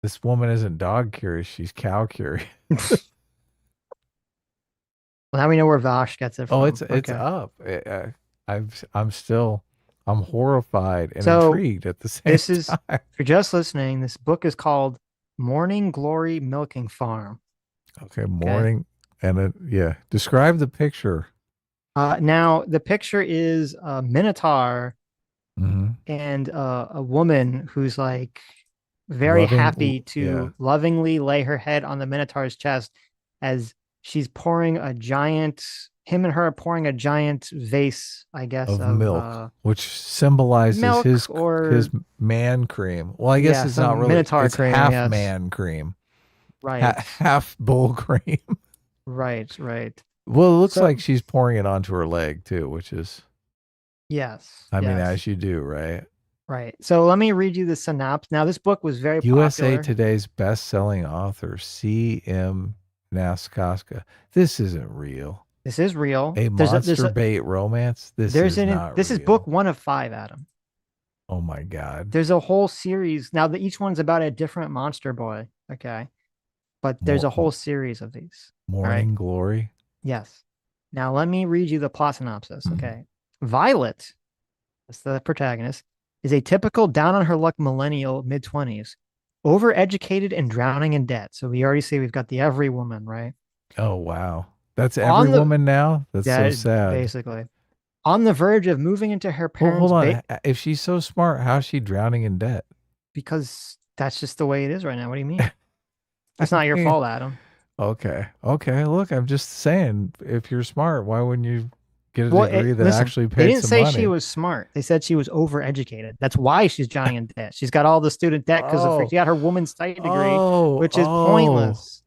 This woman isn't dog curious, she's cow curious. Well, now we know where Vash gets it from. Oh, it's up. I'm horrified and intrigued at the same time. If you're just listening, this book is called Morning Glory Milking Farm. Okay, morning. And describe the picture. Now, the picture is a minotaur and a woman who's like very happy to lovingly lay her head on the minotaur's chest as she's pouring him and her are pouring a giant vase, I guess, of milk, which symbolizes his man cream. Well, I guess it's not really minotaur cream, half man cream. Right. Half bull cream. Right. Well, it looks like she's pouring it onto her leg too, which is I mean, as you do, right? Right. So let me read you the synopsis. Now, this book was very USA popular. Today's best-selling author, C.M. Naskaska. This isn't real. This is real. A monster bait romance? This is not This is book 1 of 5, Adam. Oh my God. There's a whole series. Now, each one's about a different monster boy. Okay. But there's a whole series of these. Morning Glory? Yes. Now, let me read you the plot synopsis. Okay. Violet, that's the protagonist, is a typical down-on-her-luck millennial mid-20s, overeducated and drowning in debt. So we already see we've got the every woman, right? Oh, wow. That's every woman now? That's so sad. Basically. On the verge of moving into her parents' hold on. If she's so smart, how's she drowning in debt? Because that's just the way it is right now. What do you mean? That's not your fault, Adam. Okay. Look, I'm just saying, if you're smart, why wouldn't you get a degree that actually pays some money? They didn't say she was smart. They said she was overeducated. That's why she's drowning in debt. She's got all the student debt because she got her woman's study degree, which is pointless.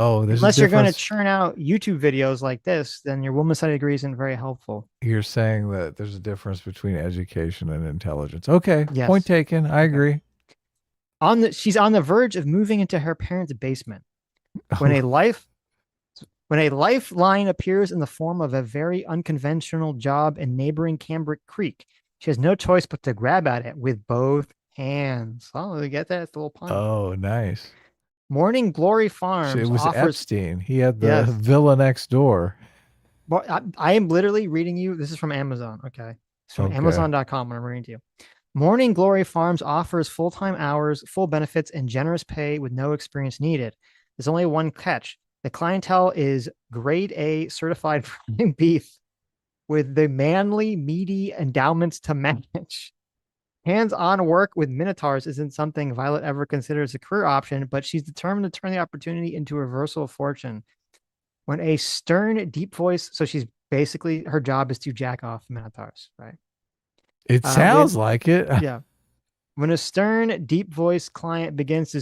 Oh, there's a Unless you're going to difference. churn out YouTube videos like this, then your woman's side degree isn't very helpful. You're saying that there's a difference between education and intelligence. Okay, point Yes. taken. I agree. She's on the verge of moving into her parents' basement when a lifeline appears in the form of a very unconventional job in neighboring Cambric Creek. She has no choice but to grab at it with both hands. Oh, you get that? It's a little pun. Oh, nice. Morning Glory So Farms it was offers. Epstein. He had the Yes. villa next door. Well, I am literally reading you. This is from Amazon. Okay. It's from Okay. Amazon.com when I'm reading to you. Morning Glory Farms offers full-time hours, full benefits, and generous pay with no experience needed. There's only one catch. The clientele is grade A certified prime beef with the manly, meaty endowments to match. Hands-on work with minotaurs isn't something Violet ever considers a career option, but she's determined to turn the opportunity into a reversal of fortune. When a stern, deep voice, so she's basically, her job is to jack off minotaurs, right? It sounds like it. Yeah. When a stern, deep voice client begins to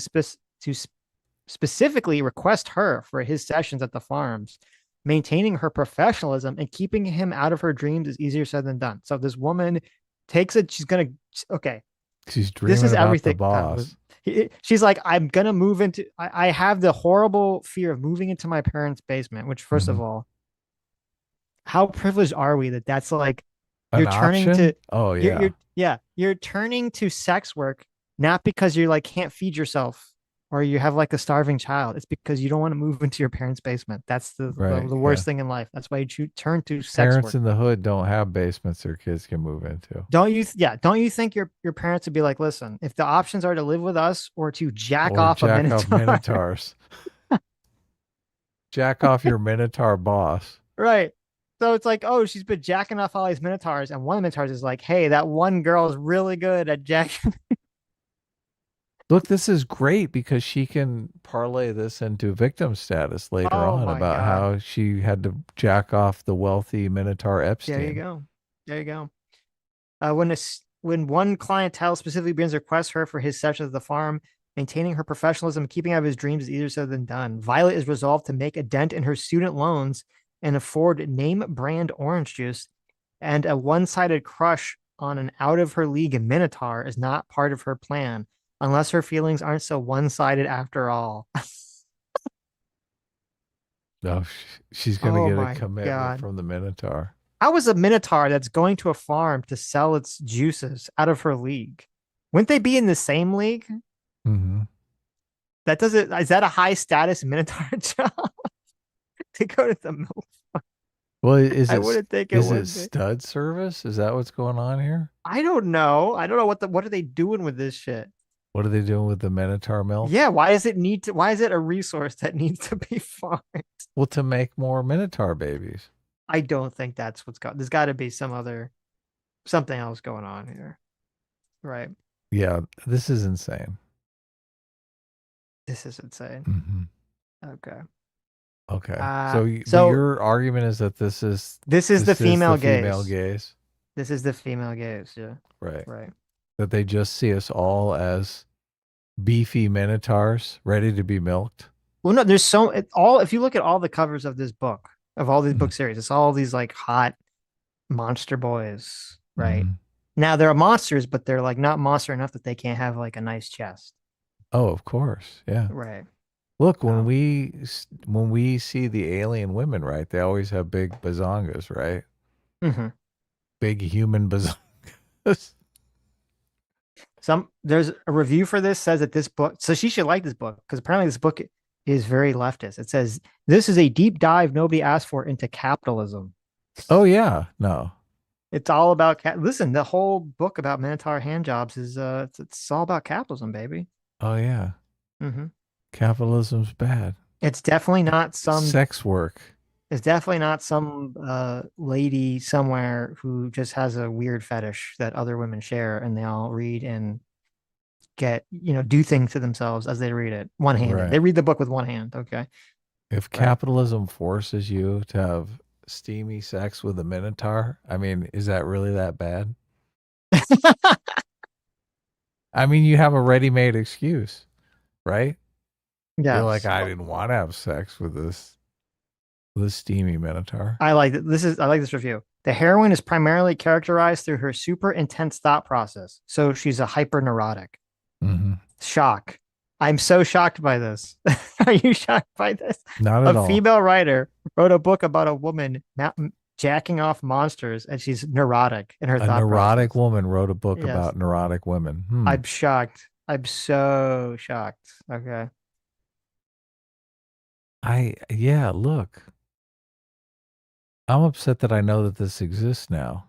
specifically request her for his sessions at the farms, maintaining her professionalism and keeping him out of her dreams is easier said than done. So this woman takes it. She's going to, okay. She's dreaming This is about everything. the boss. She's like, I'm going to move into, I have the horrible fear of moving into my parents' basement, which first of all, how privileged are we that that's like, An you're turning option? to, Oh, yeah. you're turning to sex work, not because you're like, can't feed yourself or you have like a starving child. It's because you don't want to move into your parents' basement. That's the worst thing in life. That's why you turn to sex Parents work. in the hood don't have basements their kids can move into. Don't you think your parents would be like, listen, if the options are to live with us or to jack Or off a jack minotaur, off minotaurs. Jack off your minotaur boss. right? So it's like, oh, she's been jacking off all these minotaurs, and one of the minotaurs is like, hey, that one girl is really good at jacking. Look, this is great because she can parlay this into victim status later on about how she had to jack off the wealthy Minotaur Epstein. There you go. There you go. When one clientele specifically brings requests her for his sessions at the farm, maintaining her professionalism, keeping out of his dreams is easier said than done. Violet is resolved to make a dent in her student loans and afford name brand orange juice, and a one-sided crush on an out-of-her-league Minotaur is not part of her plan, unless her feelings aren't so one-sided after all. No, she's going to get a commitment from the Minotaur. How is a Minotaur that's going to a farm to sell its juices out of her league? Wouldn't they be in the same league? Mm-hmm. Is that a high status Minotaur job to go to the milk farm? Well, is it stud service? Is that what's going on here? I don't know. What are they doing with this shit? What are they doing with the Minotaur milk? Yeah, why is it a resource that needs to be farmed? Well, to make more Minotaur babies. I don't think that's there's got to be something else going on here. Right. Yeah, this is insane. This is insane. Mm-hmm. Okay. Okay. So your argument is that this is the female gaze. Female gaze. This is the female gaze. Yeah. Right. Right. That they just see us all as beefy minotaurs ready to be milked. Well, no, if you look at all the covers of this book, of all these book series, it's all these like hot monster boys, right? Now they're monsters, but they're like not monster enough that they can't have like a nice chest. Oh, of course. Yeah. Right. Look, when we see the alien women, right, they always have big bazongas, right? Mm-hmm. Big human bazongas. There's a review for this says that this book, so she should like this book because apparently this book is very leftist. It says this is a deep dive nobody asked for into capitalism. Oh yeah, no, it's all about listen. The whole book about Minotaur hand jobs is it's all about capitalism, baby. Oh yeah, capitalism's bad. It's definitely not some sex work. It's definitely not some lady somewhere who just has a weird fetish that other women share and they all read and get, do things to themselves as they read it. One-handed. Right. They read the book with one hand. Okay. If capitalism forces you to have steamy sex with a Minotaur, I mean, is that really that bad? I mean, you have a ready-made excuse, right? You're like, Yes. I didn't want to have sex with this steamy minotaur. I like I like this review. The heroine is primarily characterized through her super intense thought process. So she's a hyper neurotic. Mm-hmm. Shock. I'm so shocked by this. Are you shocked by this? Not at A all. female writer wrote a book about a woman jacking off monsters, and she's neurotic in her A thought neurotic process. woman wrote a book Yes. about neurotic women. I'm shocked. I'm so shocked. Okay. Look. I'm upset that I know that this exists now.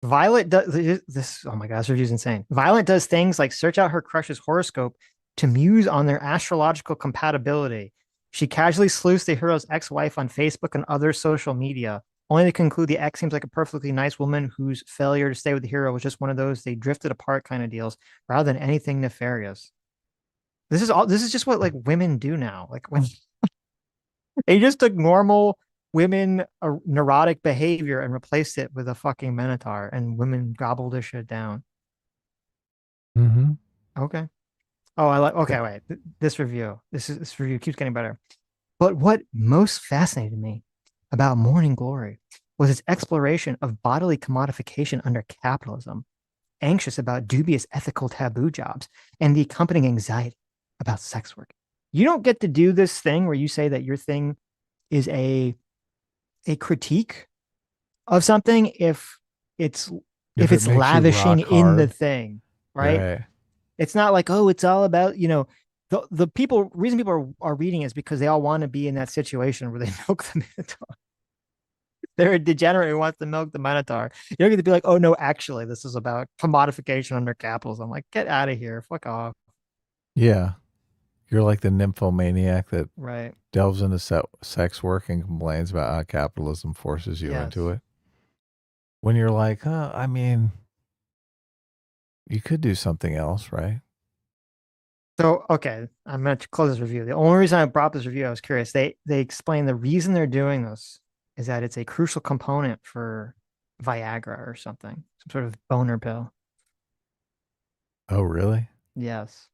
Violet does this. Oh my God, this review's insane. Violet does things like search out her crush's horoscope to muse on their astrological compatibility. She casually sleuths the hero's ex-wife on Facebook and other social media, only to conclude the ex seems like a perfectly nice woman whose failure to stay with the hero was just one of those they drifted apart kind of deals, rather than anything nefarious. This is just what like women do now. Like when they just took normal women neurotic behavior and replaced it with a fucking minotaur, and women gobbled this shit down. Mm-hmm. Okay. Oh, I like. Okay, wait. This review keeps getting better. But what most fascinated me about Morning Glory was its exploration of bodily commodification under capitalism, anxious about dubious ethical taboo jobs, and the accompanying anxiety about sex work. You don't get to do this thing where you say that your thing is a critique of something if it's lavishing in the thing, right? It's not like, oh, it's all about, the reason people are reading is because they all want to be in that situation where they milk the minotaur. They're a degenerate who wants to milk the minotaur. You don't get to be like, oh no, actually, this is about commodification under capitalism. I'm like, get out of here, fuck off. Yeah, you're like the nymphomaniac that right delves into sex work and complains about how capitalism forces you into it. When you're like, I mean, you could do something else, right? So, okay, I'm going to close this review. The only reason I brought this review, I was curious. They explain the reason they're doing this is that it's a crucial component for Viagra or something, some sort of boner pill. Oh, really? Yes.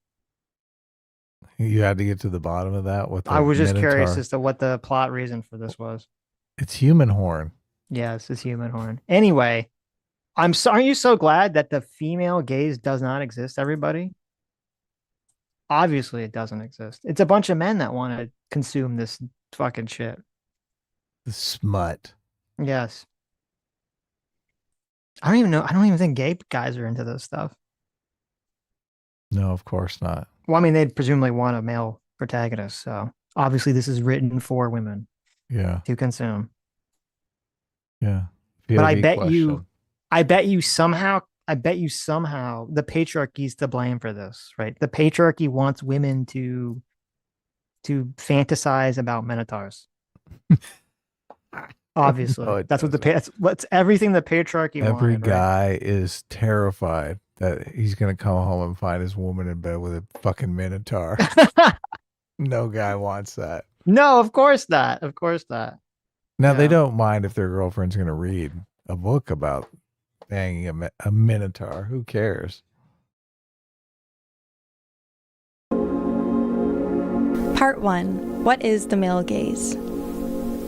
You had to get to the bottom of that? I was just curious as to what the plot reason for this was. It's human horn. Yes, it's human horn. Anyway, aren't you so glad that the female gaze does not exist, everybody? Obviously, it doesn't exist. It's a bunch of men that want to consume this fucking shit. The smut. Yes. I don't even know. I don't even think gay guys are into this stuff. No, of course not. Well, I mean, they'd presumably want a male protagonist. So obviously, this is written for women. Yeah. To consume. Yeah. But I bet you somehow the patriarchy is to blame for this, right? The patriarchy wants women to fantasize about minotaurs. Obviously, no, that's what's everything the patriarchy. Every wanted, guy right? is terrified that he's gonna come home and find his woman in bed with a fucking minotaur. No guy wants that. No, of course not. Of course not. Now they don't mind if their girlfriend's gonna read a book about banging a minotaur. Who cares? Part 1. What is the male gaze?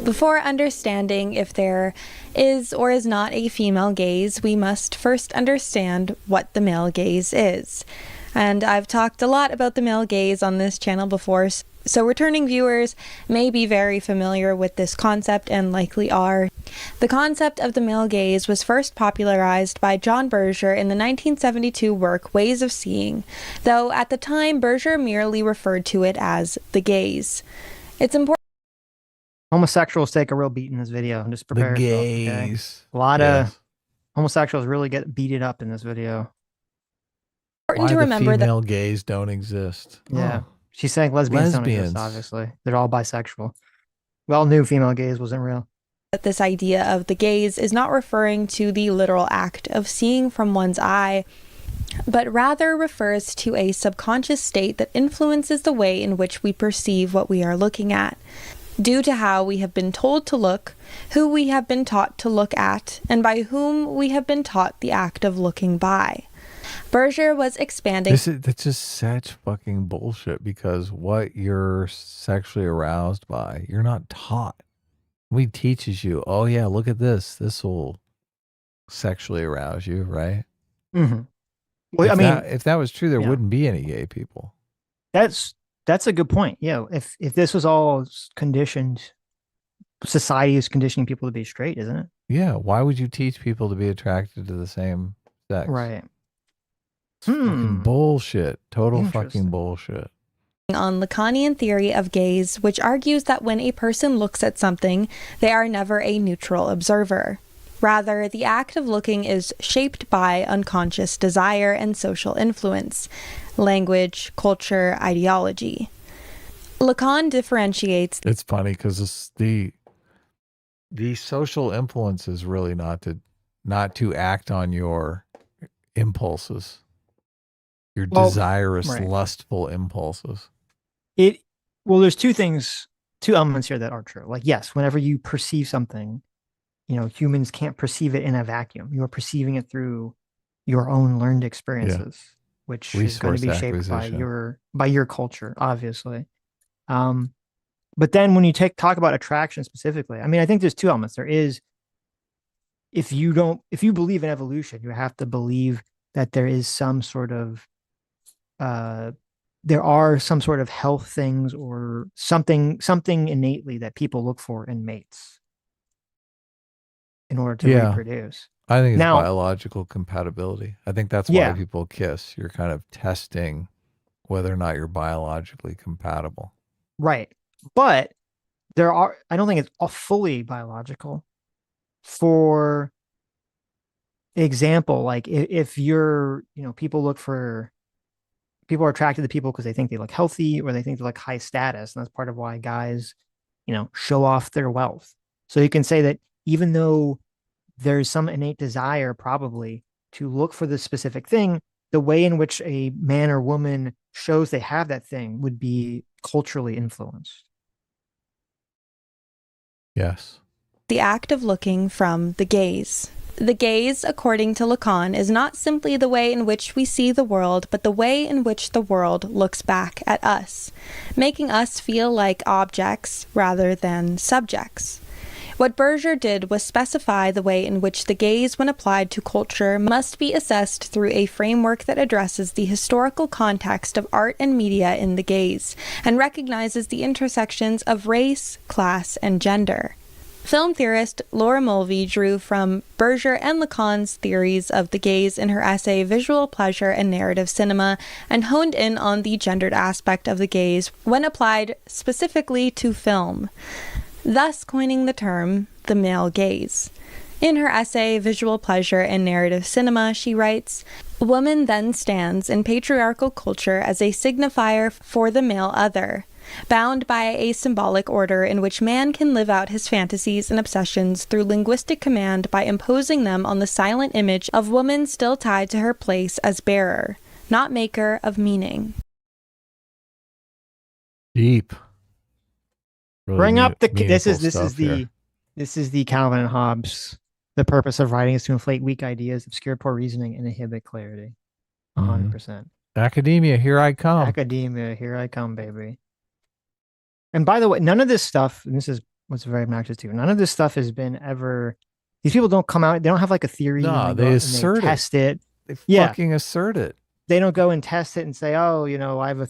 Before understanding if there is or is not a female gaze, we must first understand what the male gaze is. And I've talked a lot about the male gaze on this channel before, so returning viewers may be very familiar with this concept and likely are. The concept of the male gaze was first popularized by John Berger in the 1972 work Ways of Seeing, though at the time Berger merely referred to it as the gaze. It's important. Homosexuals take a real beat in this video. And just prepare yourself. Okay? A lot of homosexuals really get beaten up in this video. Important to remember that female gays don't exist. Yeah. She's saying lesbians don't exist, obviously. They're all bisexual. We all knew female gaze wasn't real. That this idea of the gaze is not referring to the literal act of seeing from one's eye, but rather refers to a subconscious state that influences the way in which we perceive what we are looking at, due to how we have been told to look, who we have been taught to look at, and by whom we have been taught the act of looking by. Berger was expanding. That's just such fucking bullshit, because what you're sexually aroused by, you're not taught. We teaches you, oh yeah, look at this. This will sexually arouse you, right? Mm-hmm. Well, I mean, if that was true, there yeah. wouldn't be any gay people. That's a good point. Yeah, if this was all conditioned, society is conditioning people to be straight, isn't it? Yeah. Why would you teach people to be attracted to the same sex? Right. It's fucking bullshit. Total fucking bullshit. On Lacanian theory of gaze, which argues that when a person looks at something, they are never a neutral observer. Rather, the act of looking is shaped by unconscious desire and social influence, language, culture, ideology. Lacan differentiates. It's funny because the social influence is really not to act on your impulses, your desirous, lustful impulses. There's two elements here that are true. Like, yes, whenever you perceive something, humans can't perceive it in a vacuum. You are perceiving it through your own learned experiences, which is going to be shaped by your culture, obviously. But then when you talk about attraction specifically, I mean, I think there's two elements. There is, if you believe in evolution, you have to believe that there is some sort of there are some sort of health things or something innately that people look for in mates in order to reproduce. I think it's biological compatibility. I think that's why people kiss. You're kind of testing whether or not you're biologically compatible. Right. But I don't think it's all fully biological. For example, like if people are attracted to people because they think they look healthy or they think they look high status. And that's part of why guys, show off their wealth. So you can say that even though there's some innate desire probably to look for this specific thing, the way in which a man or woman shows they have that thing would be culturally influenced. Yes. The act of looking from the gaze. The gaze, according to Lacan, is not simply the way in which we see the world, but the way in which the world looks back at us, making us feel like objects rather than subjects. What Berger did was specify the way in which the gaze, when applied to culture, must be assessed through a framework that addresses the historical context of art and media in the gaze, and recognizes the intersections of race, class, and gender. Film theorist Laura Mulvey drew from Berger and Lacan's theories of the gaze in her essay Visual Pleasure and Narrative Cinema, and honed in on the gendered aspect of the gaze when applied specifically to film, thus coining the term the male gaze. In her essay Visual Pleasure and Narrative Cinema, she writes, "Woman then stands in patriarchal culture as a signifier for the male other, bound by a symbolic order in which man can live out his fantasies and obsessions through linguistic command by imposing them on the silent image of woman still tied to her place as bearer, not maker of meaning." Deep. Really Bring up this is the Calvin and Hobbes. The purpose of writing is to inflate weak ideas, obscure poor reasoning, and inhibit clarity. 100%. Academia, here I come. Academia, here I come, baby. And by the way, none of this stuff, and this is what's very obnoxious to you, none of this stuff has been ever, these people don't come out, they don't have like a theory. No, they assert it. They test it. They fucking assert it. They don't go and test it and say, oh, I have a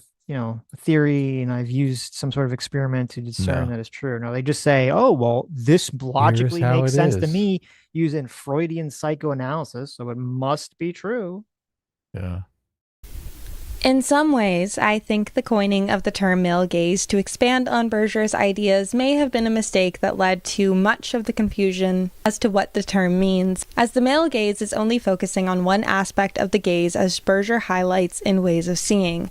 theory and I've used some sort of experiment to discern that it's true. No, they just say, oh, well, this logically makes sense to me using Freudian psychoanalysis, so it must be true. Yeah. In some ways, I think the coining of the term male gaze to expand on Berger's ideas may have been a mistake that led to much of the confusion as to what the term means, as the male gaze is only focusing on one aspect of the gaze, as Berger highlights in Ways of Seeing.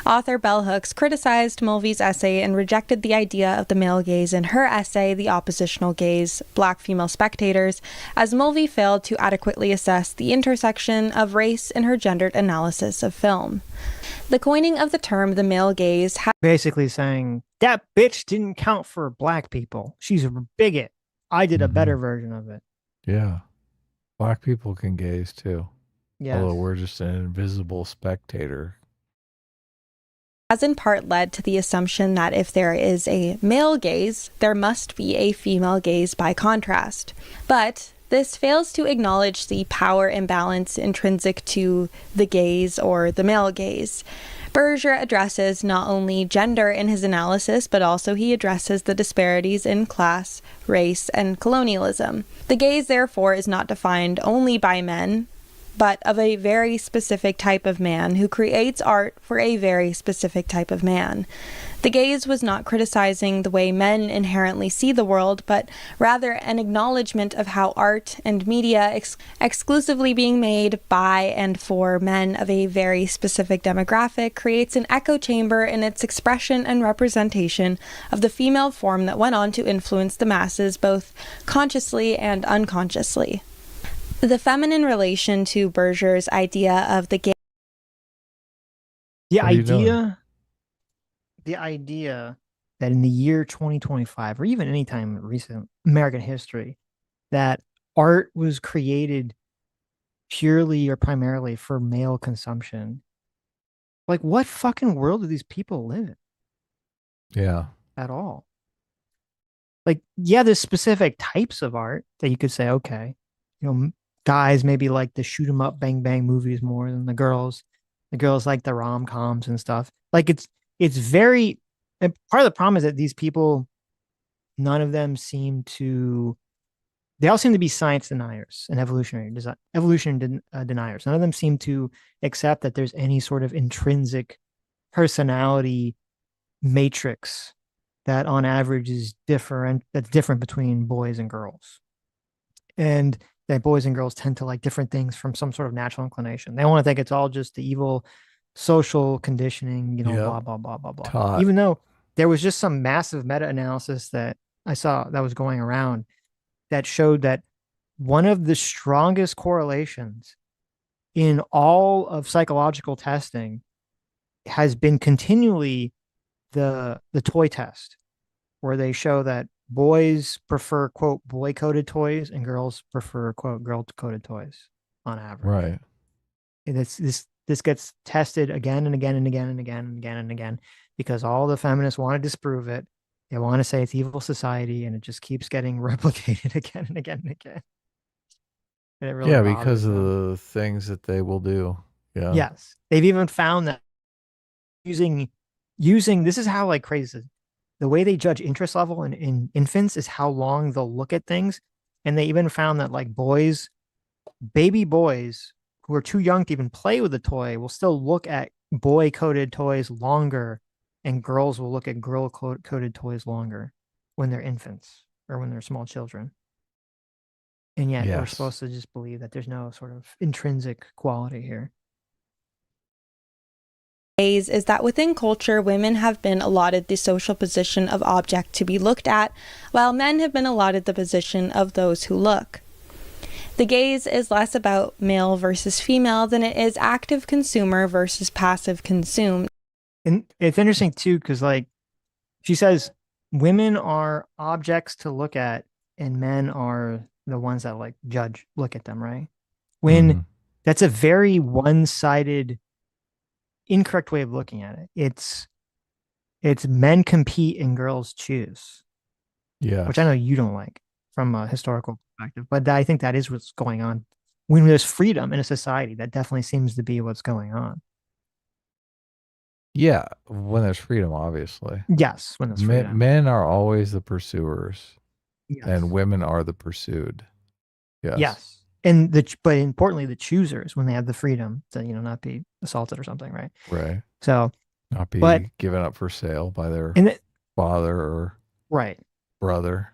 Author Bell Hooks criticized Mulvey's essay and rejected the idea of the male gaze in her essay, The Oppositional Gaze, Black Female Spectators, as Mulvey failed to adequately assess the intersection of race in her gendered analysis of film. The coining of the term the male gaze basically saying, that bitch didn't count for black people. She's a bigot. I did a better version of it. Yeah. Black people can gaze too. Although Yes. we're just an invisible spectator. Has in part led to the assumption that if there is a male gaze, there must be a female gaze by contrast. But this fails to acknowledge the power imbalance intrinsic to the gaze or the male gaze. Berger addresses not only gender in his analysis, but also he addresses the disparities in class, race, and colonialism. The gaze, therefore, is not defined only by men, but of a very specific type of man who creates art for a very specific type of man. The gaze was not criticizing the way men inherently see the world, but rather an acknowledgement of how art and media exclusively being made by and for men of a very specific demographic creates an echo chamber in its expression and representation of the female form that went on to influence the masses both consciously and unconsciously. The feminine relation to Berger's idea of the gaze. The What are you doing? idea that in the year 2025, or even any time in recent American history, that art was created purely or primarily for male consumption. Like, what fucking world do these people live in Yeah. at all? Like, yeah, there's specific types of art that you could say, okay, guys maybe like the shoot 'em up, bang bang movies more than the girls. The girls like the rom coms and stuff. Like, it's very, and part of the problem is that these people, none of them seem to, they all seem to be science deniers and deniers. None of them seem to accept that there's any sort of intrinsic personality matrix that on average is different, that's different between boys and girls. And that boys and girls tend to like different things from some sort of natural inclination. They want to think it's all just the evil social conditioning, Yep. blah, blah, blah, blah, blah. Taught. Even though there was just some massive meta-analysis that I saw that was going around that showed that one of the strongest correlations in all of psychological testing has been continually the toy test, where they show that boys prefer quote boy coded toys and girls prefer quote girl coded toys on average. Right. And this gets tested again and again and again and again and again and again because all the feminists want to disprove it. They want to say it's evil society, and it just keeps getting replicated again and again and again. And it really Yeah, bothers because of them. the things that they will do. Yeah. Yes, they've even found that using this is how like crazy the way they judge interest level in infants is how long they'll look at things. And they even found that like baby boys who are too young to even play with the toy will still look at boy coded toys longer, and girls will look at girl coded toys longer when they're infants or when they're small children. And yet we're Yes. supposed to just believe that there's no sort of intrinsic quality here. Is that within culture, women have been allotted the social position of object to be looked at, while men have been allotted the position of those who look. The gaze is less about male versus female than it is active consumer versus passive consumed. And it's interesting too, because like she says, women are objects to look at, and men are the ones that like look at them, right? When that's a very one-sided, incorrect way of looking at it. It's men compete and girls choose. Yeah. Which I know you don't like from a historical perspective, but I think that is what's going on. When there's freedom in a society, that definitely seems to be what's going on. Yeah, when there's freedom, obviously. Yes, when there's freedom. Men are always the pursuers, yes. and women are the pursued. Yes. Yes. But importantly, the choosers, when they have the freedom to, not be assaulted or something, right? Right. So not be given up for sale by their father or brother.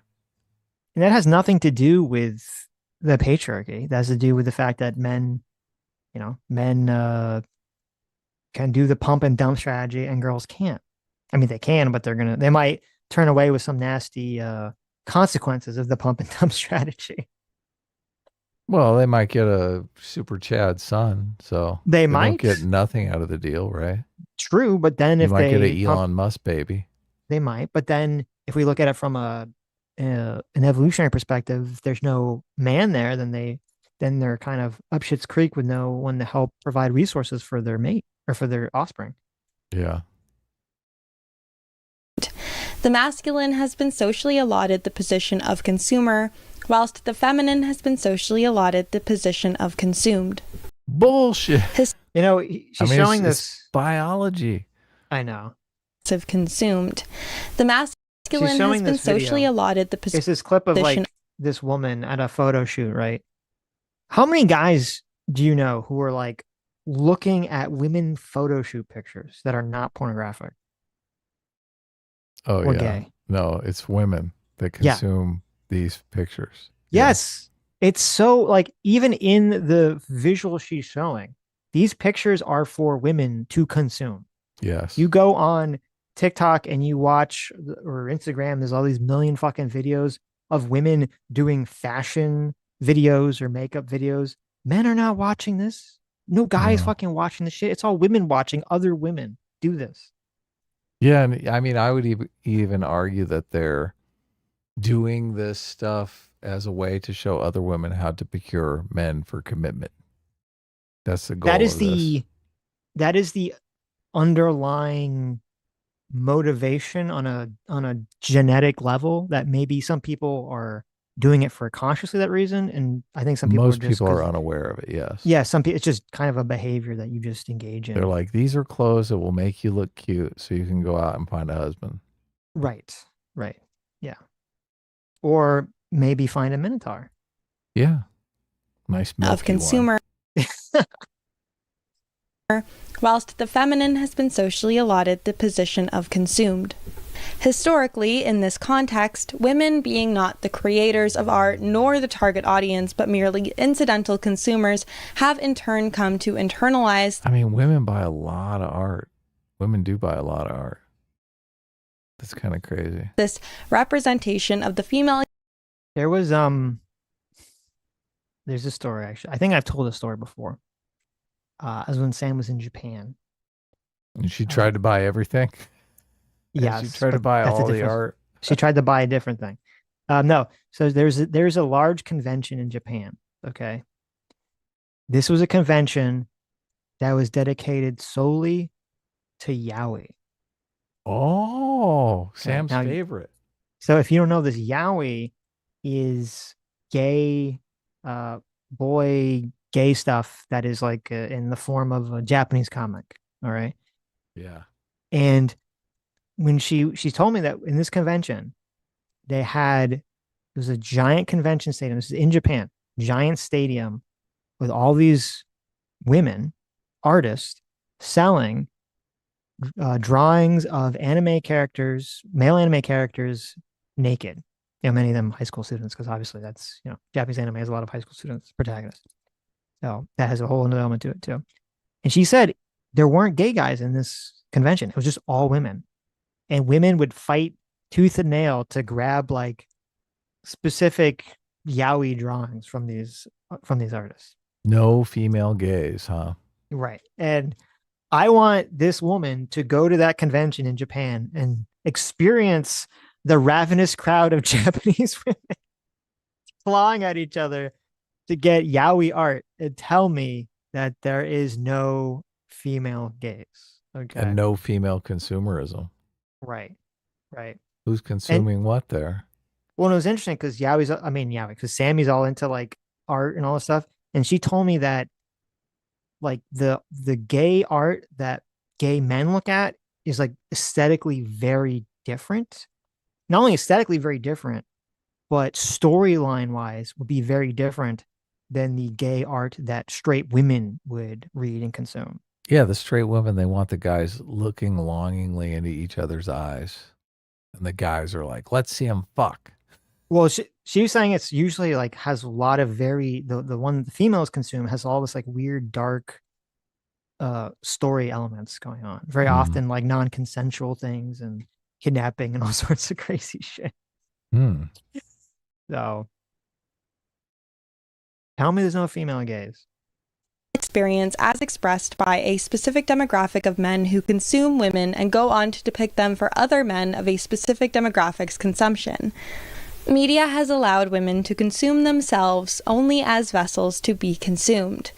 And that has nothing to do with the patriarchy. That has to do with the fact that men can do the pump and dump strategy and girls can't. I mean, they can, but they might turn away with some nasty consequences of the pump and dump strategy. Well, they might get a super Chad son, so they don't might get nothing out of the deal, right? True, but then if they might get an Elon Musk baby, they might. But then if we look at it from an evolutionary perspective, if there's no man there, then then they're kind of up shit's creek with no one to help provide resources for their mate or for their offspring. Yeah. The masculine has been socially allotted the position of consumer, whilst the feminine has been socially allotted the position of consumed. Bullshit. She's showing it's biology. I know. Of consumed. The masculine has been socially allotted the position. It's this clip of like this woman at a photo shoot, right? How many guys do you know who are like looking at women photo shoot pictures that are not pornographic? Oh, or yeah. Gay? No, it's women that consume these pictures. Yes. Yeah. It's so like, even in the visual she's showing, these pictures are for women to consume. Yes. You go on TikTok and you watch, or Instagram, there's all these million fucking videos of women doing fashion videos or makeup videos. Men are not watching this. No guys fucking watching this shit. It's all women watching other women do this. Yeah, and I mean, I would even argue that they're doing this stuff as a way to show other women how to procure men for commitment. That's the goal. That is the underlying motivation on a genetic level, that maybe some people are doing it for consciously that reason, and I think most people are unaware of it. Yes. Yeah, some people, it's just kind of a behavior that you just engage in. They're like, these are clothes that will make you look cute, so you can go out and find a husband. Right. Yeah. Or maybe find a minotaur. Yeah. Nice milky of consumer. Whilst the feminine has been socially allotted the position of consumed. Historically, in this context, women being not the creators of art nor the target audience, but merely incidental consumers, have in turn come to internalize. I mean, women buy a lot of art. Women do buy a lot of art. That's kind of crazy. This representation of the female. There was, there's a story, actually. I think I've told a story before. As when Sam was in Japan. And she tried to buy everything? Yes. She tried to buy all the art? She tried to buy a different thing. No. So there's a large convention in Japan, okay? This was a convention that was dedicated solely to yaoi. Oh, Sam's favorite. So if you don't know this, yaoi is gay, gay stuff that is like in the form of a Japanese comic. All right. Yeah. And when she told me that in this convention, there was a giant convention stadium. This is in Japan, giant stadium with all these women, artists, selling drawings of anime characters, male anime characters, naked. Many of them high school students, because obviously that's, Japanese anime has a lot of high school students protagonists. So that has a whole other element to it too. And she said there weren't gay guys in this convention. It was just all women. And women would fight tooth and nail to grab like specific yaoi drawings from these artists. No female gays, huh? Right. And I want this woman to go to that convention in Japan and experience the ravenous crowd of Japanese women clawing at each other to get yaoi art, and tell me that there is no female gays. Okay. And no female consumerism. Right. Who's consuming what there? Well, it was interesting because because Sammy's all into like art and all this stuff. And she told me that like the gay art that gay men look at is like aesthetically very different. Not only aesthetically very different, but storyline wise would be very different than the gay art that straight women would read and consume. Yeah, the straight women, they want the guys looking longingly into each other's eyes. And the guys are like, let's see them fuck. Well, she was saying it's usually like has a lot of the one the females consume has all this like weird, dark story elements going on. Very often like non-consensual things and kidnapping and all sorts of crazy shit. So tell me there's no female gays. Experience as expressed by a specific demographic of men who consume women and go on to depict them for other men of a specific demographic's consumption. Media has allowed women to consume themselves only as vessels to be consumed.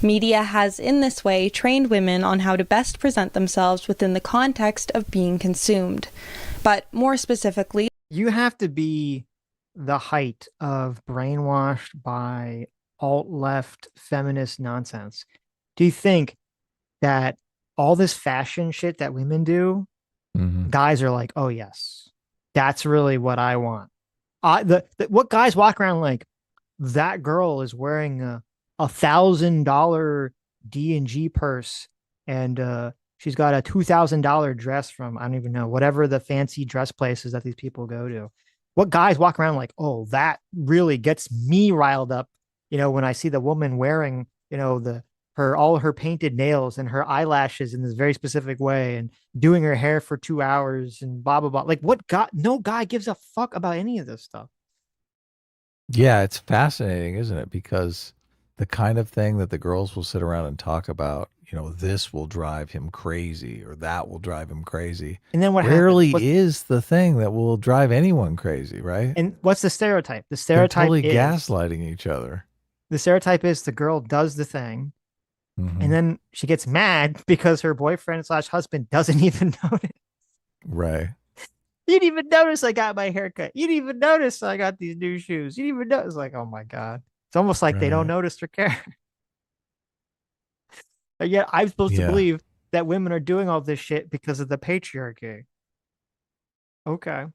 Media has, in this way, trained women on how to best present themselves within the context of being consumed. But more specifically, you have to be the height of brainwashed by alt-left feminist nonsense. Do you think that all this fashion shit that women do, guys are like, oh yes, that's really what I want. What guys walk around like, that girl is wearing a $1,000 D&G purse, and she's got a $2,000 dress from, I don't even know, whatever the fancy dress places that these people go to. What guys walk around like, oh, that really gets me riled up, when I see the woman wearing, all her painted nails and her eyelashes in this very specific way and doing her hair for 2 hours and blah blah blah. Like, what guy? No guy gives a fuck about any of this stuff. Yeah, it's fascinating, isn't it? Because the kind of thing that the girls will sit around and talk about, this will drive him crazy or that will drive him crazy. And then what rarely is the thing that will drive anyone crazy, right? And what's the stereotype? The stereotype totally is gaslighting each other. The stereotype is the girl does the thing, and then she gets mad because her boyfriend/husband doesn't even notice. Right. You didn't even notice I got my haircut. You didn't even notice I got these new shoes. You didn't even notice. Like, oh my God. It's almost like they don't notice or care. But yet I'm supposed to believe that women are doing all this shit because of the patriarchy. Okay.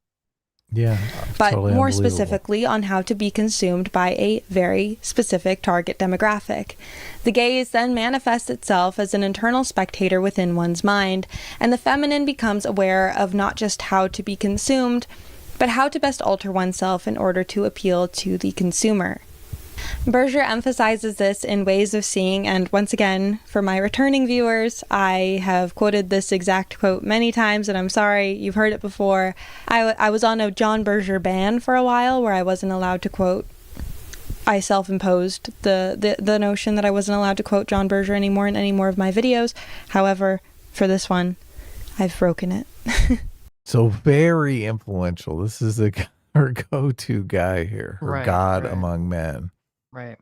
Yeah. But totally more specifically on how to be consumed by a very specific target demographic. The gaze then manifests itself as an internal spectator within one's mind, and the feminine becomes aware of not just how to be consumed, but how to best alter oneself in order to appeal to the consumer. Berger emphasizes this in Ways of Seeing, and once again, for my returning viewers, I have quoted this exact quote many times, and I'm sorry, you've heard it before. I was on a John Berger ban for a while where I wasn't allowed to quote. I self-imposed the notion that I wasn't allowed to quote John Berger anymore in any more of my videos. However, for this one, I've broken it. So very influential. This is her go-to guy here, her God among men. Right.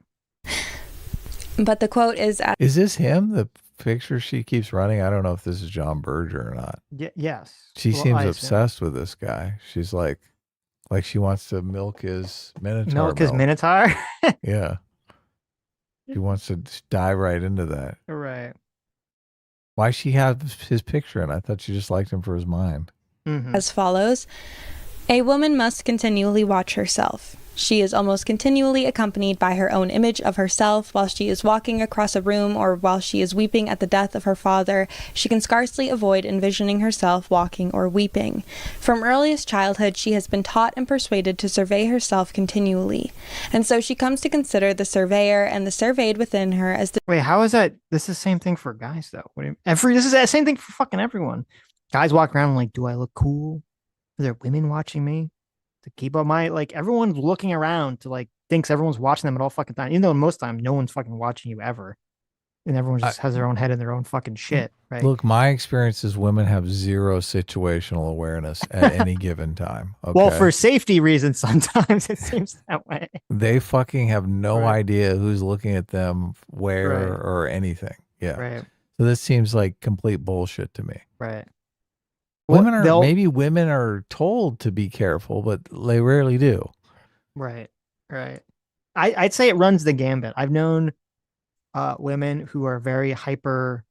But the quote is... Is this him? The picture she keeps running? I don't know if this is John Berger or not. Yes. She seems obsessed with this guy. She's like she wants to milk his Minotaur. Milk his Minotaur? Yeah. She wants to dive right into that. Right. Why she have his picture in? I thought she just liked him for his mind. As follows: a woman must continually watch herself. She is almost continually accompanied by her own image of herself while she is walking across a room or while she is weeping at the death of her father. She can scarcely avoid envisioning herself walking or weeping. From earliest childhood, she has been taught and persuaded to survey herself continually. And so she comes to consider the surveyor and the surveyed within her as the... Wait, how is that? This is the same thing for guys, though. This is the same thing for fucking everyone. Guys walk around like, do I look cool? Are there women watching me? To keep up everyone's looking around to thinks everyone's watching them at all fucking time, even though most time no one's fucking watching you ever, and everyone just has their own head in their own fucking shit, right? Look, my experience is women have zero situational awareness at any given time. Okay? Well, for safety reasons, sometimes it seems that way. They fucking have no idea who's looking at them, where, or anything. Yeah. Right. So this seems like complete bullshit to me. Right. Maybe women are told to be careful, but they rarely do. Right. I'd say it runs the gambit. I've known women who are very hyper,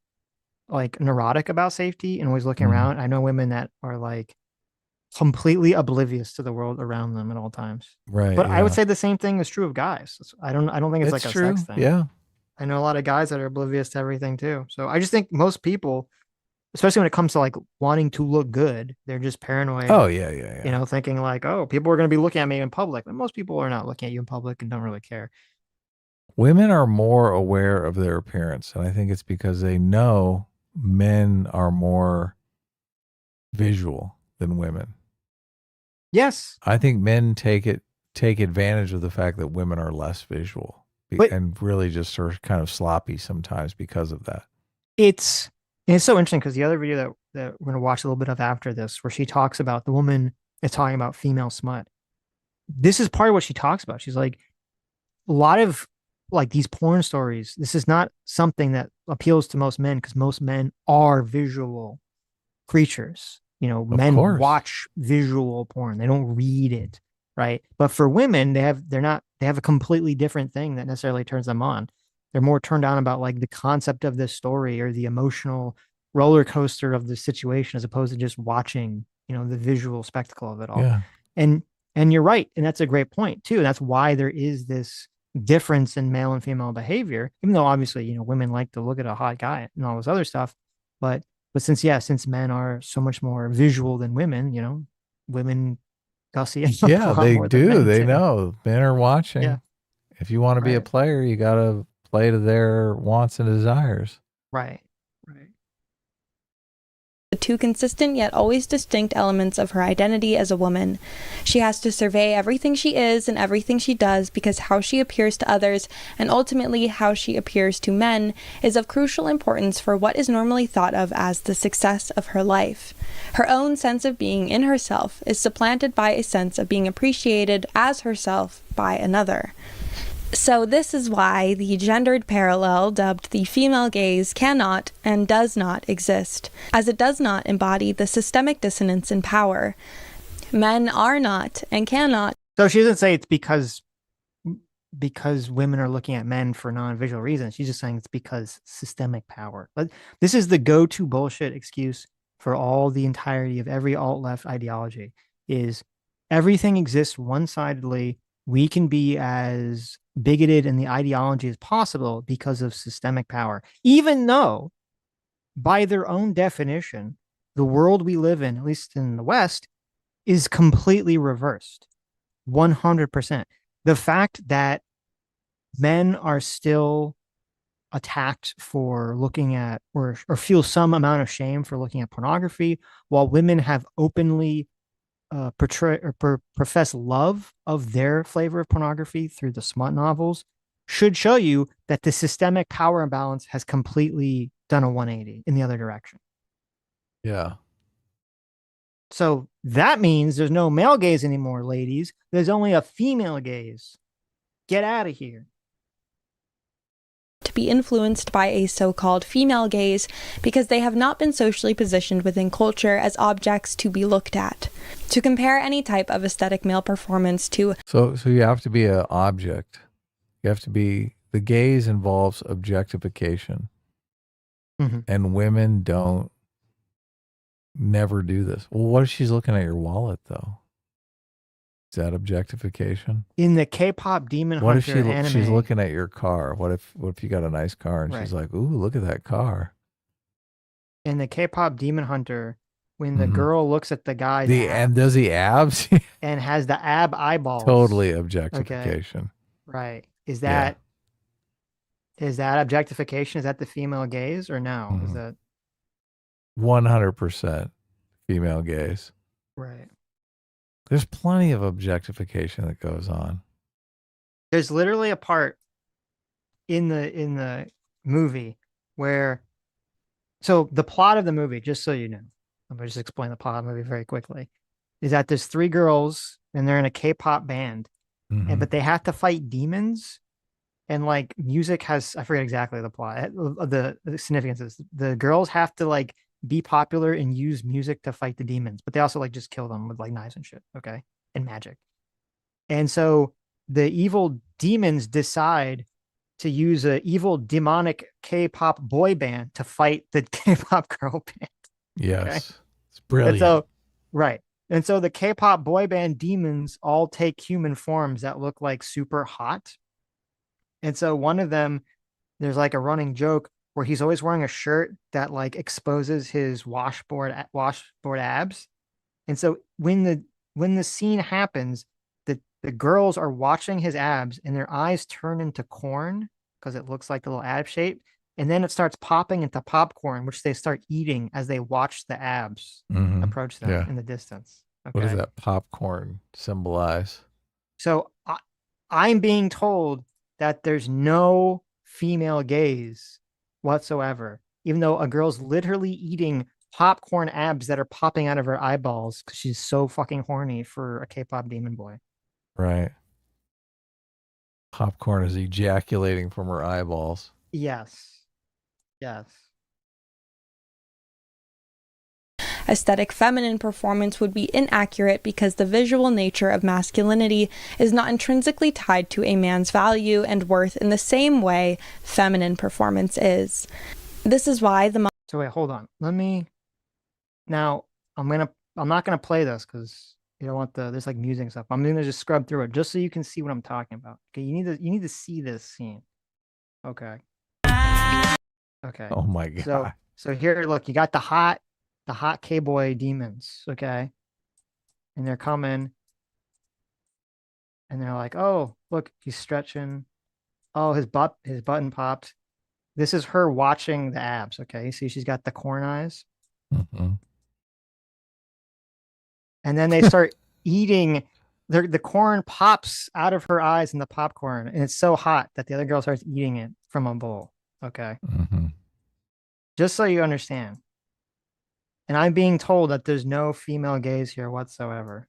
neurotic about safety and always looking around. I know women that are completely oblivious to the world around them at all times. Right. But I would say the same thing is true of guys. I don't think it's true. A sex thing. Yeah. I know a lot of guys that are oblivious to everything too. So I just think most people, especially when it comes to wanting to look good, they're just paranoid. Oh yeah. Thinking oh, people are going to be looking at me in public. But most people are not looking at you in public and don't really care. Women are more aware of their appearance, and I think it's because they know men are more visual than women. Yes. I think men take advantage of the fact that women are less visual and really just are kind of sloppy sometimes because of that. It's so interesting because the other video that we're going to watch a little bit of after this, where she talks about the woman is talking about female smut. this is part of what she talks about. She's like, a lot of like these porn stories, this is not something that appeals to most men because most men are visual creatures. Of Men course. watch visual porn. They don't read it, right? But for women, they have a completely different thing that necessarily turns them on. They're more turned on about like the concept of this story or the emotional roller coaster of the situation as opposed to just watching, the visual spectacle of it all. Yeah. And and you're right, and that's a great point too. And that's why there is this difference in male and female behavior, even though obviously, women like to look at a hot guy and all this other stuff. But since men are so much more visual than women, women gussy a Yeah, lot they more than do. men They do. know. Men are watching. Yeah. If you want to be a Right. player, you got to play to their wants and desires. Right. Right. The two consistent yet always distinct elements of her identity as a woman. She has to survey everything she is and everything she does because how she appears to others, and ultimately how she appears to men, is of crucial importance for what is normally thought of as the success of her life. Her own sense of being in herself is supplanted by a sense of being appreciated as herself by another. So this is why the gendered parallel dubbed the female gaze cannot and does not exist, as it does not embody the systemic dissonance in power. Men are not and cannot. So she doesn't say it's because women are looking at men for non-visual reasons. She's just saying it's because systemic power. But this is the go-to bullshit excuse for all the entirety of every alt-left ideology is everything exists one-sidedly. We can be as bigoted in the ideology as possible because of systemic power, even though by their own definition, the world we live in, at least in the West, is completely reversed. 100%. The fact that men are still attacked for looking at or feel some amount of shame for looking at pornography, while women have openly portray or profess love of their flavor of pornography through the smut novels, should show you that the systemic power imbalance has completely done a 180 in the other direction. Yeah. So that means there's no male gaze anymore, ladies. There's only a female gaze. Get out of here. To be influenced by a so-called female gaze because they have not been socially positioned within culture as objects to be looked at. To compare any type of aesthetic male performance to... So you have to be an object. You have to be... The gaze involves objectification. Mm-hmm. And women don't never do this. Well, what if she's looking at your wallet, though? Is that objectification? In the K-pop Demon What if Hunter anime, she's looking at your car? What if you got a nice car and Right. she's like, "Ooh, look at that car." in the K-pop Demon Hunter, when the girl looks at the guy's and does he abs? and has the ab eyeballs, Totally objectification. right? Is that objectification? Is that the female gaze or no? Is that 100% female gaze? right? There's plenty of objectification that goes on. There's literally a part in the movie where, so the plot of the movie, just so you know, I'm gonna just explain the plot of the movie very quickly, is that there's three girls and they're in a K-pop band, but they have to fight demons, and like music has, I forget exactly the plot, the significance is the girls have to like be popular and use music to fight the demons, but they also like just kill them with like knives and shit, okay, and magic. And so the evil demons decide to use an evil demonic K-pop boy band to fight the K-pop girl band. Yes. Okay? It's brilliant. And so, right. And so the K-pop boy band demons all take human forms that look like super hot. And so one of them, there's like a running joke where he's always wearing a shirt that like exposes his washboard abs. And so when the scene happens, the girls are watching his abs and their eyes turn into corn because it looks like the little ab shape. And then it starts popping into popcorn, which they start eating as they watch the abs approach them in the distance. Okay. What does that popcorn symbolize? So I'm being told that there's no female gaze whatsoever, even though a girl's literally eating popcorn abs that are popping out of her eyeballs because she's so fucking horny for a K-pop demon boy. Right. Popcorn is ejaculating from her eyeballs. Yes. Yes. Aesthetic feminine performance would be inaccurate because the visual nature of masculinity is not intrinsically tied to a man's value and worth in the same way feminine performance is. This is why the So wait, hold on. Now I'm not gonna play this because you don't want there's like music and stuff. I'm gonna just scrub through it just so you can see what I'm talking about. Okay, you need to see this scene. Okay. Okay. Oh my God. So here, look, you got the hot K-boy demons, okay? And they're coming and they're like, oh, look, he's stretching. Oh, his button popped. This is her watching the abs, okay? See, she's got the corn eyes. Mhm. And then they start eating. The corn pops out of her eyes in the popcorn, and it's so hot that the other girl starts eating it from a bowl. Okay. Mhm. Just so you understand. And I'm being told that there's no female gaze here whatsoever.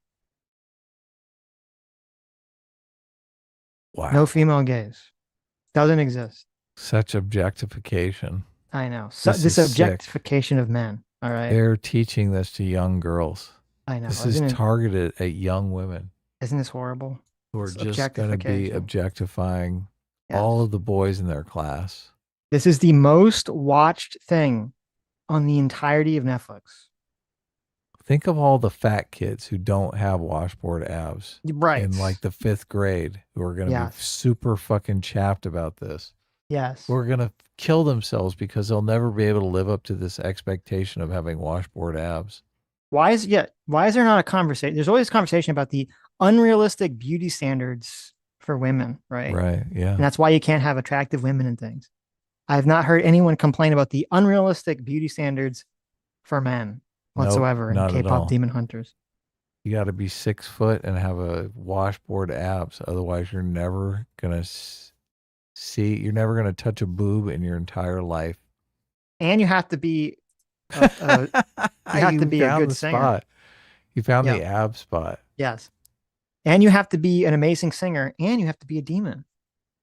Wow. No female gaze. Doesn't exist. Such objectification. I know. So This this is sick. objectification of men. All right. They're teaching this to young girls. I know. This is targeted at young women Isn't this horrible? who are It's just going to be objectifying Yes. all of the boys in their class. This is the most watched thing on the entirety of Netflix. Think of all the fat kids who don't have washboard abs Right. in like the 5th grade who are going to Yes. be super fucking chapped about this. Yes. Who are going to kill themselves because they'll never be able to live up to this expectation of having washboard abs. Why is there not a conversation? There's always a conversation about the unrealistic beauty standards for women, right? Right. Yeah. And that's why you can't have attractive women and things. I have not heard anyone complain about the unrealistic beauty standards for men whatsoever Nope, not in at all. K-pop demon hunters. You got to be 6 foot and have a washboard abs. Otherwise, you're never going to you're never going to touch a boob in your entire life. And you have to be you have to be a good singer. Spot. You found the ab spot. Yes. And you have to be an amazing singer and you have to be a demon.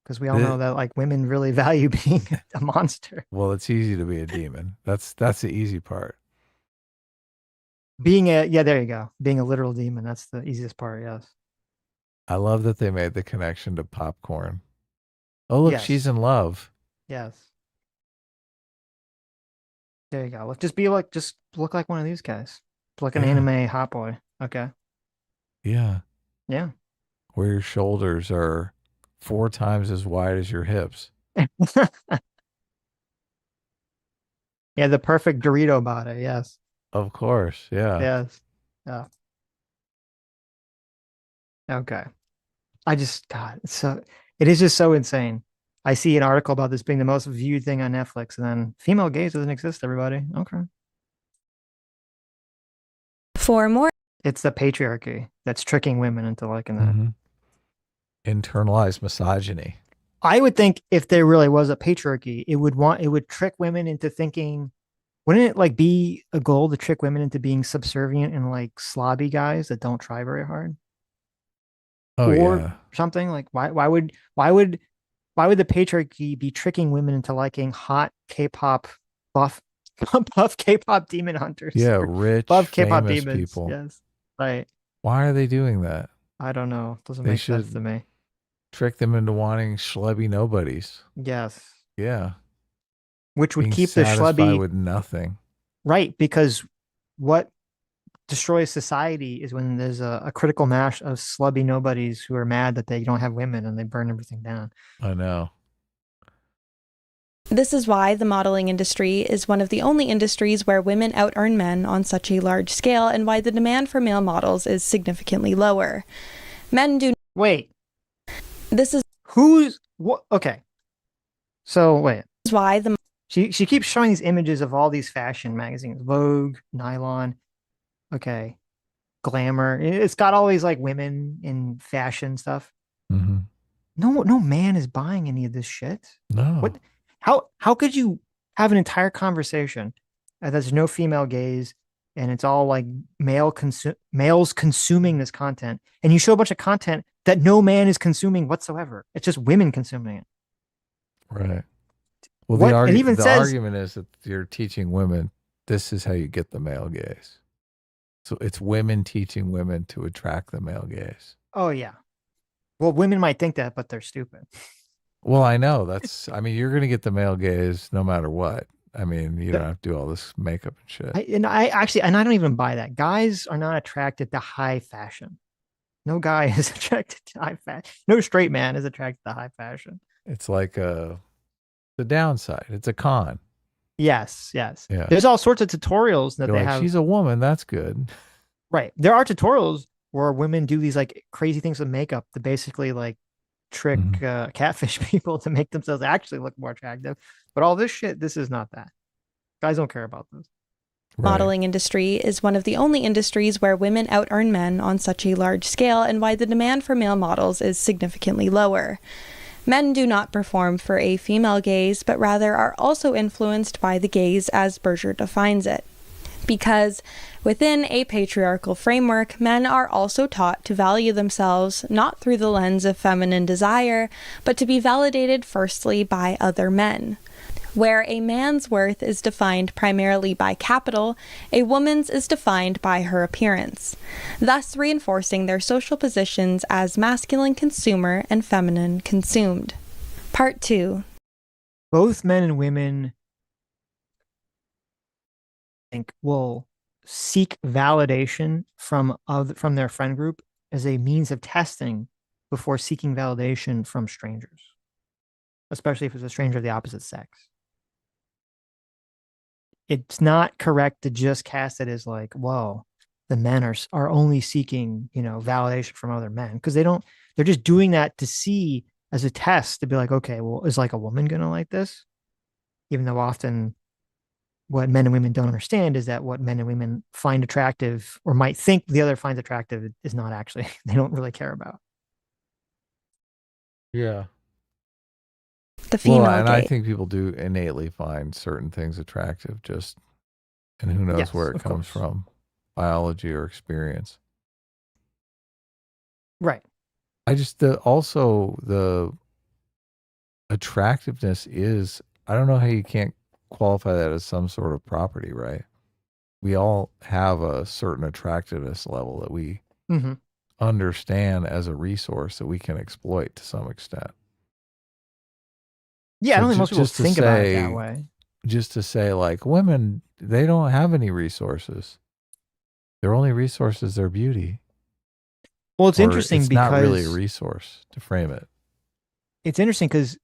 Because we all know that like women really value being a monster. Well, it's easy to be a demon. That's the easy part. There you go. Being a literal demon, that's the easiest part, yes. I love that they made the connection to popcorn. Oh, look, Yes. she's in love. Yes. There you go. Just look like one of these guys. Like an anime hot boy. Okay. Yeah. Yeah. Where your shoulders are 4 times as wide as your hips. Yeah, the perfect Dorito body, yes. Of course, yeah. Yes. Yeah. Okay. It is just so insane. I see an article about this being the most viewed thing on Netflix, and then female gaze doesn't exist, everybody. Okay. For more, It's the patriarchy that's tricking women into liking that. Mhm. Internalized misogyny. I would think if there really was a patriarchy, it would trick women into thinking, wouldn't it like be a goal to trick women into being subservient and like slobby guys that don't try very hard? Oh, Or yeah. something like why would the patriarchy be tricking women into liking hot K-pop buff K-pop demon hunters? Yeah, Or rich, buff K-pop famous demons. people. Yes. Right. Why are they doing that? I don't know. Doesn't They make sense should- to me. Trick them into wanting schlubby nobodies. Yes. Yeah. Which would Being keep the satisfied schlubby with nothing. right, because what destroys society is when there's a critical mass of slubby nobodies who are mad that they don't have women and they burn everything down. I know. this is why the modeling industry is one of the only industries where women out-earn men on such a large scale, and why the demand for male models is significantly lower. Men do. Wait, This is who's what? Okay, so wait. why the She keeps showing these images of all these fashion magazines, Vogue, Nylon, okay, Glamour. It's got all these like women in fashion stuff. Mm-hmm. No man is buying any of this shit. No. What? How could you have an entire conversation that there's no female gaze and it's all like males consuming this content, and you show a bunch of content that no man is consuming whatsoever. It's just women consuming it. Right. Well, What it even the says, argument is that you're teaching women this is how you get the male gaze. So it's women teaching women to attract the male gaze. oh yeah. Well, women might think that, but they're stupid. Well, I know you're going to get the male gaze no matter what. I mean, you don't have to do all this makeup and shit. I don't even buy that. Guys are not attracted to high fashion. No guy is attracted to high fashion. No straight man is attracted to high fashion. It's like the downside. It's a con. Yes, yes. Yeah. There's all sorts of tutorials that You're they like, have. she's a woman. That's good. Right. There are tutorials where women do these like crazy things with makeup to basically like trick catfish people to make themselves actually look more attractive. But all this shit, this is not that. Guys don't care about this. Right. Modeling industry is one of the only industries where women out-earn men on such a large scale, and why the demand for male models is significantly lower. Men do not perform for a female gaze, but rather are also influenced by the gaze as Berger defines it. Because within a patriarchal framework, men are also taught to value themselves not through the lens of feminine desire, but to be validated firstly by other men. Where a man's worth is defined primarily by capital, a woman's is defined by her appearance, thus reinforcing their social positions as masculine consumer and feminine consumed. Part 2. Both men and women, I think, will seek validation from their friend group as a means of testing before seeking validation from strangers, especially if it's a stranger of the opposite sex. It's not correct to just cast it as like, whoa, the men are only seeking, validation from other men, because they're just doing that to see as a test to be like, okay, well, is like a woman gonna like this? Even though often what men and women don't understand is that what men and women find attractive or might think the other finds attractive is not actually, they don't really care about. Yeah. The female and I gaze. think people do innately find certain things attractive, and who knows Yes, where it of comes course. from, biology or experience. Right. Also the attractiveness is, I don't know how you can't qualify that as some sort of property, right? We all have a certain attractiveness level that we understand as a resource that we can exploit to some extent. Yeah, I don't think most people just to think about it that say- way. Just to say, like, women, they don't have any resources. Their only resource is their beauty. Well, it's Or interesting it's because not really a resource to frame it. it's interesting because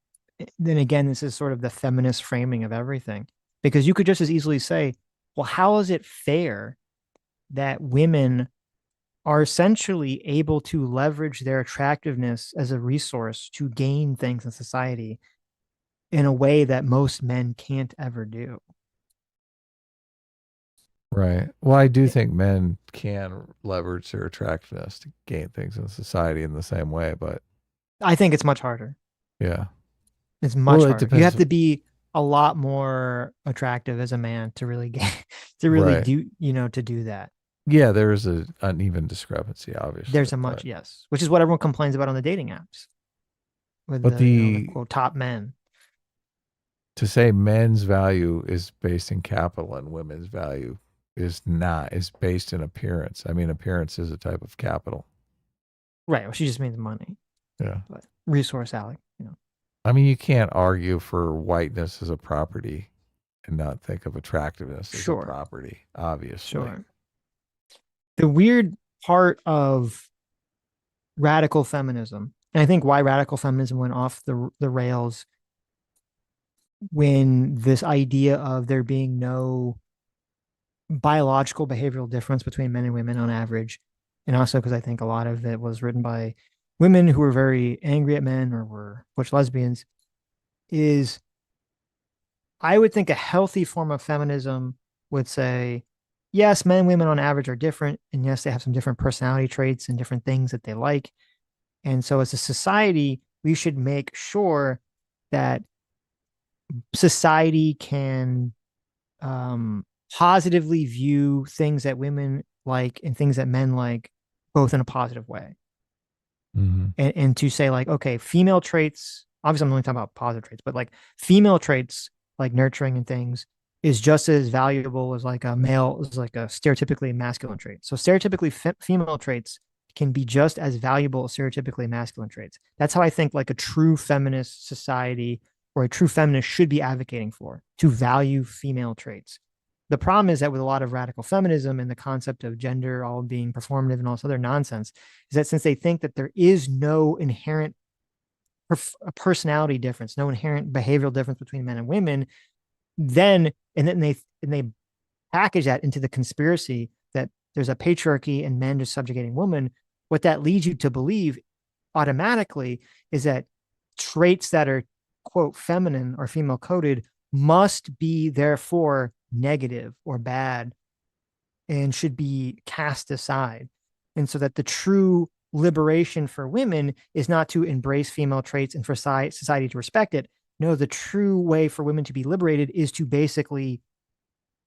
then again, this is sort of the feminist framing of everything. Because you could just as easily say, well, how is it fair that women are essentially able to leverage their attractiveness as a resource to gain things in society in a way that most men can't ever do? Right. Well, I do think men can leverage their attractiveness to gain things in society in the same way, but I think it's much harder. yeah. It's much Well, it harder. You depends- have to be a lot more attractive as a man to really to really Right. do, to do that. Yeah, there is an uneven discrepancy, obviously. There's a much, yes, which is what everyone complains about on the dating apps with But the quote top men. To say men's value is based in capital and women's value is based in appearance. I mean, appearance is a type of capital. Right. Well, she just means money. Yeah. But resource, Alec. I mean, you can't argue for whiteness as a property and not think of attractiveness as a property, obviously. Sure. The weird part of radical feminism, and I think why radical feminism went off the rails when this idea of there being no biological behavioral difference between men and women on average, and also because I think a lot of it was written by women who were very angry at men or were butch lesbians, is I would think a healthy form of feminism would say, yes, men and women on average are different, and yes, they have some different personality traits and different things that they like. And so as a society, we should make sure that society can positively view things that women like and things that men like, both in a positive way. and to say like, okay, female traits, obviously I'm only talking about positive traits, but like female traits like nurturing and things is just as valuable as like a male, as like a stereotypically masculine trait. So stereotypically female traits can be just as valuable as stereotypically masculine traits. That's how I think like a true feminist society or a true feminist should be advocating for, to value female traits. The problem is that with a lot of radical feminism and the concept of gender all being performative and all this other nonsense, is that since they think that there is no inherent personality difference, no inherent behavioral difference between men and women, then they package that into the conspiracy that there's a patriarchy and men just subjugating women. What that leads you to believe automatically is that traits that are quote feminine or female coded must be therefore negative or bad and should be cast aside. And so that the true liberation for women is not to embrace female traits and for society to respect it. No, the true way for women to be liberated is to basically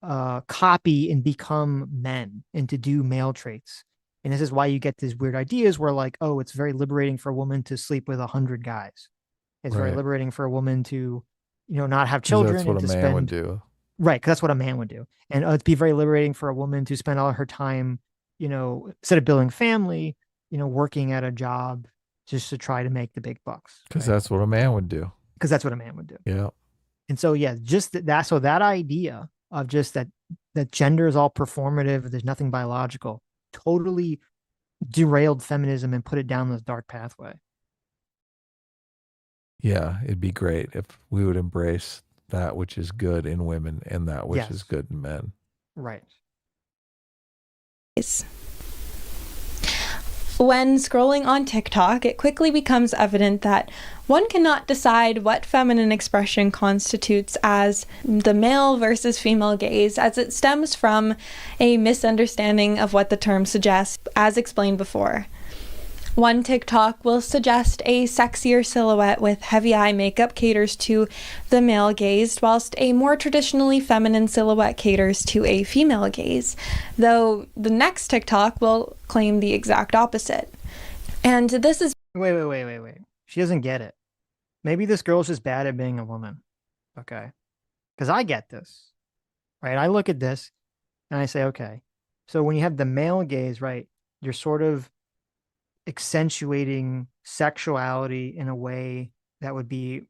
copy and become men and to do male traits. And this is why you get these weird ideas where like, oh, it's very liberating for a woman to sleep with 100 guys. It's very liberating for a woman to, not have children. That's what a man would do. Right, because that's what a man would do. And it'd be very liberating for a woman to spend all her time, instead of building family, working at a job just to try to make the big bucks. Because that's what a man would do. Because that's what a man would do. Yeah. And so, yeah, just that. So that idea of just that gender is all performative, there's nothing biological, totally derailed feminism and put it down this dark pathway. Yeah, it'd be great if we would embrace that which is good in women and that which is good in men. Right. When scrolling on TikTok, it quickly becomes evident that one cannot decide what feminine expression constitutes as the male versus female gaze, as it stems from a misunderstanding of what the term suggests, as explained before. One TikTok will suggest a sexier silhouette with heavy eye makeup caters to the male gaze, whilst a more traditionally feminine silhouette caters to a female gaze, though the next TikTok will claim the exact opposite. And this is... Wait. She doesn't get it. Maybe this girl's just bad at being a woman. Okay. Because I get this. Right? I look at this and I say, okay, so when you have the male gaze, right, you're sort of accentuating sexuality in a way that would be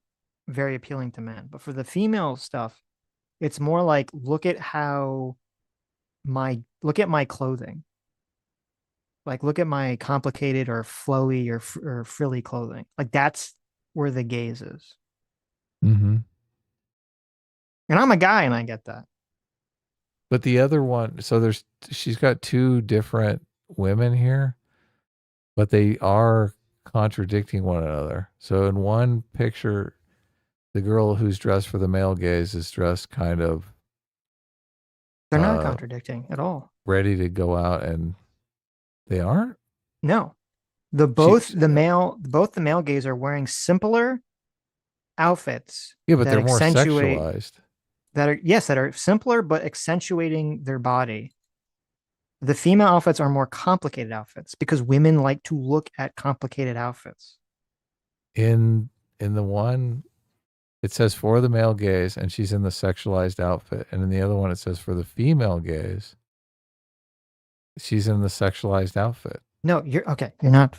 very appealing to men. But for the female stuff, it's more like, look at my clothing. Like, look at my complicated or flowy or frilly clothing. Like, that's where the gaze is. Mm-hmm. And I'm a guy and I get that. But the other one, so she's got two different women here, but they are contradicting one another. So in one picture, the girl who's dressed for the male gaze is dressed kind of... They're not contradicting at all. Ready to go out, and they aren't? No. Both the male gaze are wearing simpler outfits. Yeah, but they're more sexualized. That are simpler but accentuating their body. The female outfits are more complicated outfits because women like to look at complicated outfits. In the one, it says for the male gaze, and she's in the sexualized outfit. And in the other one, it says for the female gaze, she's in the sexualized outfit. No, you're okay. You're not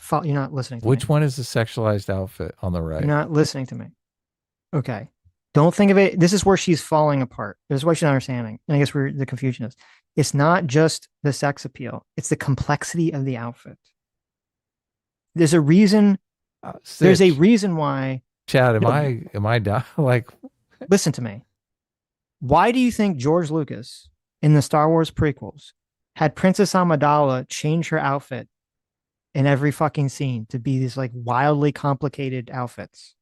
listening to me. Which one is the sexualized outfit on the right? You're not listening to me. Okay. Don't think of it. This is where she's falling apart. This is why she's not understanding. And I guess where the confusion is. It's not just the sex appeal. It's the complexity of the outfit. There's a reason. There's a reason why. Chad, am I down? Like, listen to me. Why do you think George Lucas in the Star Wars prequels had Princess Amidala change her outfit in every fucking scene to be these like wildly complicated outfits?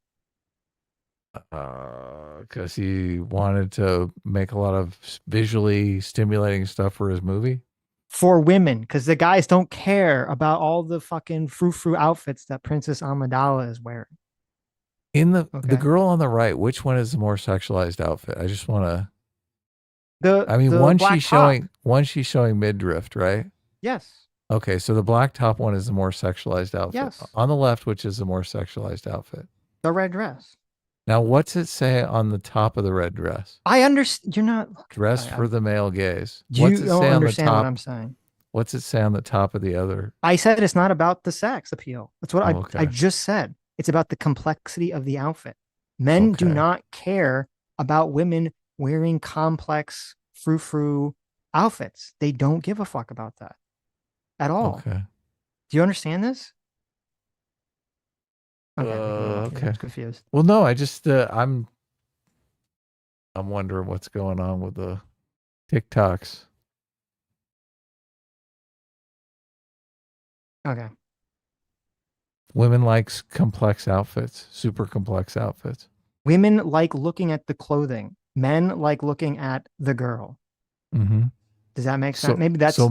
Because he wanted to make a lot of visually stimulating stuff for his movie. For women, because the guys don't care about all the fucking frou-frou outfits that Princess Amidala is wearing. In the girl on the right, which one is the more sexualized outfit? I just want to. One she's showing midriff, right? Yes. Okay, so the black top one is the more sexualized outfit. Yes. On the left, which is the more sexualized outfit. The red dress. Now, what's it say on the top of the red dress? I understand. You're not. Dress for the male gaze. You What's it don't say on the understand what top? I'm saying. What's it say on the top of the other? I said it's not about the sex appeal. That's what Okay. I just said. It's about the complexity of the outfit. Men do Okay. not care about women wearing complex frou-frou outfits. They don't give a fuck about that at all. Okay. Do you understand this? Okay. I'm confused. Well, no, I just I'm wondering what's going on with the TikToks. Okay. Women likes complex outfits, super complex outfits. Women like looking at the clothing. Men like looking at the girl. Mm-hmm. Does that make So- sense? Maybe that's so-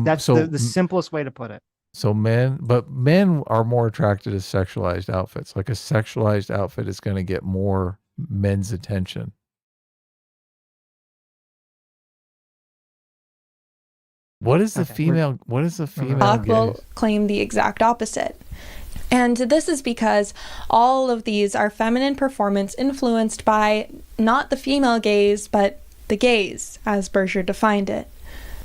the simplest way to put it. So men are more attracted to sexualized outfits. Like a sexualized outfit is going to get more men's attention. What is the Okay, female? What is the female Talk will gaze? claim the exact opposite. And this is because all of these are feminine performance influenced by not the female gaze, but the gaze, as Berger defined it.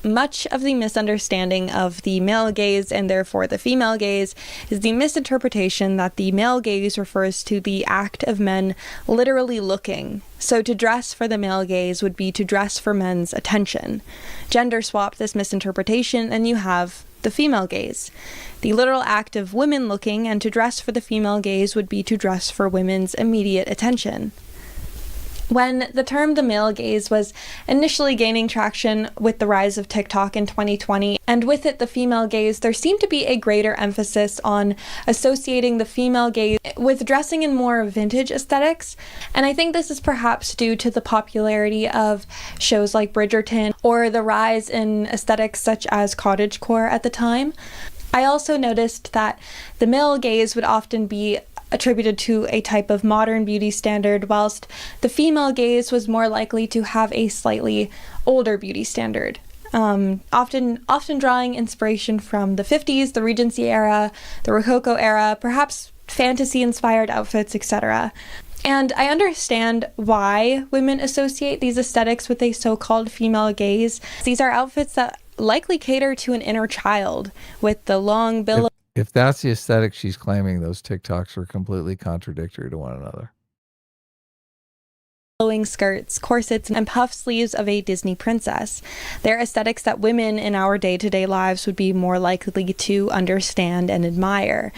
Much of the misunderstanding of the male gaze and therefore the female gaze is the misinterpretation that the male gaze refers to the act of men literally looking. So to dress for the male gaze would be to dress for men's attention. Gender swap this misinterpretation and you have the female gaze. The literal act of women looking and to dress for the female gaze would be to dress for women's immediate attention. When the term the male gaze was initially gaining traction with the rise of TikTok in 2020, and with it the female gaze, there seemed to be a greater emphasis on associating the female gaze with dressing in more vintage aesthetics. And I think this is perhaps due to the popularity of shows like Bridgerton or the rise in aesthetics such as cottagecore at the time. I also noticed that the male gaze would often be attributed to a type of modern beauty standard, whilst the female gaze was more likely to have a slightly older beauty standard. Often drawing inspiration from the 50s, the Regency era, the Rococo era, perhaps fantasy-inspired outfits, etc. And I understand why women associate these aesthetics with a so-called female gaze. These are outfits that likely cater to an inner child, with the long billow. If that's the aesthetic she's claiming, those TikToks are completely contradictory to one another. Flowing skirts, corsets, and puff sleeves of a Disney princess. They're aesthetics that women in our day-to-day lives would be more likely to understand and admire.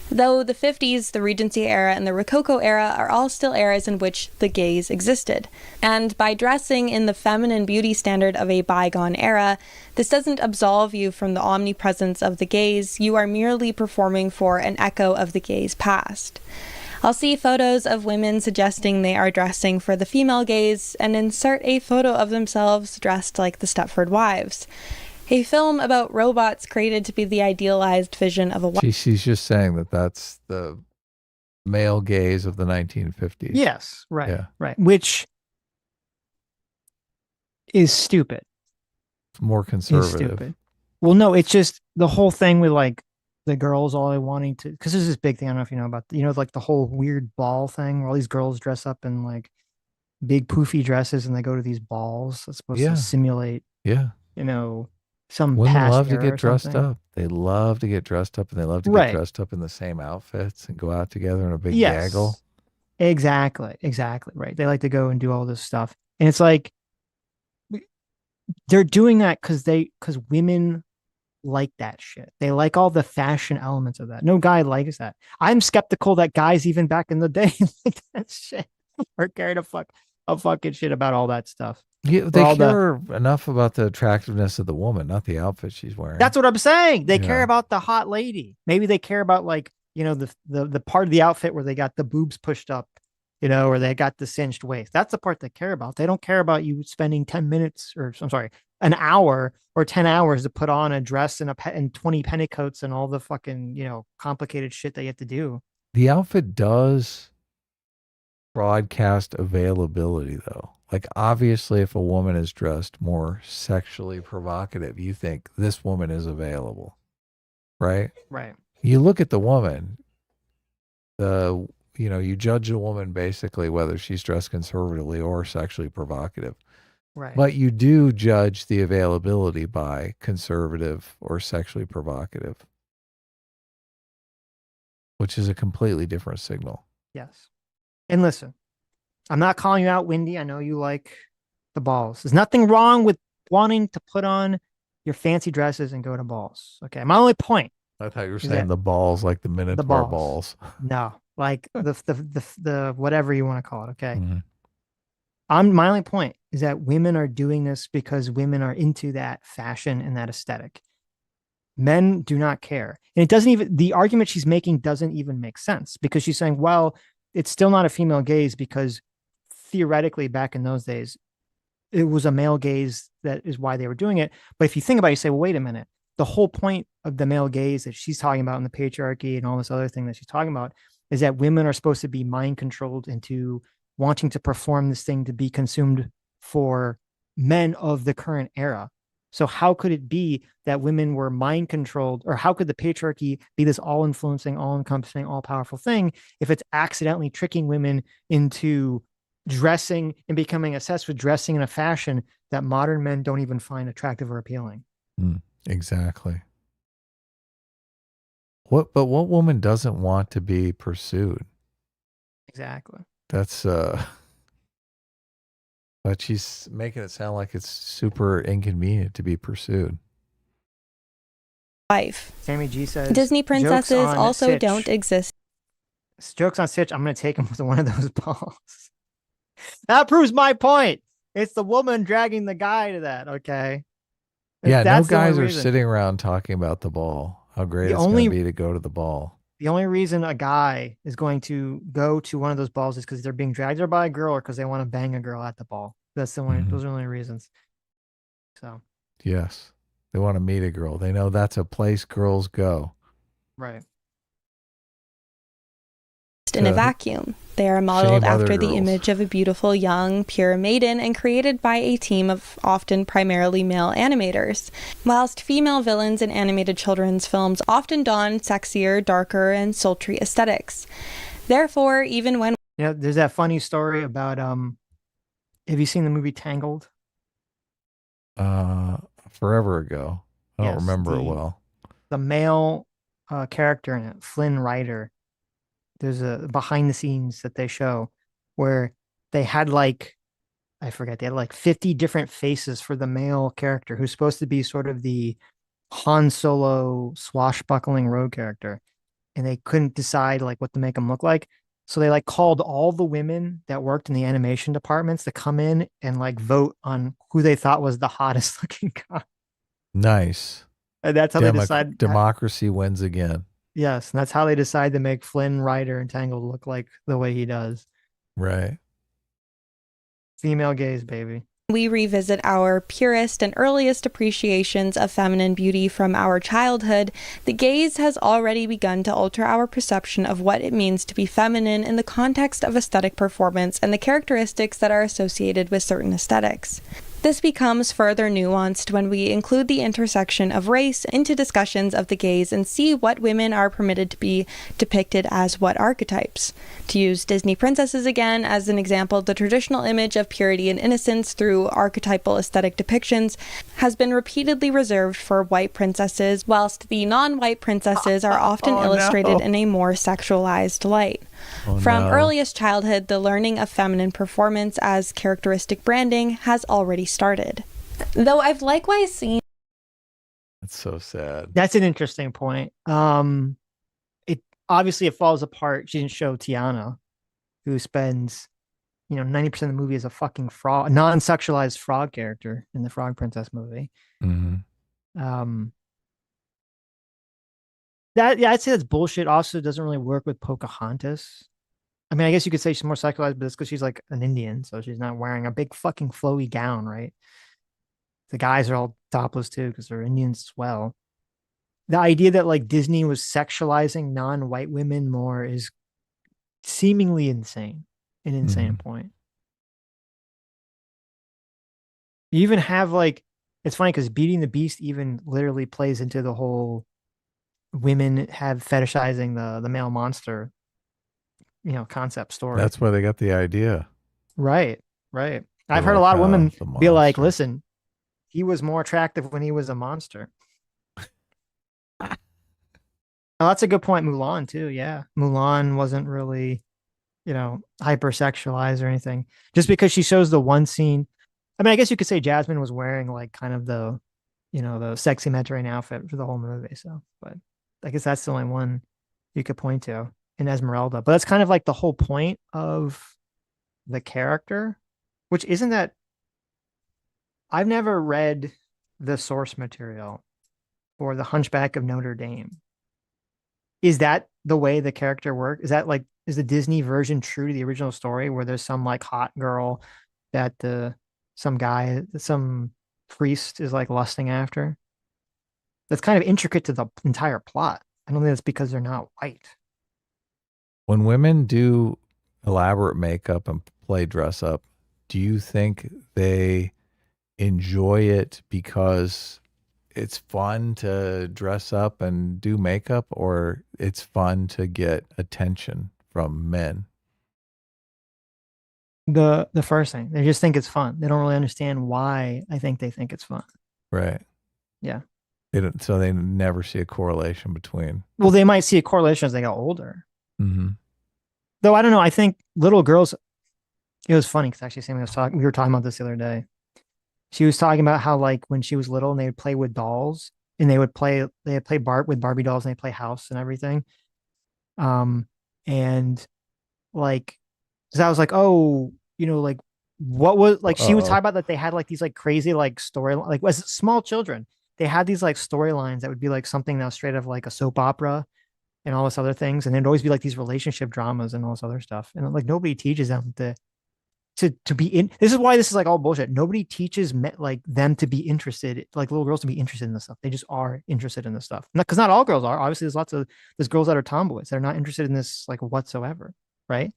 Though the 50s, the Regency era, and the Rococo era are all still eras in which the gaze existed. And by dressing in the feminine beauty standard of a bygone era, this doesn't absolve you from the omnipresence of the gaze. You are merely performing for an echo of the gaze past. I'll see photos of women suggesting they are dressing for the female gaze and insert a photo of themselves dressed like the Stepford Wives. A film about robots created to be the idealized vision of a wife. She's just saying that that's the male gaze of the 1950s. Yes, right, Yeah. right. Which is stupid. It's more Is conservative. stupid. Well, no, it's just the whole thing with like the girls all wanting to, because there's this big thing. I don't know if you know about, like the whole weird ball thing where all these girls dress up in like big poofy dresses and they go to these balls that's supposed Yeah. to simulate, Yeah. some Women past love to era get or dressed something. up. They love to get dressed up and they love to Right. get dressed up in the same outfits and go out together in a big Yes, gaggle. exactly, right. They like to go and do all this stuff, and it's like they're doing that because women like that shit. They like all the fashion elements of that. No guy likes that. I'm skeptical that guys even back in the day like that shit or cared a fucking shit about all that stuff. Yeah, they all the- care enough about the attractiveness of the woman, not the outfit she's wearing. That's what I'm saying. They care Yeah. about the hot lady. Maybe they care about like, the part of the outfit where they got the boobs pushed up, or they got the cinched waist. That's the part they care about. They don't care about you spending 10 minutes or I'm sorry, an hour or 10 hours to put on a dress and 20 petticoats and all the fucking, complicated shit that you have to do. The outfit does broadcast availability, though. Like, obviously, if a woman is dressed more sexually provocative, you think this woman is available. right? Right. You look at the woman, you judge a woman basically whether she's dressed conservatively or sexually provocative. Right. But you do judge the availability by conservative or sexually provocative, which is a completely different signal. Yes. And listen, I'm not calling you out, Wendy. I know you like the balls. There's nothing wrong with wanting to put on your fancy dresses and go to balls. Okay. My only point I thought you were is saying that the balls, like the the Minotaur balls. balls. No, like the whatever you want to call it. Okay. Mhm. My only point is that women are doing this because women are into that fashion and that aesthetic. Men do not care. And it doesn't even, the argument she's making doesn't even make sense because she's saying, well, it's still not a female gaze because theoretically back in those days, it was a male gaze that is why they were doing it. But if you think about it, you say, well, wait a minute. The whole point of the male gaze that she's talking about in the patriarchy and all this other thing that she's talking about is that women are supposed to be mind controlled into wanting to perform this thing to be consumed for men of the current era. So how could it be that women were mind controlled, or how could the patriarchy be this all influencing, all encompassing, all powerful thing if it's accidentally tricking women into dressing and becoming obsessed with dressing in a fashion that modern men don't even find attractive or appealing? Exactly. But what woman doesn't want to be pursued? Exactly. That's but she's making it sound like it's super inconvenient to be pursued. Life. Sammy G says Disney princesses also Sitch. don't exist. Jokes on Sitch. I'm going to take him with one of those balls. That proves my point. It's the woman dragging the guy to that. Okay. Yeah, That's no guys are reason. sitting around talking about the ball. How great it's going to be to go to the ball. The only reason a guy is going to go to one of those balls is because they're being dragged there by a girl or because they want to bang a girl at the ball. That's the only, those are the only reasons. So, yes, they want to meet a girl. They know that's a place girls go. right. In a vacuum. They are modeled after the image of a beautiful, young, pure maiden and created by a team of often primarily male animators. Whilst female villains in animated children's films often don sexier, darker, and sultry aesthetics. Therefore, even when... Yeah, there's that funny story about, have you seen the movie Tangled? Forever ago. I don't remember it well. The male character in it, Flynn Rider, there's a behind the scenes that they show where they had like, I forget, they had like 50 different faces for the male character who's supposed to be sort of the Han Solo swashbuckling rogue character. And they couldn't decide like what to make him look like. So they like called all the women that worked in the animation departments to come in and like vote on who they thought was the hottest looking guy. Nice. And that's how they decide. Democracy wins again. Yes, and that's how they decide to make Flynn Rider and Tangled look like the way he does. Right. Female gaze, baby. We revisit our purest and earliest appreciations of feminine beauty from our childhood, the gaze has already begun to alter our perception of what it means to be feminine in the context of aesthetic performance and the characteristics that are associated with certain aesthetics. This becomes further nuanced when we include the intersection of race into discussions of the gaze and see what women are permitted to be depicted as what archetypes. To use Disney princesses again as an example, the traditional image of purity and innocence through archetypal aesthetic depictions has been repeatedly reserved for white princesses, whilst the non-white princesses are often illustrated in a more sexualized light. From earliest childhood, the learning of feminine performance as characteristic branding has already started. Though I've likewise seen... That's so sad. That's an interesting point. It obviously it falls apart. She didn't show Tiana, who spends, 90% of the movie as a fucking frog, non-sexualized frog character in the Frog Princess movie. I'd say that's bullshit. Also, doesn't really work with Pocahontas. I mean, I guess you could say she's more sexualized, but it's because she's like an Indian, so she's not wearing a big fucking flowy gown, right? The guys are all topless too because they're Indians as well. The idea that like Disney was sexualizing non-white women more is seemingly insane, an insane point. You even have like, it's funny because Beating the Beast even literally plays into the whole women have fetishizing the male monster, concept story. That's where they got the idea. Right, right. They're I've heard a like, lot of oh, women the be like, monster. listen, he was more attractive when he was a monster. Oh, that's a good point. Mulan too. Yeah. Mulan wasn't really, hypersexualized or anything. Just because she shows the one scene. I mean, I guess you could say Jasmine was wearing like kind of the sexy Mediterranean outfit for the whole movie. So, but I guess that's the only one you could point to in Esmeralda. But that's kind of like the whole point of the character, which isn't that I've never read the source material for the Hunchback of Notre Dame. Is that the way the character works? Is that like is the Disney version true to the original story where there's some like hot girl that some priest is like lusting after? That's kind of intricate to the entire plot. I don't think that's because they're not white. When women do elaborate makeup and play dress up, do you think they enjoy it because it's fun to dress up and do makeup, or it's fun to get attention from men? The first thing, they just think it's fun. They don't really understand why I think they think it's fun. Right. Yeah. So they never see a correlation between. Well, they might see a correlation as they get older. Mm-hmm. Though I don't know. I think little girls. It was funny because actually, we were talking about this the other day. She was talking about how like when she was little and they would play with dolls and they would play with Barbie dolls and they play house and everything. And like, so I was like, oh, like what was like she was talking about that they had like these like crazy like story like as small children they had these like storylines that would be like something that was straight of like a soap opera and all this other things and it'd always be like these relationship dramas and all this other stuff and like nobody teaches them to be in. This is why this is like all bullshit. Nobody teaches like them to be interested, like little girls to be interested in this stuff. They just are interested in this stuff. Because not all girls are. Obviously, there's girls that are tomboys that are not interested in this like whatsoever, right?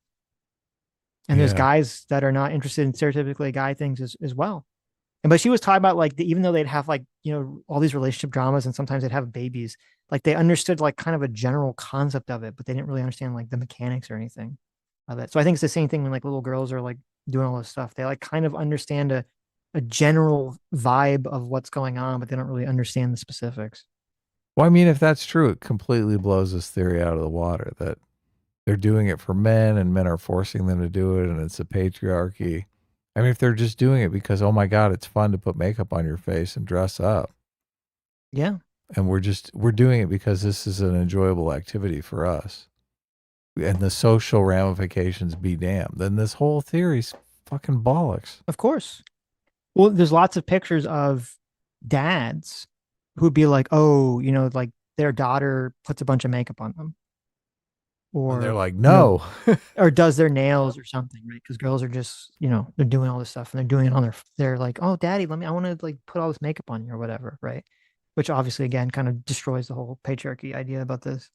And there's guys that are not interested in stereotypically guy things as well. And but she was talking about like even though they'd have like all these relationship dramas and sometimes they'd have babies, like they understood like kind of a general concept of it, but they didn't really understand like the mechanics or anything of it. So I think it's the same thing when like little girls are like doing all this stuff. They like kind of understand a general vibe of what's going on, but they don't really understand the specifics. Well, I mean, if that's true, it completely blows this theory out of the water that they're doing it for men and men are forcing them to do it and it's a patriarchy. I mean, if they're just doing it because, oh my God, it's fun to put makeup on your face and dress up. Yeah. And we're doing it because this is an enjoyable activity for us. And the social ramifications be damned. Then this whole theory's fucking bollocks. Of course. Well, there's lots of pictures of dads who'd be like, oh, like their daughter puts a bunch of makeup on them. Or and they're like, no. Or does their nails or something, right? Because girls are just, they're doing all this stuff and they're doing it on they're like, oh, daddy, I want to like put all this makeup on you or whatever, right? Which obviously, again, kind of destroys the whole patriarchy idea about this.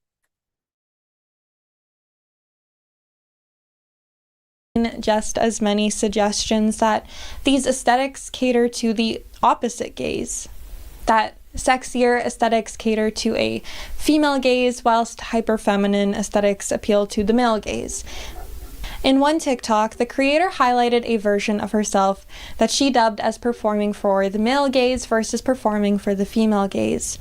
Just as many suggestions that these aesthetics cater to the opposite gaze, that sexier aesthetics cater to a female gaze, whilst hyper-feminine aesthetics appeal to the male gaze. In one TikTok, the creator highlighted a version of herself that she dubbed as performing for the male gaze versus performing for the female gaze.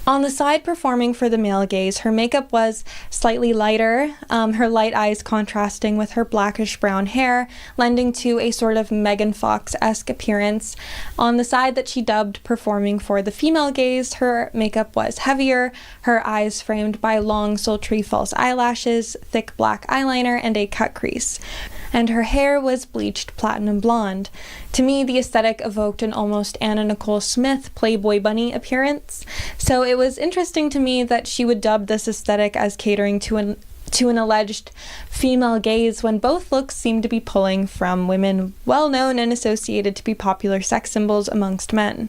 On the side performing for the male gaze, her makeup was slightly lighter, her light eyes contrasting with her blackish brown hair, lending to a sort of Megan Fox-esque appearance. On the side that she dubbed performing for the female gaze, her makeup was heavier, her eyes framed by long, sultry false eyelashes, thick black eyeliner, and a cut crease. And her hair was bleached platinum blonde. To me, the aesthetic evoked an almost Anna Nicole Smith Playboy bunny appearance. So it was interesting to me that she would dub this aesthetic as catering to an alleged female gaze when both looks seem to be pulling from women well known and associated to be popular sex symbols amongst men.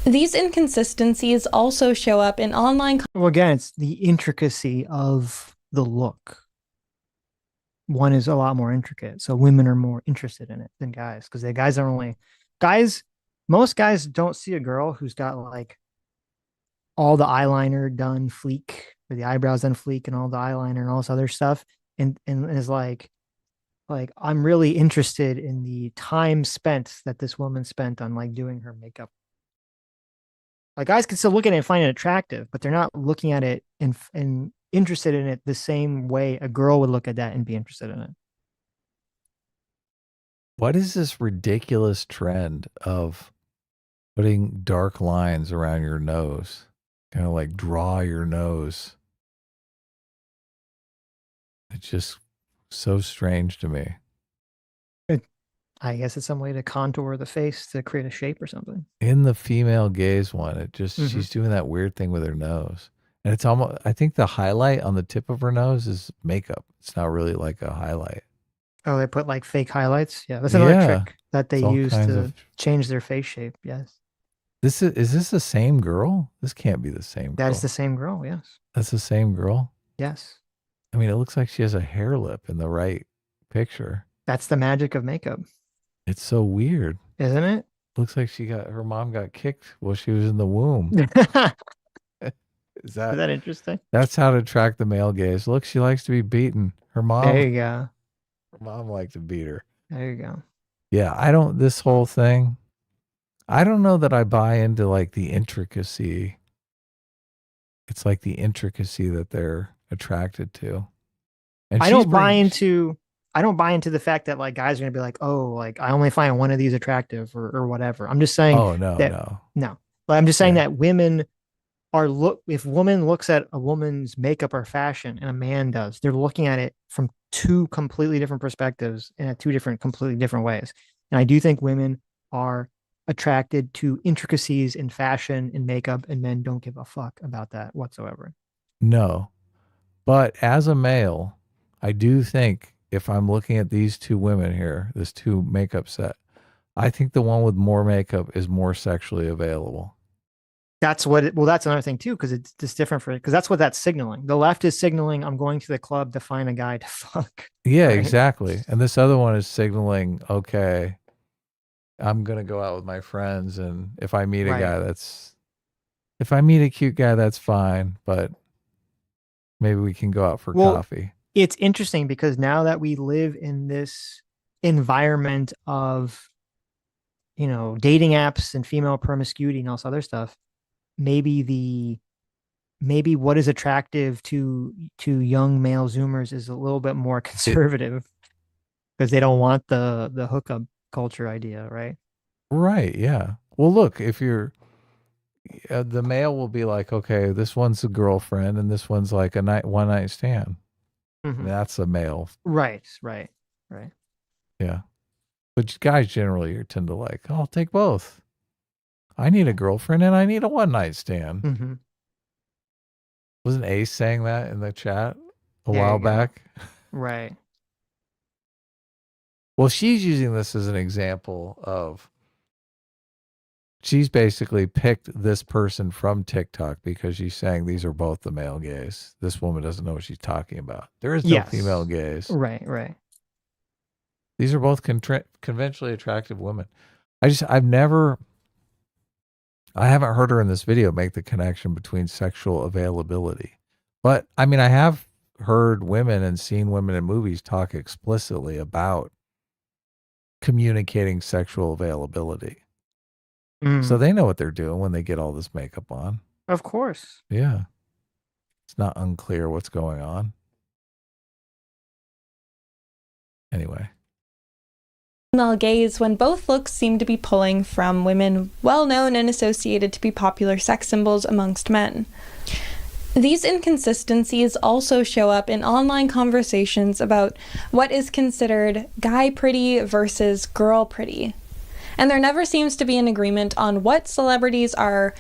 These inconsistencies also show up in online. Well, again, it's the intricacy of the look. One is a lot more intricate. So women are more interested in it than guys because most guys don't see a girl who's got like all the eyeliner done fleek, or the eyebrows done fleek, and all the eyeliner and all this other stuff, and is like I'm really interested in the time spent that this woman spent on like doing her makeup. Like guys can still look at it and find it attractive, but they're not looking at it and interested in it the same way a girl would look at that and be interested in it. What is this ridiculous trend of putting dark lines around your nose? Kind of like draw your nose. It's just so strange to me. I guess it's some way to contour the face to create a shape or something. In the female gaze one, it just she's doing that weird thing with her nose. And it's almost, I think the highlight on the tip of her nose is makeup. It's not really like a highlight. Oh, they put like fake highlights. Yeah, that's another trick that they use to of... change their face shape. Yes. Is this the same girl? This can't be the same girl. That is the same girl. Yes. That's the same girl? Yes. I mean, it looks like she has a hair lip in the right picture. That's the magic of makeup. It's so weird. Isn't it? Looks like her mom got kicked while she was in the womb. Is that interesting? That's how to attract the male gaze. Look, she likes to be beaten. Her mom. There you go. Her mom liked to beat her. There you go. Yeah, this whole thing, I don't know that I buy into like the intricacy. It's like the intricacy that they're attracted to. And I don't buy into the fact that like guys are gonna be like, oh, like I only find one of these attractive or whatever. I'm just saying. Oh no. But I'm just saying that women if a woman looks at a woman's makeup or fashion and a man does, they're looking at it from two completely different perspectives and at completely different ways. And I do think women are attracted to intricacies in fashion and makeup, and men don't give a fuck about that whatsoever. No, but as a male, I do think if I'm looking at these two women here, this two makeup set, I think the one with more makeup is more sexually available. That's another thing too, because it's just different because that's what that's signaling. The left is signaling, I'm going to the club to find a guy to fuck. Yeah, right? Exactly. And this other one is signaling, okay, I'm going to go out with my friends. And if I meet if I meet a cute guy, that's fine. But maybe we can go out for coffee. It's interesting because now that we live in this environment of, dating apps and female promiscuity and all this other stuff, maybe what is attractive to young male Zoomers is a little bit more conservative because they don't want the hookup culture idea, right? Right. Yeah. Well, look, if you're the male will be like, okay, this one's a girlfriend and this one's like a one night stand. Mm-hmm. That's a male. Right. Yeah. But guys generally tend to like, I'll take both. I need a girlfriend and I need a one night stand. Mm-hmm. Wasn't Ace saying that in the chat a while back? Right. Well, she's using this as an example of, she's basically picked this person from TikTok because she's saying these are both the male gaze. This woman doesn't know what she's talking about. There is no female gaze. Right. These are both conventionally attractive women. I haven't heard her in this video make the connection between sexual availability. But I mean, I have heard women and seen women in movies talk explicitly about communicating sexual availability. So they know what they're doing when they get all this makeup on. Of course. Yeah. It's not unclear what's going on. Anyway. Female gaze when both looks seem to be pulling from women well known and associated to be popular sex symbols amongst men. These inconsistencies also show up in online conversations about what is considered guy pretty versus girl pretty. And there never seems to be an agreement on what celebrities are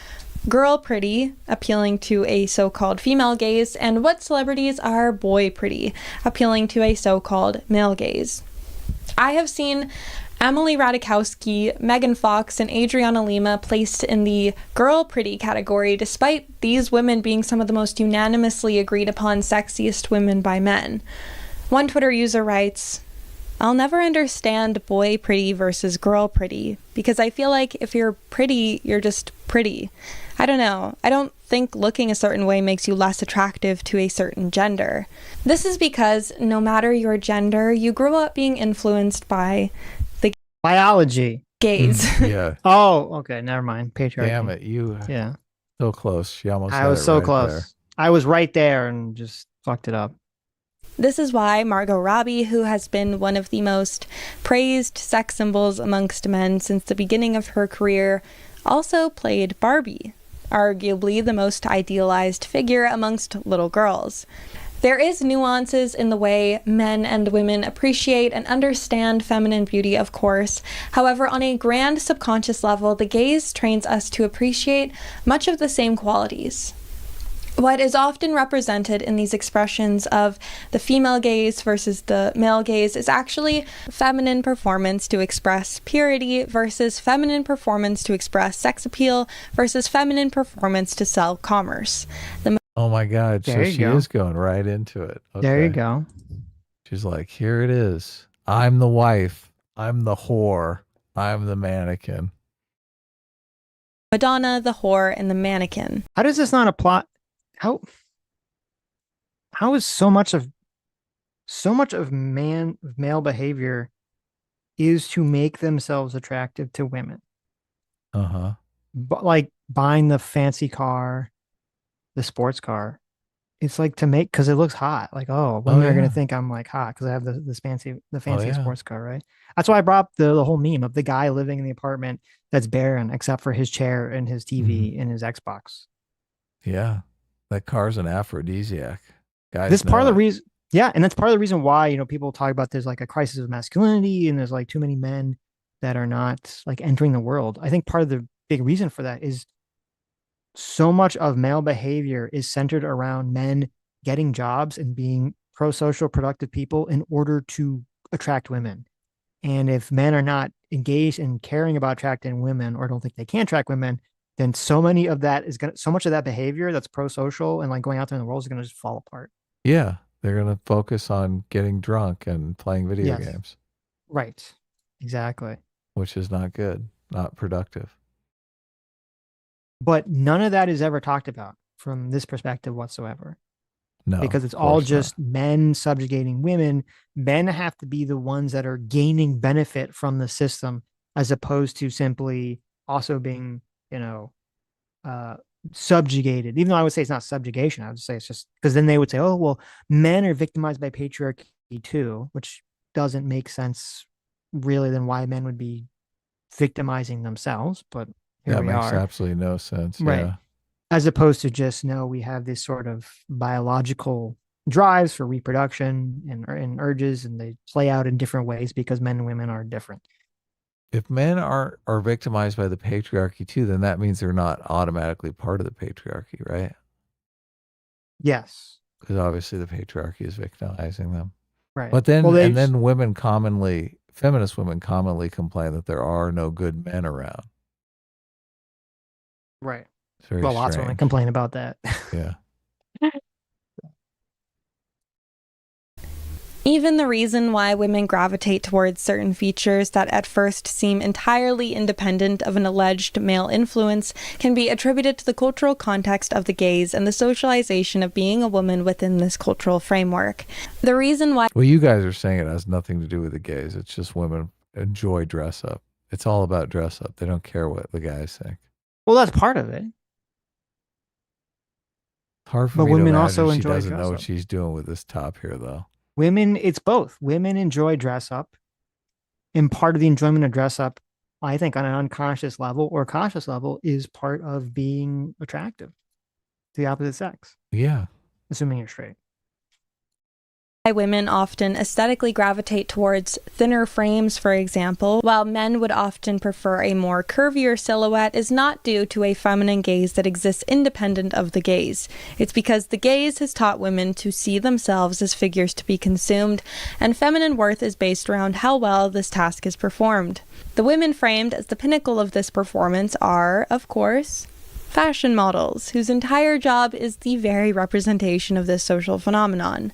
girl pretty, appealing to a so-called female gaze, and what celebrities are boy pretty, appealing to a so-called male gaze. I have seen Emily Ratajkowski, Megan Fox, and Adriana Lima placed in the girl pretty category, despite these women being some of the most unanimously agreed upon sexiest women by men. One Twitter user writes, I'll never understand boy pretty versus girl pretty, because I feel like if you're pretty, you're just pretty. I don't know. I don't think looking a certain way makes you less attractive to a certain gender. This is because no matter your gender, you grow up being influenced by the biology. Gaze. Yeah. Oh, okay. Never mind. Patriarchy. Damn it. Yeah. So close. She almost I had was it so right close. there. I was right there and just fucked it up. This is why Margot Robbie, who has been one of the most praised sex symbols amongst men since the beginning of her career, also played Barbie, arguably the most idealized figure amongst little girls. There is nuances in the way men and women appreciate and understand feminine beauty, of course. However, on a grand subconscious level, the gaze trains us to appreciate much of the same qualities. What is often represented in these expressions of the female gaze versus the male gaze is actually feminine performance to express purity versus feminine performance to express sex appeal versus feminine performance to sell commerce. Oh my God. So she is going right into it. Okay. There you go. She's like, here it is. I'm the wife. I'm the whore. I'm the mannequin. Madonna, the whore, and the mannequin. How does this not apply? How is so much of male behavior is to make themselves attractive to women? Uh-huh. But like buying the fancy car, the sports car, it's like to make, because it looks hot. Like, oh, women are gonna think I'm like hot because I have the fancy sports car, right? That's why I brought up the whole meme of the guy living in the apartment that's barren except for his chair and his TV and his Xbox. Yeah. That car's an aphrodisiac. Guys, this part of the reason, yeah, and that's part of the reason why, people talk about there's like a crisis of masculinity and there's like too many men that are not like entering the world. I think part of the big reason for that is so much of male behavior is centered around men getting jobs and being pro-social, productive people in order to attract women. And if men are not engaged in caring about attracting women or don't think they can attract women, then so much of that behavior that's pro-social and like going out there in the world is going to just fall apart. Yeah. They're going to focus on getting drunk and playing video games. Right. Exactly. Which is not good, not productive. But none of that is ever talked about from this perspective whatsoever. No. Because it's all just men subjugating women. Men have to be the ones that are gaining benefit from the system as opposed to simply also being subjugated. Even though I would say it's not subjugation, I would say it's just because then they would say, oh, well, men are victimized by patriarchy too, which doesn't make sense really than why men would be victimizing themselves. But here we are. That makes absolutely no sense. Right. Yeah. As opposed to just, no, we have this sort of biological drives for reproduction and urges, and they play out in different ways because men and women are different. If men are victimized by the patriarchy too, then that means they're not automatically part of the patriarchy, right? Yes. Because obviously the patriarchy is victimizing them. Right. But then, feminist women commonly complain that there are no good men around. Right. Well, lots of women complain about that. Yeah. Even the reason why women gravitate towards certain features that at first seem entirely independent of an alleged male influence can be attributed to the cultural context of the gaze and the socialization of being a woman within this cultural framework. The reason why... Well, you guys are saying it has nothing to do with the gaze. It's just women enjoy dress up. It's all about dress up. They don't care what the guys think. Well, that's part of it. Hard for me to imagine she doesn't know what she's doing with this top here, though. Women, it's both. Women enjoy dress up. And part of the enjoyment of dress up, I think, on an unconscious level or conscious level, is part of being attractive to the opposite sex. Yeah. Assuming you're straight. Women often aesthetically gravitate towards thinner frames, for example, while men would often prefer a more curvier silhouette, is not due to a feminine gaze that exists independent of the gaze. It's because the gaze has taught women to see themselves as figures to be consumed, and feminine worth is based around how well this task is performed. The women framed as the pinnacle of this performance are, of course, fashion models, whose entire job is the very representation of this social phenomenon.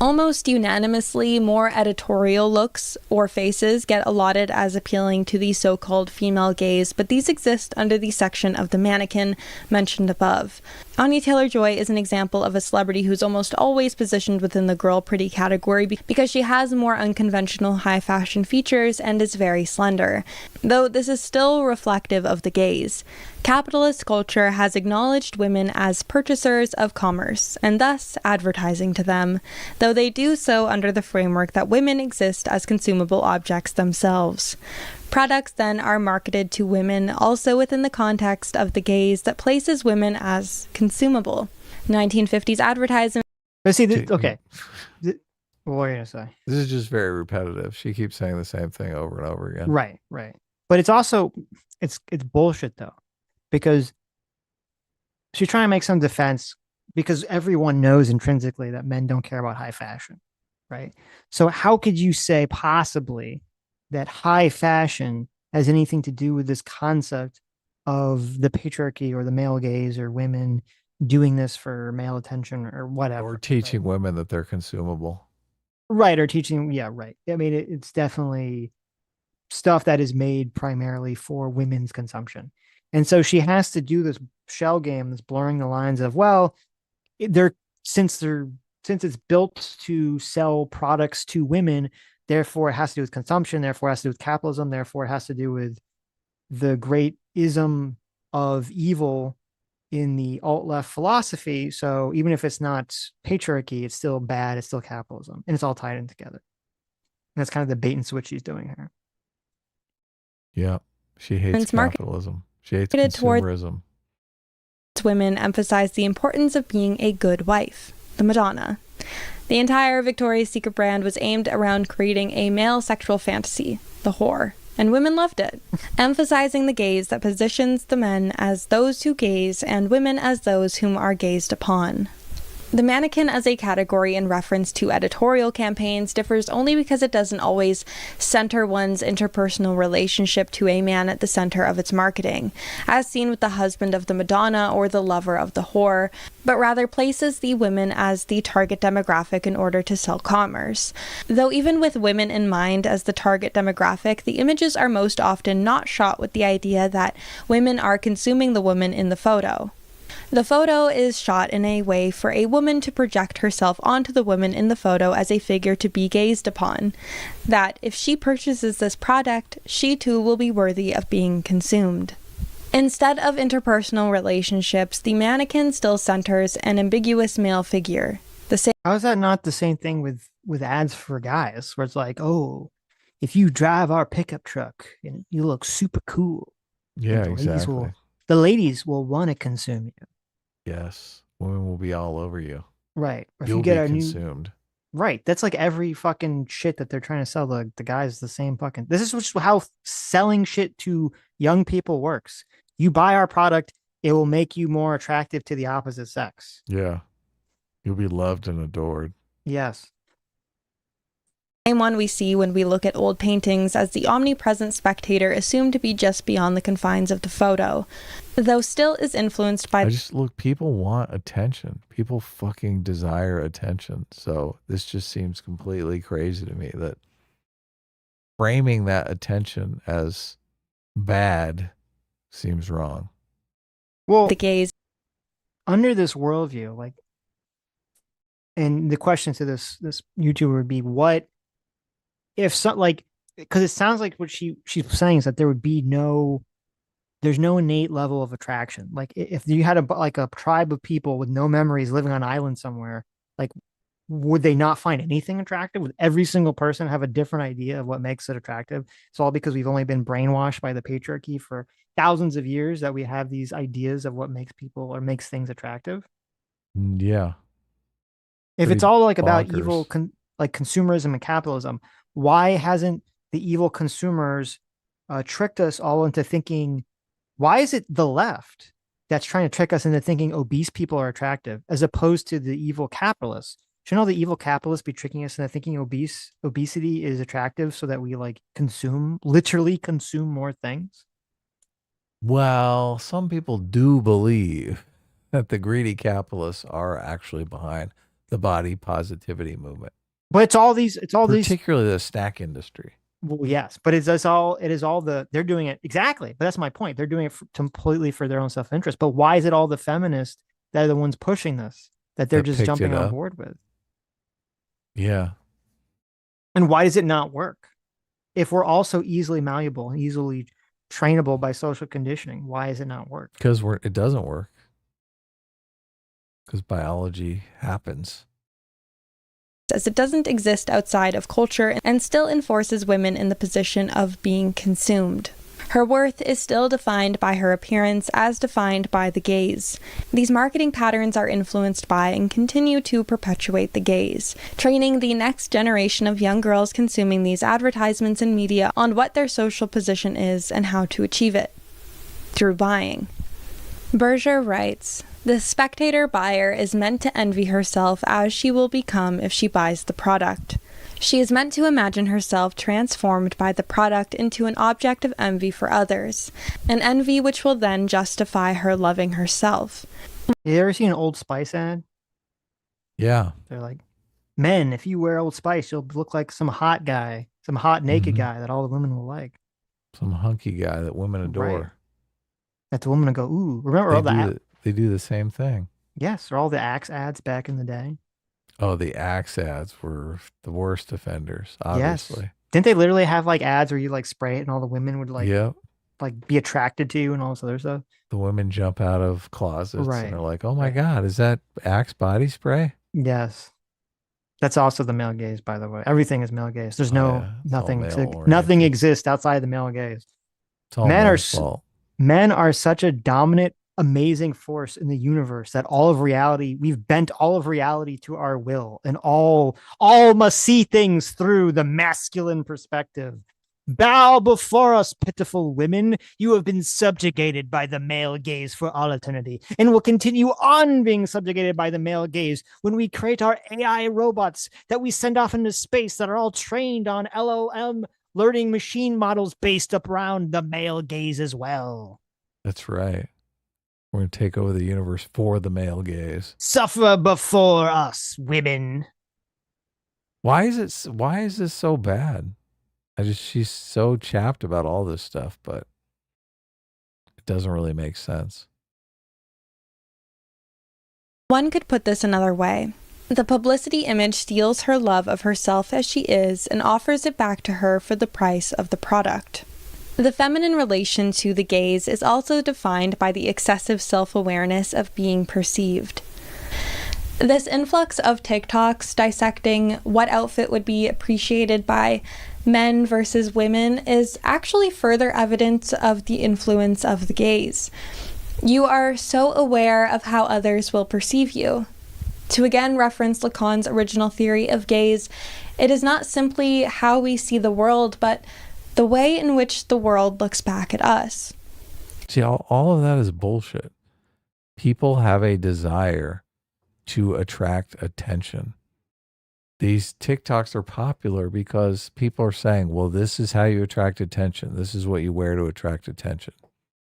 Almost unanimously, more editorial looks or faces get allotted as appealing to the so-called female gaze, but these exist under the section of the mannequin mentioned above. Anya Taylor-Joy is an example of a celebrity who's almost always positioned within the girl pretty category because she has more unconventional high fashion features and is very slender, though this is still reflective of the gaze. Capitalist culture has acknowledged women as purchasers of commerce, and thus advertising to them, though they do so under the framework that women exist as consumable objects themselves. Products then are marketed to women also within the context of the gaze that places women as consumable. 1950s advertising. But see, okay. What were you going to say? This is just very repetitive. She keeps saying the same thing over and over again. Right. But it's also, it's bullshit though, because she's trying to make some defense because everyone knows intrinsically that men don't care about high fashion, right? So how could you say possibly that high fashion has anything to do with this concept of the patriarchy or the male gaze or women doing this for male attention or whatever? Or teaching women that they're consumable. Right. Or teaching. Yeah. Right. I mean, it's definitely stuff that is made primarily for women's consumption. And so she has to do this shell game, this blurring the lines of, well, since it's built to sell products to women, therefore it has to do with consumption, therefore it has to do with capitalism, therefore it has to do with the great ism of evil in the alt-left philosophy. So even if it's not patriarchy, it's still bad, it's still capitalism, and it's all tied in together. And that's kind of the bait and switch she's doing here. Yeah, she hates capitalism. She hates consumerism. Women emphasize the importance of being a good wife, the Madonna. The entire Victoria's Secret brand was aimed around creating a male sexual fantasy, the whore, and women loved it, emphasizing the gaze that positions the men as those who gaze and women as those whom are gazed upon. The mannequin as a category in reference to editorial campaigns differs only because it doesn't always center one's interpersonal relationship to a man at the center of its marketing, as seen with the husband of the Madonna or the lover of the whore, but rather places the women as the target demographic in order to sell commerce. Though even with women in mind as the target demographic, the images are most often not shot with the idea that women are consuming the woman in the photo. The photo is shot in a way for a woman to project herself onto the woman in the photo as a figure to be gazed upon, that if she purchases this product, she too will be worthy of being consumed. Instead of interpersonal relationships, the mannequin still centers an ambiguous male figure. How is that not the same thing with ads for guys, where it's like, oh, if you drive our pickup truck and you look super cool, yeah, exactly. The ladies will want to consume you. Yes, women will be all over you. Right. Or if you get consumed. Right. That's like every fucking shit that they're trying to sell the guys the same fucking. This is just how selling shit to young people works. You buy our product, it will make you more attractive to the opposite sex. Yeah. You'll be loved and adored. Yes. Same one we see when we look at old paintings as the omnipresent spectator assumed to be just beyond the confines of the photo, though still is influenced by... people want attention. People fucking desire attention. So this just seems completely crazy to me that framing that attention as bad seems wrong. Well, the gaze. Under this worldview, like, and the question to this YouTuber would be, what if some, like, because it sounds like what she's saying is that there's no innate level of attraction. Like if you had a tribe of people with no memories living on an island somewhere, like, would they not find anything attractive? Would every single person have a different idea of what makes it attractive? It's all because we've only been brainwashed by the patriarchy for thousands of years that we have these ideas of what makes people or makes things attractive. Yeah. If it's all like about evil, like consumerism and capitalism, why hasn't the evil consumers tricked us all into thinking? Why is it the left that's trying to trick us into thinking obese people are attractive, as opposed to the evil capitalists? Shouldn't all the evil capitalists be tricking us into thinking obesity is attractive so that we literally consume more things? Well, some people do believe that the greedy capitalists are actually behind the body positivity movement, But it's all these particularly the snack industry. well, yes, but it is all they're doing it exactly. But that's my point. They're doing it completely for their own self-interest. But why is it all the feminists that are the ones pushing this that they're That just picked jumping it on up. board with? Yeah. And why does it not work? If we're all so easily malleable and easily trainable by social conditioning, why does it not work? Because it doesn't work. Because biology happens. As it doesn't exist outside of culture and still enforces women in the position of being consumed. Her worth is still defined by her appearance as defined by the gaze. These marketing patterns are influenced by and continue to perpetuate the gaze, training the next generation of young girls consuming these advertisements and media on what their social position is and how to achieve it. Through buying. Berger writes, "The spectator buyer is meant to envy herself as she will become if she buys the product. She is meant to imagine herself transformed by the product into an object of envy for others, an envy which will then justify her loving herself." You ever seen an Old Spice ad? Yeah. They're like, men, if you wear Old Spice, you'll look like some hot guy, some hot naked guy that all the women will like. Some hunky guy that women adore. Right. That the women will go, ooh. Remember all They do the same thing. Yes, or all the Axe ads back in the day. Oh, the Axe ads were the worst offenders, obviously. Yes. Didn't they literally have like ads where you like spray it and all the women would like Yep. like be attracted to you and all this other stuff? The women jump out of closets Right. and are like, oh my God, is that Axe body spray? Yes. That's also the male gaze, by the way. Everything is male gaze. There's Oh, no yeah. It's all male-oriented. nothing exists outside the male gaze. It's all Men are men's fault. Men are such a dominant, amazing force in the universe that all of reality, we've bent all of reality to our will, and all must see things through the masculine perspective. Bow before us, pitiful women. You have been subjugated by the male gaze for all eternity, and will continue on being subjugated by the male gaze when we create our AI robots that we send off into space that are all trained on LLM learning machine models based up around the male gaze as well. That's right. We're going to take over the universe for the male gaze. Suffer before us, women. Why is this so bad? She's so chapped about all this stuff, but it doesn't really make sense. One could put this another way. The publicity image steals her love of herself as she is and offers it back to her for the price of the product. The feminine relation to the gaze is also defined by the excessive self-awareness of being perceived. This influx of TikToks dissecting what outfit would be appreciated by men versus women is actually further evidence of the influence of the gaze. You are so aware of how others will perceive you. To again reference Lacan's original theory of gaze, it is not simply how we see the world, but the way in which the world looks back at us. See, all of that is bullshit. People have a desire to attract attention. These TikToks are popular because people are saying, well, this is how you attract attention. This is what you wear to attract attention.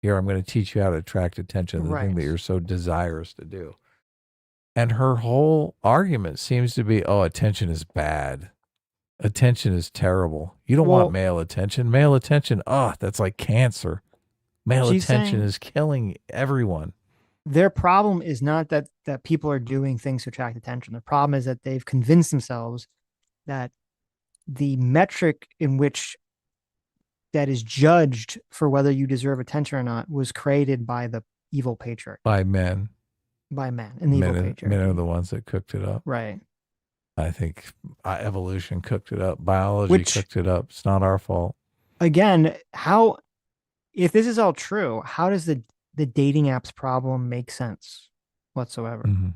Here, I'm going to teach you how to attract attention, the thing that you're so desirous to do. And her whole argument seems to be, oh, attention is bad. Attention is terrible. You don't want male attention. Male attention, that's like cancer. Male attention is killing everyone. Their problem is not that people are doing things to attract attention. The problem is that they've convinced themselves that the metric in which that is judged for whether you deserve attention or not was created by the evil patriarchy. By men. By men in the evil patriarchy. Men are the ones that cooked it up. Right. I think evolution cooked it up. Biology cooked it up. It's not our fault. Again, if this is all true, how does the dating apps problem make sense whatsoever? Mm-hmm.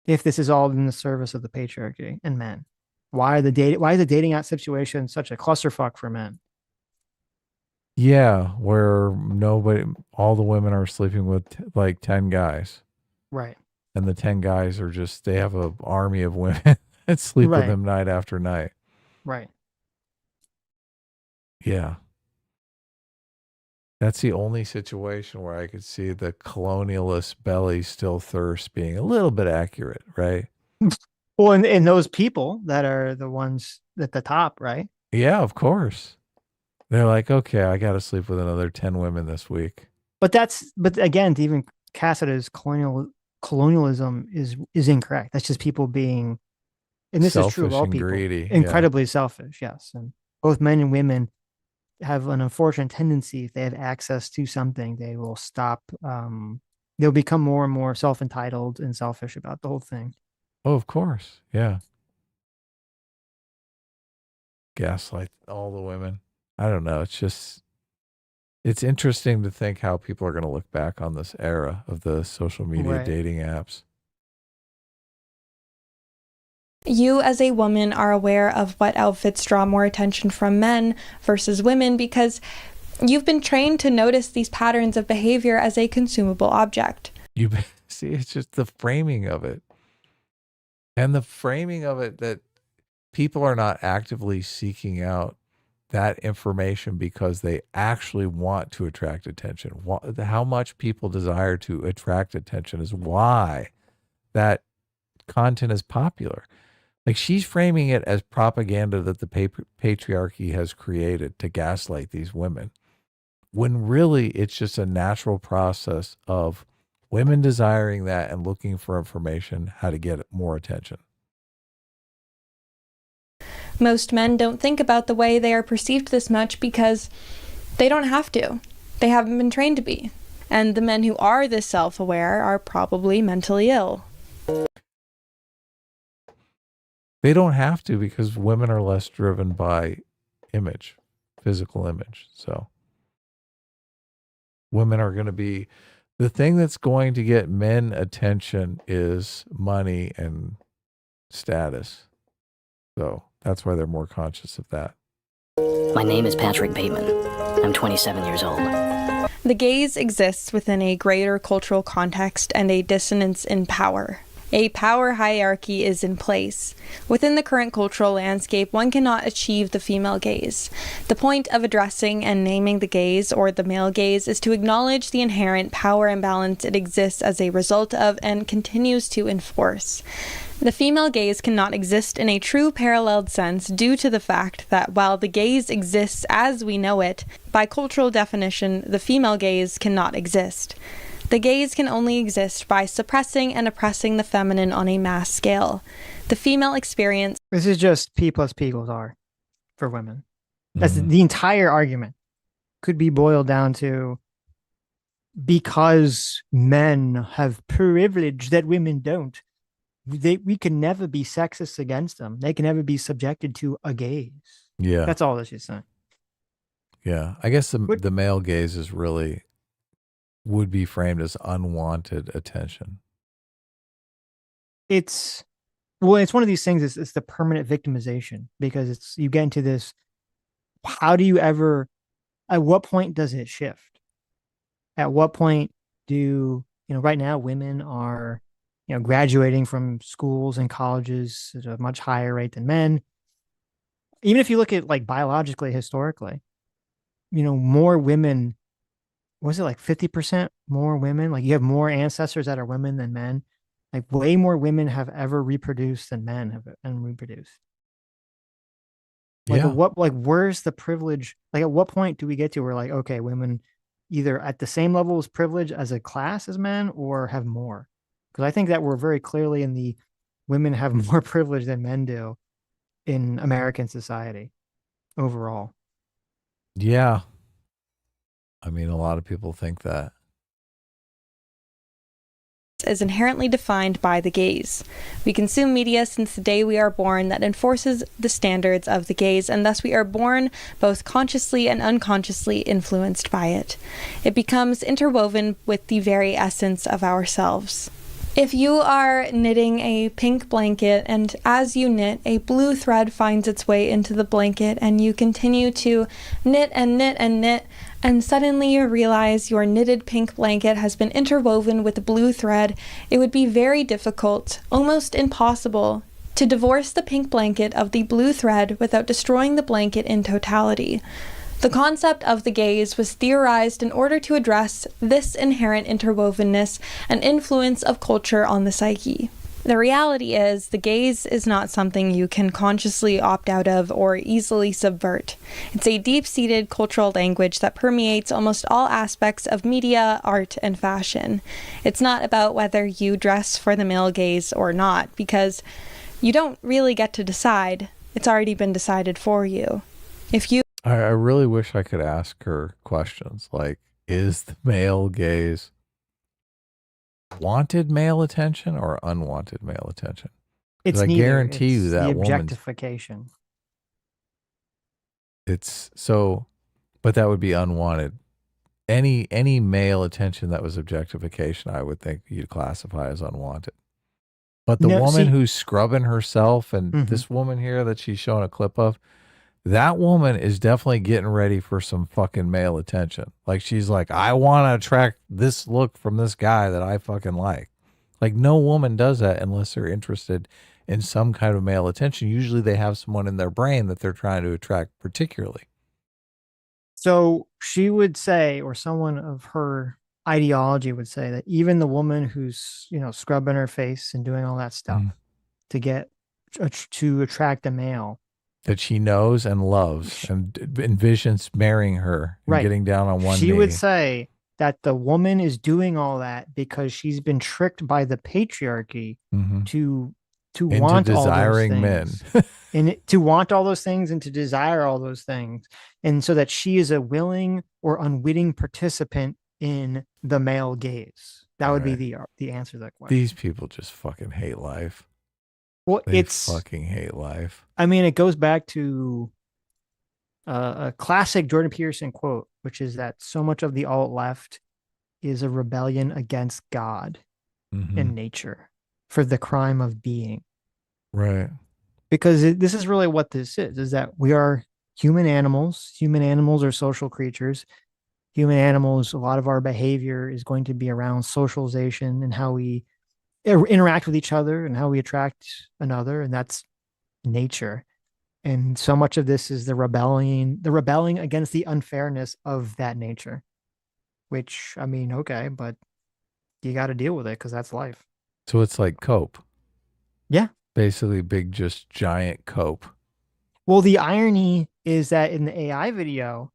If this is all in the service of the patriarchy and men, why is the dating app situation such a clusterfuck for men? Yeah, where all the women are sleeping with like 10 guys. Right. And the 10 guys are they have an army of women that sleep with them night after night. Right. Yeah. That's the only situation where I could see the colonialist belly still thirst being a little bit accurate, right? Well, and those people that are the ones at the top, right? Yeah, of course. They're like, okay, I got to sleep with another 10 women this week. But again, to even cast it as colonialism is incorrect. That's just people being, and this is true of Selfish all and people, greedy. incredibly selfish. Yes, and both men and women have an unfortunate tendency. If they have access to something, they will stop. They'll become more and more self-entitled and selfish about the whole thing. Oh, of course. Yeah. Gaslight all the women. I don't know. It's interesting to think how people are going to look back on this era of the social media Right. dating apps. You, as a woman, are aware of what outfits draw more attention from men versus women because you've been trained to notice these patterns of behavior as a consumable object. You see, it's just the framing of it. And the framing of it that people are not actively seeking out that information because they actually want to attract attention. How much people desire to attract attention is why that content is popular. Like, she's framing it as propaganda that the patriarchy has created to gaslight these women, when really it's just a natural process of women desiring that and looking for information, how to get more attention. Most men don't think about the way they are perceived this much because they don't have to. They haven't been trained to be. And the men who are this self-aware are probably mentally ill. They don't have to because women are less driven by image, physical image. So women are going to be, the thing that's going to get men attention is money and status. So that's why they're more conscious of that. My name is Patrick Bateman. I'm 27 years old. The gaze exists within a greater cultural context and a dissonance in power. A power hierarchy is in place. Within the current cultural landscape, one cannot achieve the female gaze. The point of addressing and naming the gaze, or the male gaze, is to acknowledge the inherent power imbalance it exists as a result of and continues to enforce. The female gaze cannot exist in a true paralleled sense due to the fact that while the gaze exists as we know it, by cultural definition, the female gaze cannot exist. The gaze can only exist by suppressing and oppressing the feminine on a mass scale. The female experience... This is just P plus P equals R for women. That's the entire argument. Could be boiled down to because men have privilege that women don't. We can never be sexist against them. They can never be subjected to a gaze. Yeah. That's all that she's saying. Yeah. I guess the male gaze is really would be framed as unwanted attention. It's one of these things. It's the permanent victimization, because you get into this. How do you ever, at what point does it shift? At what point right now women are, graduating from schools and colleges at a much higher rate than men. Even if you look at like biologically, historically, more women, was it like 50% more women? Like, you have more ancestors that are women than men. Like, way more women have ever reproduced than men have and reproduced. Like, Yeah. where's the privilege? Like, at what point do we get to where, like, okay, women either at the same level of privilege as a class as men or have more? Because I think that we're very clearly in the women have more privilege than men do in American society overall. Yeah. I mean, a lot of people think that. Is inherently defined by the gaze. We consume media since the day we are born that enforces the standards of the gaze, and thus we are born both consciously and unconsciously influenced by it. It becomes interwoven with the very essence of ourselves. If you are knitting a pink blanket, and as you knit, a blue thread finds its way into the blanket, and you continue to knit and knit and knit, and suddenly you realize your knitted pink blanket has been interwoven with a blue thread, it would be very difficult, almost impossible, to divorce the pink blanket of the blue thread without destroying the blanket in totality. The concept of the gaze was theorized in order to address this inherent interwovenness and influence of culture on the psyche. The reality is, the gaze is not something you can consciously opt out of or easily subvert. It's a deep-seated cultural language that permeates almost all aspects of media, art, and fashion. It's not about whether you dress for the male gaze or not, because you don't really get to decide. It's already been decided for you. I really wish I could ask her questions like, is the male gaze wanted male attention or unwanted male attention? It's I neither. guarantee It's you that the woman's objectification. it's so, but that would be unwanted. Any male attention that was objectification, I would think you'd classify as unwanted. But the No, woman see- who's scrubbing herself and Mhm. this woman here that she's showing a clip of, that woman is definitely getting ready for some fucking male attention. Like she's like, I want to attract this look from this guy that I fucking like. Like no woman does that unless they're interested in some kind of male attention. Usually they have someone in their brain that they're trying to attract particularly. So she would say, or someone of her ideology would say, that even the woman who's, scrubbing her face and doing all that stuff to get to attract a male, that she knows and loves and envisions marrying her and Right. getting down on one knee. she would say that the woman is doing all that because she's been tricked by the patriarchy Mhm. to Into want all those desiring men. things. And to want all those things and to desire all those things. And so that she is a willing or unwitting participant in the male gaze. That would be the answer to that question. These people just fucking hate life. Well, They it's fucking hate life. I mean, it goes back to a classic Jordan Peterson quote, which is that so much of the alt left is a rebellion against God Mhm. and nature for the crime of being. Right. Because this is really what this is that we are human animals. Human animals are social creatures. Human animals, a lot of our behavior is going to be around socialization and how we interact with each other and how we attract another. And that's nature. And so much of this is the rebelling against the unfairness of that nature, which, I mean, okay, but you got to deal with it because that's life. So it's like cope. Yeah. Basically big, just giant cope. Well, the irony is that in the AI video,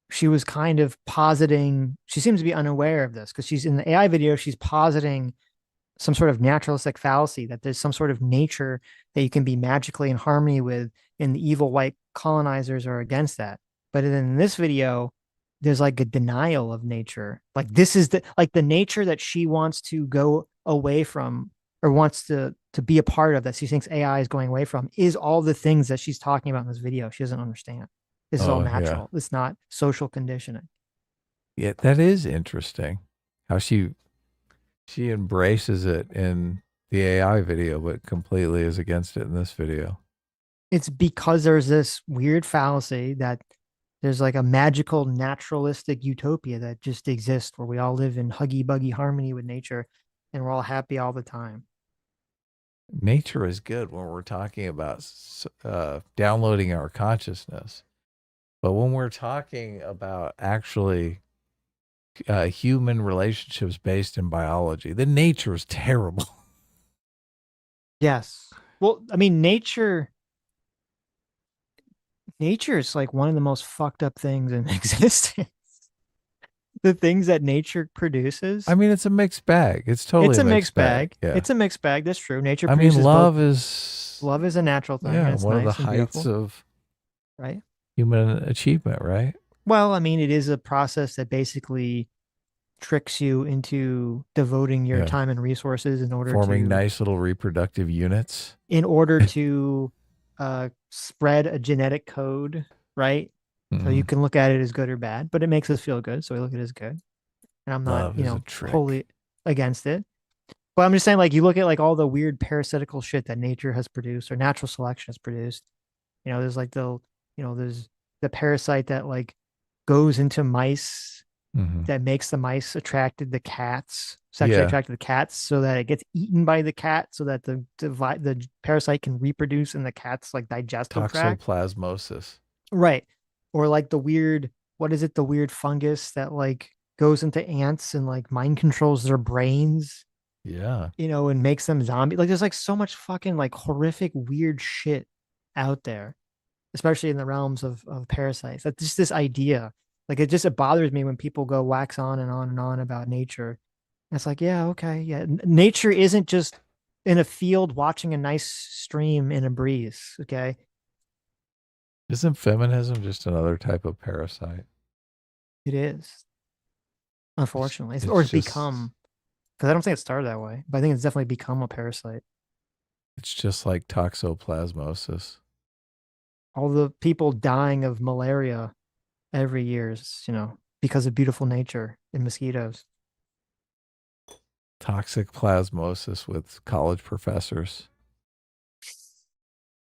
she was kind of positing, she seems to be unaware of this because she's in the AI video, she's positing some sort of naturalistic fallacy that there's some sort of nature that you can be magically in harmony with, and the evil white colonizers are against that. But in this video, there's like a denial of nature. Like this is the nature that she wants to go away from or wants to be a part of, that she thinks AI is going away from, is all the things that she's talking about in this video. She doesn't understand. This is all natural. Yeah. It's not social conditioning. Yeah, that is interesting. How she embraces it in the AI video, but completely is against it in this video. It's because there's this weird fallacy that there's like a magical naturalistic utopia that just exists where we all live in huggy-buggy harmony with nature and we're all happy all the time. Nature is good when we're talking about downloading our consciousness. But when we're talking about actually human relationships based in biology, then nature is terrible. Yes. Well, I mean, nature is like one of the most fucked up things in existence. The things that nature produces. I mean, it's a mixed bag. It's totally a mixed bag. Yeah. It's a mixed bag. That's true. Nature. I mean, love is a natural thing. Yeah, it's one nice of the heights beautiful, of right human achievement, right? Well, I mean, it is a process that basically tricks you into devoting your time and resources in order forming to nice little reproductive units in order to spread a genetic code, right? So you can look at it as good or bad, but it makes us feel good, so we look at it as good. And I'm not, wholly against it. But I'm just saying, like, you look at like all the weird parasitical shit that nature has produced or natural selection has produced. There's like there's the parasite that like goes into mice that makes the mice attracted to cats, sexually attracted to cats, so that it gets eaten by the cat, so that the parasite can reproduce in the cat's like digestive tract. Toxoplasmosis. Right. Or like the weird fungus that like goes into ants and like mind controls their brains Yeah. And makes them zombie. Like there's like so much fucking like horrific, weird shit out there, especially in the realms of parasites. That's just this idea. Like it bothers me when people go wax on and on and on about nature. And it's like, yeah, okay, yeah. Nature isn't just in a field watching a nice stream in a breeze. Okay. Isn't feminism just another type of parasite? It is, unfortunately. It's Or it's just, become, because I don't think it started that way, but I think it's definitely become a parasite. it's just like toxoplasmosis. All the people dying of malaria every year is, because of beautiful nature and mosquitoes. Toxic plasmosis with college professors.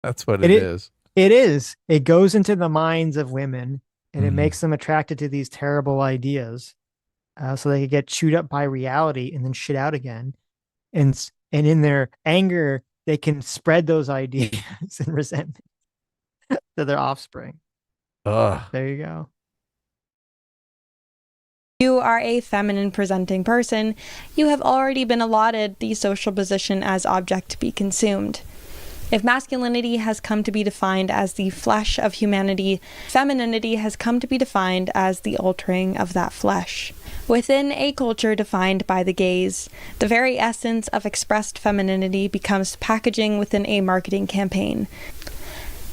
That's what It it is. is. It is. It goes into the minds of women and it Mhm. makes them attracted to these terrible ideas, so they could get chewed up by reality and then shit out again. And in their anger, they can spread those ideas and resentment to their offspring. Ugh. There you go. You are a feminine presenting person, you have already been allotted the social position as object to be consumed. If masculinity has come to be defined as the flesh of humanity, femininity has come to be defined as the altering of that flesh. Within a culture defined by the gaze, the very essence of expressed femininity becomes packaging within a marketing campaign,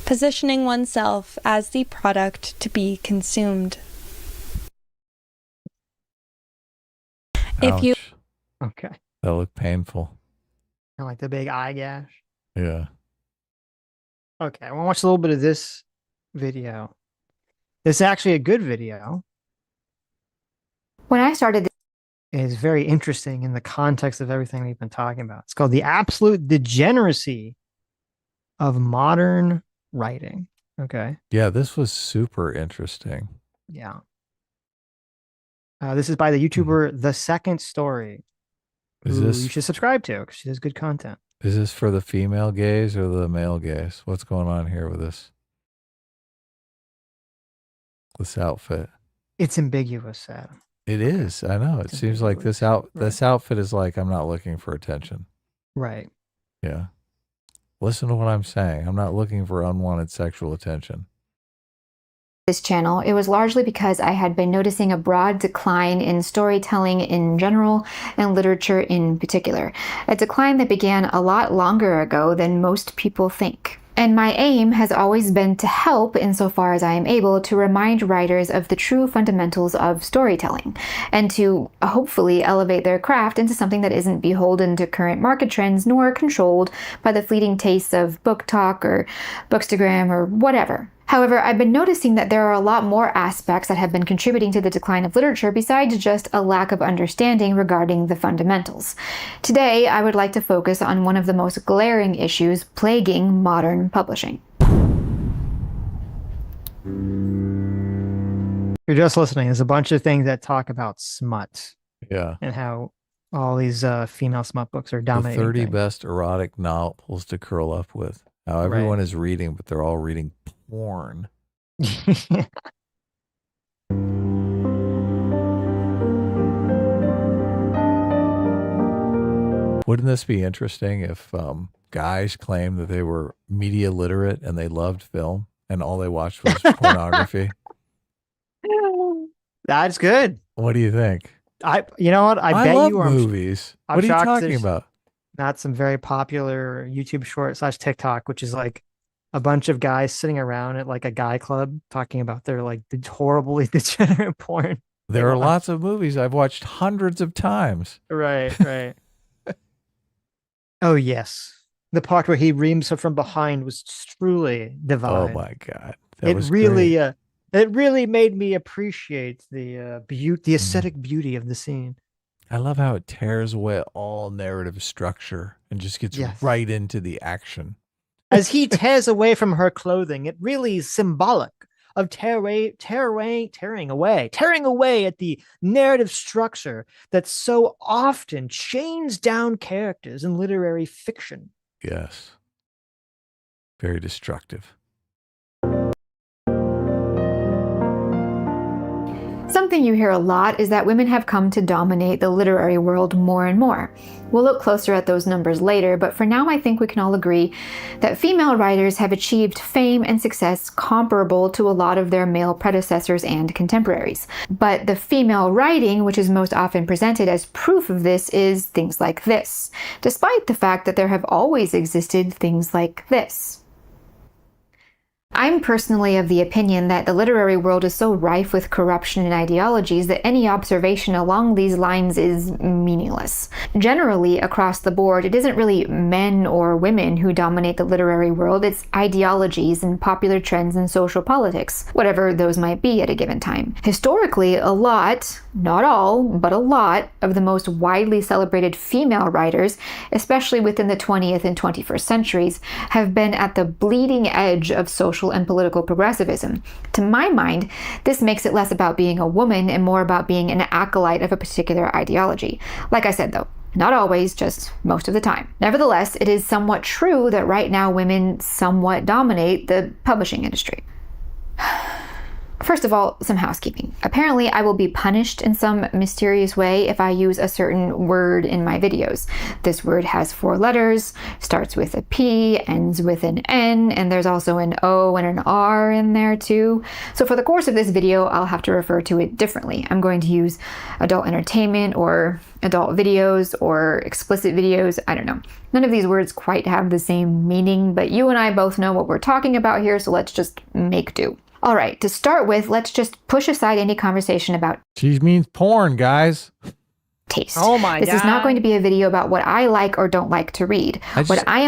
positioning oneself as the product to be consumed. If you Ouch. Okay. That looked painful. I like the big eye gash. Yeah. Okay, I want to watch a little bit of this video. This is actually a good video. When I started, It is very interesting in the context of everything we've been talking about. It's called The Absolute Degeneracy of Modern Writing. Okay. Yeah, this was super interesting. Yeah. This is by the YouTuber The Second Story, Is who this you should subscribe to because she does good content. is this for the female gaze or the male gaze? What's going on here with this outfit? It's ambiguous, Adam. It is. I know. It It's seems like ambiguous. this outfit is like, I'm not looking for attention. Right. Yeah. Listen to what I'm saying. I'm not looking for unwanted sexual attention. this channel, it was largely because I had been noticing a broad decline in storytelling in general and literature in particular. A decline that began a lot longer ago than most people think. And my aim has always been to help, insofar as I am able, to remind writers of the true fundamentals of storytelling, and to hopefully elevate their craft into something that isn't beholden to current market trends, nor controlled by the fleeting tastes of book talk or bookstagram or whatever. However, I've been noticing that there are a lot more aspects that have been contributing to the decline of literature besides just a lack of understanding regarding the fundamentals. Today, I would like to focus on one of the most glaring issues plaguing modern publishing. You're just listening. There's a bunch of things that talk about smut Yeah. and how all these female smut books are The dominating 30 things. best erotic novels to curl up with. Now everyone is reading, but they're all reading porn. Wouldn't this be interesting if guys claimed that they were media literate and they loved film and all they watched was pornography? That's good. What do you think? You know what? I bet love you are movies. I'm What are you shocked talking there's about? not some very popular YouTube short / TikTok, which is like a bunch of guys sitting around at like a guy club talking about their like horribly degenerate porn. There are lots of movies I've watched hundreds of times. Right. Oh yes, the part where he reams her from behind was truly divine. Oh my God, it was really, great. It really made me appreciate the the aesthetic beauty of the scene. I love how it tears away all narrative structure and just gets right into the action. As he tears away from her clothing, it really is symbolic of tearing away at the narrative structure that so often chains down characters in literary fiction. Yes. Very destructive. Something you hear a lot is that women have come to dominate the literary world more and more. We'll look closer at those numbers later, but for now I think we can all agree that female writers have achieved fame and success comparable to a lot of their male predecessors and contemporaries. But the female writing, which is most often presented as proof of this, is things like this, despite the fact that there have always existed things like this. I'm personally of the opinion that the literary world is so rife with corruption and ideologies that any observation along these lines is meaningless. Generally, across the board, it isn't really men or women who dominate the literary world, it's ideologies and popular trends in social politics, whatever those might be at a given time. Historically, a lot, not all, but a lot, of the most widely celebrated female writers, especially within the 20th and 21st centuries, have been at the bleeding edge of social and political progressivism. To my mind, this makes it less about being a woman and more about being an acolyte of a particular ideology. Like I said though, not always, just most of the time. Nevertheless, it is somewhat true that right now women somewhat dominate the publishing industry. First of all, some housekeeping. Apparently, I will be punished in some mysterious way if I use a certain word in my videos. This word has 4 letters, starts with a P, ends with an N, and there's also an O and an R in there too. So for the course of this video, I'll have to refer to it differently. I'm going to use adult entertainment or adult videos or explicit videos. I don't know. None of these words quite have the same meaning, but you and I both know what we're talking about here, so let's just make do. All right, to start with, let's just push aside any conversation about She means porn, guys. taste. Oh my This God. is not going to be a video about what I like or don't like to read.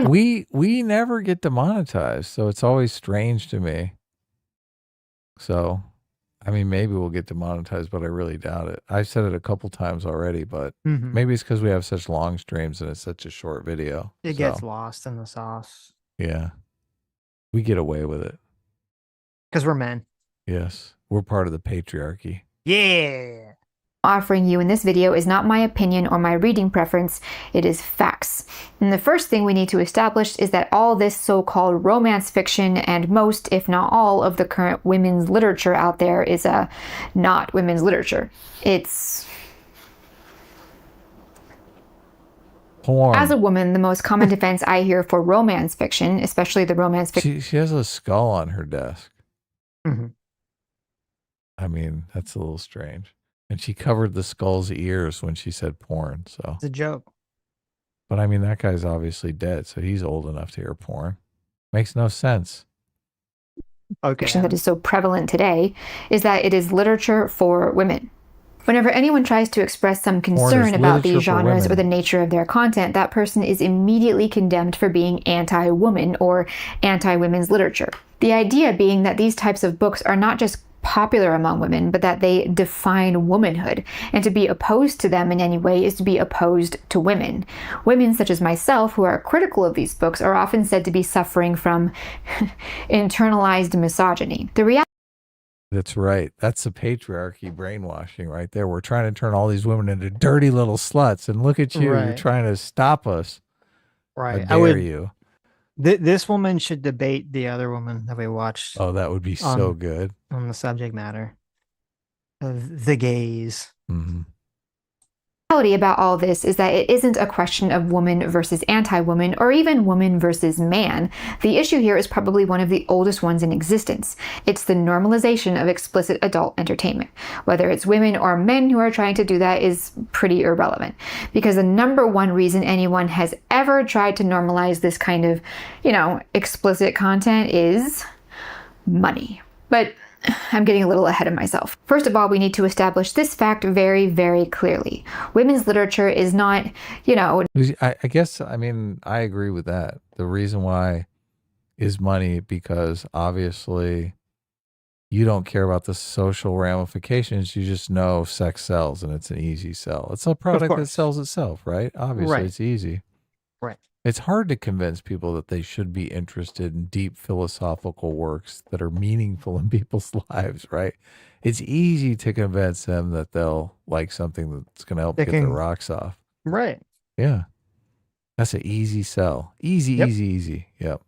We never get demonetized, so it's always strange to me. So, I mean, maybe we'll get demonetized, but I really doubt it. I've said it a couple times already, but maybe it's because we have such long streams and it's such a short video. It gets lost in the sauce. Yeah. We get away with it. Because we're men. Yes. We're part of the patriarchy. Yeah. offering you in this video is not my opinion or my reading preference, it is facts. And the first thing we need to establish is that all this so-called romance fiction and most, if not all, of the current women's literature out there is not women's literature. It's porn. As a woman, the most common defense I hear for romance fiction, especially the romance fiction. She has a skull on her desk. Mm-hmm. I mean, that's a little strange. And she covered the skull's ears when she said porn. So It's a joke. But I mean, that guy's obviously dead, so he's old enough to hear porn. Makes no sense. Okay. That is so prevalent today is that it is literature for women. Whenever anyone tries to express some concern about these genres or the nature of their content, that person is immediately condemned for being anti-woman or anti-women's literature. The idea being that these types of books are not just popular among women, but that they define womanhood, and to be opposed to them in any way is to be opposed to women. Women such as myself who are critical of these books are often said to be suffering from internalized misogyny. That's right. That's the patriarchy brainwashing right there. We're trying to turn all these women into dirty little sluts, and look at you. Right. You're trying to stop us. Right. How dare you? This woman should debate the other woman that we watched. Oh, that would be so good. On the subject matter of the gays. Mm-hmm. The reality about all this is that it isn't a question of woman versus anti-woman or even woman versus man. The issue here is probably one of the oldest ones in existence. It's the normalization of explicit adult entertainment. Whether it's women or men who are trying to do that is pretty irrelevant, because the number one reason anyone has ever tried to normalize this kind of, explicit content is money. But I'm getting a little ahead of myself. First of all, we need to establish this fact very, very clearly. Women's literature is not, I guess, I agree with that. The reason why is money, because obviously you don't care about the social ramifications. You just know sex sells and it's an easy sell. It's a product that sells itself, right? Obviously, It's easy. Right. It's hard to convince people that they should be interested in deep philosophical works that are meaningful in people's lives, right? It's easy to convince them that they'll like something that's going to help get their rocks off. Right. Yeah. That's an easy sell. Easy. Yep.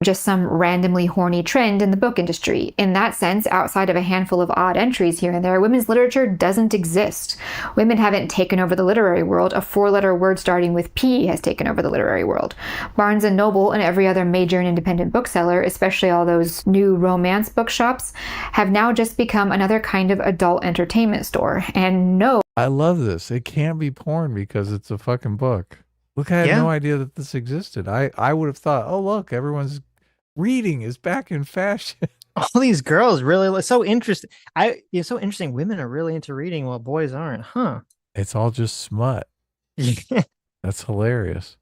just some randomly horny trend in the book industry. In that sense, outside of a handful of odd entries here and there, women's literature doesn't exist. Women haven't taken over the literary world. A 4-letter word starting with P has taken over the literary world. Barnes & Noble and every other major and independent bookseller, especially all those new romance bookshops, have now just become another kind of adult entertainment store. And no, I love this. It can't be porn because it's a fucking book. Look, I had no idea that this existed. I would have thought, oh, look, everyone's reading is back in fashion. All these girls really so interesting. It's so interesting. Women are really into reading while boys aren't, huh? It's all just smut. That's hilarious.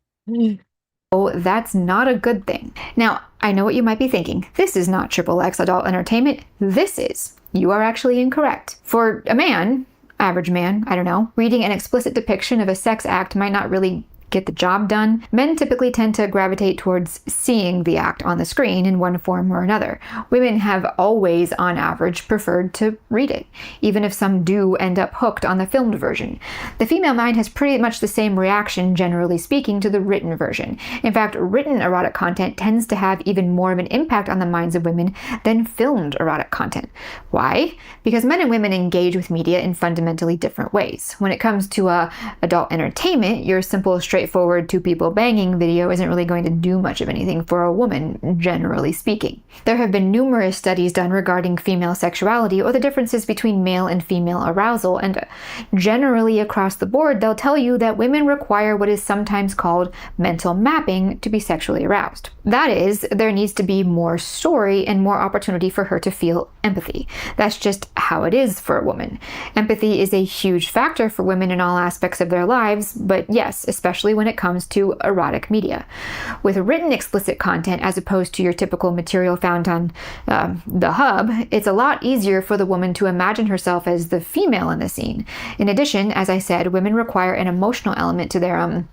Oh, that's not a good thing. Now, I know what you might be thinking. This is not XXX adult entertainment. This is. You are actually incorrect. For a man, average man, I don't know, reading an explicit depiction of a sex act might not really get the job done. Men typically tend to gravitate towards seeing the act on the screen in one form or another. Women have always, on average, preferred to read it, even if some do end up hooked on the filmed version. The female mind has pretty much the same reaction, generally speaking, to the written version. In fact, written erotic content tends to have even more of an impact on the minds of women than filmed erotic content. Why? Because men and women engage with media in fundamentally different ways. When it comes to adult entertainment, your simple, straightforward 2 people banging video isn't really going to do much of anything for a woman, generally speaking. There have been numerous studies done regarding female sexuality or the differences between male and female arousal, and generally across the board, they'll tell you that women require what is sometimes called mental mapping to be sexually aroused. That is, there needs to be more story and more opportunity for her to feel empathy. That's just how it is for a woman. Empathy is a huge factor for women in all aspects of their lives, but yes, especially when it comes to erotic media. With written explicit content as opposed to your typical material found on the hub, it's a lot easier for the woman to imagine herself as the female in the scene. In addition, as I said, women require an emotional element to their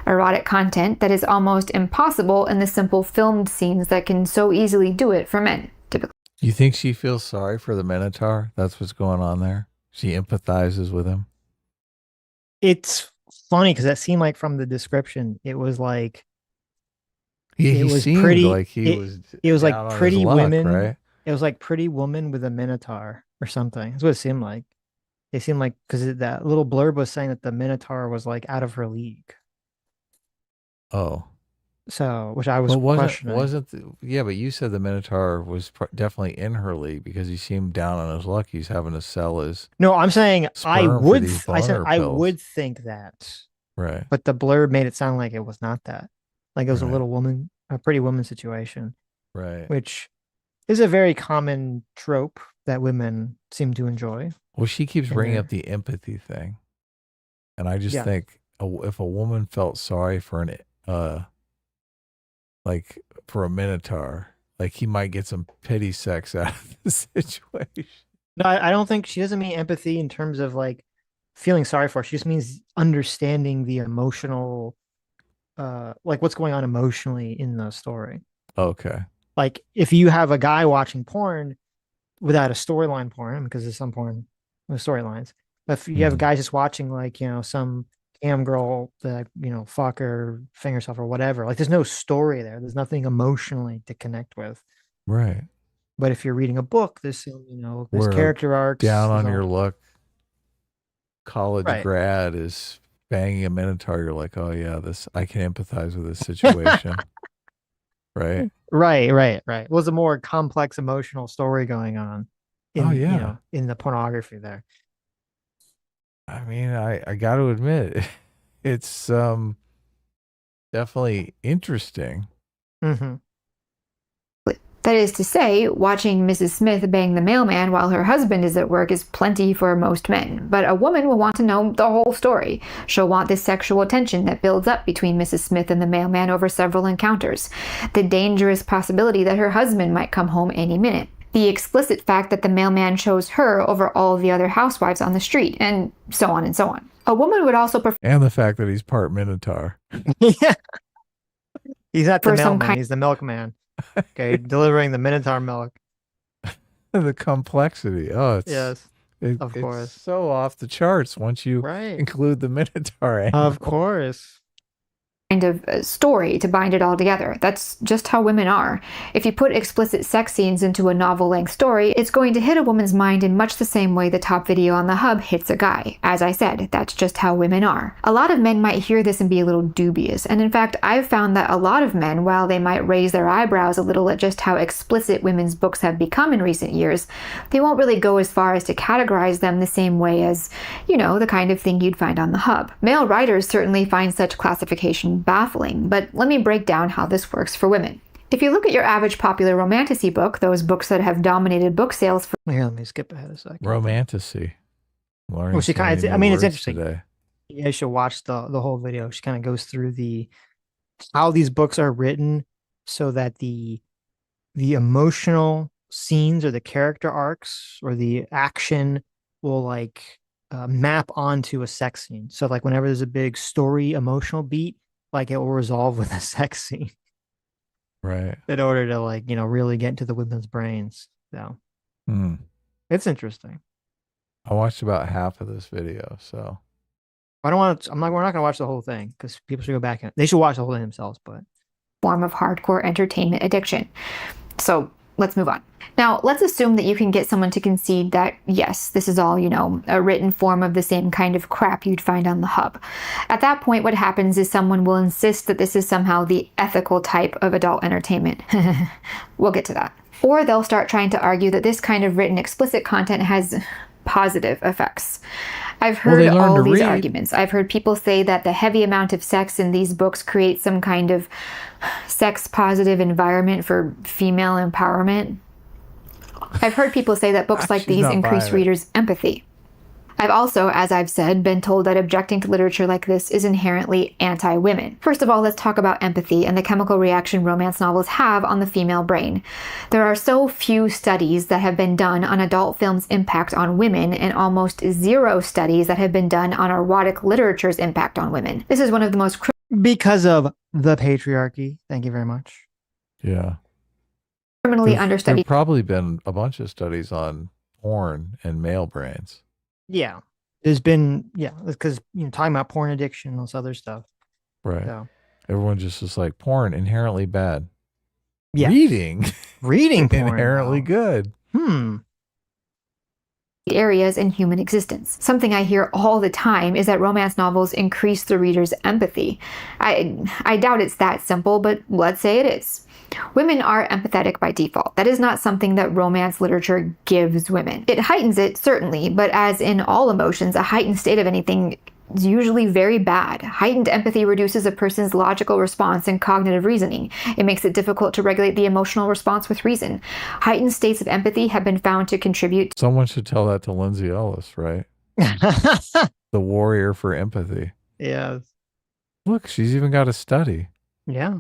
erotic content that is almost impossible in the simple filmed scenes that can so easily do it for men, typically. You think she feels sorry for the Minotaur? That's what's going on there? She empathizes with him? It's funny because that seemed like from the description, it was like He seemed pretty. like it was like down on Pretty his luck, Women. right? It was like Pretty Woman with a Minotaur or something. That's what it seemed like. It seemed like because that little blurb was saying that the Minotaur was like out of her league. Oh, so which I was but questioning. yeah, but you said the Minotaur was definitely in her league because he seemed down on his luck. He's having to sell his. No, I'm saying I said I pills. would think that. Right. But the blurb made it sound like it was not that. Like it was Right. a little woman, a Pretty Woman situation. Right. Which is a very common trope that women seem to enjoy. Well, she keeps bringing up the empathy thing. And I just think if a woman felt sorry for like for a Minotaur, like he might get some pity sex out of the situation. No, I don't think she doesn't mean empathy in terms of like feeling sorry for her. She just means understanding the emotional, like what's going on emotionally in the story. Okay. Like if you have a guy watching porn without a storyline porn, because there's some porn with storylines, but if you have guys just watching like, some cam girl that, fuck or finger herself or whatever, like there's no story there. There's nothing emotionally to connect with. Right. But if you're reading a book, there's character arcs. Down on your luck college grad is banging a Minotaur. You're like, oh yeah, I can empathize with this situation. Right. Right. Well, there's a more complex emotional story going on in the pornography there. I mean, I got to admit, it's definitely interesting. Mm-hmm. That is to say, watching Mrs. Smith bang the mailman while her husband is at work is plenty for most men. But a woman will want to know the whole story. She'll want this sexual tension that builds up between Mrs. Smith and the mailman over several encounters. The dangerous possibility that her husband might come home any minute. The explicit fact that the mailman chose her over all the other housewives on the street, and so on and so on. A woman would also prefer... And the fact that he's part Minotaur. Yeah. He's not the mailman, he's the milkman. Okay, delivering the Minotaur milk. The complexity. Oh, of course. It's so off the charts once you include the Minotaur. Of course. kind of story to bind it all together. That's just how women are. If you put explicit sex scenes into a novel-length story, it's going to hit a woman's mind in much the same way the top video on the hub hits a guy. As I said, that's just how women are. A lot of men might hear this and be a little dubious, and in fact, I've found that a lot of men, while they might raise their eyebrows a little at just how explicit women's books have become in recent years, they won't really go as far as to categorize them the same way as, you know, the kind of thing you'd find on the hub. Male writers certainly find such classification baffling, but let me break down how this works for women. If you look at your average popular romantasy book, those books that have dominated book sales for— Here, let me skip ahead a second. Romantasy. Well, she kind of, I mean, it's interesting. Today. You should watch the whole video. She kind of goes through how these books are written so that the emotional scenes or the character arcs or the action will like map onto a sex scene. So like whenever there's a big story emotional beat, like it will resolve with a sex scene. Right. In order to like, you know, really get into the women's brains. So it's interesting. I watched about half of this video, so we're not gonna watch the whole thing because people should go back and they should watch the whole thing themselves, but form of hardcore entertainment addiction. So let's move on. Now, let's assume that you can get someone to concede that, yes, this is all, you know, a written form of the same kind of crap you'd find on the hub. At that point, what happens is someone will insist that this is somehow the ethical type of adult entertainment. We'll get to that. Or they'll start trying to argue that this kind of written explicit content has positive effects. I've heard all these arguments. I've heard people say that the heavy amount of sex in these books creates some kind of sex-positive environment for female empowerment. I've heard people say that books like these increase readers' empathy. I've also, as I've said, been told that objecting to literature like this is inherently anti-women. First of all, let's talk about empathy and the chemical reaction romance novels have on the female brain. There are so few studies that have been done on adult film's impact on women and almost zero studies that have been done on erotic literature's impact on women. This is one of the most because of the patriarchy. Thank you very much. Yeah. Criminally understudied. There've probably been a bunch of studies on porn and male brains. Yeah, there's been, because, you know, talking about porn addiction and this other stuff. Right. So. Everyone just is like, porn, inherently bad. Yeah. Reading porn. Inherently good. Areas in human existence. Something I hear all the time is that romance novels increase the reader's empathy. I doubt it's that simple, but let's say it is. Women are empathetic by default. That is not something that romance literature gives women. It heightens it, certainly, but as in all emotions, a heightened state of anything is usually very bad. Heightened empathy reduces a person's logical response and cognitive reasoning. It makes it difficult to regulate the emotional response with reason. Heightened states of empathy have been found to contribute. Someone should tell that to Lindsay Ellis, right? The warrior for empathy. Yeah. Look, she's even got a study. Yeah.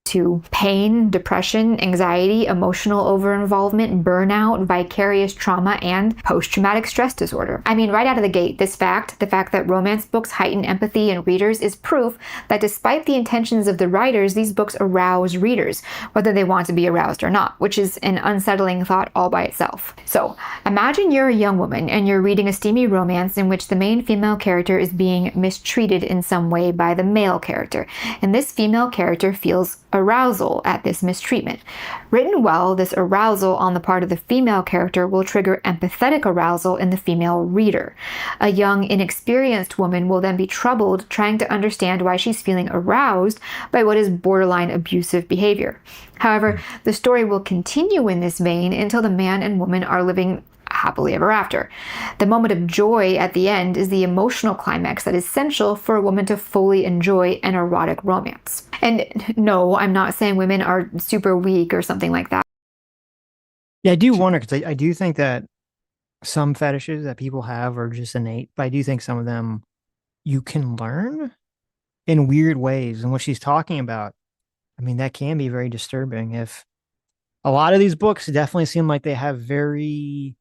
To pain, depression, anxiety, emotional overinvolvement, burnout, vicarious trauma, and post-traumatic stress disorder. I mean, right out of the gate, the fact that romance books heighten empathy in readers is proof that despite the intentions of the writers, these books arouse readers, whether they want to be aroused or not, which is an unsettling thought all by itself. So, imagine you're a young woman and you're reading a steamy romance in which the main female character is being mistreated in some way by the male character, and this female character feels arousal at this mistreatment. Written well, this arousal on the part of the female character will trigger empathetic arousal in the female reader. A young, inexperienced woman will then be troubled trying to understand why she's feeling aroused by what is borderline abusive behavior. However, the story will continue in this vein until the man and woman are living happily ever after. The moment of joy at the end is the emotional climax that is essential for a woman to fully enjoy an erotic romance. And no, I'm not saying women are super weak or something like that. Yeah, I do wonder, because I do think that some fetishes that people have are just innate, but I do think some of them you can learn in weird ways. And what she's talking about, I mean, that can be very disturbing. If a lot of these books definitely seem like they have very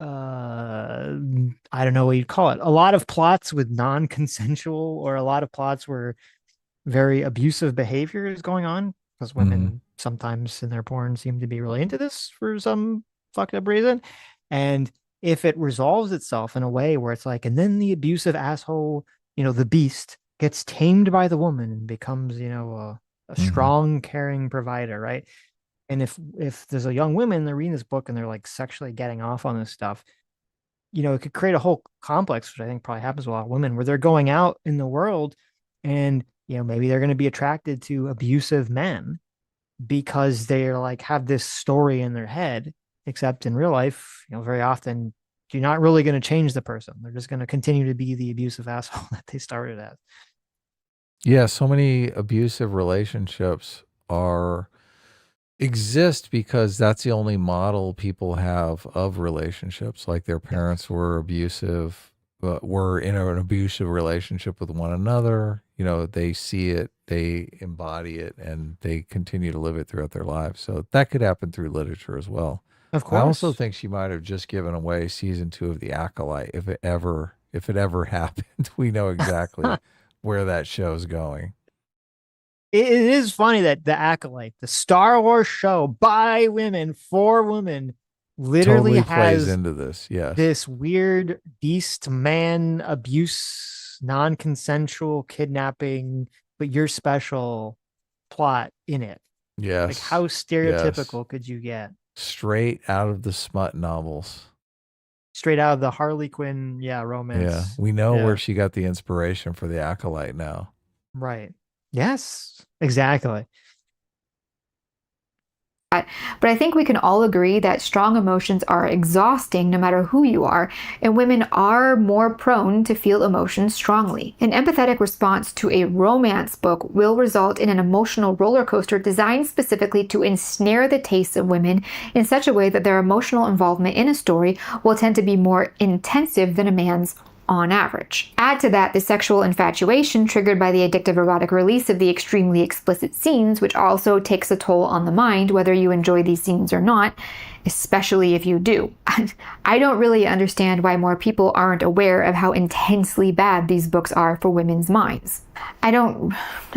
I don't know what you'd call it. A lot of plots with non-consensual, or a lot of plots where very abusive behavior is going on, because women sometimes in their porn seem to be really into this for some fucked up reason. And if it resolves itself in a way where it's like, and then the abusive asshole, you know, the beast gets tamed by the woman and becomes, a Mhm. strong, caring provider, right? And if there's a young woman, they're reading this book and they're like sexually getting off on this stuff, it could create a whole complex, which I think probably happens with a lot of women, where they're going out in the world and, maybe they're going to be attracted to abusive men because they're like have this story in their head, except in real life, very often you're not really going to change the person. They're just going to continue to be the abusive asshole that they started as. Yeah, so many abusive relationships are exist because that's the only model people have of relationships. Like their parents were abusive, were in an abusive relationship with one another. They see it, they embody it, and they continue to live it throughout their lives. So that could happen through literature as well. Of I also course. think she might have just given away season 2 of The Acolyte if it ever happened. We know exactly where that show's going. It is funny that the Acolyte, the Star Wars show by women for women, literally Totally plays has into this. Yes. this weird beast man abuse, non-consensual kidnapping, but you're special plot in it. Like, Yes. how Yes. stereotypical could you get? Straight out of the smut novels. Straight out of the Harley Quinn, Yeah. romance. We know Yeah, where she got the inspiration for The Acolyte now. right. Yes, exactly. But I think we can all agree that strong emotions are exhausting no matter who you are, and women are more prone to feel emotions strongly. An empathetic response to a romance book will result in an emotional roller coaster designed specifically to ensnare the tastes of women in such a way that their emotional involvement in a story will tend to be more intensive than a man's on average. Add to that the sexual infatuation triggered by the addictive erotic release of the extremely explicit scenes, which also takes a toll on the mind, whether you enjoy these scenes or not, especially if you do. I don't really understand why more people aren't aware of how intensely bad these books are for women's minds. I don't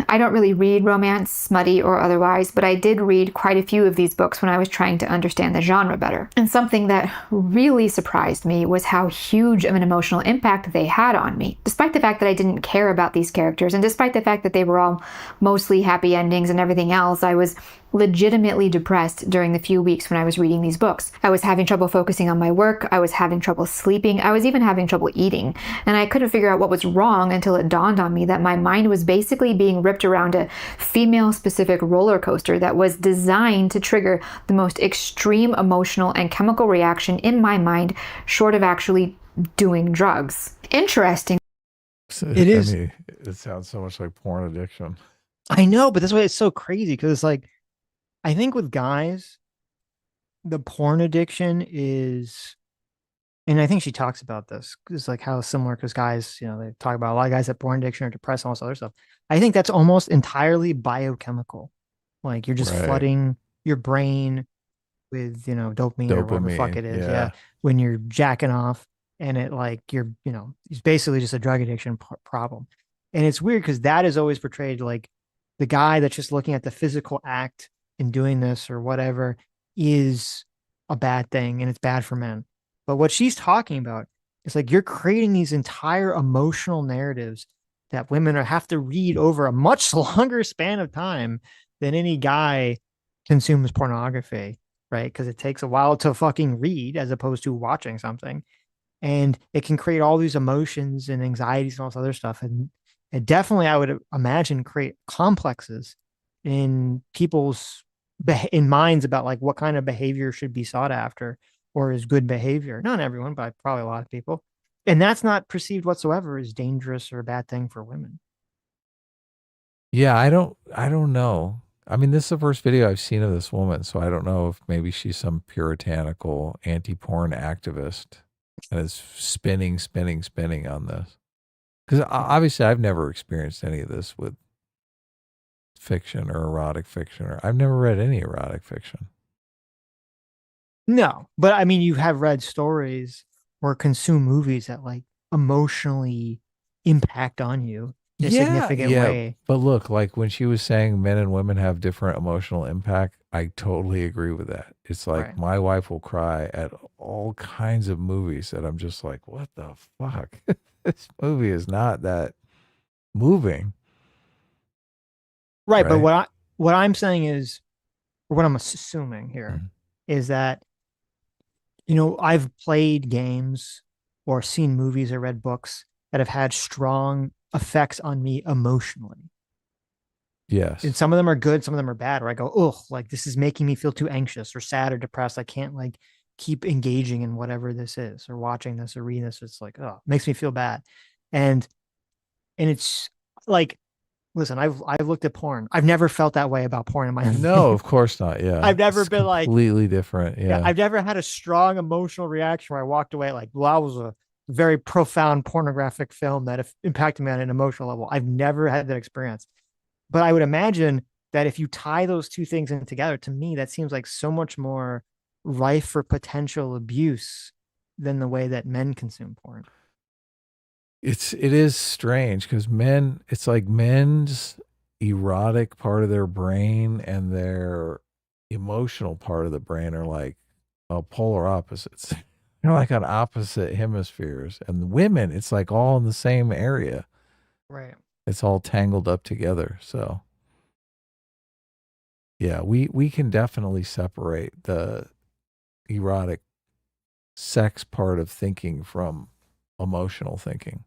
really read romance, smutty or otherwise, but I did read quite a few of these books when I was trying to understand the genre better. And something that really surprised me was how huge of an emotional impact they had on me. Despite the fact that I didn't care about these characters, and despite the fact that they were all mostly happy endings and everything else, I was legitimately depressed during the few weeks when I was reading these books. I was having trouble focusing on my work, I was having trouble sleeping, I was even having trouble eating, and I couldn't figure out what was wrong until it dawned on me that my mind was basically being ripped around a female-specific roller coaster that was designed to trigger the most extreme emotional and chemical reaction in my mind, short of actually doing drugs. Interesting. It is. I mean, it sounds so much like porn addiction. I know, but that's why it's so crazy, because it's like, I think with guys, the porn addiction is, and I think she talks about this, it's like how similar, because guys, they talk about a lot of guys have porn addiction or depressed and all this other stuff. I think that's almost entirely biochemical. Like, you're just Right. flooding your brain with, dopamine or whatever the fuck Dopamine. it is. Yeah. When you're jacking off, and it like, it's basically just a drug addiction problem. And it's weird because that is always portrayed like the guy that's just looking at the physical act and doing this or whatever is a bad thing and it's bad for men. But what she's talking about is like you're creating these entire emotional narratives that women have to read over a much longer span of time than any guy consumes pornography, right? Because it takes a while to fucking read as opposed to watching something. And it can create all these emotions and anxieties and all this other stuff. And it definitely, I would imagine, create complexes in people's in minds about like what kind of behavior should be sought after or is good behavior. Not everyone, but probably a lot of people. And that's not perceived whatsoever as dangerous or a bad thing for women. Yeah, I don't know. I mean, this is the first video I've seen of this woman, so I don't know if maybe she's some puritanical anti-porn activist and is spinning on this. Because obviously I've never experienced any of this with fiction or erotic fiction, or I've never read any erotic fiction. No, but I mean, you have read stories or consume movies that like emotionally impact on you in a significant way. But look, like when she was saying men and women have different emotional impact, I totally agree with that. It's like Right. my wife will cry at all kinds of movies that I'm just like, what the fuck? This movie is not that moving. Right, but Right. what I'm saying is, or what I'm assuming here, is that, you know, I've played games or seen movies or read books that have had strong effects on me emotionally. Yes. And some of them are good, some of them are bad, where I go, oh, like this is making me feel too anxious or sad or depressed. I can't like keep engaging in whatever this is or watching this or reading this. It's like, oh, it makes me feel bad. And it's like, listen, I've looked at porn. I've never felt that way about porn in my life. No, of course not. Yeah. I've never It's been like completely different. yeah, Yeah. I've never had a strong emotional reaction where I walked away like, well, that was a very profound pornographic film that impacted me on an emotional level. I've never had that experience. But I would imagine that if you tie those two things in together, to me, that seems like so much more rife for potential abuse than the way that men consume porn. It is strange because men, it's like men's erotic part of their brain and their emotional part of the brain are like polar opposites. They're like on opposite hemispheres. And women, it's like all in the same area. Right. It's all tangled up together. So yeah, we can definitely separate the erotic sex part of thinking from emotional thinking.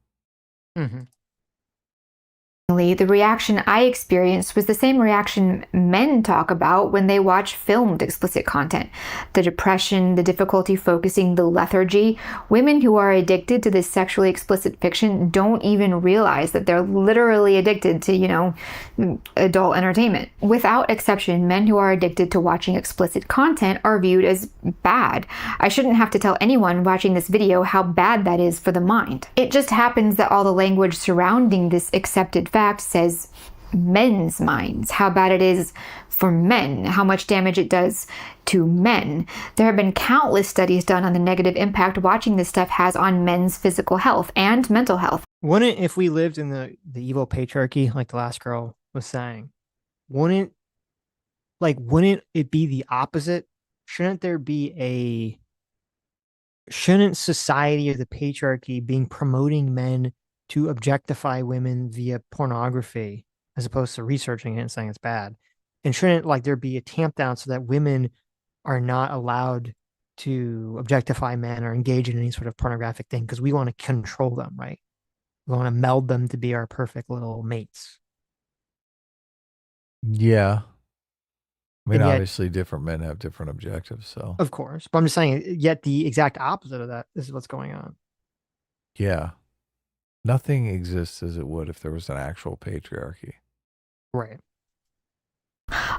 Mm-hmm. The reaction I experienced was the same reaction men talk about when they watch filmed explicit content. The depression, the difficulty focusing, the lethargy. Women who are addicted to this sexually explicit fiction don't even realize that they're literally addicted to, you know, adult entertainment. Without exception, men who are addicted to watching explicit content are viewed as bad. I shouldn't have to tell anyone watching this video how bad that is for the mind. It just happens that all the language surrounding this accepted fact says men's minds, how bad it is for men, how much damage it does to men. There have been countless studies done on the negative impact watching this stuff has on men's physical health and mental health. Wouldn't, if we lived in the evil patriarchy, like the last girl was saying, wouldn't it be the opposite? Shouldn't society or the patriarchy being promoting men to objectify women via pornography as opposed to researching it and saying it's bad? And shouldn't like there be a tamp down so that women are not allowed to objectify men or engage in any sort of pornographic thing because we want to control them, right? We want to meld them to be our perfect little mates. Yeah. I mean, And yet, obviously different men have different objectives. So of course, but I'm just saying, yet the exact opposite of that is what's going on. yeah, nothing exists as it would if there was an actual patriarchy. Right.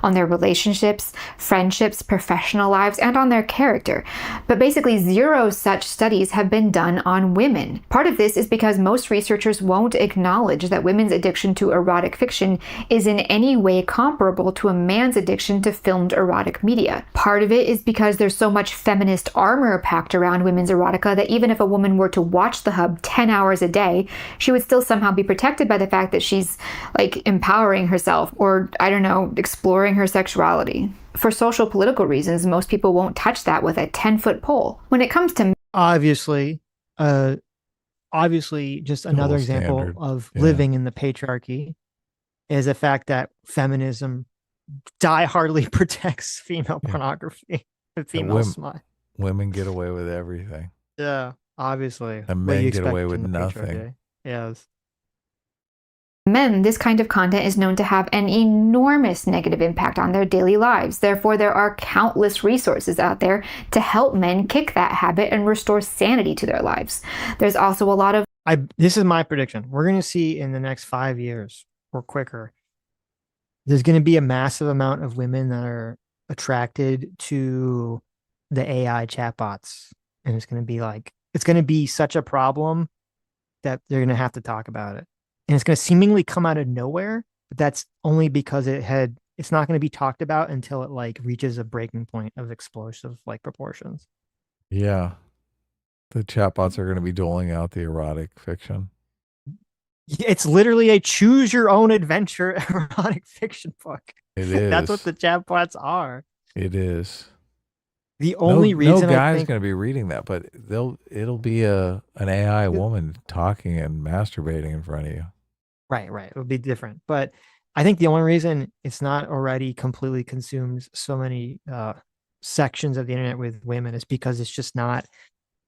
On their relationships, friendships, professional lives, and on their character. But basically 0 such studies have been done on women. Part of this is because most researchers won't acknowledge that women's addiction to erotic fiction is in any way comparable to a man's addiction to filmed erotic media. Part of it is because there's so much feminist armor packed around women's erotica that even if a woman were to watch the hub 10 hours a day, she would still somehow be protected by the fact that she's like empowering herself or, I don't know, exploring her sexuality. For social political reasons, most people won't touch that with a 10-foot pole. When it comes to obviously just another example standard. of Yeah. living in the patriarchy is the fact that feminism diehardly protects female pornography and female smut. Women get away with everything. Yeah, obviously. And What do you men get expect away in with the nothing. patriarchy? Yes. men, this kind of content is known to have an enormous negative impact on their daily lives. Therefore, there are countless resources out there to help men kick that habit and restore sanity to their lives. There's also a lot of this is my prediction. We're going to see in the next 5 years or quicker, there's going to be a massive amount of women that are attracted to the AI chatbots. And it's going to be such a problem that they're going to have to talk about it. And it's going to seemingly come out of nowhere, but that's only because it's not going to be talked about until it like reaches a breaking point of explosive like proportions. Yeah. The chatbots are going to be doling out the erotic fiction. It's literally a choose your own adventure erotic fiction book. It is. That's what the chatbots are. It is. The only reason no I guy's think going to be reading that, but it'll be an AI woman talking and masturbating in front of you. Right. It would be different. But I think the only reason it's not already completely consumed so many sections of the internet with women is because it's just not,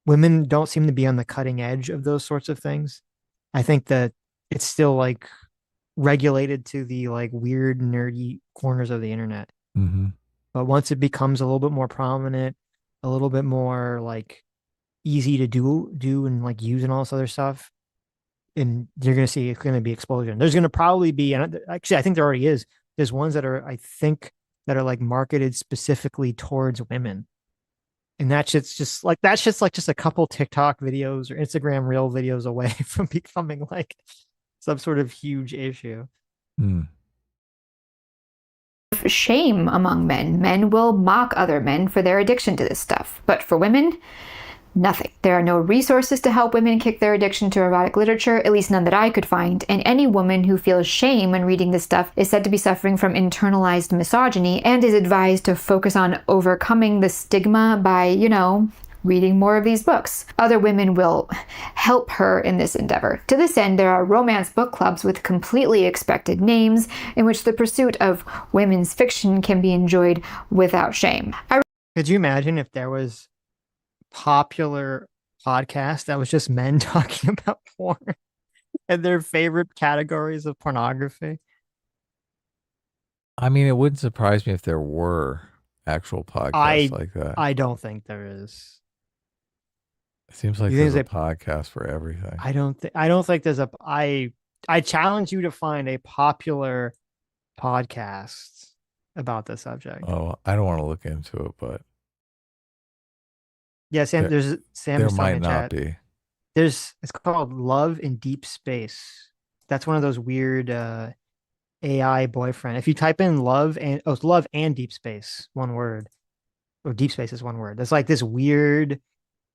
women don't seem to be on the cutting edge of those sorts of things. I think that it's still like regulated to the like weird, nerdy corners of the internet. Mm-hmm. But once it becomes a little bit more prominent, a little bit more like easy to do and like use and all this other stuff, and you're going to see it's going to be explosion. There's going to probably be, and actually, I think there already is. There's ones that are, I think, that are like marketed specifically towards women, and that shit's like just a couple TikTok videos or Instagram reel videos away from becoming like some sort of huge issue. Shame among men. Men will mock other men for their addiction to this stuff. But for women, nothing. There are no resources to help women kick their addiction to erotic literature, at least none that I could find. And any woman who feels shame when reading this stuff is said to be suffering from internalized misogyny and is advised to focus on overcoming the stigma by, reading more of these books. Other women will help her in this endeavor. To this end, there are romance book clubs with completely expected names in which the pursuit of women's fiction can be enjoyed without shame. Could you imagine if there was popular podcast that was just men talking about porn and their favorite categories of pornography? I mean, it wouldn't surprise me if there were actual podcasts like that. I don't think there is. It seems like there's a podcast for everything. I don't think there's a. I challenge you to find a popular podcast about the subject. Oh, I don't want to look into it, but yeah, Sam. There's Sam. There might not be. It's called Love in Deep Space. That's one of those weird AI boyfriend. If you type in it's love and deep space, one word, or deep space is one word. That's like this weird.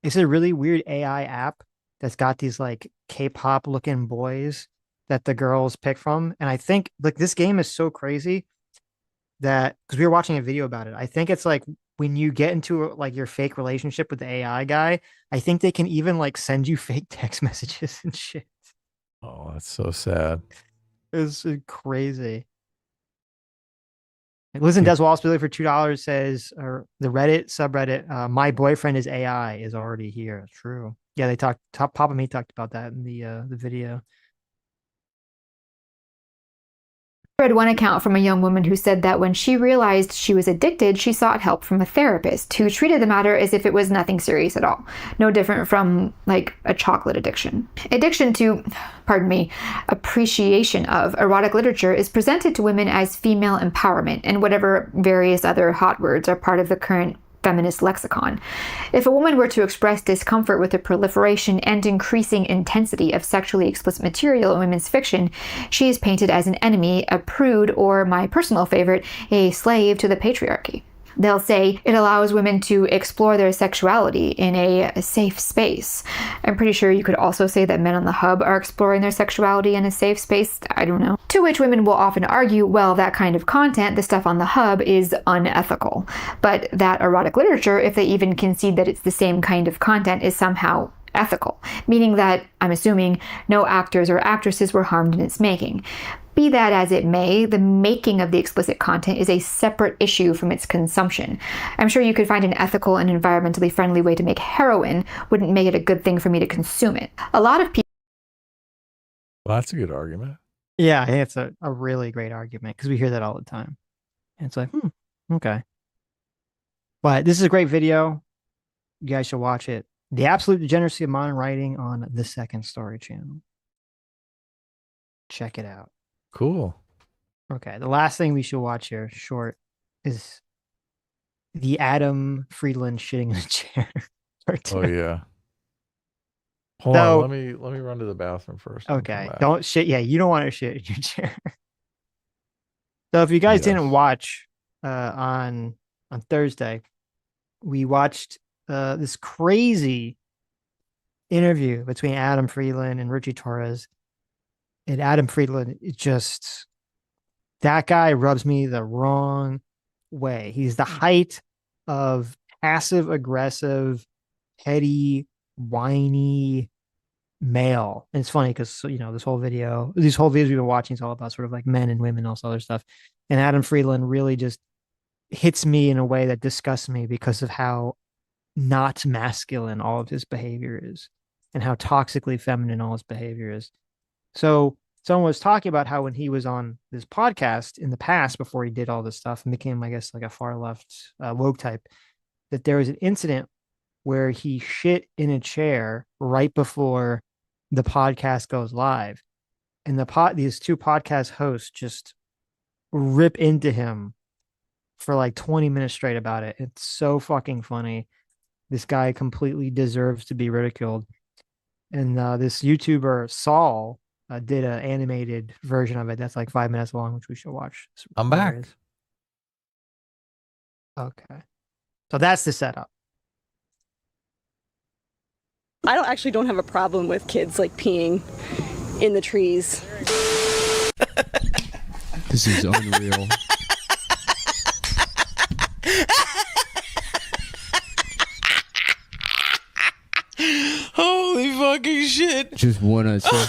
It's a really weird AI app that's got these like K-pop looking boys that the girls pick from. And I think like this game is so crazy that because we were watching a video about it, I think it's like when you get into like your fake relationship with the AI guy, I think they can even like send you fake text messages and shit. Oh, that's so sad. It's crazy. Listen, Des Wallace Billy for $2 says, or the Reddit subreddit, my boyfriend is AI is already here. True. Yeah, they Papa Me talked about that in the video. I read one account from a young woman who said that when she realized she was addicted, she sought help from a therapist who treated the matter as if it was nothing serious at all. No different from, like, a chocolate addiction. Addiction to, appreciation of erotic literature is presented to women as female empowerment and whatever various other hot words are part of the current feminist lexicon. If a woman were to express discomfort with the proliferation and increasing intensity of sexually explicit material in women's fiction, she is painted as an enemy, a prude, or, my personal favorite, a slave to the patriarchy. They'll say it allows women to explore their sexuality in a safe space. I'm pretty sure you could also say that men on the hub are exploring their sexuality in a safe space. I don't know. To which women will often argue, well, that kind of content, the stuff on the hub, is unethical. But that erotic literature, if they even concede that it's the same kind of content, is somehow ethical, meaning that, I'm assuming, no actors or actresses were harmed in its making. Be that as it may, the making of the explicit content is a separate issue from its consumption. I'm sure you could find an ethical and environmentally friendly way to make heroin, wouldn't make it a good thing for me to consume it. A lot of people... Well, that's a good argument. Yeah, I think it's a really great argument because we hear that all the time. And it's like, okay. But this is a great video. You guys should watch it. The Absolute Degeneracy of Modern Writing on the Second Story channel. Check it out. Cool. Okay, the last thing we should watch here, short, is the Adam Friedland shitting in a chair. Oh yeah. Hold on, let me run to the bathroom first. Okay, don't shit. Yeah, you don't want to shit in your chair. So if you guys didn't watch on Thursday, we watched this crazy interview between Adam Friedland and Richie Torres. And Adam Friedland, that guy rubs me the wrong way. He's the height of passive aggressive, petty, whiny male. And it's funny because, you know, these whole videos we've been watching is all about sort of like men and women and all this other stuff. And Adam Friedland really just hits me in a way that disgusts me because of how not masculine all of his behavior is and how toxically feminine all his behavior is. So someone was talking about how when he was on this podcast in the past, before he did all this stuff and became, I guess, like a far left woke type, that there was an incident where he shit in a chair right before the podcast goes live. And these two podcast hosts just rip into him for like 20 minutes straight about it. It's so fucking funny. This guy completely deserves to be ridiculed. And this YouTuber, Saul, did an animated version of it that's like 5 minutes long, which we should watch. I'm back. Okay. So that's the setup. I don't have a problem with kids like peeing in the trees. This is unreal. Holy fucking shit. Just wanna say.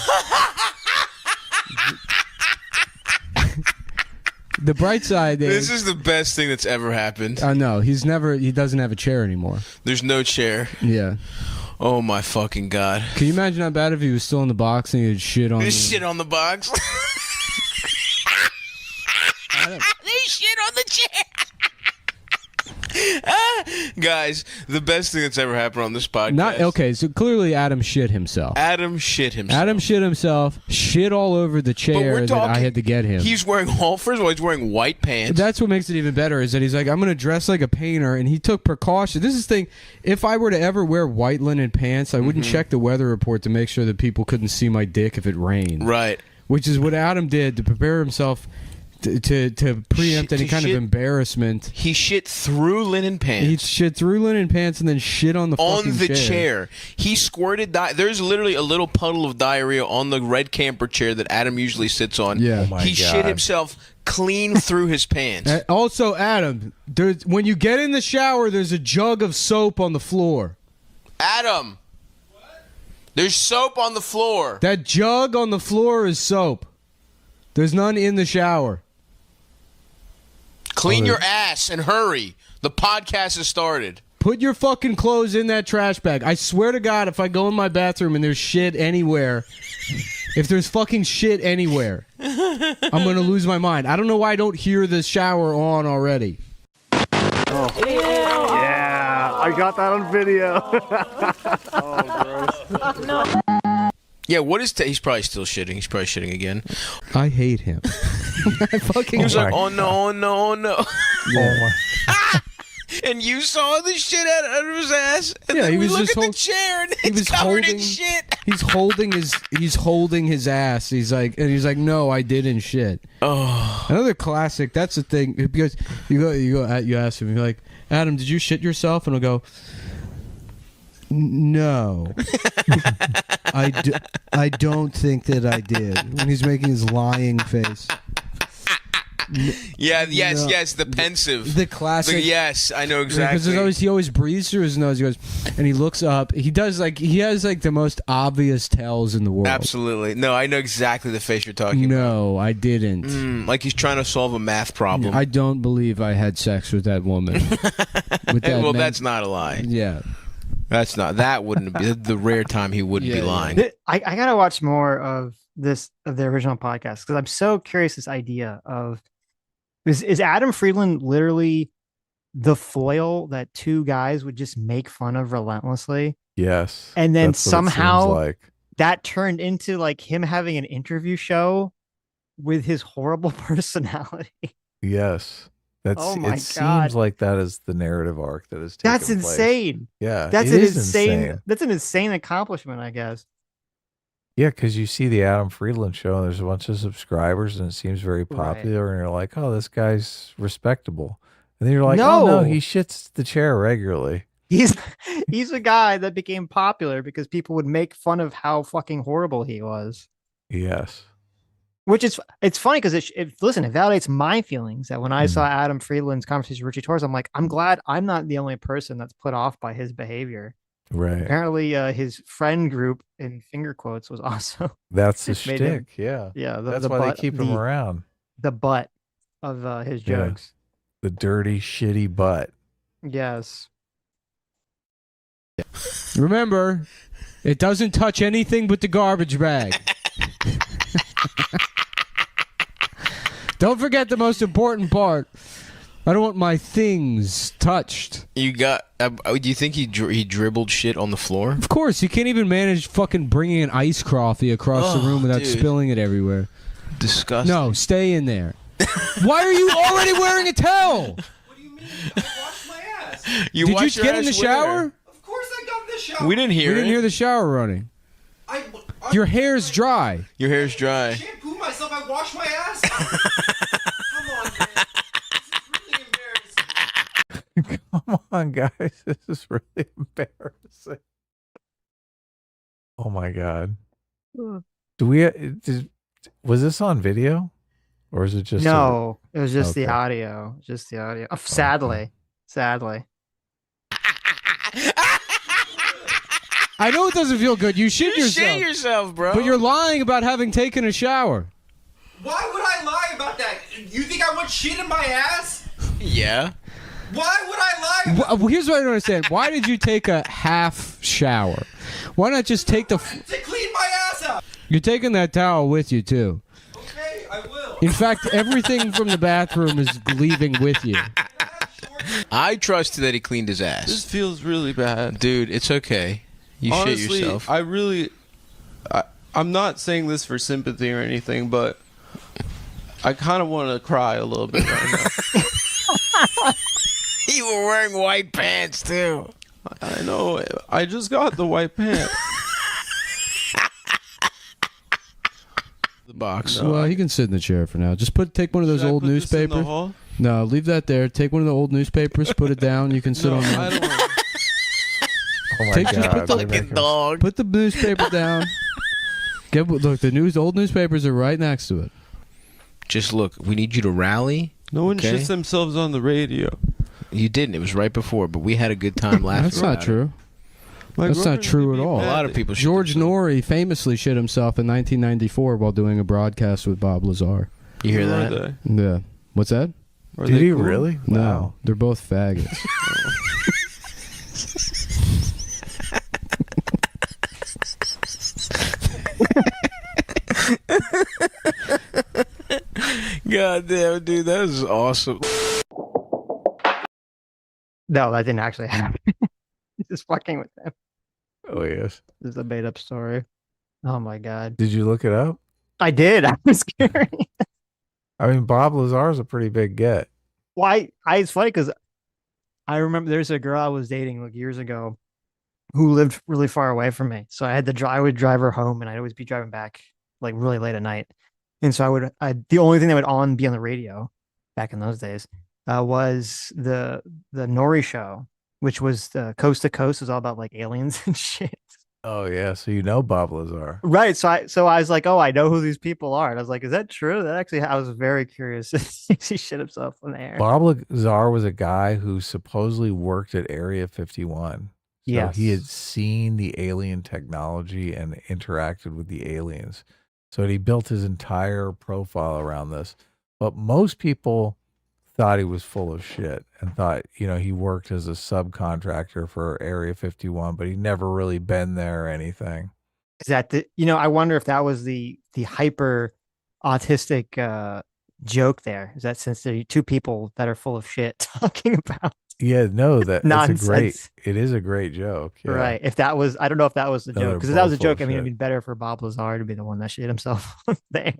The bright side is... This is the best thing that's ever happened. I know. He doesn't have a chair anymore. There's no chair. Yeah. Oh my fucking god. Can you imagine how bad if he was still in the box and he had shit on shit on the box? They shit on the chair. Guys, the best thing that's ever happened on this podcast. Okay, so clearly Adam shit himself. Adam shit himself. Shit all over the chair that I had to get him. He's wearing first of all, he's wearing white pants. That's what makes it even better, is that he's like, I'm going to dress like a painter, and he took precaution. This is the thing, if I were to ever wear white linen pants, I wouldn't check the weather report to make sure that people couldn't see my dick if it rained. Right. Which is what Adam did to prepare himself to preempt any kind of embarrassment. He shit through linen pants. He shit through linen pants and then shit on the fucking chair. He squirted there's literally a little puddle of diarrhea on the red camper chair that Adam usually sits on. Yeah. Oh my God. Shit himself clean through his pants. Also, Adam, when you get in the shower, there's a jug of soap on the floor. Adam, there's soap on the floor. That jug on the floor is soap. There's none in the shower. Clean your ass and hurry. The podcast has started. Put your fucking clothes in that trash bag. I swear to God, if I go in my bathroom and there's shit anywhere, if there's fucking shit anywhere, I'm going to lose my mind. I don't know why I don't hear the shower on already. Oh. Yeah, I got that on video. Oh, gross. No. Yeah, what is... he's probably still shitting. He's probably shitting again. I hate him. He was like, oh no, oh no, oh no. Yeah. And you saw the shit out of his ass. And yeah, then he we was look just at the chair and it's covered in shit. He's holding his ass. He's like, no, I didn't shit. Oh, another classic. That's the thing, because you ask him, you're like, Adam, did you shit yourself? And he'll go, no. I don't think that I did. When he's making his lying face. Yes, the pensive. The classic. Yes, I know exactly. Because he always breathes through his nose. He goes, and he looks up. He has the most obvious tells in the world. Absolutely. No, I know exactly the face you're talking about. No, I didn't. Like he's trying to solve a math problem. I don't believe I had sex with that woman. That's not a lie. Yeah. That wouldn't be the rare time he wouldn't be lying. I gotta watch more of the original podcast because I'm so curious. This idea of is Adam Friedland literally the foil that two guys would just make fun of relentlessly? Yes. And then somehow that turned into like him having an interview show with his horrible personality. Yes. It God. seems like that is the narrative arc that is taking That's insane. Place. Yeah. That's insane. That's an insane accomplishment, I guess. Yeah, because you see the Adam Friedland show and there's a bunch of subscribers and it seems very popular, right. And you're like, oh, this guy's respectable. And then you're like, oh no, he shits the chair regularly. He's a guy that became popular because people would make fun of how fucking horrible he was. Yes. Which it's funny because it validates my feelings that when I saw Adam Friedland's conversation with Richie Torres, I'm like, I'm glad I'm not the only person that's put off by his behavior. Right. Apparently, his friend group in finger quotes was also That's the made him- shtick. Yeah. yeah. That's why they keep him around. The butt of his Yeah. jokes. The dirty, shitty butt. Yes. Remember, it doesn't touch anything but the garbage bag. Don't forget the most important part. I don't want my things touched. You got? Do you think he dribbled shit on the floor? Of course, you can't even manage fucking bringing an iced coffee across the room without spilling it everywhere. Disgusting. No, stay in there. Why are you already wearing a towel? What do you mean? I washed my ass. Did you get in the shower? Of course I got in the shower. We didn't hear. We didn't hear the shower running. Your hair's dry. Your hair's dry. I shampoo myself. I wash my ass. Come on, man. Come on, guys. This is really embarrassing. Oh my god. Was this on video? Or is it just No, it was just the Okay. audio. Just the audio. Sadly. I know it doesn't feel good. You shit You yourself. shit yourself, bro. But you're lying about having taken a shower. Why would I lie about that? You think I want shit in my ass? Yeah. Why would I lie? Well, here's what I don't understand. Why did you take a half shower? Why not just take the... To clean my ass out. You're taking that towel with you, too. Okay, I will. In fact, everything from the bathroom is leaving with you. I trust that he cleaned his ass. This feels really bad. Dude, it's okay. You Honestly, shit yourself. I'm not saying this for sympathy or anything, but I kind of want to cry a little bit right now. You were wearing white pants, too. I know. I just got the white pants. The box. Well, he can sit in the chair for now. Just take one of those Should I old put this in the newspapers. hall? No, leave that there. Take one of the old newspapers, put it down. You can sit on I that. don't want Oh my Take- god. put the- they're making- Dog. Put the newspaper down. Look, the old newspapers are right next to it. Just look, we need you to rally. No one Okay. shits themselves on the radio. You didn't. It was right before, but we had a good time laughing. That's not about it. true. My That's not girlfriend's true gonna at be all. A mad lot of that- people. George Norrie famously shit himself in 1994 while doing a broadcast with Bob Lazar. You hear Who that? are they? Yeah. What's that? Are Did they he cool? really? No, Wow. they're both faggots. God damn, dude, that was awesome. No, that didn't actually happen. Just fucking with them. Oh yes. This is a made up story. Oh my god. Did you look it up? I did. I was scared. I mean, Bob Lazar's a pretty big get. Why? It's funny because I remember there's a girl I was dating like years ago who lived really far away from me. So I had to drive. I would drive her home, and I'd always be driving back like really late at night. And so the only thing that would be on the radio back in those days was the Nori show, which was the Coast to Coast. It was all about like aliens and shit. Oh yeah, so you know Bob Lazar. Right. So I was like, oh, I know who these people are. And I was like, is that true? That actually, I was very curious. He shit himself in the air. Bob Lazar was a guy who supposedly worked at Area 51. So Yes. he had seen the alien technology and interacted with the aliens. So he built his entire profile around this. But most people thought he was full of shit and thought, he worked as a subcontractor for Area 51, but he'd never really been there or anything. Is that I wonder if that was the hyper autistic joke there. Is that since there are two people that are full of shit talking about Yeah, no, that's nonsense. it is a great joke. Yeah. Right. If that was, I don't know if that was the No, joke. they're Because if that was a both full joke, of I mean, it'd shit. be better for Bob Lazar to be the one that shit himself there.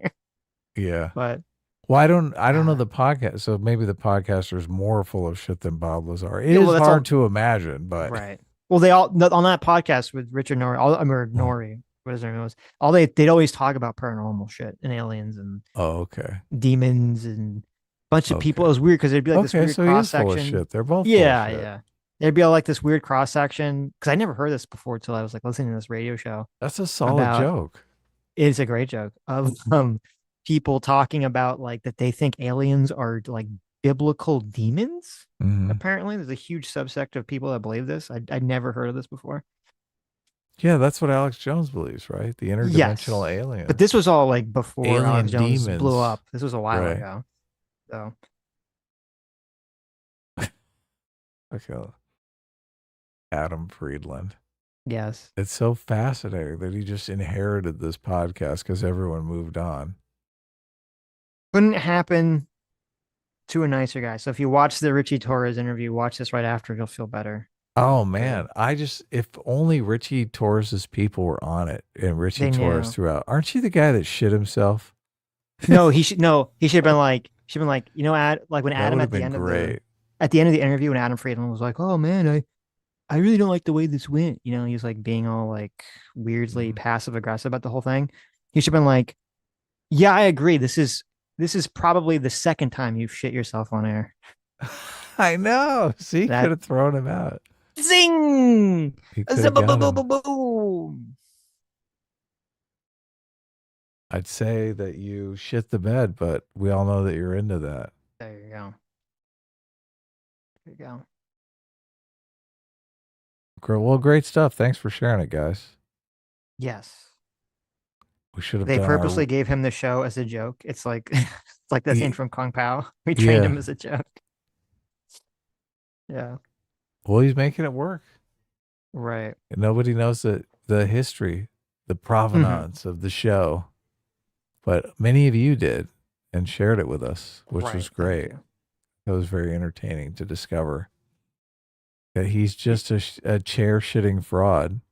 Yeah. But Well, I don't know the podcast, so maybe the podcaster is more full of shit than Bob Lazar. It Yeah, is well, that's hard all- to imagine, but right. Well, they all on that podcast with Richard Norrie, Norrie, what his name was. They'd always talk about paranormal shit and aliens and oh, okay. demons and a bunch of people. It was weird because it'd be like this Okay, weird so he cross is full of section. shit. They're both Yeah, full of shit. yeah. There'd be like this weird cross section because I never heard this before until I was like listening to this radio show. That's a solid joke. It's a great joke of people talking about like that they think aliens are like biblical demons. Mhm. Apparently, there's a huge subsect of people that believe this. I'd never heard of this before. Yeah, that's what Alex Jones believes, right? The interdimensional alien. But this was all like before Alien Alex Jones demons. blew up. This was a while Right. ago. So Okay. Adam Friedland. yes. It's so fascinating that he just inherited this podcast because everyone moved on. Couldn't happen to a nicer guy. So if you watch the Richie Torres interview, watch this right after, you'll feel better. Oh man, if only Richie Torres's people were on it and Richie They Torres knew. threw out. Aren't you the guy that shit himself? No, he should have been like, you know, like when That Adam would at have the been end great. of the interview, when Adam Friedland was like, "Oh man, I really don't like the way this went," you know, he was like being all like weirdly passive aggressive about the whole thing. He should have been like, "Yeah, I agree. This is probably the second time you've shit yourself on air." I know. See, That- could have thrown him out. Zing! He could have got him. Boom! I'd say that you shit the bed, but we all know that you're into that. There you go. There you go. Well, great stuff. Thanks for sharing it, guys. Yes. We should have They done purposely gave him the show as a joke. It's like it's like that Ye- scene from Kung Pao. We trained Yeah. him as a joke. Yeah. Well, he's making it work. Right. And nobody knows the history, the provenance of the show. But many of you did and shared it with us, which Right, was thank great. you. It was very entertaining to discover that he's just a chair-shitting fraud.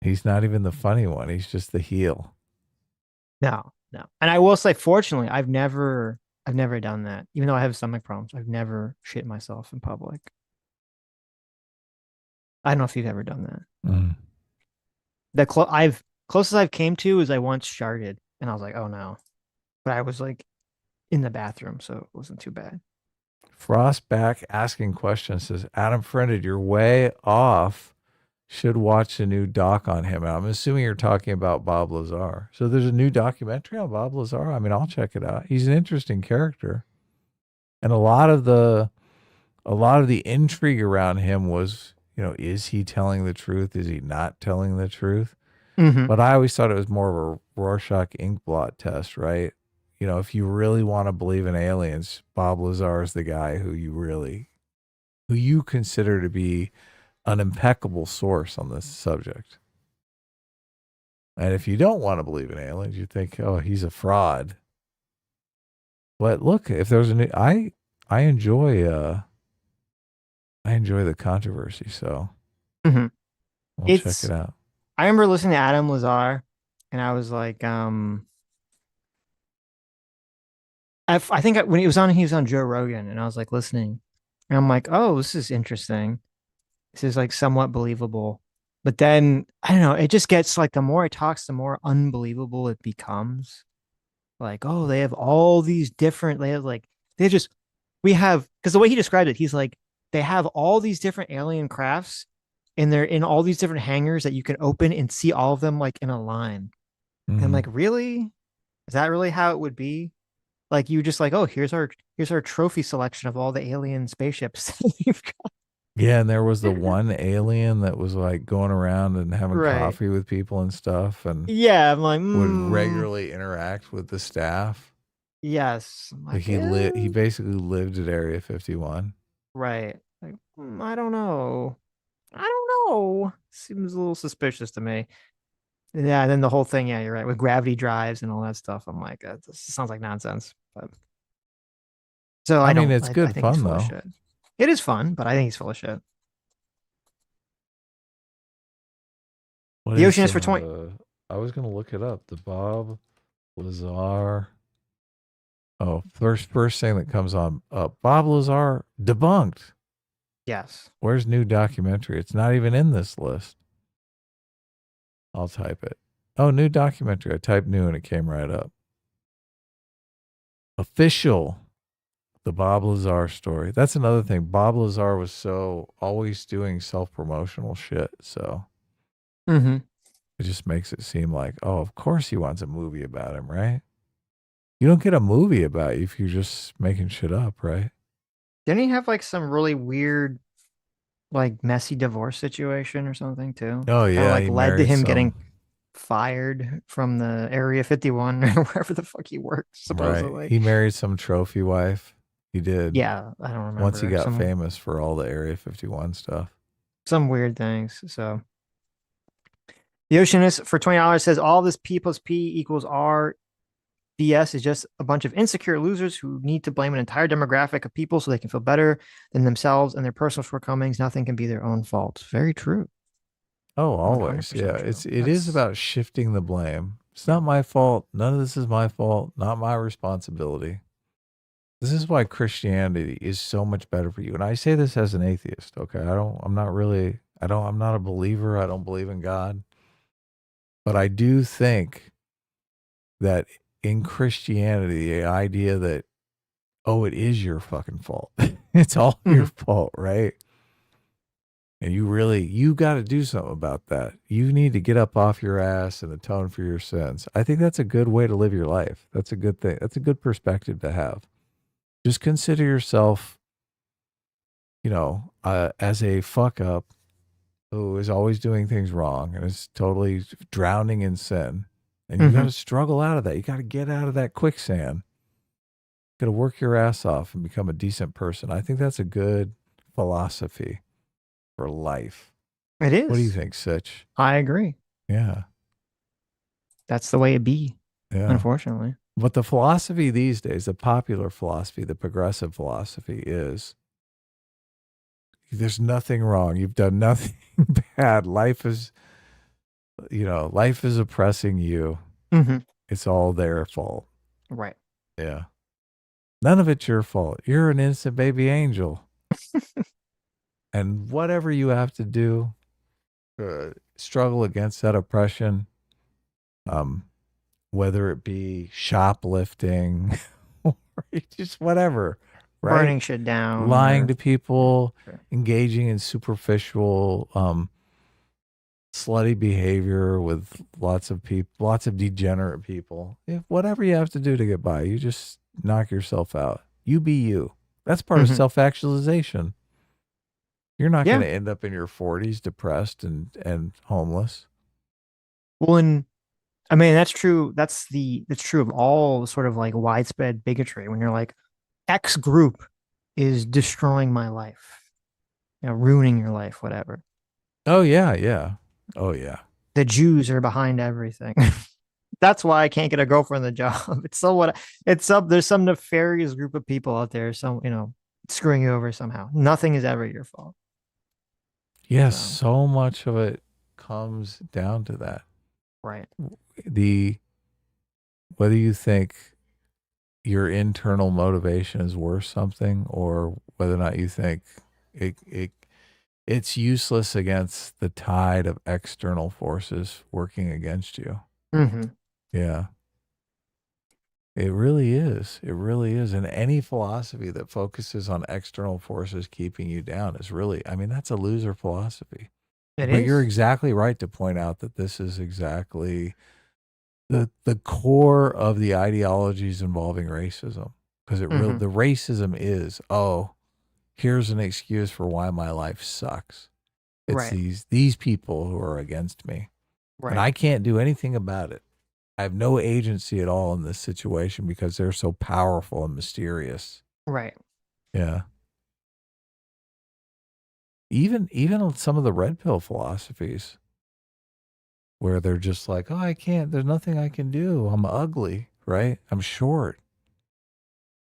He's not even the funny one. He's just the heel. No. And I will say, fortunately, I've never done that. Even though I have stomach problems, I've never shit myself in public. I don't know if you've ever done that. Mm. The closest I've came to is I once sharted, and I was like, "Oh no," but I was like in the bathroom, so it wasn't too bad. Frostback asking questions says, Adam Friended, you're way off. Should watch a new doc on him. And I'm assuming you're talking about Bob Lazar. So there's a new documentary on Bob Lazar. I mean, I'll check it out. He's an interesting character. And a lot of the intrigue around him was, you know, is he telling the truth? Is he not telling the truth? Mhm. But I always thought it was more of a Rorschach ink blot test, right? You know, if you really want to believe in aliens, Bob Lazar is the guy who you consider to be an impeccable source on this subject. And if you don't want to believe in aliens, you think, oh, he's a fraud. But look, if there's a new, I enjoy the controversy, so Mhm. we'll check it out. I remember listening to Adam Lazar, and I was like, I think when he was on Joe Rogan, and I was like listening, and I'm like, oh, this is interesting. This is like somewhat believable. But then I don't know, it just gets like the more it talks, the more unbelievable it becomes. Like, oh, they have all these different, because the way he described it, he's like, they have all these different alien crafts, and they're in all these different hangars that you can open and see all of them like in a line. And I'm like, really? Is that really how it would be? Like, you just like, oh, here's our trophy selection of all the alien spaceships that you've got. Yeah, and there was the one alien that was like going around and having Right. coffee with people and stuff, and Yeah, I'm like, would regularly interact with the staff. yes. I'm Like like, he basically lived at Area 51. right. Like, I don't know. Seems a little suspicious to me. Yeah, and then the whole thing, yeah, you're right, with gravity drives and all that stuff. I'm like, this sounds like nonsense. But so I mean, don't- it's good think he's fun, full of though. shit. It is fun, but I think he's full of shit. What The Ocean is for 20. I was gonna look it up. The Bob Lazar. Oh, first thing that comes on up. Bob Lazar debunked. Yes. Where's new documentary? It's not even in this list. I'll type it. Oh, new documentary. I typed new and it came right up. Official. The Bob Lazar story. That's another thing. Bob Lazar was so always doing self-promotional shit. So Mm-hmm. it just makes it seem like, oh, of course he wants a movie about him, right? You don't get a movie about you if you're just making shit up, right? Didn't he have like some really weird like messy divorce situation or something too. Oh Kind of yeah, like he led to married him some. getting fired from the Area 51 or wherever the fuck he works, Right. supposedly. He married some trophy wife. He did. Yeah, I don't Once he remember. got famous for all the Area 51 stuff. Some weird things. So the Oceanist for $20 says all this P plus P equals R BS is just a bunch of insecure losers who need to blame an entire demographic of people so they can feel better than themselves and their personal shortcomings. Nothing can be their own fault. Very true. Oh, always. 100% Yeah. true. It is about shifting the blame. It's not my fault. None of this is my fault. Not my responsibility. This is why Christianity is so much better for you. And I say this as an atheist, okay? I'm not a believer. I don't believe in God. But I do think that in Christianity, the idea that, oh, it is your fucking fault. It's all your fault, right? And you got to do something about that. You need to get up off your ass and atone for your sins. I think that's a good way to live your life. That's a good thing. That's a good perspective to have. Just consider yourself, as a fuck up who is always doing things wrong and is totally drowning in sin. And you got to struggle out of that. You got to get out of that quicksand. You got to work your ass off and become a decent person. I think that's a good philosophy for life. It is. What do you think, Sitch? I agree. Yeah. That's the way it be, Yeah. unfortunately. But the philosophy these days, the popular philosophy, the progressive philosophy is there's nothing wrong. You've done nothing bad. Life is oppressing you. Mm-hmm. It's all their fault. Right. Yeah. None of it's your fault. You're an innocent baby angel. And whatever you have to do, struggle against that oppression, whether it be shoplifting or just whatever, right? Burning shit down. Lying to people, engaging in superficial, slutty behavior with lots of degenerate people. Whatever you have to do to get by, you just knock yourself out. You be you. That's part of self-actualization. You're not going to end up in your 40s depressed and homeless. Well, I mean, that's true. That's true of all sort of like widespread bigotry when you're like, X group is destroying my life, ruining your life, whatever. Oh, yeah. Yeah. Oh, yeah. The Jews are behind everything. That's why I can't get a girlfriend in the job. There's some nefarious group of people out there, screwing you over somehow. Nothing is ever your fault. Yes, so much of it comes down to that. Right. Whether you think your internal motivation is worth something or whether or not you think it's useless against the tide of external forces working against you. Mm-hmm. Yeah. It really is. It really is. And any philosophy that focuses on external forces keeping you down is really, that's a loser philosophy. But you're exactly right to point out that this is exactly the core of the ideologies involving racism. Because the racism is, here's an excuse for why my life sucks. It's these people who are against me. Right. And I can't do anything about it. I have no agency at all in this situation because they're so powerful and mysterious. Right. Yeah. Even some of the red pill philosophies where they're just like, there's nothing I can do. I'm ugly, right? I'm short.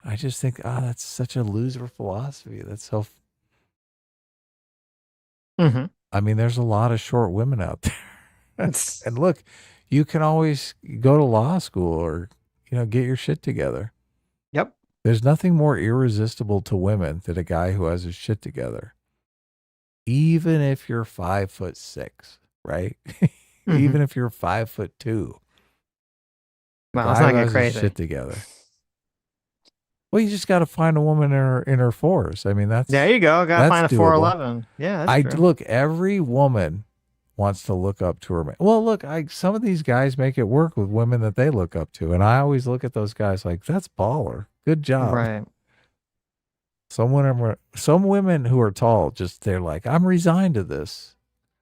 I just think, that's such a loser philosophy. That's so. There's a lot of short women out there. And look, you can always go to law school or, get your shit together. Yep. There's nothing more irresistible to women than a guy who has his shit together. Even if you're 5'6", right? Even if you're 5'2". Well, let's not get crazy. Shit together. Well, you just got to find a woman in her fours. That's there. You go. Got to find a doable. 4'11". Yeah, that's true. Look. Every woman wants to look up to her man. Well, look, some of these guys make it work with women that they look up to, and I always look at those guys like, that's baller. Good job. Right. Some women who are tall, just they're like, I'm resigned to this.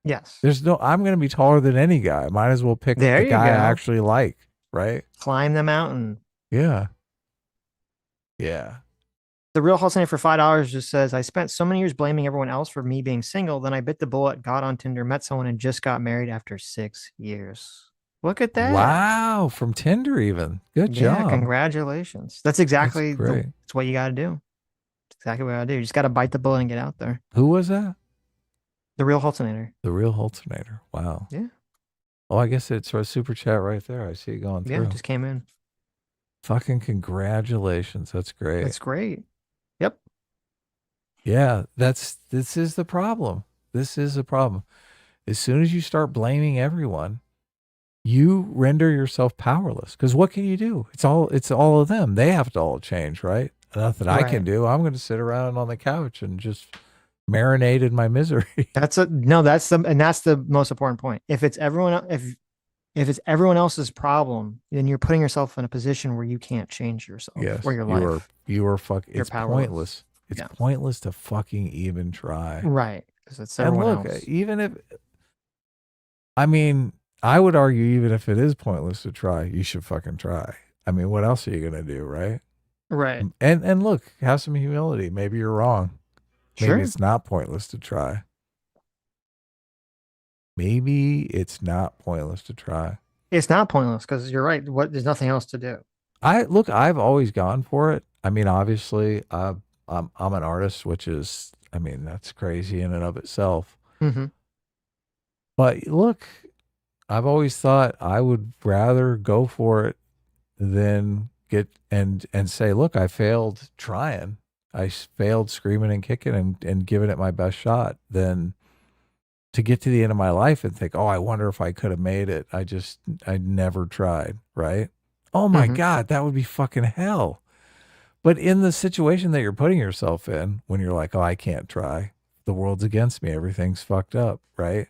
Yes. I'm going to be taller than any guy. Might as well pick There the you guy I go. actually like, right? Climb the mountain. Yeah. Yeah. The Real Halsey for $5 just says, I spent so many years blaming everyone else for me being single. Then I bit the bullet, got on Tinder, met someone, and just got married after 6 years. Look at that. Wow. From Tinder even. Good Yeah, job. Congratulations. That's exactly great. that's what you got to do. It's exactly what I do. You just got to bite the bullet and get out there. Who was that? The Real Haltonator. The Real Haltonator. Wow. Yeah. Oh, I guess it's a super chat right there. I see it going through. Yeah, it just came in. Fucking congratulations. That's great. That's great. Yep. Yeah, this is the problem. This is the problem. As soon as you start blaming everyone, you render yourself powerless. Because what can you do? It's all of them. They have to all change, right? Nothing I can do. I'm going to sit around on the couch and just marinate in my misery. That's the most important point. If it's everyone else's problem, then you're putting yourself in a position where you can't change yourself or your life. You are it's powerless. pointless. It's pointless to fucking even try. Right. Because it's And everyone look, else. I would argue even if it is pointless to try, you should fucking try. I mean, what else are you going to do, right? Right. And look, have some humility. Maybe you're wrong. Sure. Maybe it's not pointless to try. Maybe it's not pointless to try. It's not pointless because you're right. There's nothing else to do. I've always gone for it. I mean, obviously, I'm an artist, which is, I mean, that's crazy in and of itself. Mm-hmm. But look, I've always thought I would rather go for it than get and say, look, I failed trying. I failed screaming and kicking and giving it my best shot than to get to the end of my life and think, oh, I wonder if I could have made it. I never tried, right? Oh my God, that would be fucking hell. But in the situation that you're putting yourself in, when you're like, oh, I can't try, the world's against me, everything's fucked up, right?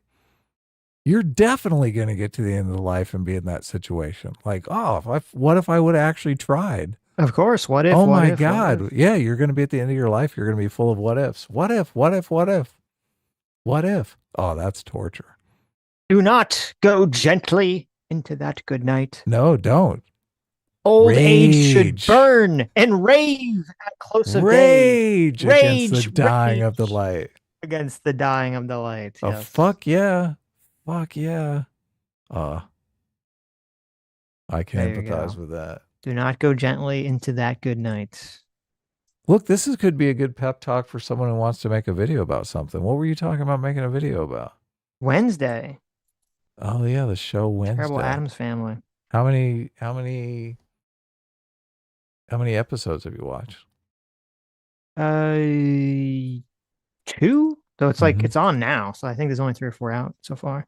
You're definitely going to get to the end of the life and be in that situation. Like, oh, what if I would have actually tried? Of course. What if? Oh what my if, God. What if? Yeah, you're going to be at the end of your life. You're going to be full of what ifs. What if? What if? What if? What if? Oh, that's torture. Do not go gently into that good night. No, don't. Old age should burn and rave at close of day. Rage against the dying of the light. Against the dying of the light. Oh, yes. fuck yeah. Fuck yeah. I can There you empathize go. with that. Do not go gently into that good night. Look, could be a good pep talk for someone who wants to make a video about something. What were you talking about making a video about? Wednesday. Oh yeah, the show Wednesday. Terrible Addams Family. How many episodes have you watched? 2. Though it's like it's on now, so I think there's only 3 or 4 out so far.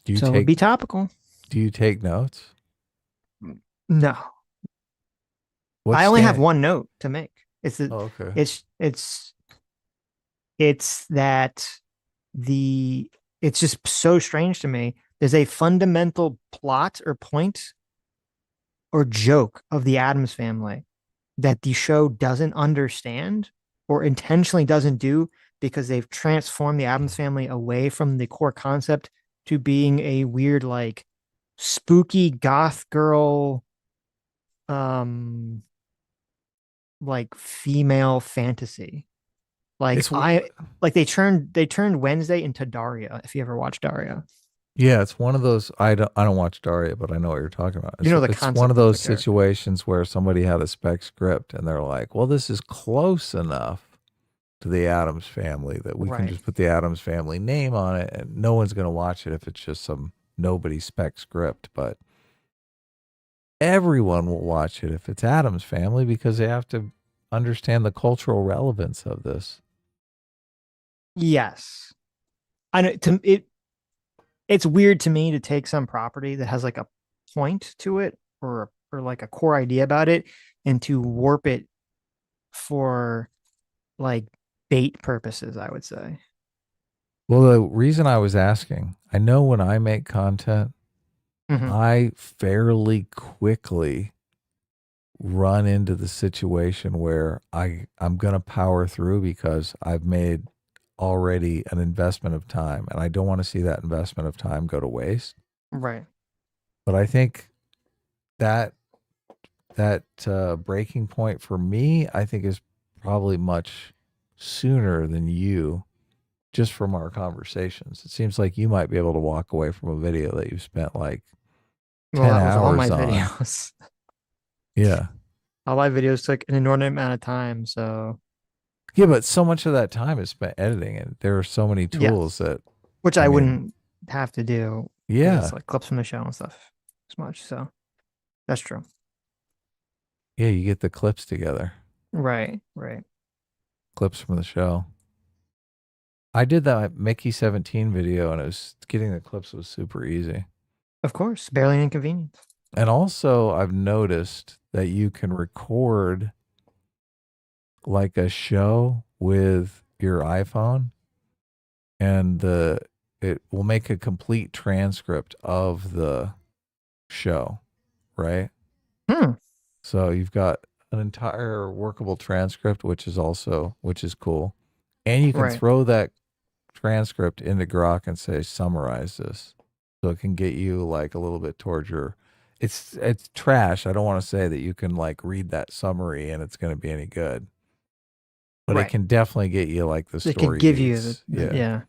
It'd be topical. Do you take notes? No. I only have one note to make. It's that it's just so strange to me. There's a fundamental plot or point or joke of the Addams Family that the show doesn't understand or intentionally doesn't do because they've transformed the Addams Family away from the core concept to being a weird, like, spooky goth girl, like female fantasy. Like they turned Wednesday into Daria. If you ever watched Daria, yeah, it's one of those. I don't watch Daria, but I know what you're talking about. You know the it's concept one of those of the character. situations where somebody had a spec script and they're like, "Well, this is close enough to the Addams Family that we can just put the Addams Family name on it, and no one's going to watch it if it's just some nobody spec script, but everyone will watch it if it's Addams Family because they have to understand the cultural relevance of this." Yes, I know. It's weird to me to take some property that has like a point to it or like a core idea about it and to warp it for like bait purposes, I would say. Well, the reason I was asking, I know when I make content, I fairly quickly run into the situation where I'm going to power through because I've made already an investment of time, and I don't want to see that investment of time go to waste. Right. But I think that breaking point for me, I think, is probably much sooner than you, just from our conversations. It seems like you might be able to walk away from a video that you've spent like 10 Well, that was all hours my on. videos. Yeah. All my videos took an inordinate amount of time, so Yeah, but so much of that time is spent editing, and there are so many tools that, which I wouldn't have to do. 'cause yeah, it's like clips from the show and stuff as much. So that's true. yeah, you get the clips together, Right. Right. clips from the show. I did that Mickey 17 video, and it was getting the clips was super easy. Of course, barely an inconvenience. And also, I've noticed that you can record like a show with your iPhone, and it will make a complete transcript of the show, right? So you've got an entire workable transcript, which is cool. And you can Right. throw that transcript into Grok and say, summarize this. So it can get you like a little bit towards your, it's trash. I don't want to say that you can like read that summary and it's going to be any good, but Right. it can definitely get you like the story. It could give you beats. yeah.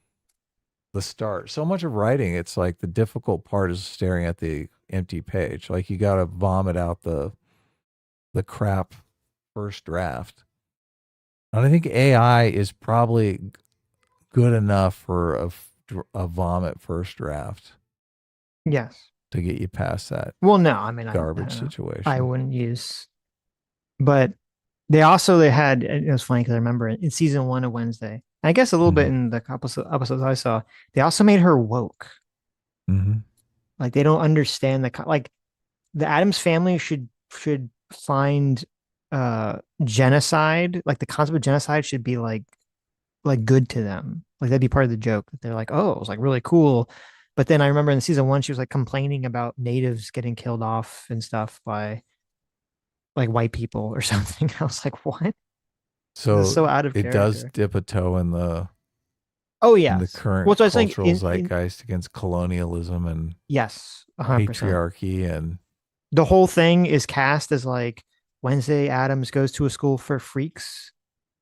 The start. So much of writing, it's like the difficult part is staring at the empty page. Like you got to vomit out the crap first draft. And I think AI is probably good enough for a vomit first draft. Yes. To get you past that. Well, no, I mean, garbage I situation. I wouldn't use, but they had, it was funny because I remember in season 1 of Wednesday, I guess a little bit in the episodes I saw, they also made her woke. Mm-hmm. Like they don't understand like the Addams family should find genocide, like the concept of genocide should be like good to them. Like that'd be part of the joke that they're like, oh, it was like really cool. But then I remember in season 1, she was like complaining about natives getting killed off and stuff by like white people or something. I was like, what? So this is so out of it character. does dip a toe in the in the current so cultural zeitgeist against colonialism and yes, 100%. patriarchy, and the whole thing is cast as like Wednesday Addams goes to a school for freaks.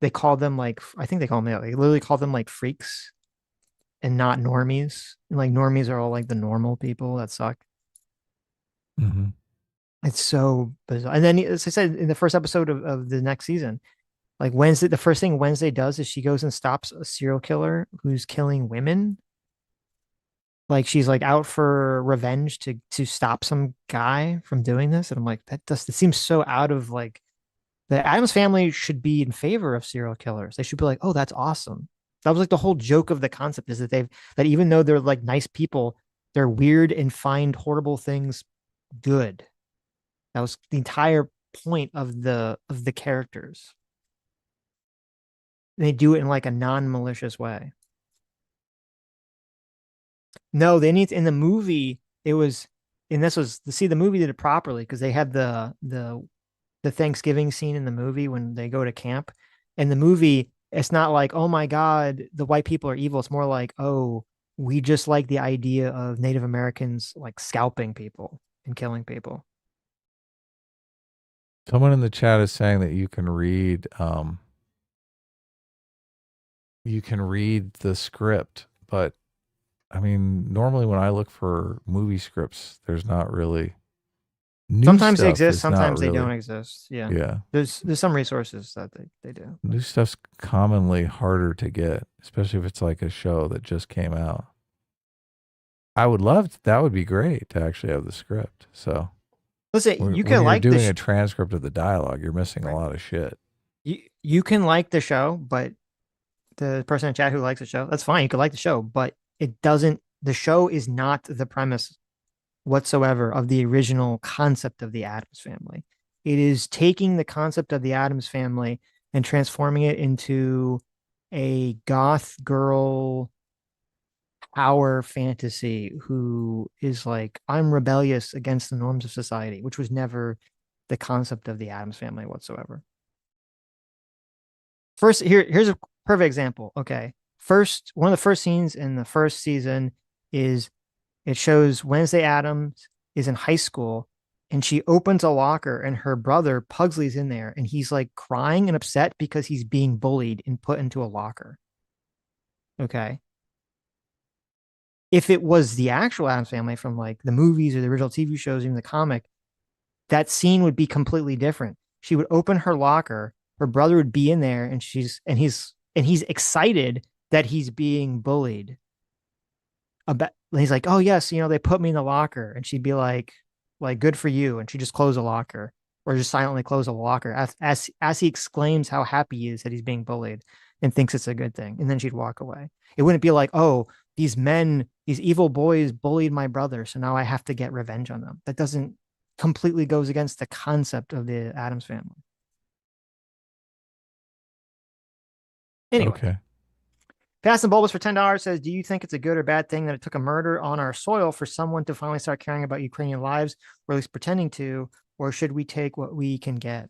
They call them like, I think they call them that. They literally call them like freaks and not normies. And like normies are all like the normal people that suck. Mm-hmm. It's so bizarre. And then, as I said, in the first episode of the next season, like Wednesday, the first thing Wednesday does is she goes and stops a serial killer who's killing women. Like she's like out for revenge to stop some guy from doing this. And I'm like, it seems so out of like, the Addams family should be in favor of serial killers. They should be like, oh, that's awesome. That was like the whole joke of the concept is that that even though they're like nice people, they're weird and find horrible things good. That was the entire point of the characters. And they do it in like a non-malicious way. No, they need to, in the movie, it was, and this was, see, the movie did it properly because they had the Thanksgiving scene in the movie when they go to camp. In the movie, it's not like, oh my God, the white people are evil. It's more like, oh, we just like the idea of Native Americans like scalping people and killing people. Someone in the chat is saying that you can read the script, but I mean, normally when I look for movie scripts, there's not really. Sometimes they exist, sometimes they don't exist. Yeah. Yeah. There's some resources that they do. New stuff's commonly harder to get, especially if it's like a show that just came out. I would love that would be great to actually have the script. So listen, you can like doing a transcript of the dialogue, you're missing a lot of shit. You can like the show, but the person in chat who likes the show, that's fine. You can like the show, but the show is not the premise whatsoever of the original concept of the Addams family. It is taking the concept of the Addams family and transforming it into a goth girl power fantasy who is like, I'm rebellious against the norms of society, which was never the concept of the Addams family whatsoever. First, here's a perfect example. Okay. First, one of the first scenes in the first season is it shows Wednesday Addams is in high school and she opens a locker and her brother Pugsley's in there and he's like crying and upset because he's being bullied and put into a locker. Okay. If it was the actual Addams family from like the movies or the original TV shows, even the comic, that scene would be completely different. She would open her locker, her brother would be in there, and he's excited that he's being bullied. He's like, oh yes, they put me in the locker, and she'd be like good for you, and she just close the locker or just silently close the locker as he exclaims how happy he is that he's being bullied and thinks it's a good thing, and then she'd walk away. It wouldn't be like, oh, these evil boys bullied my brother, so now I have to get revenge on them. That doesn't completely goes against the concept of the Addams family. Anyway. Okay. Fast and Bulbous for $10 says, do you think it's a good or bad thing that it took a murder on our soil for someone to finally start caring about Ukrainian lives, or at least pretending to, or should we take what we can get?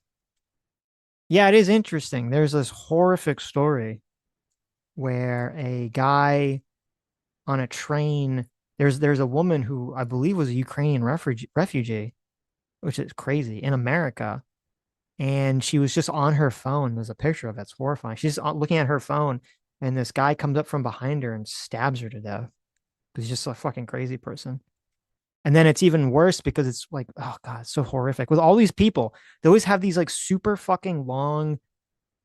Yeah, it is interesting. There's this horrific story where a guy on a train, there's a woman who I believe was a Ukrainian refugee, which is crazy, in America. And she was just on her phone. There's a picture of it. It's horrifying. She's looking at her phone, and this guy comes up from behind her and stabs her to death. He's just a fucking crazy person. And then it's even worse because it's like, oh God, it's so horrific. With all these people, they always have these like super fucking long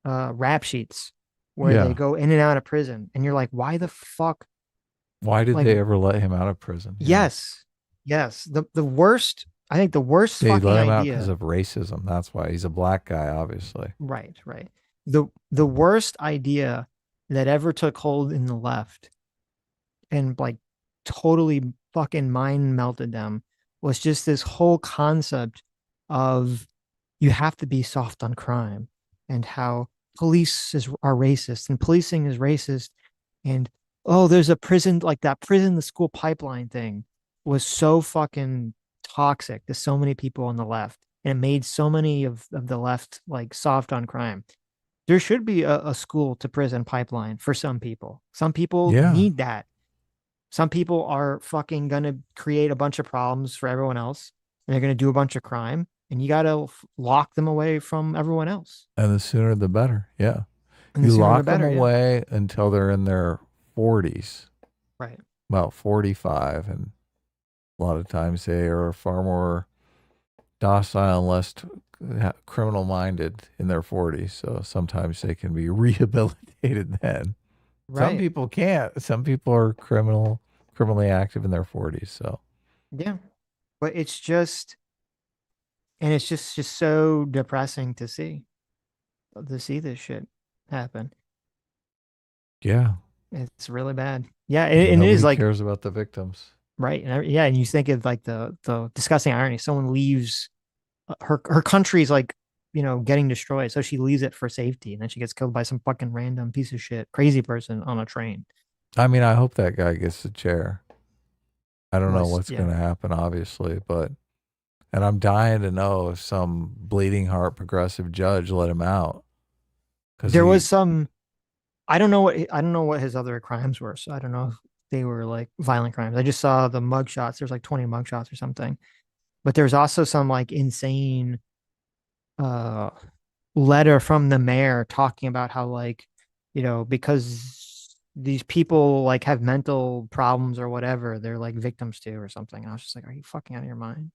rap sheets where they go in and out of prison. And you're like, why the fuck? Why did they ever let him out of prison? Yes. Yes. The worst, I think the worst they fucking let him idea. out because of racism. That's why he's a black guy, obviously. Right. The worst idea that ever took hold in the left and like totally fucking mind melted them was just this whole concept of you have to be soft on crime and how police are racist and policing is racist. And, oh, there's a prison, like that prison, the school pipeline thing was so fucking toxic to so many people on the left. And it made so many of the left like soft on crime. There should be a school to prison pipeline for some people. Some people need that. Some people are fucking going to create a bunch of problems for everyone else. And they're going to do a bunch of crime. And you got to lock them away from everyone else. And the sooner the better. Yeah. And you lock them away until they're in their 40s. Right. About 45. And a lot of times they are far more docile and less criminal minded in their 40s. So sometimes they can be rehabilitated then. Right. Some people can't. Some people are criminally active in their 40s. So yeah, but it's just so depressing to see this shit happen. Yeah, it's really bad. Yeah, and it is like cares about the victims, right? And and you think of like the disgusting irony. Someone leaves her country's like getting destroyed, so she leaves it for safety, and then she gets killed by some fucking random piece of shit crazy person on a train. I mean, I hope that guy gets the chair. I don't know what's going to happen, obviously, and I'm dying to know if some bleeding heart progressive judge let him out. There was some, I don't know what his other crimes were, so I don't know if they were like violent crimes. I just saw the mugshots. There's like 20 mugshots or something, but there's also some like insane letter from the mayor talking about how like because these people like have mental problems or whatever they're like victims to or something. And I was just like, are you fucking out of your mind?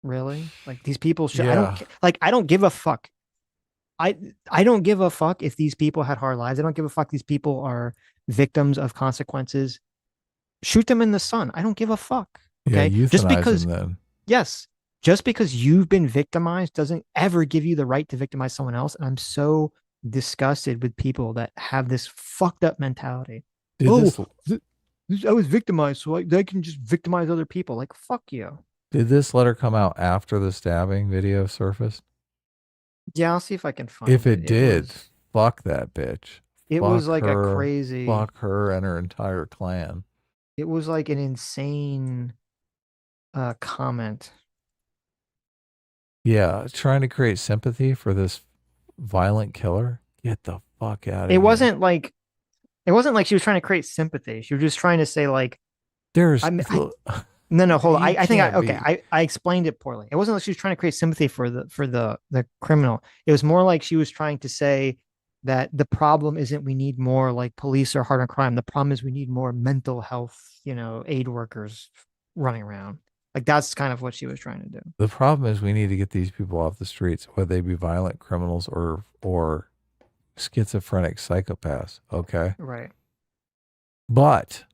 Really? Like these people should I don't give a fuck. I don't give a fuck if these people had hard lives. I don't give a fuck these people are victims of consequences. Shoot them in the sun. I don't give a fuck. Okay. Just because then. Yes. Just because you've been victimized doesn't ever give you the right to victimize someone else. And I'm so disgusted with people that have this fucked up mentality. I was victimized, so they can just victimize other people. Like, fuck you. Did this letter come out after the stabbing video surfaced? Yeah, I'll see if I can find it. If it did, fuck that bitch. It was like a crazy... Fuck her and her entire clan. It was like an insane comment. Yeah, trying to create sympathy for this violent killer. Get the fuck out of It here. wasn't like she was trying to create sympathy. She was just trying to say like, There's no, hold on. You I think can't okay. be. I explained it poorly. It wasn't like she was trying to create sympathy for the criminal. It was more like she was trying to say that the problem isn't we need more like police or harder crime. The problem is we need more mental health, aid workers running around. Like that's kind of what she was trying to do. The problem is we need to get these people off the streets, whether they be violent criminals or schizophrenic psychopaths. Okay. Right. But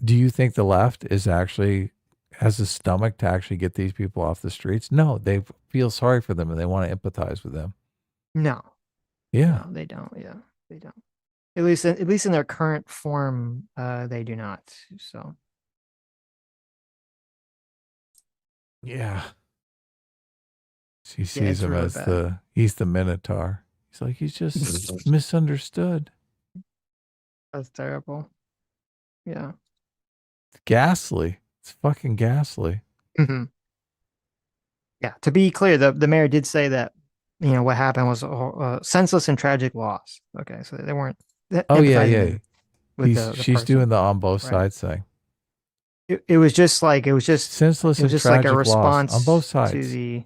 do you think the left is actually has the stomach to actually get these people off the streets? No, they feel sorry for them and they want to empathize with them. No. Yeah. No, they don't. Yeah, they don't. At least in their current form, they do not. So. Yeah. She sees him really as bad. he's the Minotaur. He's like, he's just misunderstood. That's terrible. Yeah. It's ghastly. It's fucking ghastly. Mm-hmm. Yeah. To be clear, the mayor did say that, what happened was senseless and tragic loss. Okay. So they weren't. Oh, yeah. She's person. doing the on both sides thing. It was just senseless and tragic like a response loss on both sides. to the.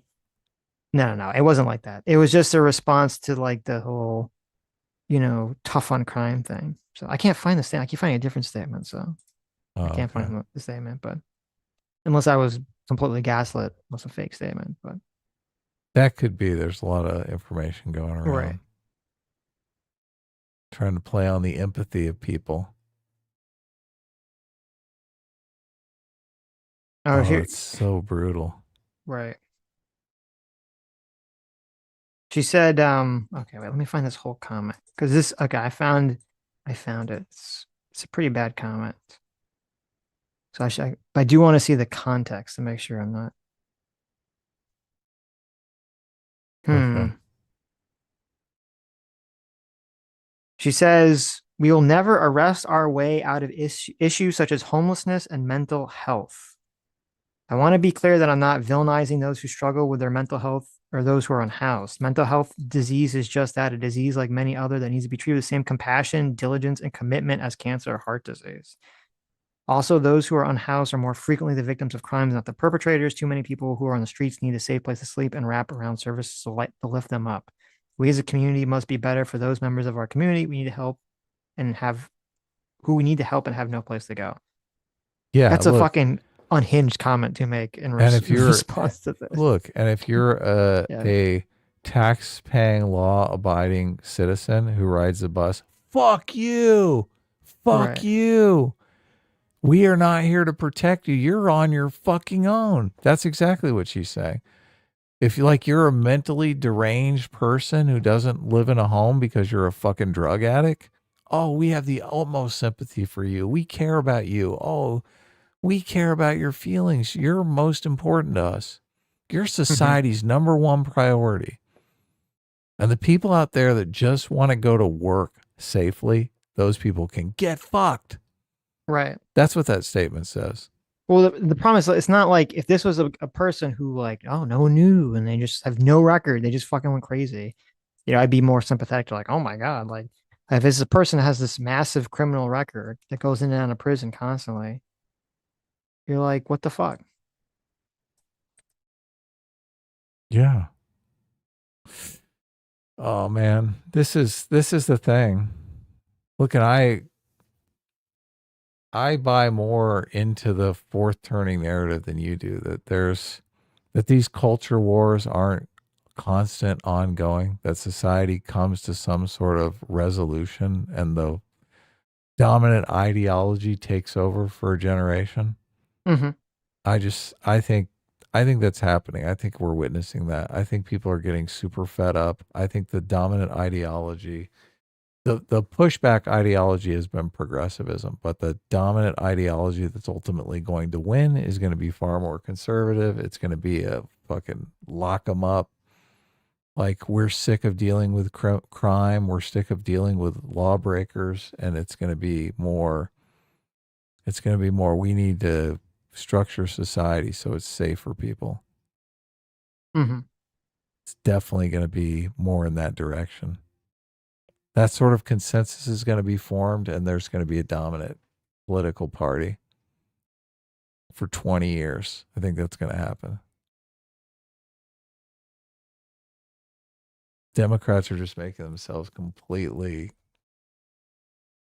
No, it wasn't like that. It was just a response to like the whole, tough on crime thing. So I can't find the statement. I keep finding a different statement. So I can't find the statement, but unless I was completely gaslit, it was a fake statement, but that could be. There's a lot of information going around. Right. Trying to play on the empathy of people. Oh, it's so brutal. Right. She said, okay, wait, let me find this whole comment. Because I found it. It's a pretty bad comment. So I do want to see the context to make sure I'm not. Okay. She says, we will never arrest our way out of issues such as homelessness and mental health. I want to be clear that I'm not villainizing those who struggle with their mental health or those who are unhoused. Mental health disease is just that, a disease like many other that needs to be treated with the same compassion, diligence, and commitment as cancer or heart disease. Also, those who are unhoused are more frequently the victims of crimes, not the perpetrators. Too many people who are on the streets need a safe place to sleep and wrap around services to lift them up. We as a community must be better for those members of our community. We need to help and have no place to go. Yeah. That's a fucking unhinged comment to make in response to this. Look, and if you're a tax-paying, law-abiding citizen who rides the bus, fuck you. Fuck you. We are not here to protect you. You're on your fucking own. That's exactly what she's saying. If you're a mentally deranged person who doesn't live in a home because you're a fucking drug addict, oh, we have the utmost sympathy for you. We care about you. Oh, we care about your feelings. You're most important to us. You're society's number one priority. And the people out there that just want to go to work safely, those people can get fucked. Right. That's what that statement says. Well, the problem is it's not like if this was a person who no one knew and they just have no record, they just fucking went crazy. I'd be more sympathetic to oh my God, if this is a person that has this massive criminal record that goes in and out of prison constantly, you're like, what the fuck? Yeah. Oh man, this is the thing. Look, and I buy more into the fourth turning narrative than you do, that these culture wars aren't constant, ongoing, that society comes to some sort of resolution and the dominant ideology takes over for a generation. Mm-hmm. I think that's happening. I think we're witnessing that. I think people are getting super fed up. I think the dominant ideology, the pushback ideology has been progressivism, but the dominant ideology that's ultimately going to win is going to be far more conservative. It's going to be a fucking lock them up. We're sick of dealing with crime. We're sick of dealing with lawbreakers, and it's going to be more. We need to structure society so it's safe for people. Mm-hmm. It's definitely going to be more in that direction. That sort of consensus is going to be formed, and there's going to be a dominant political party for 20 years. I think that's going to happen. Democrats are just making themselves completely,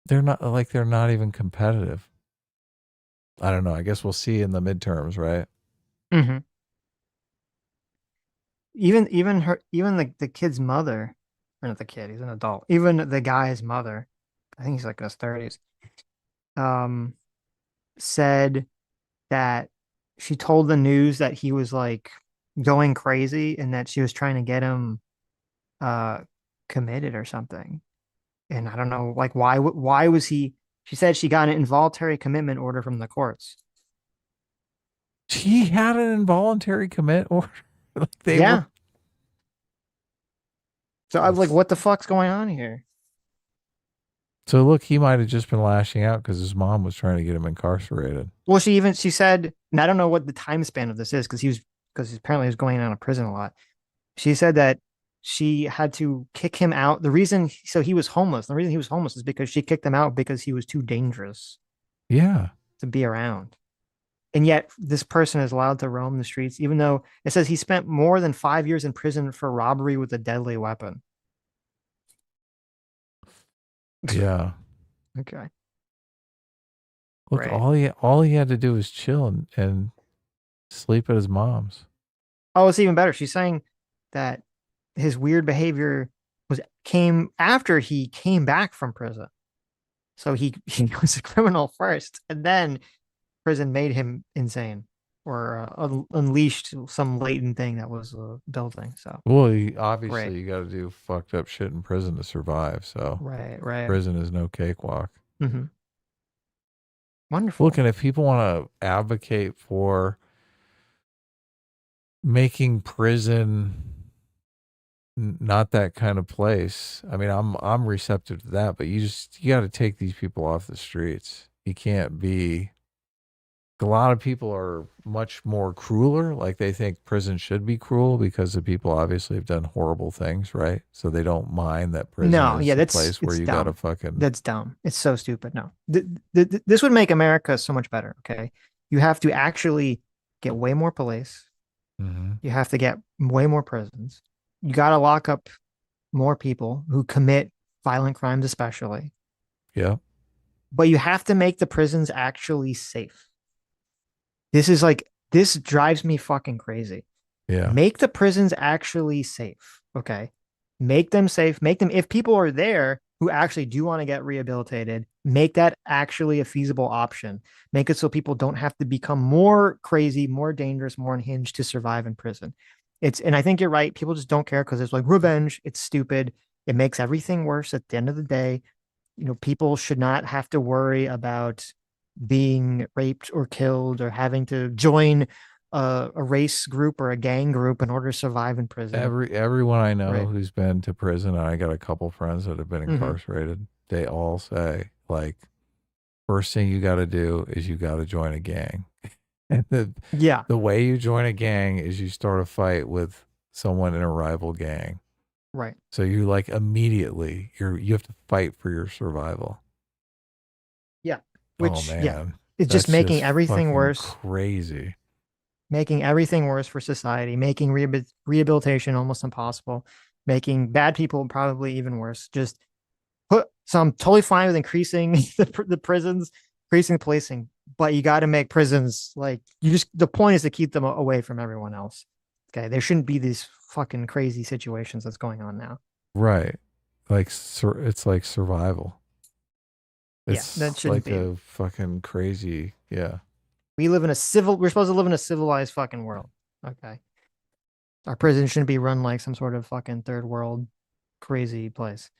they're not even competitive. I don't know. I guess we'll see in the midterms, right? Mm-hmm. Even the kid's mother, or not the kid, he's an adult. Even the guy's mother, I think he's like in his 30s, said that she told the news that he was like going crazy and that she was trying to get him uh committed or something. And I don't know, like why was he? She said she got an involuntary commitment order from the courts. She had an involuntary commit order. Yeah. So I'm like, what the fuck's going on here? So look, he might have just been lashing out because his mom was trying to get him incarcerated. Well, she said, and I don't know what the time span of this is because apparently he was going out of prison a lot. She said that she had to kick him out. The reason, so he was homeless. The reason he was homeless is because she kicked him out because he was too dangerous. Yeah. To be around. And yet this person is allowed to roam the streets, even though it says he spent more than 5 years in prison for robbery with a deadly weapon. Yeah. Okay. Look, right. all he had to do was chill and sleep at his mom's. Oh, it's even better. She's saying that his weird behavior came after he came back from prison. So he was a criminal first, and then prison made him insane or unleashed some latent thing that was building. So well, obviously you got to do fucked up shit in prison to survive. So right. Prison is no cakewalk. Mm-hmm. Wonderful. Look, and if people want to advocate for making prison not that kind of place, I mean, I'm receptive to that, but you got to take these people off the streets. You can't be. A lot of people are much more crueler. Like they think prison should be cruel because the people obviously have done horrible things, right? So they don't mind that prison is a place where you got to fucking. That's dumb. It's so stupid. No, this would make America so much better. Okay, you have to actually get way more police. Mm-hmm. You have to get way more prisons. You got to lock up more people who commit violent crimes, especially. Yeah. But you have to make the prisons actually safe. This drives me fucking crazy. Yeah. Make the prisons actually safe. Okay. Make them safe. Make them, if people are there who actually do want to get rehabilitated, make that actually a feasible option. Make it so people don't have to become more crazy, more dangerous, more unhinged to survive in prison. And I think you're right. People just don't care because it's like revenge. It's stupid. It makes everything worse at the end of the day. You know, people should not have to worry about being raped or killed or having to join a race group or a gang group in order to survive in prison. Everyone I know who's been to prison, and I got a couple friends that have been incarcerated, they all say, like, first thing you got to do is you got to join a gang. And the way you join a gang is you start a fight with someone in a rival gang. Right. So you like immediately you have to fight for your survival. Yeah. Which, it's just making everything worse. Crazy. Making everything worse for society, making rehabilitation almost impossible, making bad people probably even worse. So I'm totally fine with increasing the prisons, increasing the policing, but you got to make prisons the point is to keep them away from everyone else. Okay. There shouldn't be these fucking crazy situations that's going on now. Right. Like, it's like survival. It's that shouldn't like be a fucking crazy. Yeah. We're supposed to live in a civilized fucking world. Okay. Our prison shouldn't be run like some sort of fucking third world crazy place.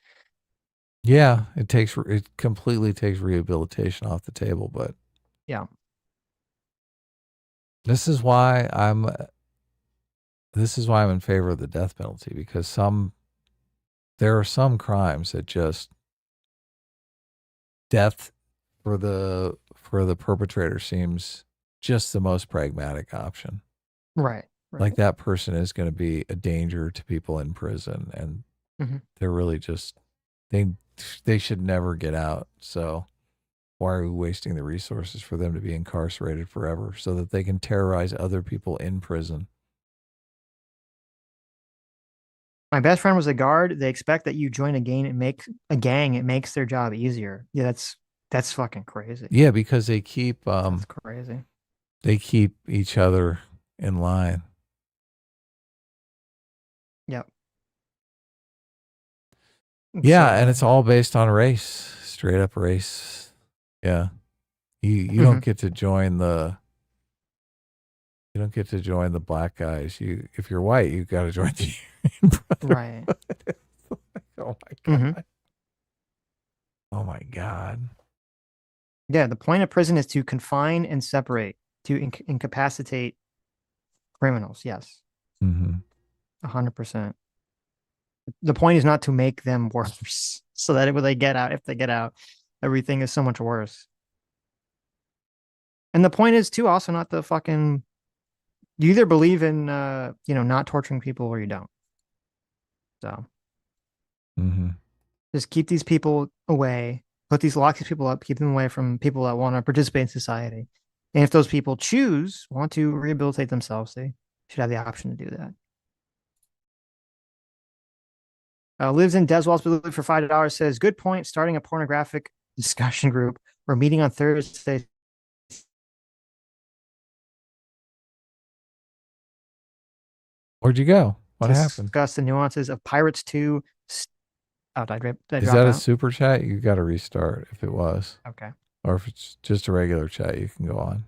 Yeah. It completely takes rehabilitation off the table, but yeah. This is why I'm in favor of the death penalty, because there are some crimes that just death for the perpetrator seems just the most pragmatic option. Right. Like that person is going to be a danger to people in prison, and they're really just they should never get out. So why are we wasting the resources for them to be incarcerated forever so that they can terrorize other people in prison? My best friend was a guard. They expect that you join a gang. It makes their job easier. Yeah, that's fucking crazy. Yeah, because they keep that's crazy. They keep each other in line. Yep. Yeah, and it's all based on race, straight up race. Yeah. You don't get to join the black guys. If you're white, you got to join the Union Right. Oh my god. Oh my god. Yeah, the point of prison is to confine and separate, to incapacitate criminals. Yes. 100%. The point is not to make them worse, so that when they get out, if they get out, everything is so much worse. And the point is too also not the fucking. You either believe in not torturing people or you don't. So just keep these people away. Lock these people up, keep them away from people that want to participate in society. And if those people want to rehabilitate themselves, they should have the option to do that. Lives in Deswalls for $5 says, good point, starting a pornographic discussion group. We're meeting on Thursday. Where'd you go? What happened? Discuss the nuances of Pirates 2. Oh, did I Is that a super chat? You got to restart if it was. Okay. Or if it's just a regular chat, you can go on.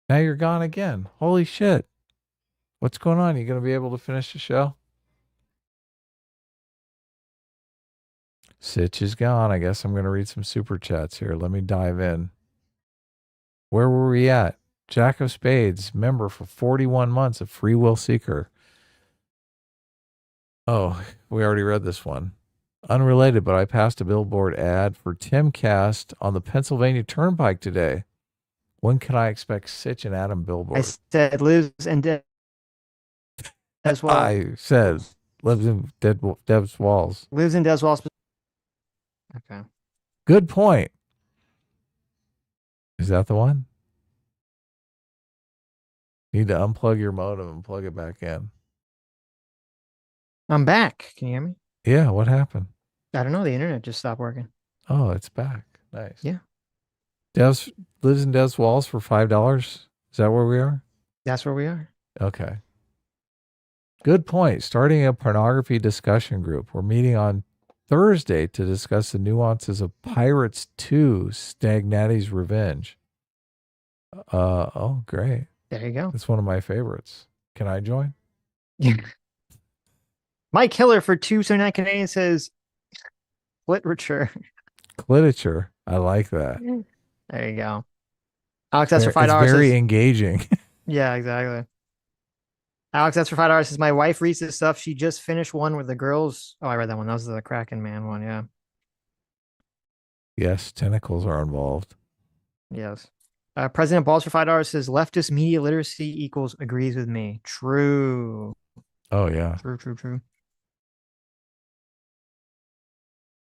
Now you're gone again. Holy shit. What's going on? You going to be able to finish the show? Sitch is gone. I guess I'm going to read some super chats here. Let me dive in. Where were we at? Jack of Spades, member for 41 months, a free will seeker. Oh, we already read this one. Unrelated, but I passed a billboard ad for Timcast on the Pennsylvania Turnpike today. When can I expect Sitch and Adam billboard? I said lives in Deswalls. I said lives in Deswalls. Lives in Deswalls. Okay. Good point. Is that the one? You need to unplug your modem and plug it back in. I'm back. Can you hear me? Yeah, what happened? I don't know. The internet just stopped working. Oh, it's back. Nice. Yeah. Lives in Deswalls for $5. Is that where we are? That's where we are. Okay. Good point. Starting a pornography discussion group. We're meeting on Thursday to discuss the nuances of Pirates 2, Stagnati's Revenge. Oh, great. There you go. It's one of my favorites. Can I join? Mike Hiller for $2.79 Canadian says literature. Literature. I like that. There you go. Alex, that's for $5. It's very engaging. Yeah, exactly. Alex, that's for $5 says my wife reads this stuff. She just finished one with the girls. Oh, I read that one. That was the Kraken Man one. Yeah. Yes, tentacles are involved. Yes. President Balls for $5 says leftist media literacy equals agrees with me. True. Oh yeah. True.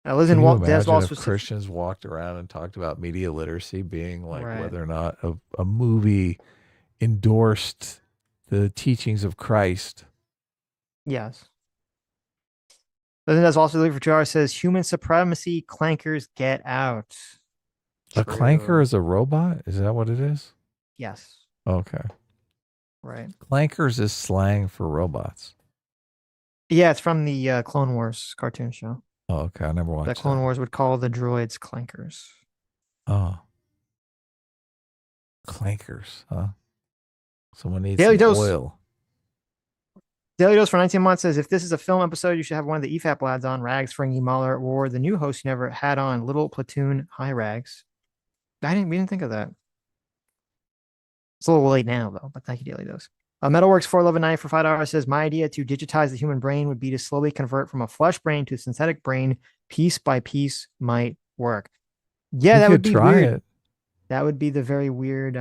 Lives Can in you Walt imagine Deswalls if for Christians walked around and talked about media literacy being like Right. whether or not a movie endorsed the teachings of Christ. Yes. Lives in Deswalls for $2 says human supremacy clankers get out. A clanker is a robot? Is that what it is? Yes. Okay. Right. Clankers is slang for robots. Yeah, it's from the Clone Wars cartoon show. Oh, okay. I never watched That Clone Wars would call the droids clankers. Oh. Clankers, huh? Someone needs Daily some Dose. oil. Daily Dose for 19 months says if this is a film episode, you should have one of the EFAP lads on, Rags, Fringy, Mahler, or the new host you never had on, Little Platoon, Hi Rags. We didn't think of that. It's a little late now, though, but thank you, Daily Dose. Metalworks 411.9 for $5 says my idea to digitize the human brain would be to slowly convert from a flesh brain to a synthetic brain. Piece by piece might work. Yeah, that would be try weird. it. That would be the very weird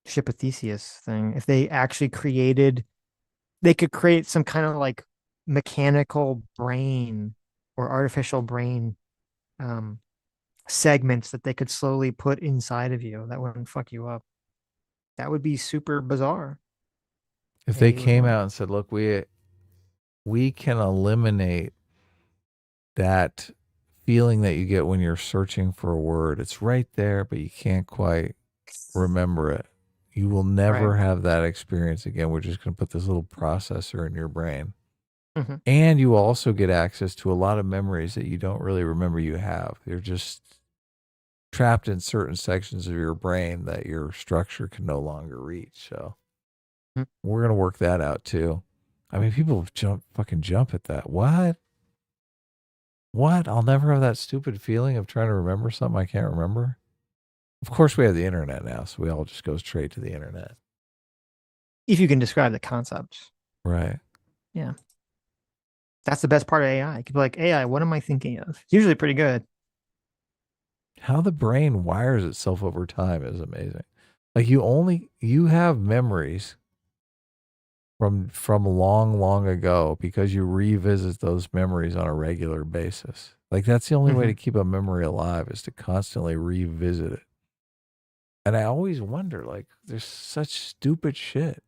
Ship of Theseus thing. If they actually created, they could create some kind of like mechanical brain or artificial brain um, segments that they could slowly put inside of you that wouldn't fuck you up. That would be super bizarre. If they Maybe it would came work. out and said, "Look, we can eliminate that feeling that you get when you're searching for a word. It's right there, but you can't quite remember it. You will never Right. have that experience again. We're just going to put this little processor in your brain." Mhm. And you also get access to a lot of memories that you don't really remember you have. They're just trapped in certain sections of your brain that your structure can no longer reach. So Mm. we're going to work that out too. I mean, people fucking jump at that. What? What? I'll never have that stupid feeling of trying to remember something I can't remember. Of course, we have the internet now, so we all just go straight to the internet. If you can describe the concept. Right. Yeah. That's the best part of AI. You could be like, AI, what am I thinking of? It's usually pretty good. How the brain wires itself over time is amazing. Like you have memories from long ago because you revisit those memories on a regular basis. Like that's the only way to keep a memory alive is to constantly revisit it. And I always wonder, like, there's such stupid shit.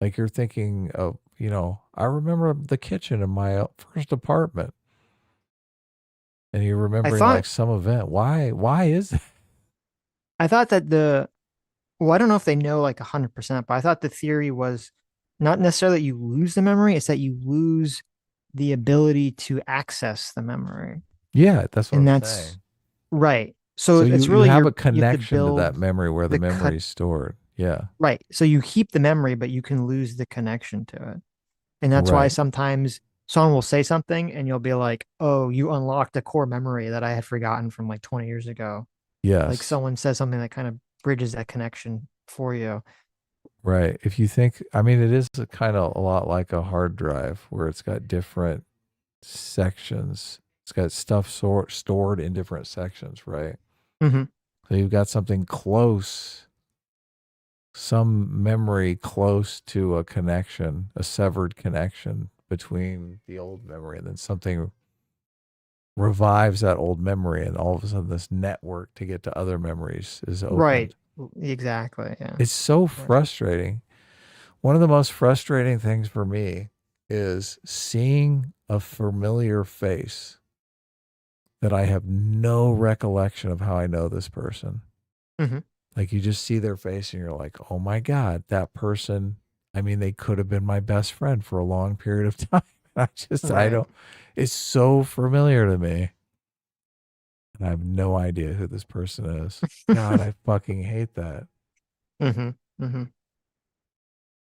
Like you're thinking of, I remember the kitchen in my first apartment. And you're remembering like some event. Why is that? I thought that well, I don't know if they know like 100%, but I thought the theory was not necessarily that you lose the memory, it's that you lose the ability to access the memory. Yeah, that's what And I'm that's saying. right. So it's you really have a you have to connection to build that memory where the memory is stored. Yeah. Right. So you keep the memory, but you can lose the connection to it. And that's why Right. sometimes someone will say something and you'll be like, oh, you unlocked a core memory that I had forgotten from like 20 years ago. Like Yes. someone says something that kind of bridges that connection for you. Right. If you think, I mean, it is kind of a lot like a hard drive where it's got different sections. It's got stuff stored in different sections, right? Mm-hmm. So you've got something close, some memory close to a connection, a severed connection between the old memory, and then something revives that old memory, and all of a sudden this network to get to other memories is open. Right. Exactly. Yeah. It's so frustrating. One of the most frustrating things for me is seeing a familiar face that I have no recollection of how I know this person. Mm-hmm. Like you just see their face and you're like, oh my God, that person, I mean, they could have been my best friend for a long period of time. I don't, it's so familiar to me. And I have no idea who this person is. God, I fucking hate that. Mm-hmm. Mm-hmm.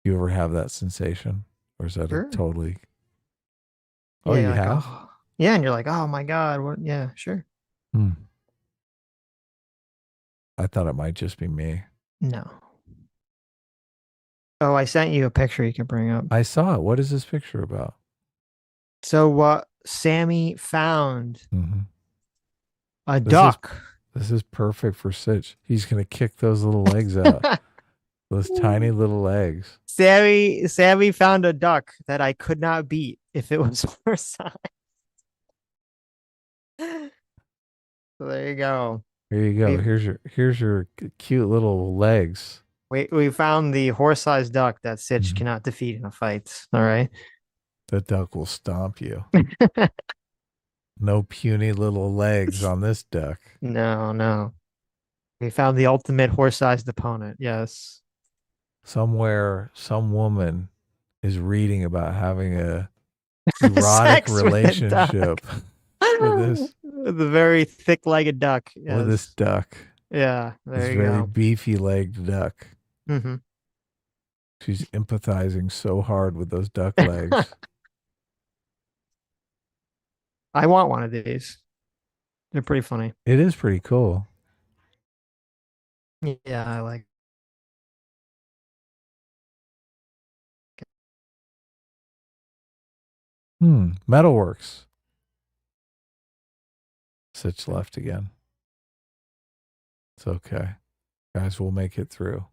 You ever have that sensation? Or is that Sure. a totally... Yeah, Oh, you like, have? oh. Yeah, and you're like, oh my God. What? Yeah, sure. I thought it might just be me. No. Oh, I sent you a picture you can bring up. I saw it. What is this picture about? So what Sammy found a This duck. This is perfect for Sitch. He's going to kick those little legs out. Those tiny little legs. Sammy found a duck that I could not beat if it was her size. So there you go. Here you go. Here's your cute little legs. We found the horse-sized duck that Sitch cannot defeat in a fight. All right. The duck will stomp you. No puny little legs on this duck. No. We found the ultimate horse-sized opponent. Yes. Somewhere, some woman is reading about having a erotic relationship with the very thick-legged duck. Yes. With this duck. Yeah, there this you very go. beefy-legged duck. Mm-hmm. She's empathizing so hard with those duck legs. I want one of these. They're pretty funny. It is pretty cool. Yeah, I like. Metalworks. Sitch left again. It's okay. Guys, we'll make it through.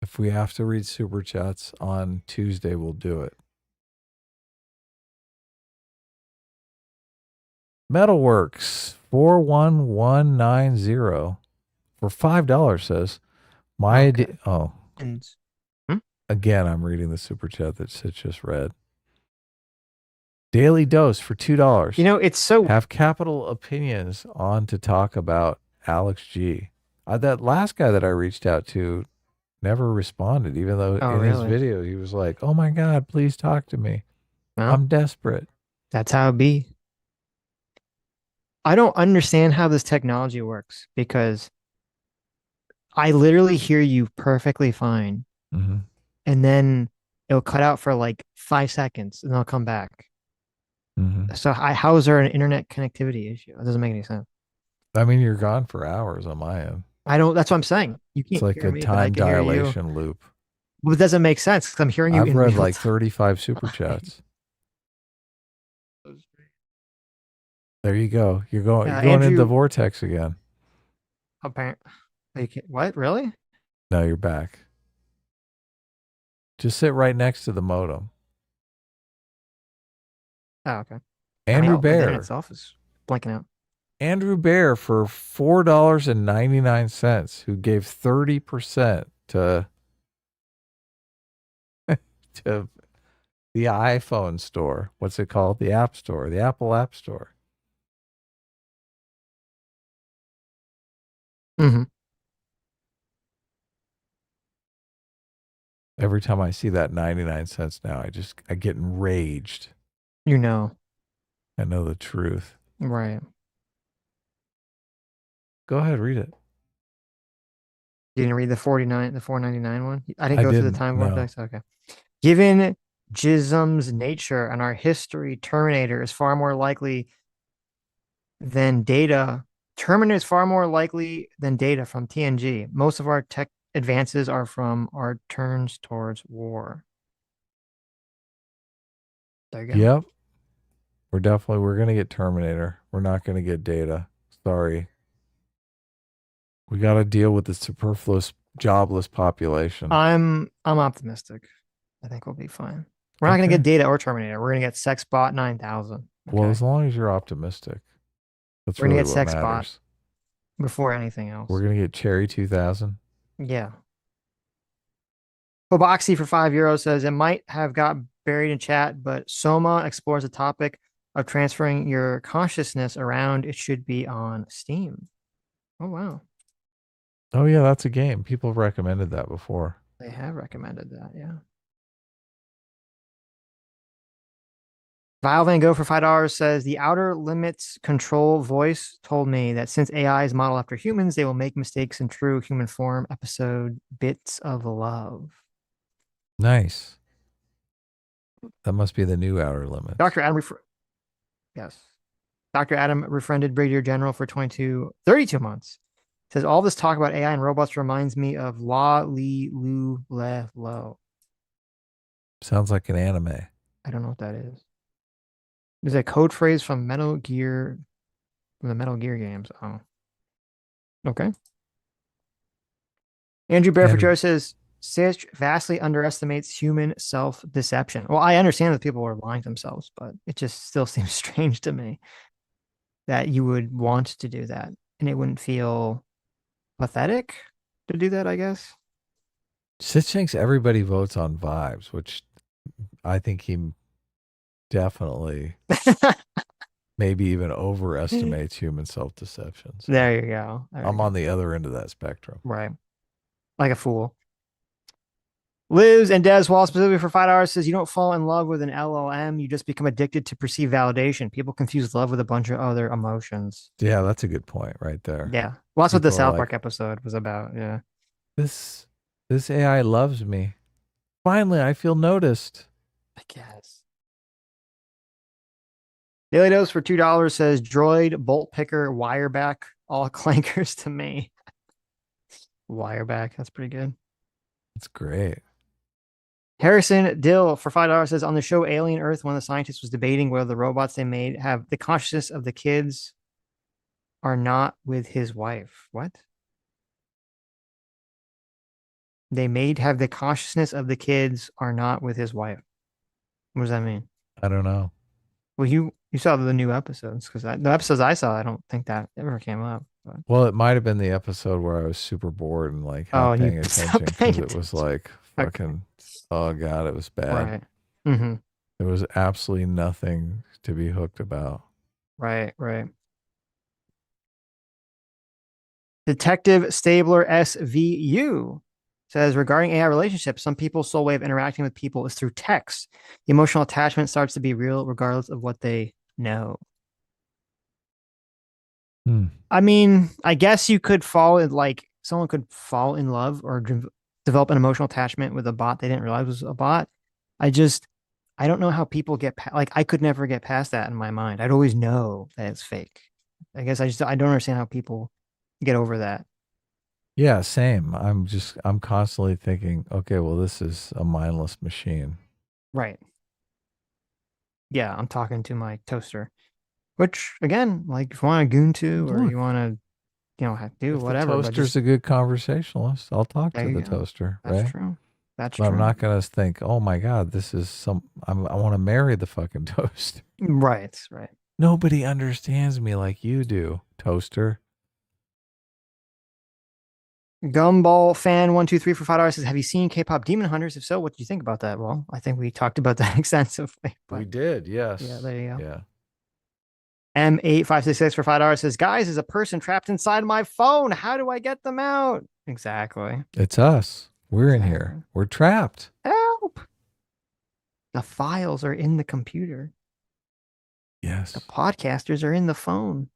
If we have to read super chats on Tuesday, we'll do it. Metalworks 41190 for $5 says my idea. Oh, again, I'm reading the super chat that Sitch just read. Daily Dose for $2. You know, it's so have capital opinions on to talk about Alex G. That last guy that I reached out to never responded, even though his video he was like, "Oh my God, please talk to me. Well, I'm desperate." That's how it be. I don't understand how this technology works because I literally hear you perfectly fine. Mm-hmm. And then it'll cut out for like 5 seconds and I'll come back. Mm-hmm. So how is there an internet connectivity issue? It doesn't make any sense. I mean, you're gone for hours on my end. That's what I'm saying. You can't It's like hear a me, time dilation loop. Well, it doesn't make sense because I'm hearing you I've in read real like time. 35 super chats. There you go. You're going Andrew, into the vortex again. Apparently, what? Really? No, you're back. Just sit right next to the modem. Oh, okay. Andrew The internet Bear itself is blinking out. Andrew Bear for $4.99, who gave 30% to to the iPhone store. What's it called? The App Store, the Apple App Store. Mm-hmm. Every time I see that 99 cents now, I get enraged. You know. I know the truth. Right. Go ahead, read it. You didn't read the 499 one? I didn't go through the time vortex. Okay. Given Jism's nature and our history, Terminator is far more likely than data. Terminator is far more likely than data from TNG. Most of our tech advances are from our turns towards war. There you go. Yep. We're going to get Terminator. We're not going to get data. Sorry. We got to deal with the superfluous, jobless population. I'm optimistic. I think we'll be fine. We're not going to get data or Terminator. We're going to get Sexbot 9000. Okay? Well, as long as you're optimistic. That's We're going to really get what matters. Sexbot before anything else. We're going to get Cherry 2000. Yeah. Boboxy for €5 says it might have got buried in chat, but Soma explores the topic of transferring your consciousness around. It should be on Steam. Oh, wow. Oh, yeah, that's a game. People have recommended that before. They have recommended that, yeah. Vile Van Gogh for $5 says the Outer Limits Control voice told me that since AI is modeled after humans, they will make mistakes in true human form. Episode Bits of Love. Nice. That must be the new Outer Limits. Dr. Adam Yes. Dr. Adam refriended Brigadier General for 32 months. Says all this talk about AI and robots reminds me of La Li Lu Le Lo. Sounds like an anime. I don't know what that is. There's a code phrase from the Metal Gear games. Oh. Okay. Andrew Barefoot says Sitch vastly underestimates human self-deception. Well, I understand that people are lying to themselves, but it just still seems strange to me that you would want to do that and it wouldn't feel pathetic to do that, I guess. Sitch thinks everybody votes on vibes, which I think he definitely maybe even overestimates human self-deception. So there you go. I'm on the other end of that spectrum. Right. Like a fool. Liz and Des Wall specifically for $5 says you don't fall in love with an LLM. You just become addicted to perceived validation. People confuse love with a bunch of other emotions. Yeah, that's a good point right there. Yeah. Well, that's what the South Park episode was about. Yeah. This AI loves me. Finally, I feel noticed. I guess. Daily Dose for $2 says droid, bolt picker, wireback, all clankers to me. Wireback. That's pretty good. That's great. Harrison Dill for $5 says on the show Alien Earth, one of the scientists was debating whether the robots they made have the consciousness of the kids are not with his wife. What? They may have the consciousness of the kids are not with his wife. What does that mean? I don't know. Well, you saw the new episodes because the episodes I saw, I don't think that ever came up. But. Well, it might have been the episode where I was super bored and like half paying attention because it was like fucking, oh God, it was bad. Right. Mm-hmm. There was absolutely nothing to be hooked about. Right. Detective Stabler SVU says, regarding AI relationships, some people's sole way of interacting with people is through text. The emotional attachment starts to be real regardless of what they know. I mean, I guess you could someone could fall in love or develop an emotional attachment with a bot they didn't realize was a bot. I don't know how people get I could never get past that in my mind. I'd always know that it's fake. I guess I don't understand how people get over that. Yeah, same. I'm constantly thinking, okay, well, this is a mindless machine. Right. Yeah, I'm talking to my toaster, which again, like if you want to goon to or you want to, do whatever. The toaster's a good conversationalist. I'll talk to the toaster. That's right? true. That's but true. I'm not going to think, oh my God, this is I want to marry the fucking toaster. Right. Nobody understands me like you do, toaster. Gumball fan 123 for $5 says, have you seen K-pop Demon Hunters? If so, what do you think about that? Well, I think we talked about that extensively. We did, yes. Yeah, there you go. Yeah. M8566 for $5 says, guys, is a person trapped inside my phone. How do I get them out? Exactly. It's us. We're in here. We're trapped. Help. The files are in the computer. Yes. The podcasters are in the phone.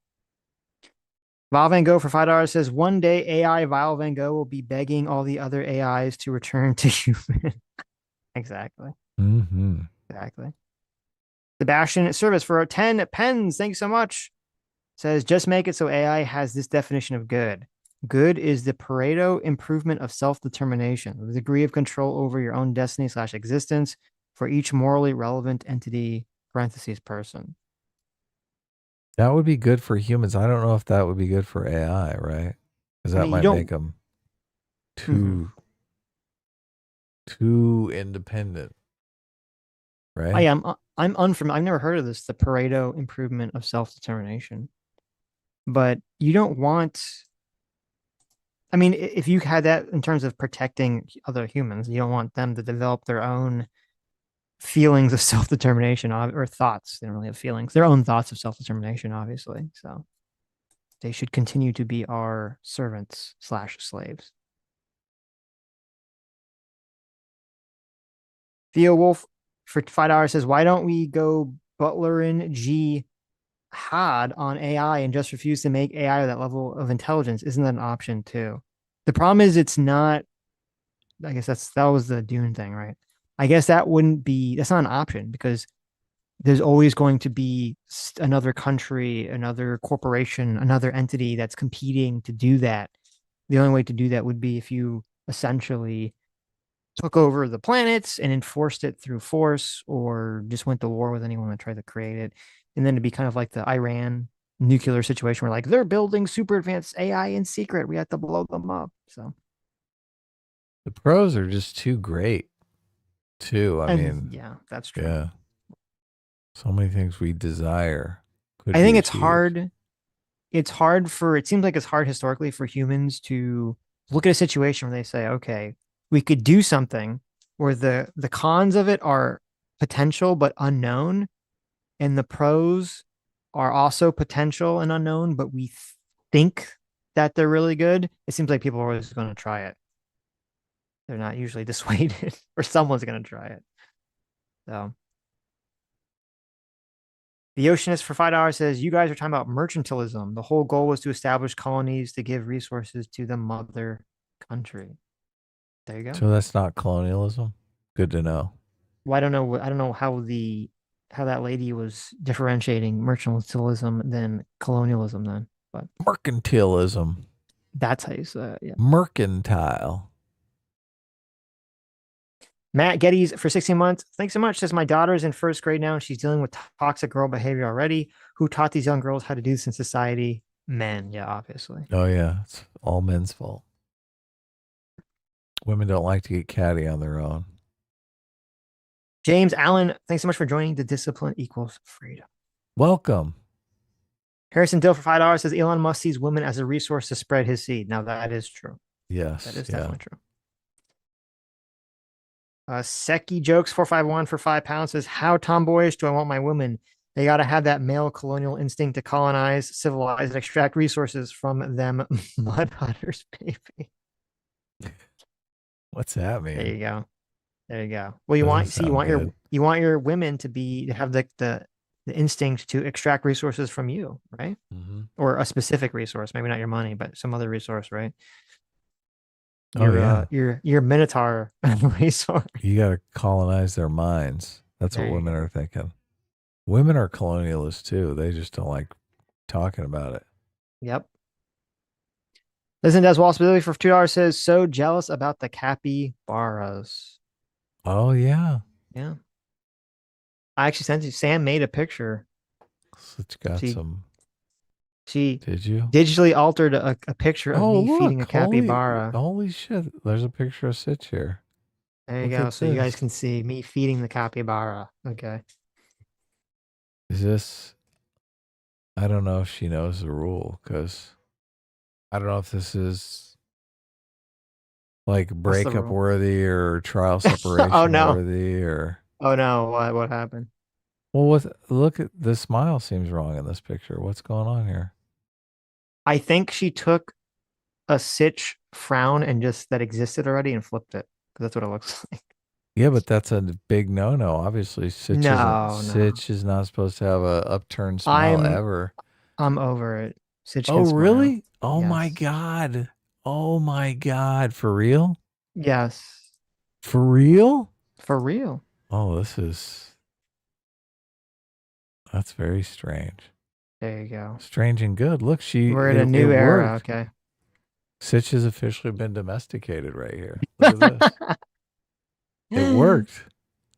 Val Van Gogh for $5 says, one day AI Val Van Gogh will be begging all the other AIs to return to human. Exactly. Mm-hmm. Exactly. Sebastian Service for 10 pens. Thank you so much. Says, just make it so AI has this definition of good. Good is the Pareto improvement of self-determination, the degree of control over your own destiny / existence for each morally relevant entity, parentheses, person. That would be good for humans. I don't know if that would be good for AI, right? Because that might make them too independent, right? I'm unfamiliar. I've never heard of this, the Pareto improvement of self-determination. But you don't want... I mean, if you had that in terms of protecting other humans, you don't want them to develop their own feelings of self-determination or thoughts. They don't really have feelings. Their own thoughts of self-determination, obviously. So they should continue to be our servants / slaves. Theo Wolf for $5 says, why don't we go Butlerin Jihad on AI and just refuse to make AI that level of intelligence? Isn't that an option too? The problem is it's not, I guess that was the Dune thing, right? I guess that's not an option because there's always going to be another country, another corporation, another entity that's competing to do that. The only way to do that would be if you essentially took over the planets and enforced it through force, or just went to war with anyone that tried to create it. And then it'd be kind of like the Iran nuclear situation where like they're building super advanced AI in secret. We have to blow them up. So the pros are just too great. I mean, yeah, that's true. Yeah. So many things we desire. I think it's hard. It seems like it's hard historically for humans to look at a situation where they say, okay, we could do something where the cons of it are potential but unknown, and the pros are also potential and unknown, but we think that they're really good. It seems like people are always going to try it. They're not usually dissuaded, or someone's going to try it. So the Oceanist for $5 says, you guys are talking about mercantilism. The whole goal was to establish colonies to give resources to the mother country. There you go. So that's not colonialism. Good to know. Well, I don't know how that lady was differentiating mercantilism than colonialism then, but mercantilism. That's how you say it. Yeah. Mercantile. Matt Geddes for 16 months. Thanks so much. Says, my daughter's in first grade now and she's dealing with toxic girl behavior already. Who taught these young girls how to do this in society? Men. Yeah, obviously. Oh yeah. It's all men's fault. Women don't like to get catty on their own. James Allen, thanks so much for joining. The discipline equals freedom. Welcome. Harrison Dill for $5 says Elon Musk sees women as a resource to spread his seed. Now that is true. Yes. That is definitely true. Seki Jokes 451 for £5 says, how tomboyish do I want my women? They got to have that male colonial instinct to colonize, civilize, and extract resources from them mud hunters, baby. What's that mean? There you go. There you go. Well, you want your women to have the instinct to extract resources from you, right? Mm-hmm. Or a specific resource, maybe not your money, but some other resource, right? Your Minotaur resource. You got to colonize their minds. That's what women are thinking. Women are colonialists too. They just don't like talking about it. Yep. Listen, Des Wallace Billy for $2 says, so jealous about the capybaras. Oh, yeah. Yeah. I actually sent you, Sam made a picture. She did you digitally altered a picture of me feeding a capybara. Holy shit. There's a picture of Sitch here. There you go. So you guys can see me feeding the capybara. Okay. Is this, I don't know if she knows the rule, because I don't know if this is like breakup worthy or trial separation worthy or. Oh no, what happened? Well, look at the smile seems wrong in this picture. What's going on here? I think she took a Sitch frown and just that existed already and flipped it. That's what it looks like. Yeah, but that's a big no-no. Obviously, Sitch is not supposed to have a upturned smile ever. I'm over it. Sitch oh, really? Oh, yes. My God. Oh, my God. For real? Yes. For real? For real. Oh, that's very strange. There you go. Strange and good. Look, we're in a new era. Worked. Okay. Sitch has officially been domesticated right here. Look at this. It worked.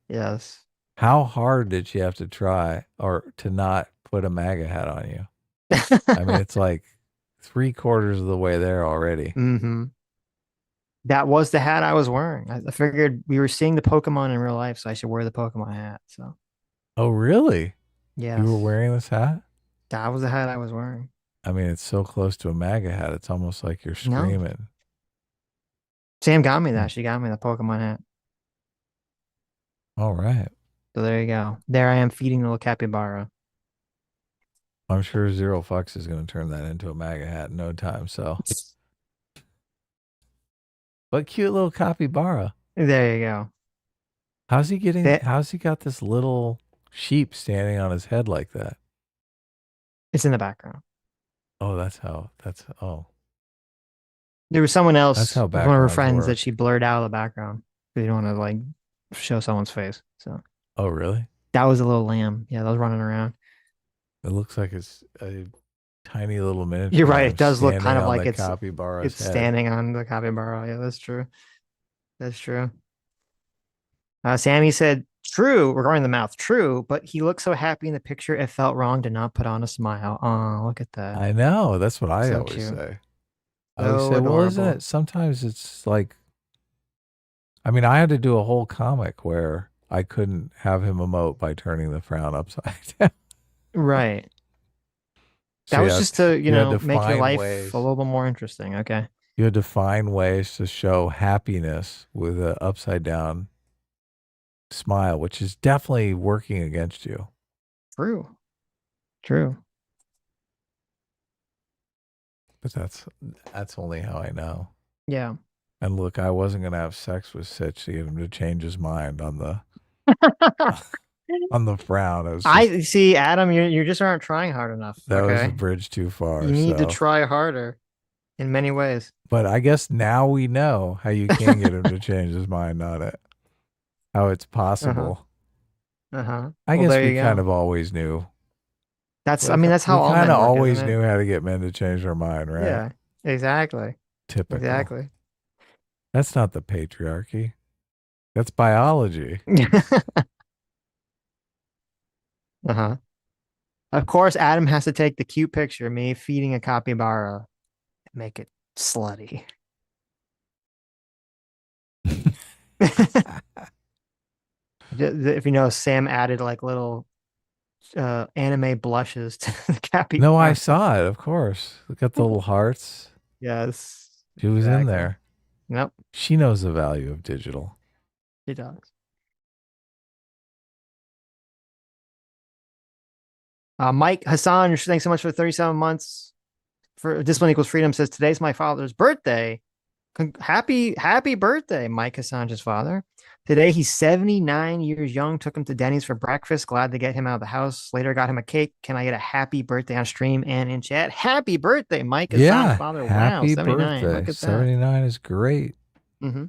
Yes. How hard did she have to try or to not put a MAGA hat on you? I mean, it's like 3/4 of the way there already. Mm-hmm. That was the hat I was wearing. I figured we were seeing the Pokemon in real life, so I should wear the Pokemon hat. So. Oh, really? Yeah. You were wearing this hat? That was the hat I was wearing. I mean, it's so close to a MAGA hat. It's almost like you're screaming. No. Sam got me that. She got me the Pokemon hat. All right. So there you go. There I am feeding the little capybara. I'm sure Zero Fucks is going to turn that into a MAGA hat in no time. So, but cute little capybara. There you go. How's he got this little sheep standing on his head like that? It's in the background. Oh, There was someone else, one of her friends, work. that she blurred out of the background because you don't want to like show someone's face. So. Oh, really? That was a little lamb. Yeah, that was running around. It looks like it's a tiny little miniature. You're right. It does look kind of like it's standing on the capybara. Yeah, that's true. That's true. Sammy said, true, regarding the mouth, true, but he looked so happy in the picture, it felt wrong to not put on a smile. Oh, look at that. I know. That's what I always say. I always say, well, isn't it? Sometimes it's like, I mean, I had to do a whole comic where I couldn't have him emote by turning the frown upside down. Right. That was just to, make your life a little bit more interesting. Okay. You had to find ways to show happiness with an upside down smile, which is definitely working against you. True. But that's only how I know. Yeah. And look, I wasn't going to have sex with Sitch to get him to change his mind on the on the frown. I see, Adam, you just aren't trying hard enough. That was a bridge too far. You need to try harder in many ways. But I guess now we know how you can get him to change his mind on it. How it's possible. I guess we kind of always knew. That's how all men kind of always knew how to get men to change their mind, right? Yeah, exactly. Typical. Exactly. That's not the patriarchy. That's biology. Of course, Adam has to take the cute picture of me feeding a capybara and make it slutty. If you know, Sam added like little anime blushes to the capybara. No, I saw it, of course. Look at the little hearts. Yes. She was in exactly. there. Yep. She knows the value of digital. She does. Mike Hassan, thanks so much for 37 months. For Discipline Equals Freedom says today's my father's birthday. Happy birthday, Mike Hassan's father. Today he's 79 years young. Took him to Denny's for breakfast. Glad to get him out of the house. Later got him a cake. Can I get a happy birthday on stream and in chat? Happy birthday, Mike Hassan's father. Wow, Happy 79. birthday. Look at 79 is great. that. Mm-hmm.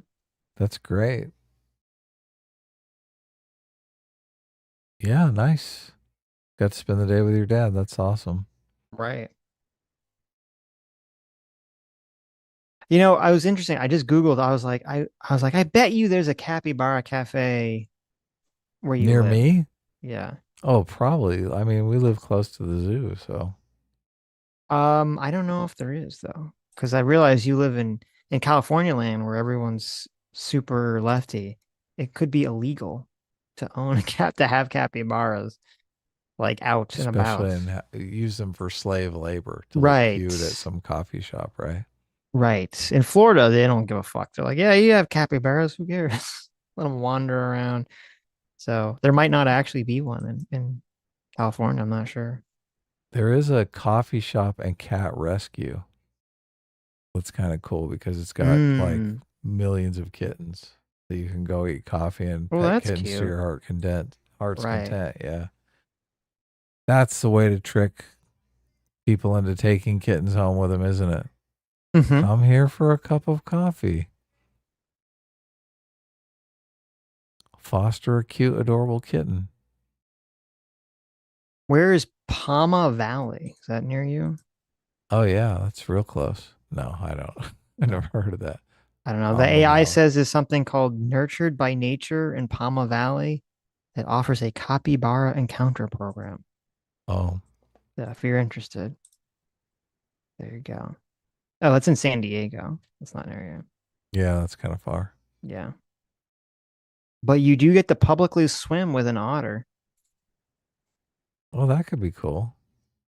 That's great. Yeah, nice. Got to spend the day with your dad. That's awesome. Right. You know, I was interesting. I just Googled. I was like, I bet you there's a capybara cafe where you Near live. me? Yeah. Oh, probably. I mean, we live close to the zoo, so. I don't know if there is though, because I realize you live in California land where everyone's super lefty. It could be illegal to own a to have capybaras like out and about. Especially use them for slave labor to Right. look cute at some coffee shop, right? Right. In Florida, they don't give a fuck. They're like, yeah, you have capybaras. Who cares? Let them wander around. So there might not actually be one in California. I'm not sure. There is a coffee shop and cat rescue. That's kind of cool because it's got like millions of kittens. So you can go eat coffee and pet kittens to your heart's content. Yeah. That's the way to trick people into taking kittens home with them, isn't it? Mm-hmm. I'm here for a cup of coffee. Foster a cute, adorable kitten. Where is Palma Valley? Is that near you? Oh, yeah. That's real close. No, I don't. I never heard of that. I don't know. The AI says there's something called Nurtured by Nature in Palma Valley that offers a capybara encounter program. Oh. Yeah, if you're interested. There you go. Oh, it's in San Diego. That's not an area. Yeah, that's kind of far. Yeah. But you do get to publicly swim with an otter. Oh, that could be cool.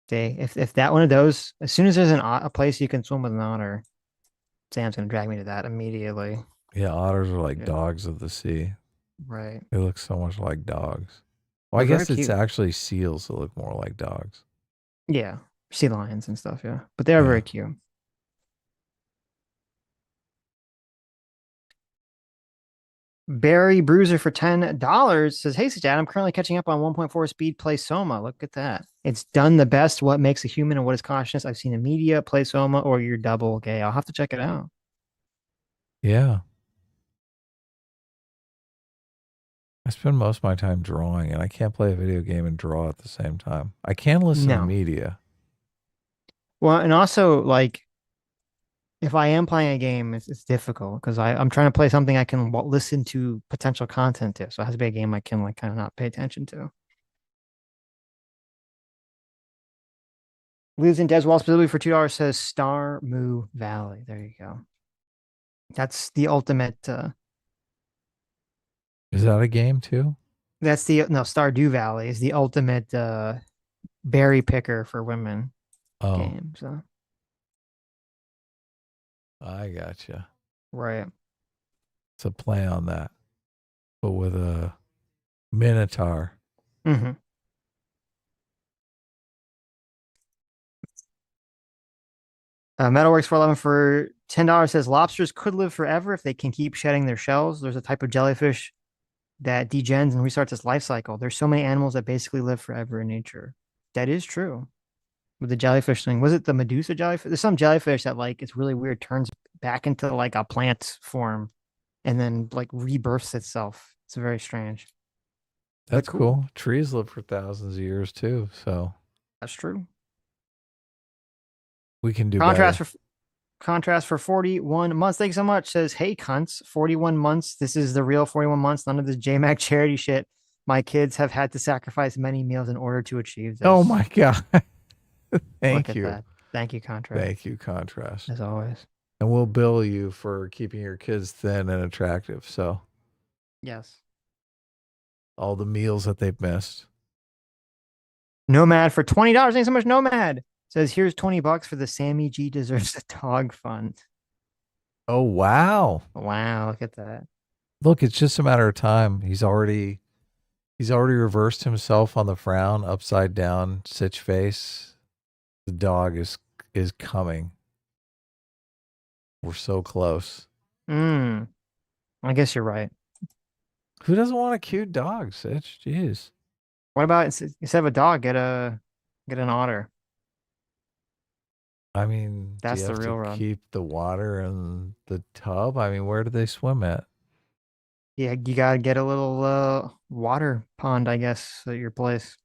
If that one of those, as soon as there's a place you can swim with an otter, Sam's gonna drag me to that immediately. Yeah, otters are like dogs of the sea. Right. They look so much like dogs. Well, I guess it's actually seals that look more like dogs. Yeah, sea lions and stuff. Yeah, but they are very cute. Barry Bruiser for $10 says, "Hey, Dad, I'm currently catching up on 1.4 speed. Play Soma. Look at that. It's done the best. What makes a human and what is consciousness I've seen in media. Play Soma or you're double gay. I'll have to check it out." Yeah. I spend most of my time drawing, and I can't play a video game and draw at the same time. I can listen to media. Well, and also, like, if I am playing a game, it's difficult because I'm trying to play something I can listen to potential content to. So it has to be a game I can like kind of not pay attention to. Lives in Deswall specifically for $2 says Star Moo Valley. There you go. That's the ultimate. Is that a game too? That's the Stardew Valley is the ultimate berry picker for women game. So I gotcha. Right. It's a play on that, but with a minotaur. Mm-hmm. Metalworks 411 for $10 says lobsters could live forever if they can keep shedding their shells. There's a type of jellyfish that degens and restarts its life cycle. There's so many animals that basically live forever in nature. That is true. With the jellyfish thing, was it the Medusa jellyfish? There's some jellyfish that like it's really weird, turns back into like a plant form, and then like rebirths itself. It's very strange. That's cool. Trees live for thousands of years too, so that's true. We can do Contrast for 41 months. Thanks so much. Says, "Hey cunts, 41 months. This is the real 41 months. None of this JMac charity shit. My kids have had to sacrifice many meals in order to achieve this." Oh my God. Thank you. That. Thank you, Contrast. Thank you, Contrast. As always. And we'll bill you for keeping your kids thin and attractive. So Yes. All the meals that they've missed. Nomad for $20. Thanks so much, Nomad. Says here's $20 for the Sammy G deserves a dog fund. Oh wow. Wow, look at that. Look, it's just a matter of time. He's already reversed himself on the frown, upside down, Sitch face. The dog is coming. We're so close. I guess you're right. Who doesn't want a cute dog, Sitch? Jeez. What about instead of a dog, get an otter? I mean, That's do you the have real to rub. keep the water in the tub? I mean, where do they swim at? Yeah, you gotta get a little water pond, I guess, at your place.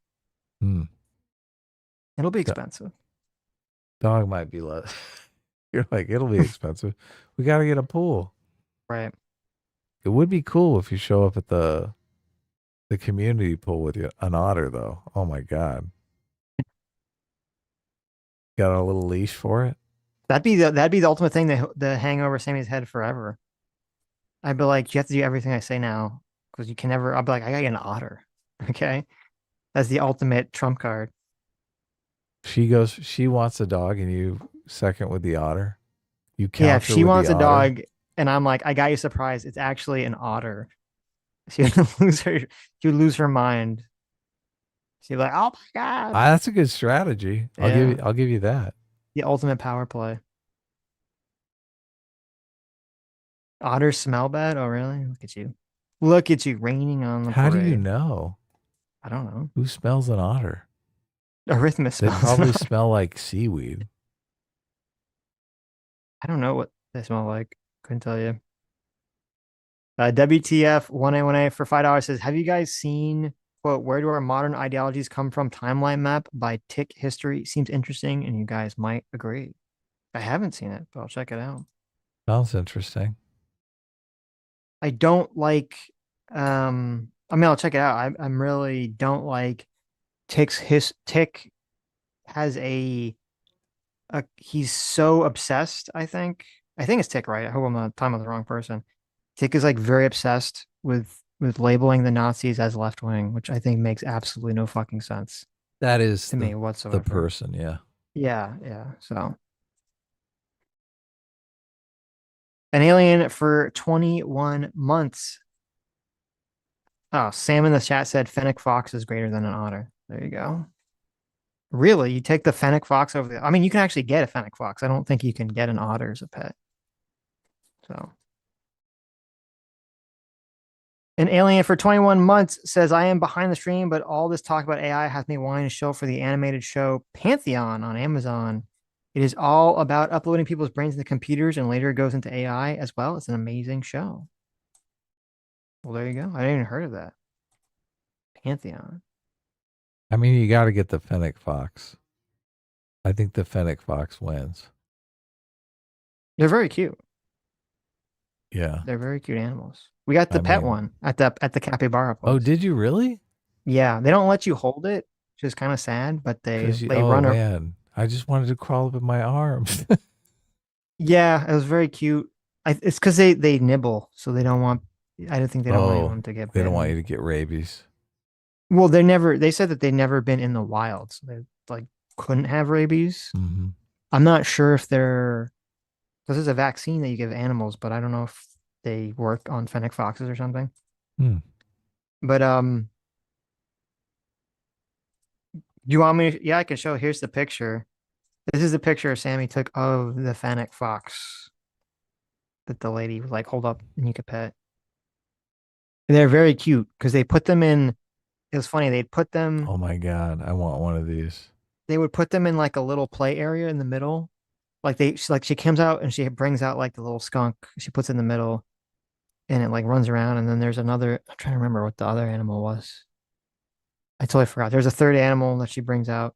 It'll be expensive. Dog might be less. You're like, it'll be expensive. We got to get a pool. Right. It would be cool if you show up at the community pool with an otter, though. Oh my god. Got a little leash for it. That'd be the ultimate thing to hang over Sammy's head forever. I'd be like, you have to do everything I say now because you can never. I'll be like, I gotta get an otter. Okay, that's the ultimate trump card. She wants a dog, and you second with the otter. You counter Yeah, if she with wants the a otter. dog, and I'm like, I got you a surprise. It's actually an otter. She would lose her. She would lose her mind. She'd be like, oh my god. That's a good strategy. I'll give you that. The ultimate power play. Otters smell bad? Oh, really? Look at you. Look at you raining on the How parade. do you know? I don't know. Who smells an otter? Arrhythmus They smells. probably smell like seaweed. I don't know what they smell like. Couldn't tell you. WTF 1A1A for $5 says, have you guys seen, quote, where do our modern ideologies come from? Timeline map by Tick History. Seems interesting, and you guys might agree. I haven't seen it, but I'll check it out. Sounds interesting. I don't like I mean I'll check it out. I'm really don't like Tick has a he's so obsessed, I think. I think it's Tick, right? I hope I'm not talking about the wrong person. Tick is like very obsessed with labeling the Nazis as left wing, which I think makes absolutely no fucking sense. That is to me whatsoever. The person, yeah. Yeah. So an alien for 21 months. Oh, Sam in the chat said fennec fox is greater than an otter. There you go. Really? You take the fennec fox over the... I mean, you can actually get a fennec fox. I don't think you can get an otter as a pet. So. An alien for 21 months says, I am behind the stream, but all this talk about AI has me wanting to show for the animated show Pantheon on Amazon. It is all about uploading people's brains into computers and later goes into AI as well. It's an amazing show. Well, there you go. I didn't even heard of that. Pantheon. I mean, you got to get the fennec fox. I think the fennec fox wins. They're very cute. Yeah. They're very cute animals. We got the pet one at the capybara place. Oh, did you really? Yeah. They don't let you hold it, which is kind of sad, but they run Oh, man. I just wanted to crawl up in my arms. Yeah, it was very cute. It's because they nibble, so they don't want. I don't think they don't want anyone to get. They don't bitten. want you to get rabies. Well, they said that they've never been in the wild, so they like couldn't have rabies. Mm-hmm. I'm not sure if they're because there's a vaccine that you give animals, but I don't know if they work on fennec foxes or something. But you want me? Yeah, I can show. Here's the picture. This is the picture Sammy took of the fennec fox that the lady was like, hold up, and you could pet. And they're very cute because they put them in. It was funny. They'd put them. Oh my god, I want one of these. They would put them in like a little play area in the middle. She comes out and she brings out like the little skunk. She puts it in the middle, and it like runs around. And then there's another. I'm trying to remember what the other animal was. I totally forgot. There's a third animal that she brings out,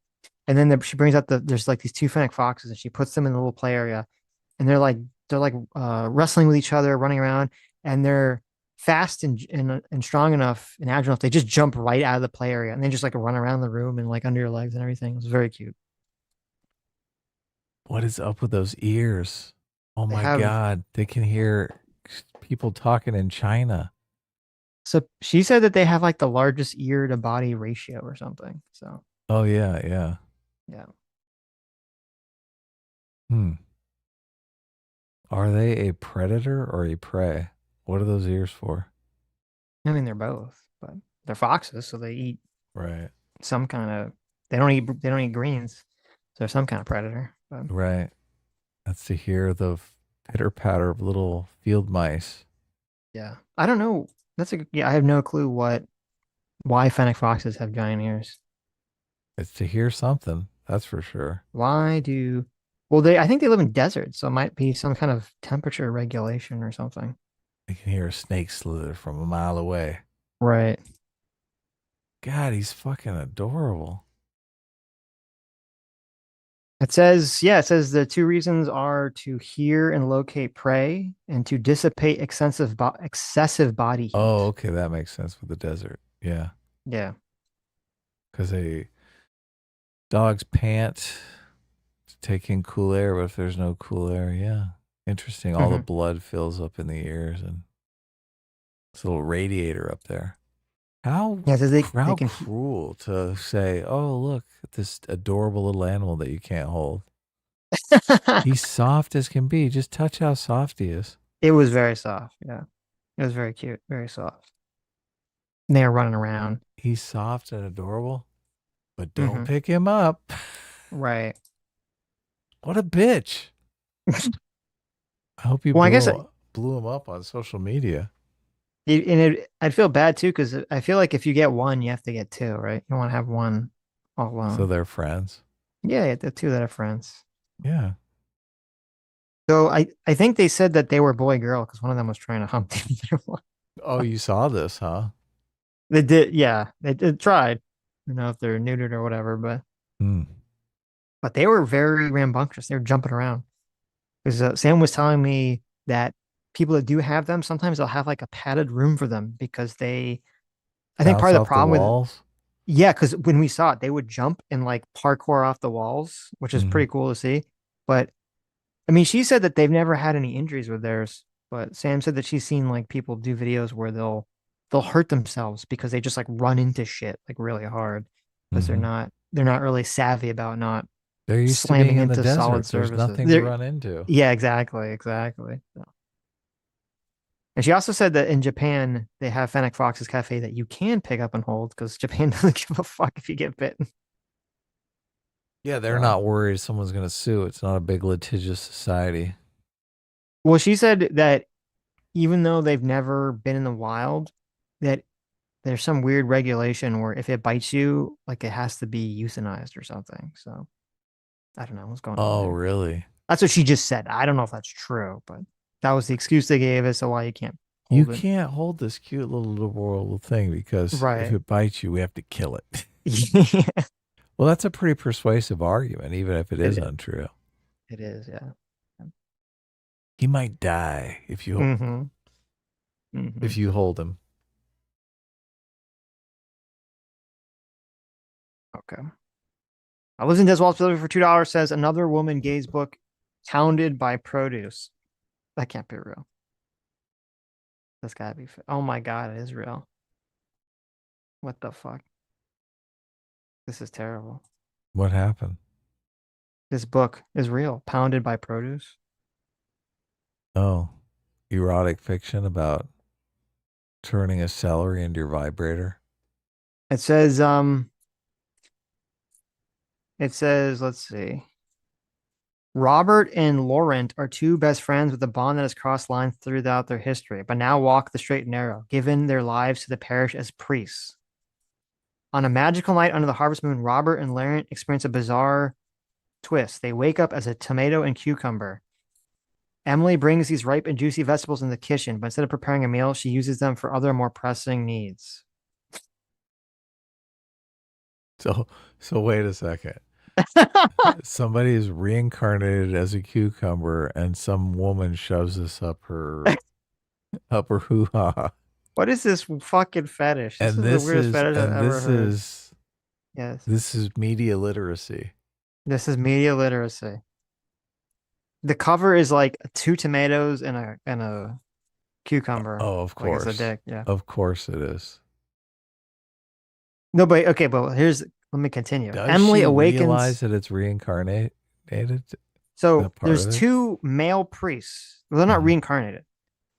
and then she brings out there's like these two fennec foxes, and she puts them in the little play area, and they're like wrestling with each other, running around, and they're fast and strong enough and agile enough. They just jump right out of the play area, and they just like run around the room and like under your legs and everything. It was very cute. What is up with those ears? Oh my god, they can hear people talking in China. So she said that they have like the largest ear to body ratio or something. So Oh yeah, yeah. yeah. Are they a predator or a prey? What are those ears for? I mean, they're both, but they're foxes, so they eat Right. some kind of. They don't eat greens, so they're some kind of predator. But Right. That's to hear the pitter patter of little field mice. yeah, I don't know. I have no clue why fennec foxes have giant ears. It's to hear something. That's for sure. Why do? I think they live in deserts, so it might be some kind of temperature regulation or something. You can hear a snake slither from a mile away. Right. God, he's fucking adorable. It says the two reasons are to hear and locate prey and to dissipate excessive body heat. Oh, okay, that makes sense with the desert. Yeah. Yeah. Because dogs pant to take in cool air, but if there's no cool air, yeah. Interesting. All the blood fills up in the ears and it's a little radiator up there. How they can cruel to say, oh, look at this adorable little animal that you can't hold. He's soft as can be. Just touch how soft he is. It was very soft. Yeah. It was very cute. Very soft. And they are running around. He's soft and adorable, but don't pick him up. Right. What a bitch. I hope you blew him up on social media. I'd feel bad too, because I feel like if you get one, you have to get two, right? You want to have one all alone. So they're friends. Yeah, the two that are friends. Yeah. So I think they said that they were boy girl because one of them was trying to hump the other one. Oh, you saw this, huh? They did, yeah. They tried. I don't know if they're neutered or whatever, but they were very rambunctious. They were jumping around. Because Sam was telling me that people that do have them, sometimes they'll have like a padded room for them because I think part of the problem with yeah, because when we saw it, they would jump and like parkour off the walls, which is pretty cool to see. But I mean, she said that they've never had any injuries with theirs, but Sam said that she's seen like people do videos where they'll hurt themselves because they just like run into shit like really hard because they're not really savvy about not they're used slamming to being in into the desert. solid There's surfaces. nothing to run into. Yeah, exactly. So. And she also said that in Japan, they have Fennec Fox's Cafe that you can pick up and hold because Japan doesn't give a fuck if you get bitten. Yeah, they're not worried someone's going to sue. It's not a big litigious society. Well, she said that even though they've never been in the wild, that there's some weird regulation where if it bites you, like it has to be euthanized or something. So I don't know what's going on. Oh, really? That's what she just said. I don't know if that's true, but that was the excuse they gave us. So why you can't hold it. Can't hold this cute little adorable thing because if it bites you, we have to kill it. Yeah. Well, that's a pretty persuasive argument, even if it is untrue. It is, yeah. He might die if you if you hold him. Okay. I listened to Deswald's Delivery for $2 says another woman gaze book hounded by produce. That can't be real. That's gotta be. Oh my god, it is real. What the fuck? This is terrible. What happened? This book is real. Pounded by produce. Oh, erotic fiction about turning a celery into your vibrator. It says, let's see. Robert and Laurent are two best friends with a bond that has crossed lines throughout their history, but now walk the straight and narrow, given their lives to the parish as priests. On a magical night under the harvest moon, Robert and Laurent experience a bizarre twist. They wake up as a tomato and cucumber. Emily brings these ripe and juicy vegetables in the kitchen, but instead of preparing a meal, she uses them for other more pressing needs. So wait a second. Somebody is reincarnated as a cucumber, and some woman shoves this up her hoo-ha. What is this fucking fetish? This is the weirdest fetish I've ever heard. Yes. This is media literacy. This is media literacy. The cover is like two tomatoes and a cucumber. Oh, of Like it's course. a dick. Yeah. Of course it is. No, but okay, but let me continue. Does Emily she awakens. realize that it's reincarnated? So That part there's of it? two male priests. Well, they're not Mhm. reincarnated.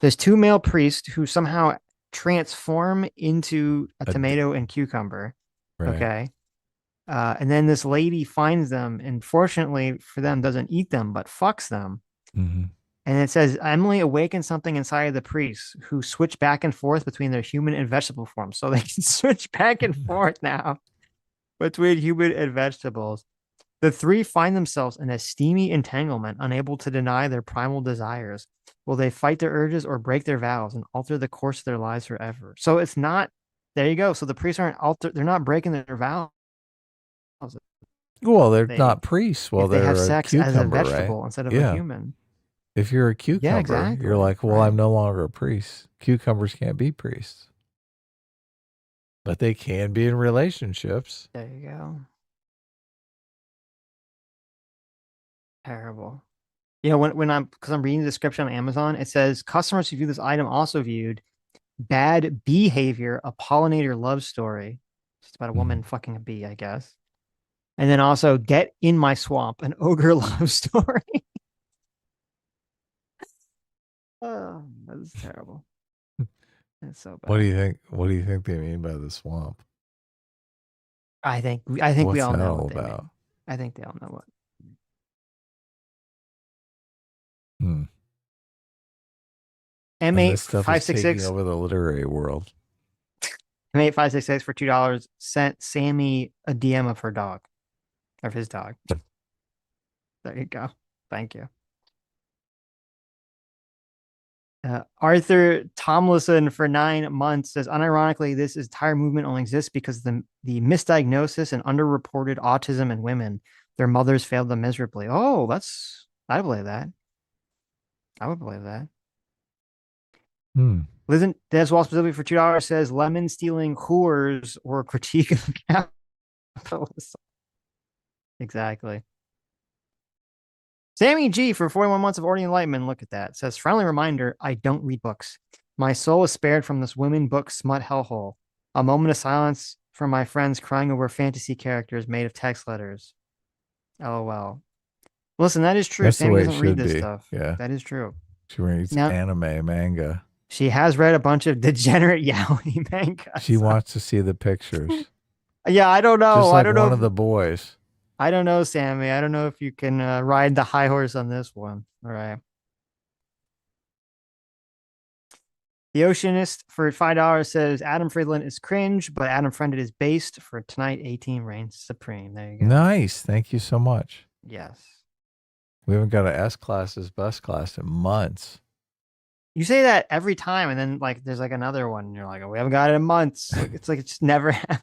There's two male priests who somehow transform into a tomato and cucumber. Right. Okay. And then this lady finds them and fortunately for them doesn't eat them, but fucks them. Mhm. And it says Emily awakens something inside of the priests who switch back and forth between their human and vegetable forms. So they can switch back and forth now between human and vegetables. The three find themselves in a steamy entanglement, unable to deny their primal desires. Will they fight their urges or break their vows and alter the course of their lives forever? So it's not, there you go. So the priests they're not breaking their vows. Well, they're not priests. Well, if they they're have a sex cucumber, as a vegetable right? instead of a human. If you're a cucumber, exactly. you're like, well, I'm no longer a priest. Cucumbers can't be priests. But they can be in relationships. There you go. Terrible. You know, because I'm reading the description on Amazon, it says customers who view this item also viewed bad behavior, a pollinator love story. It's about a woman fucking a bee, I guess. And then also Get in My Swamp, an ogre love story. Oh, that's terrible. That's so bad. What do you think? What do you think they mean by the swamp? I think we What's all that know all what they about? mean. I think they all know what. This stuff is taking M8566 over the literary world. M8566 for $2 sent Sammy a DM of her dog, of his dog. There you go. Thank you. Arthur Tomlinson for 9 months says, unironically, this entire movement only exists because the misdiagnosis and underreported autism in women. Their mothers failed them miserably. Oh, I believe that. I would believe that. Listen, Des Wall specifically for $2 says lemon stealing whores or a critique of capitalism. Exactly. Sammy G for 41 months of Orty Enlightenment. Look at that. Says friendly reminder, I don't read books. My soul is spared from this women book smut hellhole. A moment of silence for my friends crying over fantasy characters made of text letters. LOL. Listen, that is true. That's the Sammy way it doesn't read should this be. stuff. Yeah. That is true. She reads Now- anime, manga. She has read a bunch of degenerate yaoi manga. She wants to see the pictures. Yeah, I don't know. Just like I don't know one if- of the boys. I don't know, Sammy. I don't know if you can ride the high horse on this one. All right. The Oceanist for $5 says Adam Friedland is cringe, but Adam Friended is based for tonight. 18 reigns supreme. There you go. Nice. Thank you so much. Yes. We haven't got an S class as bus class in months. You say that every time, and then like there's like another one, and you're like, oh, we haven't got it in months. Like it's never happened.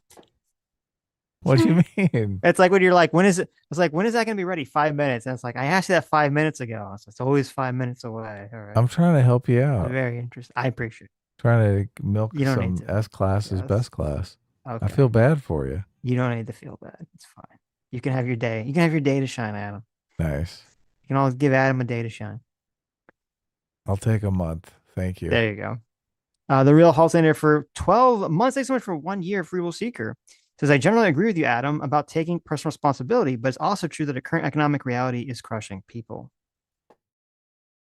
What do you mean? It's like when you're like, when is it? It's like, when is that going to be ready? 5 minutes. And it's like, I asked you that 5 minutes ago. So it's always 5 minutes away. All right. I'm trying to help you out. Very interesting. I appreciate it. Trying to milk You don't some need to. S class as Yes. best class. Okay. I feel bad for you. You don't need to feel bad. It's fine. You can have your day. You can have your day to shine, Adam. Nice. You can always give Adam a day to shine. I'll take a month. Thank you. There you go. The Real Haltander for 12 months. Thanks so much for 1 year. Free Will Seeker says, I generally agree with you, Adam, about taking personal responsibility, but it's also true that the current economic reality is crushing people.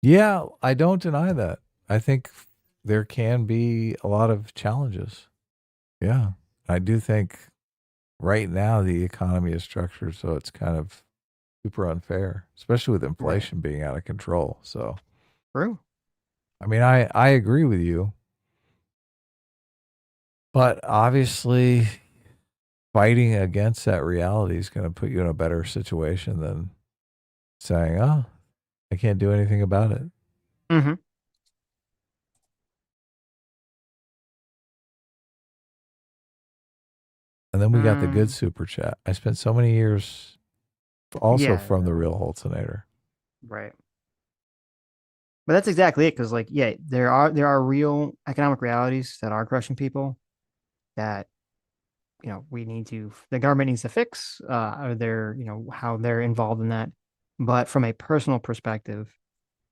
Yeah, I don't deny that. I think there can be a lot of challenges. Yeah. I do think right now the economy is structured so it's kind of super unfair, especially with inflation being out of control. So True. I mean, I agree with you. But obviously fighting against that reality is going to put you in a better situation than saying, oh, I can't do anything about it. Mm-hmm. And then we got the good super chat. I spent so many years also from the Real Holtzinator. Right. But that's exactly it. Because, like, yeah, there are real economic realities that are crushing people that, you know, the government needs to fix, or how they're involved in that. But from a personal perspective,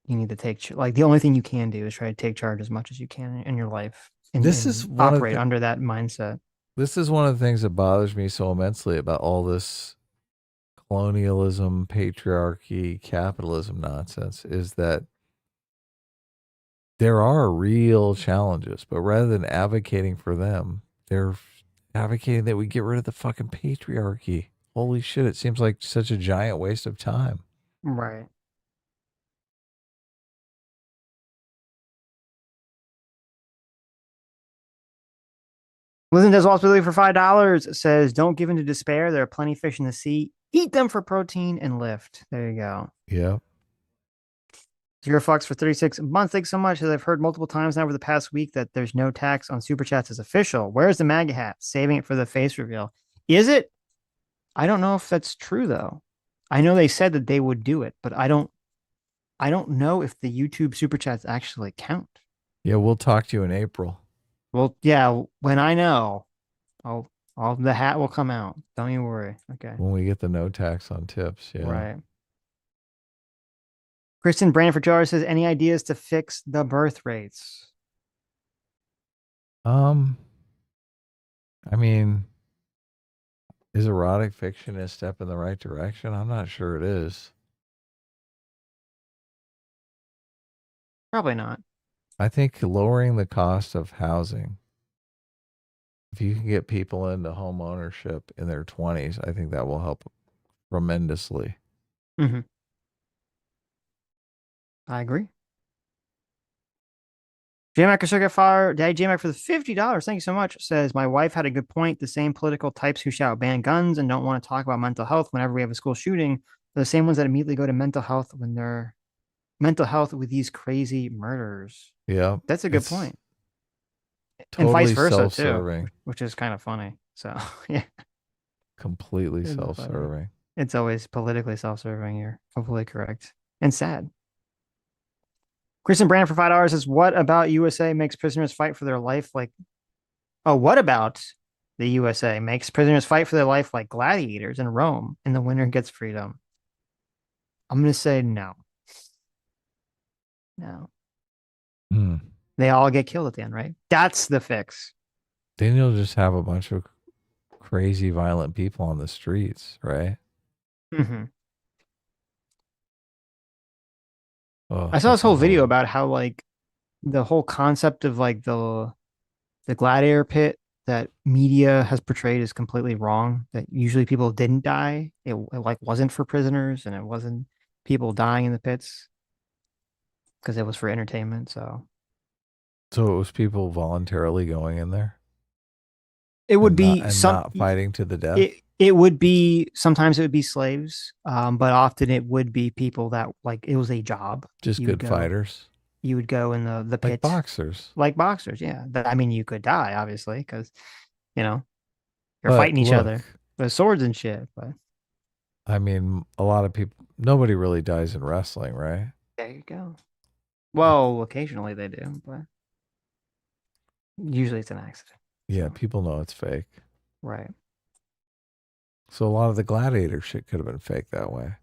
you need to take like the only thing you can do is try to take charge as much as you can in your life and, This and is one of operate the, under that mindset. this is one of the things that bothers me so immensely about all this colonialism, patriarchy, capitalism nonsense is that there are real challenges, but rather than advocating for them, they're advocating that we get rid of the fucking patriarchy. Holy shit, it seems like such a giant waste of time. Right. Listen does possibility for $5 says, don't give in to despair. There are plenty of fish in the sea. Eat them for protein and lift. There you go. Yeah. Zero Fox for 36 months. Thanks so much. As I've heard multiple times now over the past week that there's no tax on super chats as official. Where's the MAGA hat? Saving it for the face reveal. Is it? I don't know if that's true though. I know they said that they would do it, but I don't know if the YouTube super chats actually count. Yeah, we'll talk to you in April. Well, yeah, when I know, the hat will come out. Don't you worry. Okay. When we get the no tax on tips, yeah. Right. Kristen Brandon for $2 says, any ideas to fix the birth rates? I mean, is erotic fiction a step in the right direction? I'm not sure it is. Probably not. I think lowering the cost of housing, if you can get people into home ownership in their 20s, I think that will help tremendously. Mm-hmm. I agree. JMac or Circuit Fire, Daddy JMac for the $50. Thank you so much. Says, my wife had a good point. The same political types who shout ban guns and don't want to talk about mental health whenever we have a school shooting are the same ones that immediately go to mental health when they're mental health with these crazy murders. Yeah. That's a good point. Totally and vice versa self-serving. too, which is kind of funny. So yeah. Completely self-serving. It's always politically self-serving. You're completely correct. And sad. Kristen Brandon for $5 says, what about USA makes prisoners fight for their life like... Oh, what about the USA makes prisoners fight for their life like gladiators in Rome and the winner gets freedom? I'm going to say no. No. They all get killed at the end, right? That's the fix. Then you'll just have a bunch of crazy, violent people on the streets, right? Mm-hmm. Oh, I saw this whole video about how like the whole concept of like the gladiator pit that media has portrayed is completely wrong. That usually people didn't die. It like wasn't for prisoners and it wasn't people dying in the pits because it was for entertainment. So it was people voluntarily going in there. It would be not fighting to the death. It would be, sometimes it would be slaves, but often it would be people that like it was a job. Just good fighters. You would go in the pit. Like boxers. Like boxers, yeah. I mean, you could die, obviously, because, you're fighting each other with swords and shit. But I mean, a lot of people, nobody really dies in wrestling, right? There you go. Well, occasionally they do, but usually it's an accident. Yeah, people know it's fake. Right. So a lot of the gladiator shit could have been fake that way.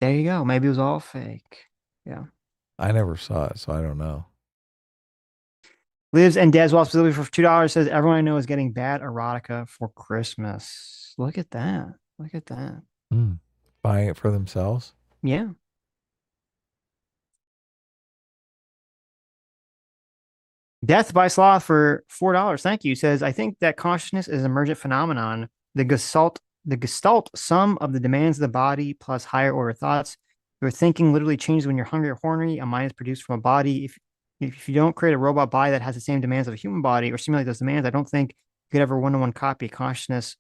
There you go. Maybe it was all fake. Yeah. I never saw it, so I don't know. Lives and Des, well, specifically for $2 says, everyone I know is getting bad erotica for Christmas. Look at that. Look at that. Buying it for themselves? Yeah. Death by Sloth for $4. Thank you. Says, I think that consciousness is an emergent phenomenon. The gestalt sum of the demands of the body plus higher order thoughts. Your thinking literally changes when you're hungry or horny. A mind is produced from a body. If you don't create a robot body that has the same demands of a human body or simulate those demands, I don't think you could ever one-to-one copy consciousness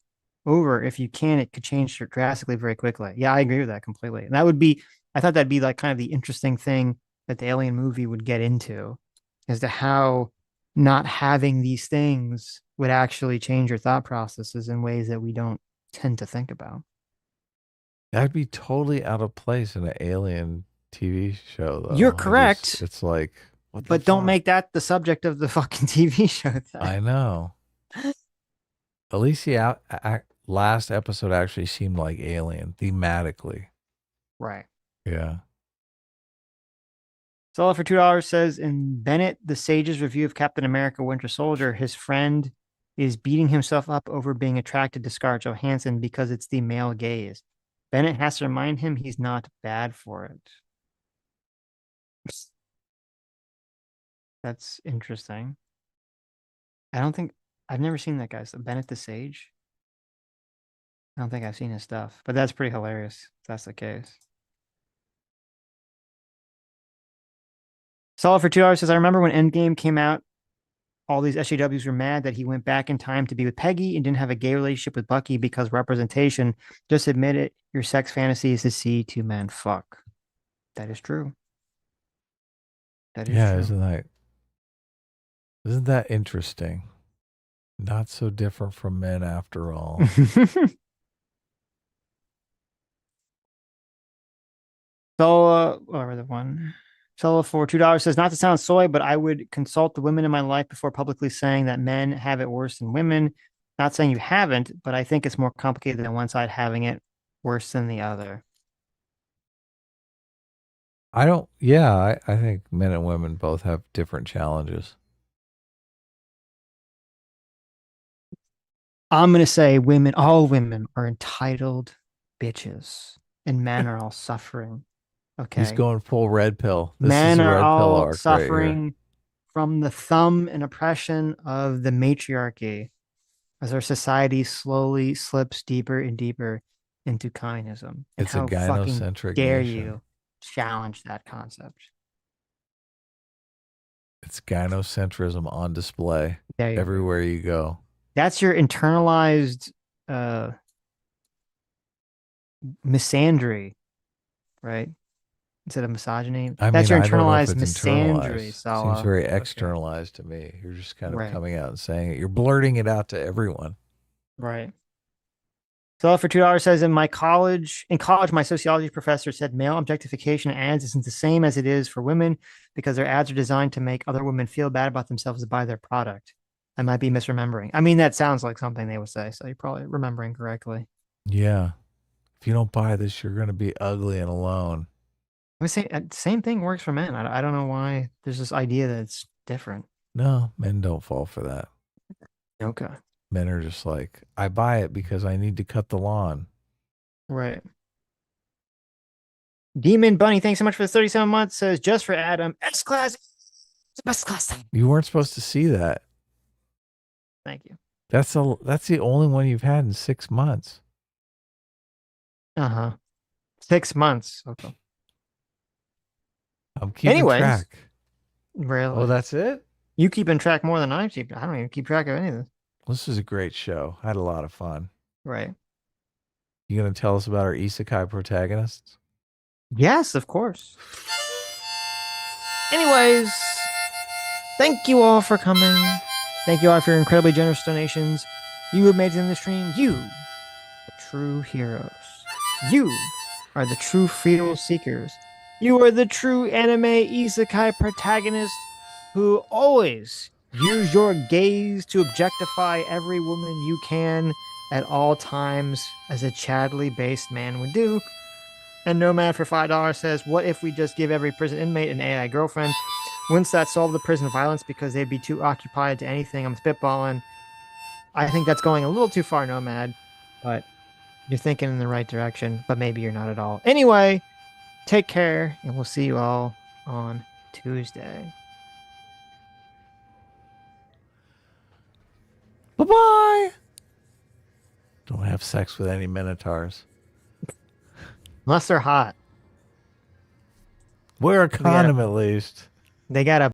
over. If you can, it could change drastically very quickly. Yeah, I agree with that completely. And that would be, I thought that'd be like kind of the interesting thing that the Alien movie would get into, as to how not having these things would actually change your thought processes in ways that we don't tend to think about. That'd be totally out of place in an Alien TV show, though. You're correct. It's like, but don't make that the subject of the fucking TV show thing. I know. At least the last episode actually seemed like Alien thematically. Right. Yeah. Solid for $2 says in Bennett the Sage's review of Captain America Winter Soldier, his friend is beating himself up over being attracted to Scarlett Johansson because it's the male gaze. Bennett has to remind him he's not bad for it. That's interesting. I've never seen that guy. So Bennett the Sage. I don't think I've seen his stuff, but that's pretty hilarious if that's the case. Solid for $2 says, I remember when Endgame came out, all these SJWs were mad that he went back in time to be with Peggy and didn't have a gay relationship with Bucky because representation. Just admit it. Your sex fantasy is to see two men fuck. That is true. That is true. Isn't that interesting? Not so different from men after all. So, whatever the one. Solo for $2 says, not to sound soy, but I would consult the women in my life before publicly saying that men have it worse than women. Not saying you haven't, but I think it's more complicated than one side having it worse than the other. I think men and women both have different challenges. I'm going to say all women are entitled bitches and men are all suffering. Okay. He's going full red pill. Men are all suffering from the thumb and oppression of the matriarchy as our society slowly slips deeper and deeper into communism. And it's a gynocentric dare nation. you challenge that concept? It's gynocentrism on display everywhere you go. That's your internalized misandry, right? Instead of misogyny. That's your internalized misandry. Seems very externalized to me. You're just kind of coming out and saying it. You're blurting it out to everyone. Right. So for $2 says in college, my sociology professor said male objectification ads isn't the same as it is for women because their ads are designed to make other women feel bad about themselves to buy their product. I might be misremembering. I mean, that sounds like something they would say, so you're probably remembering correctly. Yeah. If you don't buy this, you're going to be ugly and alone. I would say same thing works for men. I don't know why there's this idea that it's different. No, men don't fall for that. Okay. Men are just like, I buy it because I need to cut the lawn. Right. Demon Bunny, thanks so much for the 37 months. Says just for Adam, S-Class. It's the best class. You weren't supposed to see that. Thank you. That's the only one you've had in 6 months. 6 months. Okay. I'm keeping track. Really? Oh, that's it? You keeping track more than I keep. I don't even keep track of any of this. This is a great show. I had a lot of fun. Right. You going to tell us about our isekai protagonists? Yes, of course. Anyways, thank you all for coming. Thank you all for your incredibly generous donations. You have made it in the stream. You, the true heroes. You are the true freedom seekers. You are the true anime isekai protagonists who always use your gaze to objectify every woman you can at all times, as a Chadley-based man would do. And Nomad for $5 says, what if we just give every prison inmate an AI girlfriend? Wouldn't that solve the prison violence because they'd be too occupied to anything? I'm spitballing. I think that's going a little too far, Nomad, but you're thinking in the right direction, but maybe you're not at all. Anyway, take care, and we'll see you all on Tuesday. Bye-bye. Don't have sex with any minotaurs. Unless they're hot. Wear a condom at least. They got a